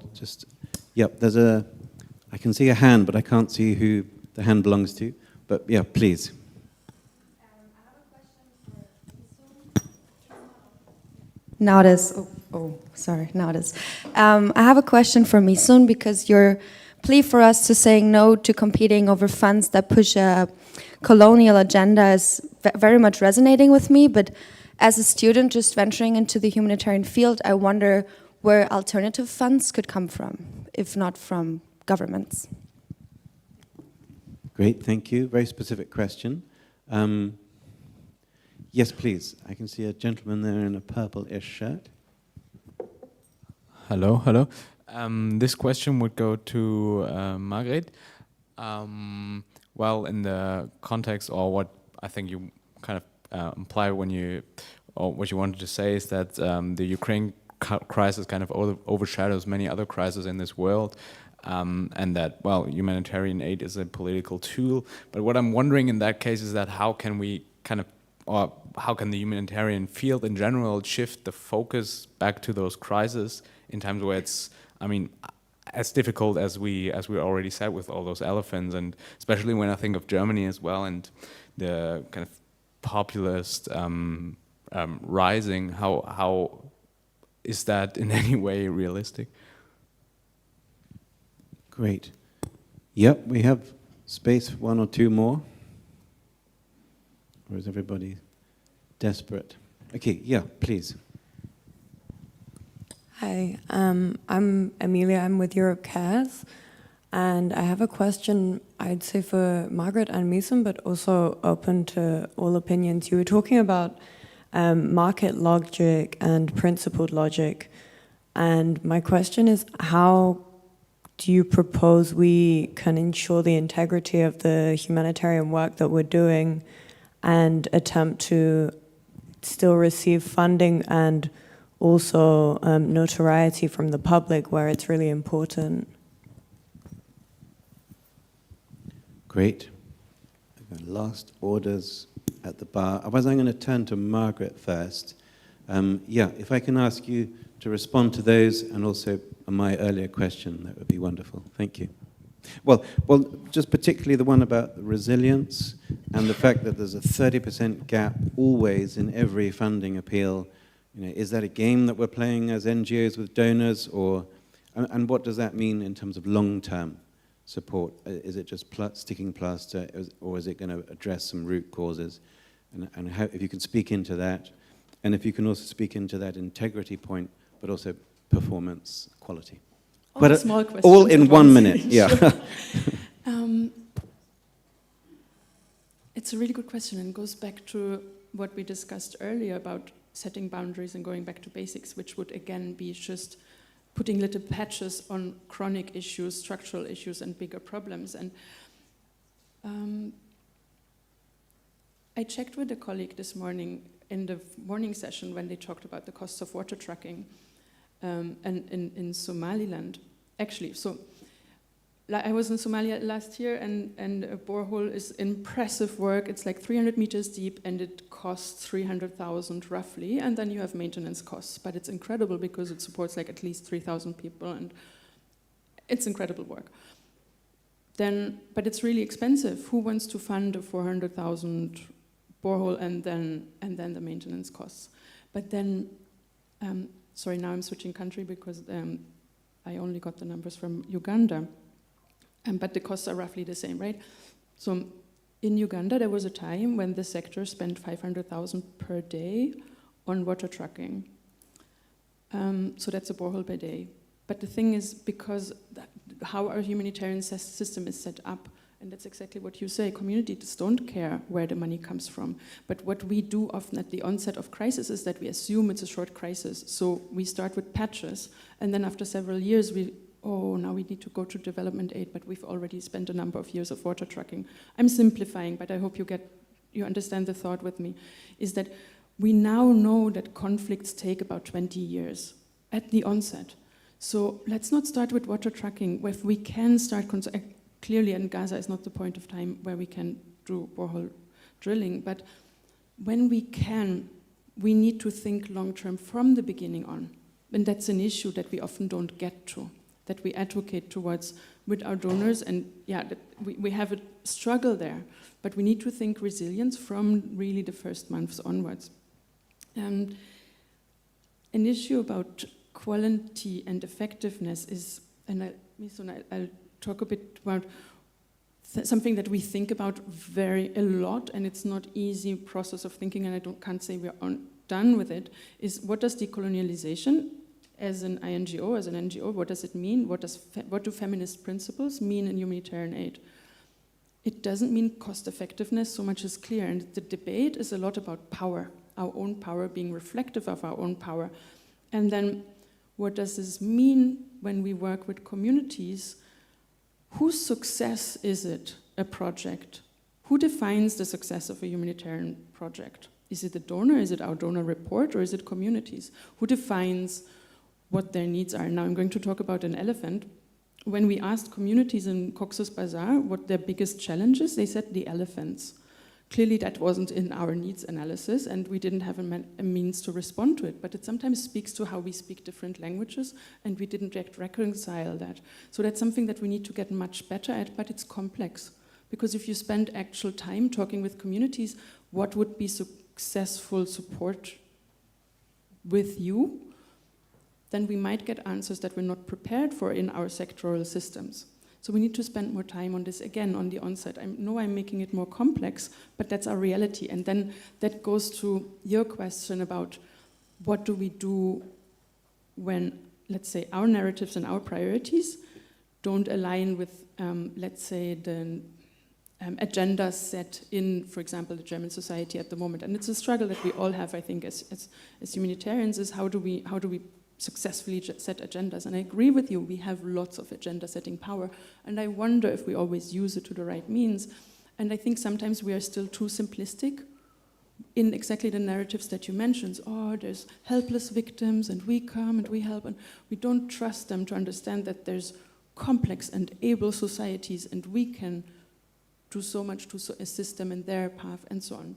I can see a hand, but I can't see who the hand belongs to. But yeah, please. Now it is. Now it is. I have a question for Misun, because your plea for us to saying no to competing over funds that push a colonial agenda is very much resonating with me. But as a student just venturing into the humanitarian field, I wonder where alternative funds could come from, if not from governments. Great, thank you. Very specific question. Yes, please. I can see a gentleman there in a purple-ish shirt. Hello. This question would go to Margaret. Well, in the context, or what I think you kind of imply what you wanted to say is that the Ukraine crisis kind of overshadows many other crises in this world. And that, well, humanitarian aid is a political tool. But what I'm wondering in that case is that how can the humanitarian field in general shift the focus back to those crises in times where it's, as difficult as we already said with all those elephants, and especially when I think of Germany as well and the kind of populist rising, how is that in any way realistic? Great. Yep, we have space for one or two more. Or is everybody desperate? Okay, yeah, please. Hi, I'm Amelia. I'm with Europe Cares, and I have a question, I'd say for Margaret and Misun, but also open to all opinions. You were talking about market logic and principled logic, and my question is, how do you propose we can ensure the integrity of the humanitarian work that we're doing and attempt to still receive funding and also notoriety from the public where it's really important? Great. Last orders at the bar. Otherwise, I'm going to turn to Margaret first. Yeah, if I can ask you to respond to those and also my earlier question, that would be wonderful. Thank you. Well, just particularly the one about resilience and the fact that there's a 30% gap always in every funding appeal. You know, is that a game that we're playing as NGOs with donors, or and what does that mean in terms of long-term support? Is it just sticking plaster, or is it going to address some root causes? And how, if you can speak into that, and if you can also speak into that integrity point, but also performance quality. But small questions all in 1 minute, yeah. It's a really good question and goes back to what we discussed earlier about setting boundaries and going back to basics, which would again be just putting little patches on chronic issues, structural issues, and bigger problems. And I checked with a colleague this morning in the morning session when they talked about the costs of water trucking. And in Somaliland, actually, so I was in Somalia last year, and a borehole is impressive work. It's like 300 meters deep, and it costs 300,000 roughly, and then you have maintenance costs. But it's incredible because it supports like at least 3,000 people, and it's incredible work. But it's really expensive. Who wants to fund a 400,000 borehole and then the maintenance costs? But then. Sorry, now I'm switching country because I only got the numbers from Uganda. But the costs are roughly the same, right? So in Uganda, there was a time when the sector spent 500,000 per day on water trucking. So that's a borehole per day. But the thing is, because how our humanitarian system is set up, and that's exactly what you say, communities don't care where the money comes from. But what we do often at the onset of crisis is that we assume it's a short crisis. So we start with patches, and then after several years, now we need to go to development aid, but we've already spent a number of years of water trucking. I'm simplifying, but I hope you understand the thought with me, is that we now know that conflicts take about 20 years at the onset. So let's not start with water trucking. If we can start, clearly in Gaza is not the point of time where we can do borehole drilling, but when we can, we need to think long-term from the beginning on. And that's an issue that we often don't get to, that we advocate towards with our donors, and we have a struggle there, but we need to think resilience from really the first months onwards. An issue about quality and effectiveness is, and I'll talk a bit about something that we think about a lot, and it's not easy process of thinking, and can't say we're done with it, is what does decolonialization as an INGO, as an NGO, what does it mean? What do feminist principles mean in humanitarian aid? It doesn't mean cost effectiveness so much as clear, and the debate is a lot about power, our own power being reflective of our own power. And then what does this mean when we work with communities? Whose success is it, a project? Who defines the success of a humanitarian project? Is it the donor? Is it our donor report? Or is it communities? Who defines what their needs are? Now I'm going to talk about an elephant. When we asked communities in Cox's Bazar what their biggest challenges, they said the elephants. Clearly that wasn't in our needs analysis, and we didn't have a means to respond to it, but it sometimes speaks to how we speak different languages, and we didn't reconcile that. So that's something that we need to get much better at, but it's complex. Because if you spend actual time talking with communities, what would be successful support with you? then we might get answers that we're not prepared for in our sectoral systems. So we need to spend more time on this again on the onset. I know I'm making it more complex, but that's our reality. And then that goes to your question about what do we do when, let's say, our narratives and our priorities don't align with, let's say, the agendas set in, for example, the German society at the moment. And it's a struggle that we all have, I think, as humanitarians, is how do we successfully set agendas? And I agree with you, we have lots of agenda setting power, and I wonder if we always use it to the right means. And I think sometimes we are still too simplistic in exactly the narratives that you mentioned. Oh, there's helpless victims, and we come and we help, and we don't trust them to understand that there's complex and able societies, and we can do so much to assist them in their path, and so on.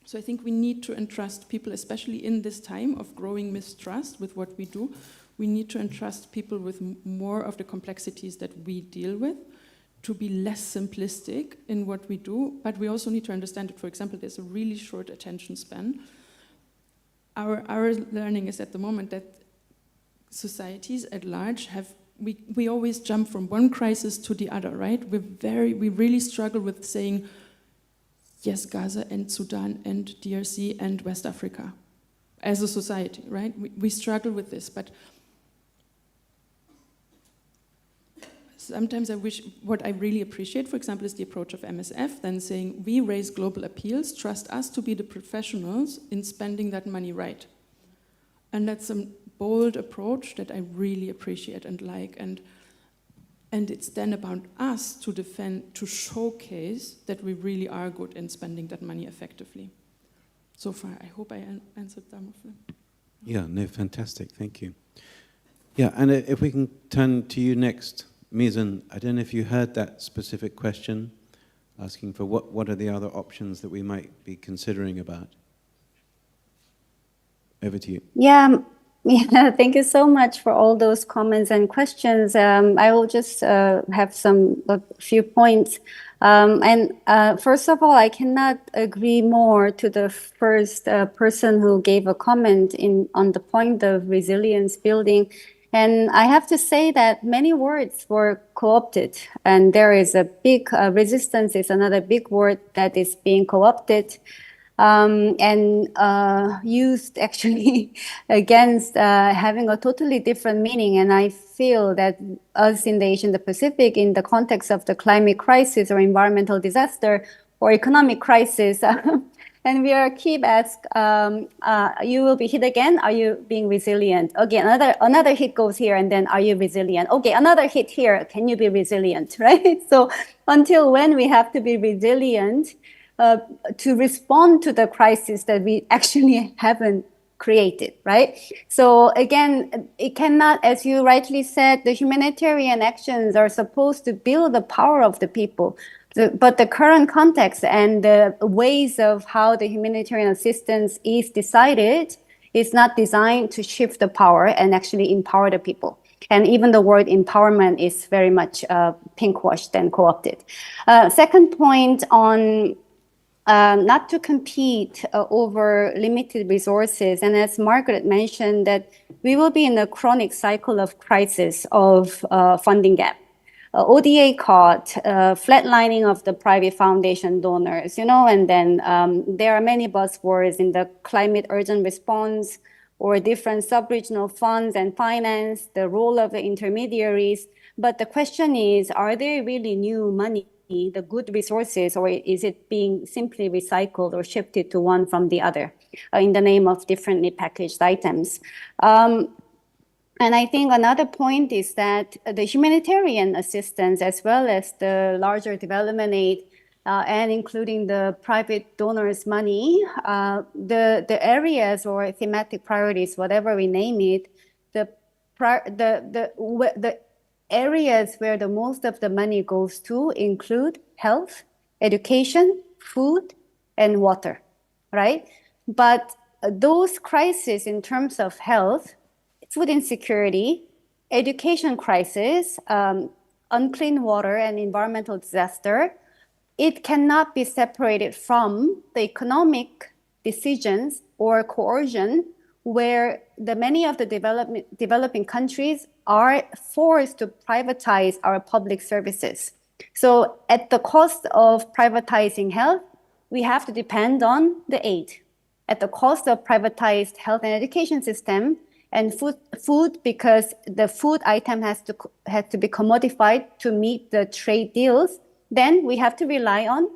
So I think we need to entrust people, especially in this time of growing mistrust with what we do. We need to entrust people with more of the complexities that we deal with, to be less simplistic in what we do. But we also need to understand that, for example, there's a really short attention span. Our learning is at the moment that societies at large have, we always jump from one crisis to the other, right? We really struggle with saying, yes, Gaza and Sudan and DRC and West Africa as a society, right? We struggle with this, but sometimes I wish, what I really appreciate, for example, is the approach of MSF, then saying, we raise global appeals, trust us to be the professionals in spending that money right. And that's a bold approach that I really appreciate and like, and it's then about us to defend, to showcase that we really are good in spending that money effectively. So far, I hope I answered some of them. Yeah, no, fantastic, thank you. Yeah, and if we can turn to you next, Mizan, I don't know if you heard that specific question, asking for what are the other options that we might be considering about. Over to you. Yeah, thank you so much for all those comments and questions. I will just have a few points. First of all, I cannot agree more to the first person who gave a comment on the point of resilience building. And I have to say that many words were co-opted, and there is a big resistance is another big word that is being co-opted. And used actually against having a totally different meaning. And I feel that us in the Asian Pacific, in the context of the climate crisis or environmental disaster or economic crisis, and we are keep ask, you will be hit again, are you being resilient? Okay, another hit goes here, and then are you resilient? Okay, another hit here, can you be resilient, right? So until when we have to be resilient to respond to the crisis that we actually haven't created, right? So again, it cannot, as you rightly said, the humanitarian actions are supposed to build the power of the people. But the current context and the ways of how the humanitarian assistance is decided is not designed to shift the power and actually empower the people. And even the word empowerment is very much pinkwashed and co-opted. Second point on not to compete over limited resources. And as Margaret mentioned, that we will be in a chronic cycle of crisis of funding gap. ODA caught, flatlining of the private foundation donors, and then there are many buzzwords in the climate urgent response or different sub-regional funds and finance, the role of the intermediaries. But the question is, are there really new money, the good resources, or is it being simply recycled or shifted to one from the other in the name of differently packaged items? And I think another point is that the humanitarian assistance, as well as the larger development aid, and including the private donors' money, the areas or thematic priorities, whatever we name it, the areas where the most of the money goes to include health, education, food, and water, right? But those crises in terms of health, food insecurity, education crisis, unclean water and environmental disaster, it cannot be separated from the economic decisions or coercion where many of the developing countries are forced to privatize our public services. So at the cost of privatizing health, we have to depend on the aid. At the cost of privatized health and education system and food, because the food item has to be commodified to meet the trade deals, then we have to rely on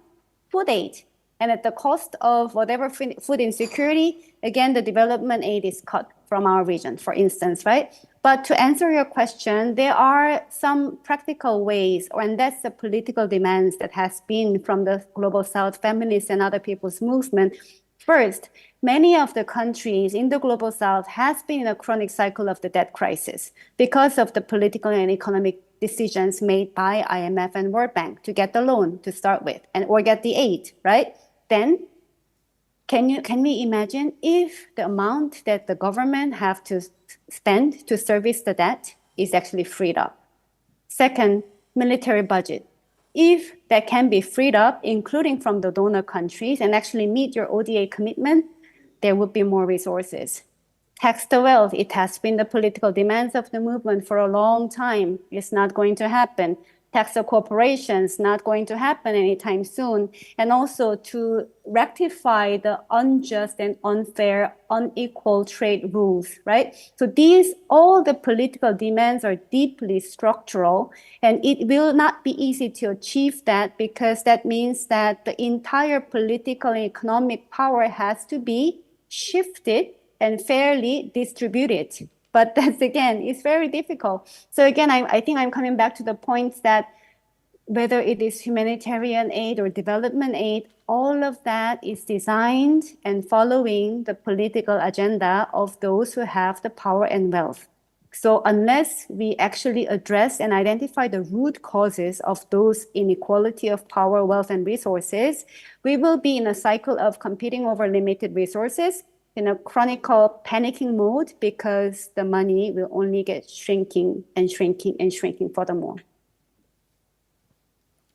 food aid. And at the cost of whatever food insecurity, again, the development aid is cut from our region, for instance, right? But to answer your question, there are some practical ways, and that's the political demands that has been from the Global South feminists and other people's movement. First, many of the countries in the Global South has been in a chronic cycle of the debt crisis because of the political and economic decisions made by IMF and World Bank to get the loan to start with, or get the aid, right? Then, can we imagine if the amount that the government have to spend to service the debt is actually freed up? Second, military budget. If that can be freed up, including from the donor countries, and actually meet your ODA commitment, there would be more resources. Tax the wealth. It has been the political demands of the movement for a long time. It's not going to happen. Tax the corporations, not going to happen anytime soon. And also to rectify the unjust and unfair, unequal trade rules, right? So all the political demands are deeply structural, and it will not be easy to achieve that, because that means that the entire political and economic power has to be shifted and fairly distributed. But that's, again, it's very difficult. So again, I think I'm coming back to the points that whether it is humanitarian aid or development aid, all of that is designed and following the political agenda of those who have the power and wealth. So unless we actually address and identify the root causes of those inequality of power, wealth, and resources, we will be in a cycle of competing over limited resources, in a chronic panicking mode, because the money will only get shrinking and shrinking and shrinking furthermore.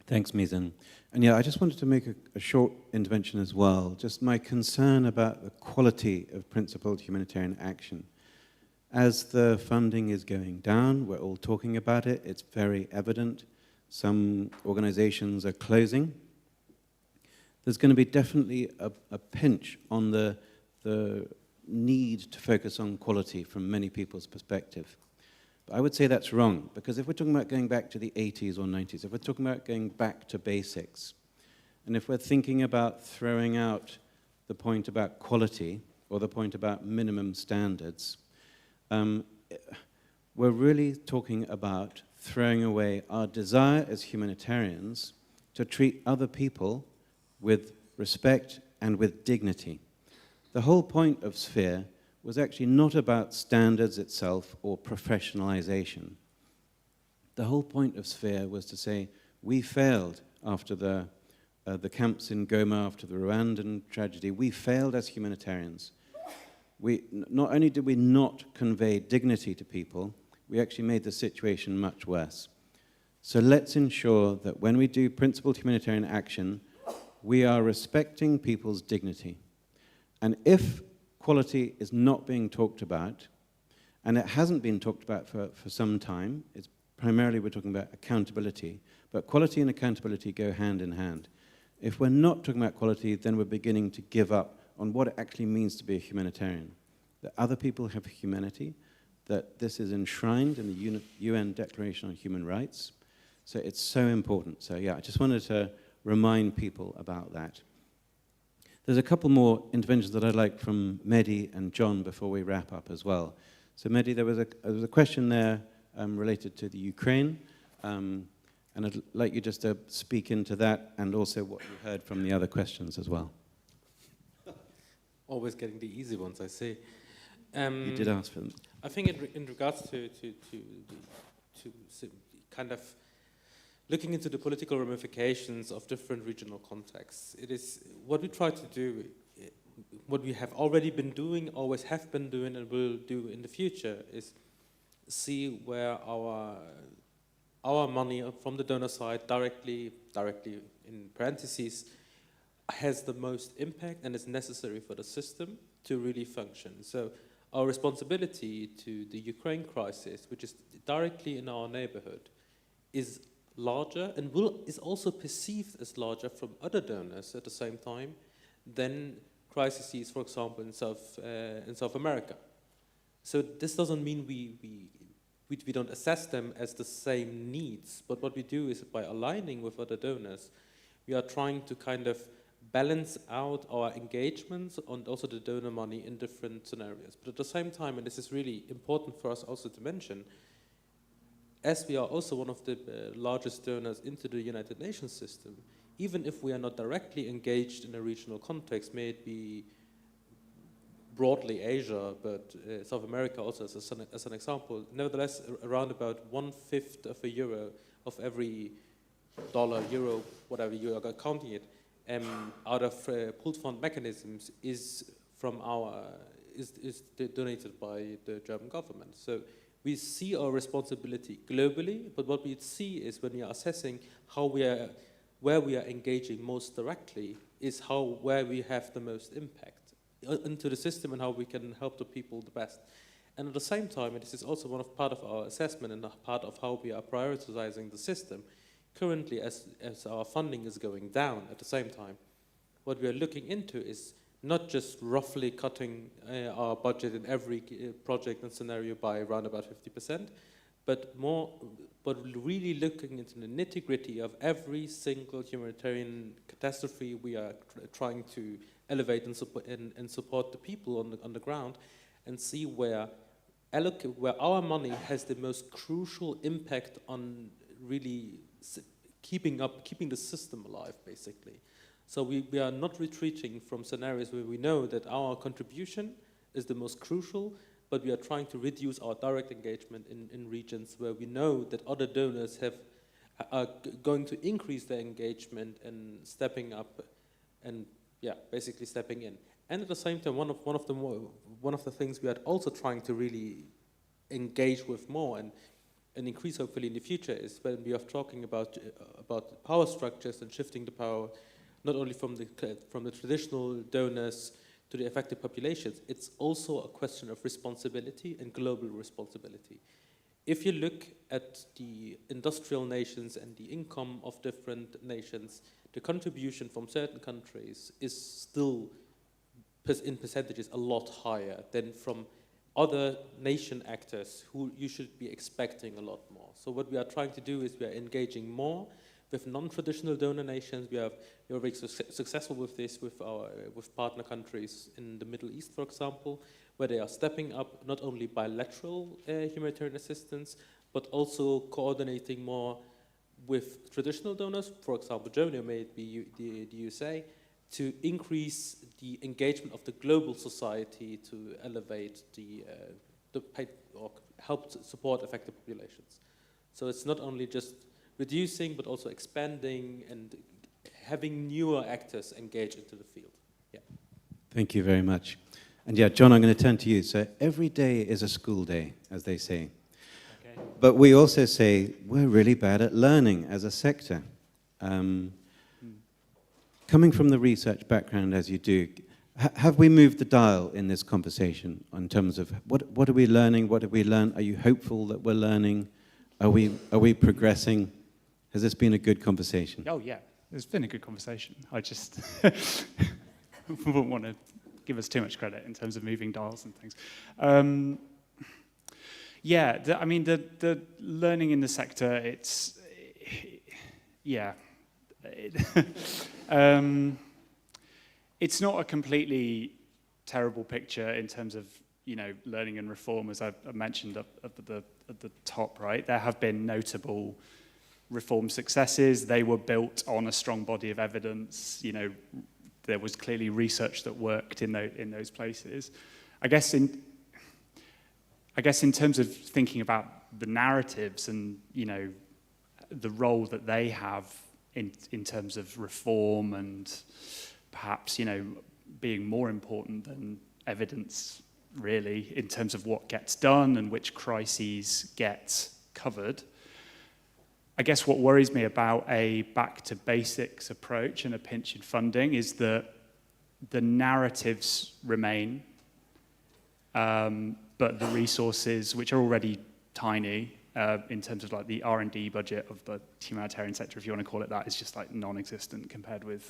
Thanks, Mizan. And yeah, I just wanted to make a short intervention as well. Just my concern about the quality of principled humanitarian action. As the funding is going down, we're all talking about it, it's very evident. Some organizations are closing. There's going to be definitely a pinch on the need to focus on quality from many people's perspective. But I would say that's wrong, because if we're talking about going back to the 80s or 90s, if we're talking about going back to basics, and if we're thinking about throwing out the point about quality or the point about minimum standards, we're really talking about throwing away our desire as humanitarians to treat other people with respect and with dignity. The whole point of Sphere was actually not about standards itself or professionalization. The whole point of Sphere was to say, we failed after the camps in Goma, after the Rwandan tragedy. We failed as humanitarians. Not only did we not convey dignity to people, we actually made the situation much worse. So let's ensure that when we do principled humanitarian action, we are respecting people's dignity. And if quality is not being talked about, and it hasn't been talked about for some time, it's primarily we're talking about accountability, but quality and accountability go hand in hand. If we're not talking about quality, then we're beginning to give up on what it actually means to be a humanitarian, that other people have humanity, that this is enshrined in the UN Declaration on Human Rights. So it's so important. So yeah, I just wanted to remind people about that. There's a couple more interventions that I'd like from Mehdi and John before we wrap up as well. So Mehdi, there was a question there related to the Ukraine, and I'd like you just to speak into that and also what you heard from the other questions as well. Always getting the easy ones, I see. You did ask for them. I think in regards to kind of looking into the political ramifications of different regional contexts, it is what we try to do, what we have already been doing, always have been doing, and will do in the future, is see where our money from the donor side directly in parentheses has the most impact and is necessary for the system to really function. So our responsibility to the Ukraine crisis, which is directly in our neighborhood, is larger and is also perceived as larger from other donors at the same time than crises, for example, in South America. So this doesn't mean we don't assess them as the same needs, but what we do is by aligning with other donors, we are trying to kind of balance out our engagements and also the donor money in different scenarios. But at the same time, and this is really important for us also to mention, as we are also one of the largest donors into the United Nations system, even if we are not directly engaged in a regional context, may it be broadly Asia, but South America also as an example, nevertheless, around about 1/5 of a euro of every dollar, euro, whatever you are counting it, out of pooled fund mechanisms is donated by the German government. So we see our responsibility globally, but what we see is when we are assessing where we are engaging most directly is where we have the most impact into the system and how we can help the people the best. And at the same time, and this is also part of our assessment and part of how we are prioritizing the system, currently as our funding is going down at the same time, what we are looking into is not just roughly cutting our budget in every project and scenario by around about 50%, but really looking into the nitty-gritty of every single humanitarian catastrophe we are trying to elevate and support the people on the ground, and see where our money has the most crucial impact on really keeping the system alive, basically. So we are not retreating from scenarios where we know that our contribution is the most crucial, but we are trying to reduce our direct engagement in regions where we know that other donors are going to increase their engagement and stepping up and basically stepping in. And at the same time, one of the things we are also trying to really engage with more and increase hopefully in the future is when we are talking about power structures and shifting the power not only from the traditional donors to the affected populations, it's also a question of responsibility and global responsibility. If you look at the industrial nations and the income of different nations, the contribution from certain countries is still, in percentages, a lot higher than from other nation actors who you should be expecting a lot more. So what we are trying to do is we are engaging more with non-traditional donor nations. We are very successful with this with partner countries in the Middle East, for example, where they are stepping up not only bilateral humanitarian assistance, but also coordinating more with traditional donors, for example, Germany, or may it be the USA, to increase the engagement of the global society to elevate or help to support affected populations. So it's not only just reducing, but also expanding and having newer actors engage into the field. Yeah. Thank you very much. And yeah, John, I'm going to turn to you. So every day is a school day, as they say. Okay. But we also say we're really bad at learning as a sector. Coming from the research background as you do, have we moved the dial in this conversation in terms of what are we learning? What have we learned? Are you hopeful that we're learning? Are we progressing? Has this been a good conversation? Oh yeah, it's been a good conversation. I just wouldn't want to give us too much credit in terms of moving dials and things. The learning in the sector, it's not a completely terrible picture in terms of learning and reform, as I mentioned up at the top. Right, there have been notable reform successes. They were built on a strong body of evidence. There was clearly research that worked in those places. I guess in terms of thinking about the narratives and the role that they have in terms of reform and perhaps being more important than evidence, really, in terms of what gets done and which crises get covered. I guess what worries me about a back to basics approach and a pinch in funding is that the narratives remain. but the resources, which are already tiny in terms of like the R&D budget of the humanitarian sector, if you want to call it that, is just like non-existent compared with,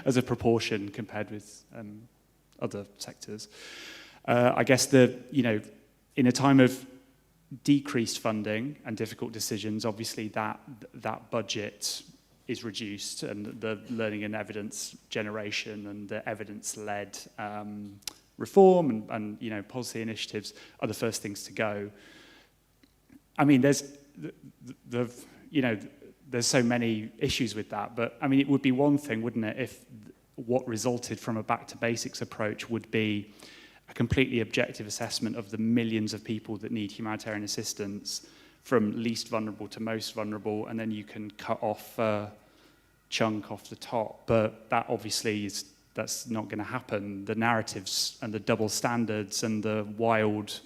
as a proportion compared with other sectors. I guess in a time of decreased funding and difficult decisions, obviously that budget is reduced, and the learning and evidence generation and the evidence-led reform and policy initiatives are the first things to go. I mean, there's so many issues with that, but I mean, it would be one thing, wouldn't it, if what resulted from a back to basics approach would be a completely objective assessment of the millions of people that need humanitarian assistance, from least vulnerable to most vulnerable, and then you can cut off a chunk off the top. But that obviously that's not going to happen. The narratives and the double standards and the wild,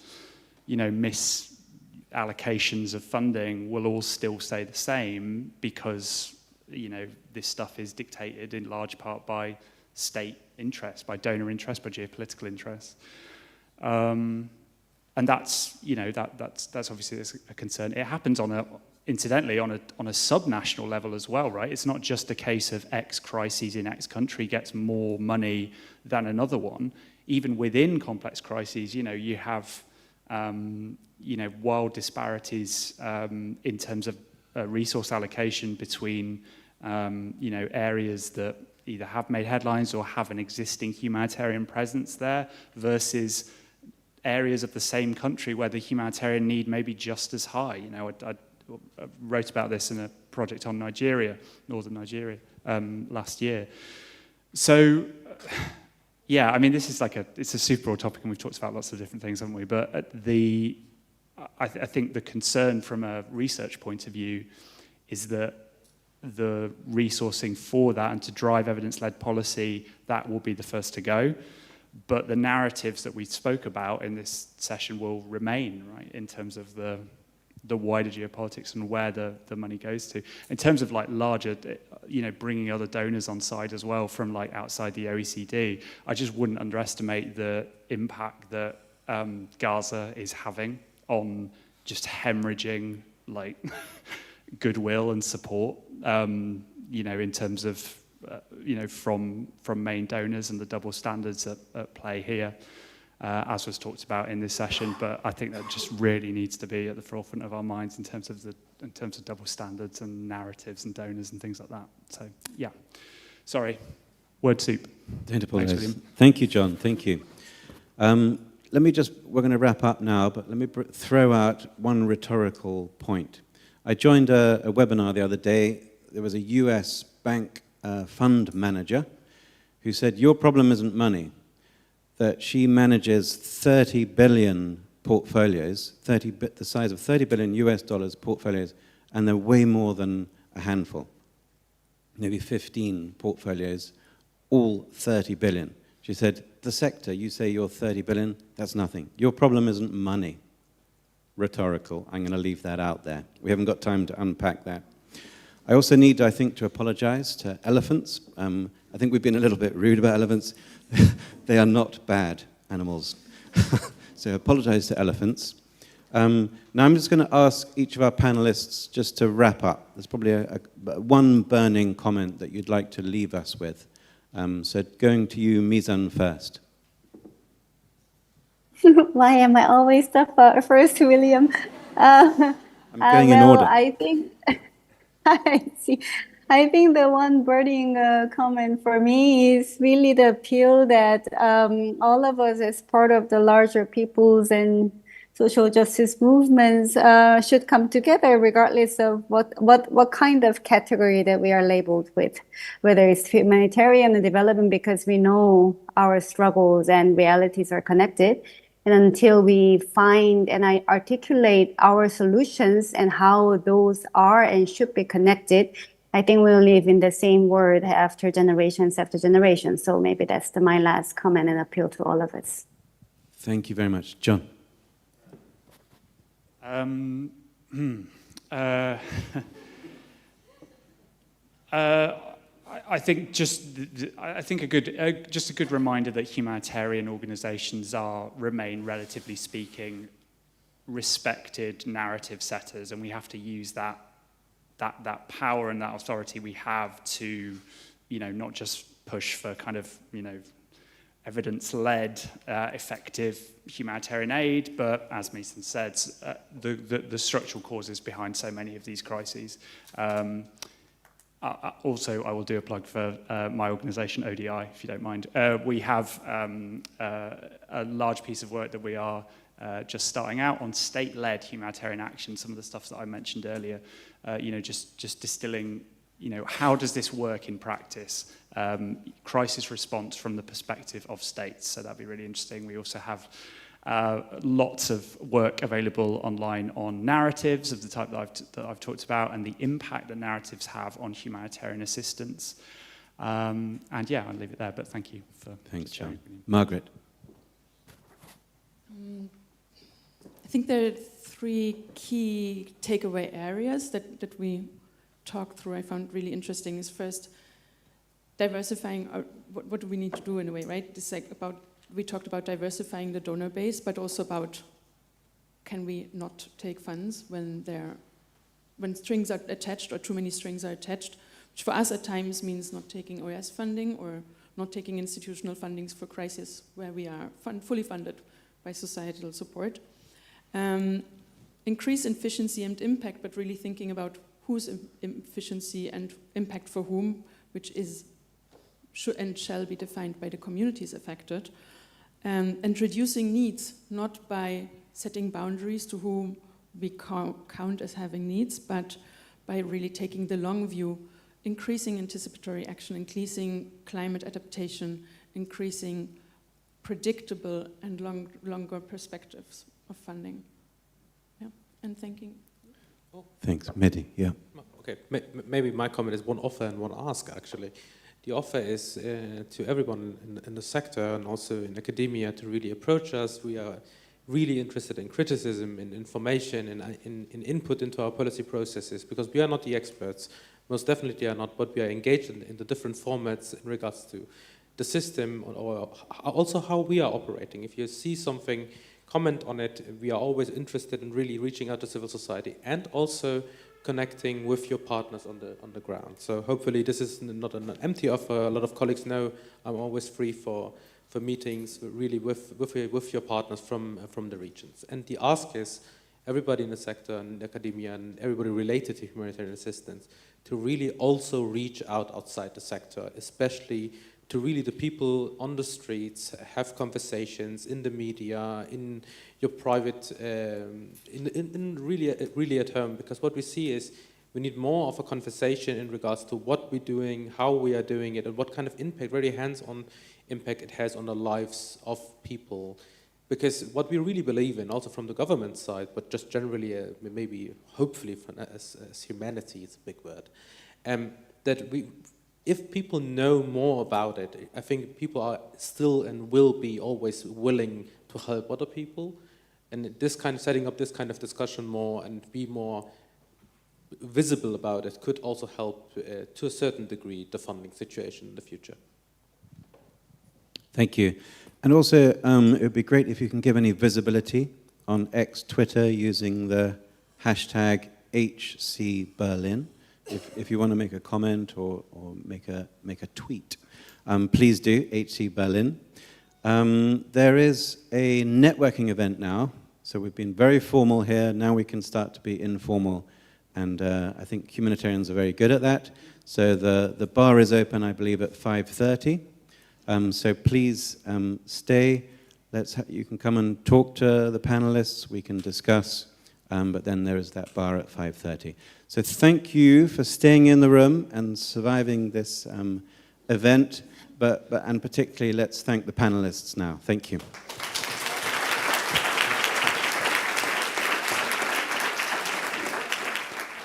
misallocations of funding will all still stay the same, because this stuff is dictated in large part by state interests, by donor interests, by geopolitical interests, and that's that's obviously a concern. It happens incidentally on a subnational level as well, right? It's not just a case of X crises in X country gets more money than another one. Even within complex crises, you have wild disparities in terms of resource allocation between areas that either have made headlines or have an existing humanitarian presence there, versus areas of the same country where the humanitarian need may be just as high. I wrote about this in a project on Nigeria, northern Nigeria, last year. So, yeah, I mean, this is it's a super broad topic, and we've talked about lots of different things, haven't we? But I think the concern from a research point of view is that the resourcing for that and to drive evidence-led policy, that will be the first to go. But the narratives that we spoke about in this session will remain, right, in terms of the wider geopolitics and where the money goes to. In terms of larger, bringing other donors on side as well from outside the OECD, I just wouldn't underestimate the impact that Gaza is having on just hemorrhaging goodwill and support, in terms of, from main donors and the double standards at play here, as was talked about in this session. But I think that just really needs to be at the forefront of our minds in terms of double standards and narratives and donors and things like that. So, yeah. Sorry. Word soup. Don't apologize. Thanks, William. Thank you, John. Thank you. We're going to wrap up now, but let me throw out one rhetorical point. I joined a webinar the other day. There was a US bank fund manager who said, your problem isn't money, that she manages 30 billion portfolios, the size of 30 billion US dollars portfolios, and they're way more than a handful, maybe 15 portfolios, all 30 billion. She said, the sector, you say you're 30 billion, that's nothing. Your problem isn't money. Rhetorical. I'm going to leave that out there. We haven't got time to unpack that. I also need, I think, to apologize to elephants. I think we've been a little bit rude about elephants. They are not bad animals. So apologize to elephants. Now I'm just going to ask each of our panelists just to wrap up. There's probably one burning comment that you'd like to leave us with. So going to you, Mizan, first. Why am I always the first, William? I'm going in order. I think I see. I think the one burning comment for me is really the appeal that all of us, as part of the larger peoples and social justice movements, should come together, regardless of what kind of category that we are labeled with, whether it's humanitarian or development, because we know our struggles and realities are connected. And until we find and I articulate our solutions and how those are and should be connected, I think we'll live in the same world after generations. So maybe that's my last comment and appeal to all of us. Thank you very much. John. I think just a good reminder that humanitarian organisations remain, relatively speaking, respected narrative setters, and we have to use that power and that authority we have to, not just push for kind of, evidence-led, effective humanitarian aid, but as Mason said, the structural causes behind so many of these crises. Also, I will do a plug for my organisation, ODI, if you don't mind. We have a large piece of work that we are just starting out on state-led humanitarian action, some of the stuff that I mentioned earlier, just distilling, how does this work in practice? Crisis response from the perspective of states, so that'd be really interesting. We also have lots of work available online on narratives of the type that I've talked about and the impact that narratives have on humanitarian assistance. And yeah, I'll leave it there, but thank you for sharing. Margaret. I think there are three key takeaway areas that we talked through I found really interesting. Is first, diversifying what do we need to do in a way, right? It's like we talked about diversifying the donor base, but also about can we not take funds when strings are attached or too many strings are attached, which for us at times means not taking OS funding or not taking institutional fundings for crises where we are fully funded by societal support. Increase efficiency and impact, but really thinking about whose efficiency and impact for whom, which should and shall be defined by the communities affected. And reducing needs, not by setting boundaries to whom we count as having needs, but by really taking the long view, increasing anticipatory action, increasing climate adaptation, increasing predictable and longer perspectives of funding. Yeah, and thanking. Thanks, Mehdi. Yeah. Okay, maybe my comment is one offer and one ask, actually. The offer is to everyone in the sector and also in academia to really approach us. We are really interested in criticism, in information, in input into our policy processes, because we are not the experts. Most definitely are not, but we are engaged in the different formats in regards to the system or also how we are operating. If you see something, comment on it. We are always interested in really reaching out to civil society and also connecting with your partners on the ground. So hopefully this is not an empty offer. A lot of colleagues know I'm always free for meetings really with your partners from the regions. And the ask is everybody in the sector and academia and everybody related to humanitarian assistance to really also reach out outside the sector, especially to really the people on the streets, have conversations in the media, in your private, in really at home, because what we see is we need more of a conversation in regards to what we're doing, how we are doing it, and what kind of impact, very hands-on impact it has on the lives of people. Because what we really believe in, also from the government side, but just generally, maybe, hopefully, as humanity, it's a big word, that if people know more about it, I think people are still and will be always willing to help other people. And setting up this kind of discussion more and be more visible about it could also help, to a certain degree, the funding situation in the future. Thank you. And also, it would be great if you can give any visibility on X Twitter using the hashtag HCBerlin. If you want to make a comment or make a tweet, please do, HCBerlin. There is a networking event now, so we've been very formal here. Now we can start to be informal, and I think humanitarians are very good at that. So the bar is open, I believe, at 5:30. So please stay. You can come and talk to the panelists. We can discuss. But then there is that bar at 5:30. So thank you for staying in the room and surviving this event. And particularly, let's thank the panelists now. Thank you.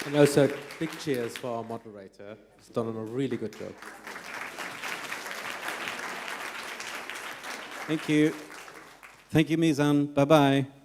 And also, big cheers for our moderator. He's done a really good job. Thank you. Thank you, Mizan. Bye-bye.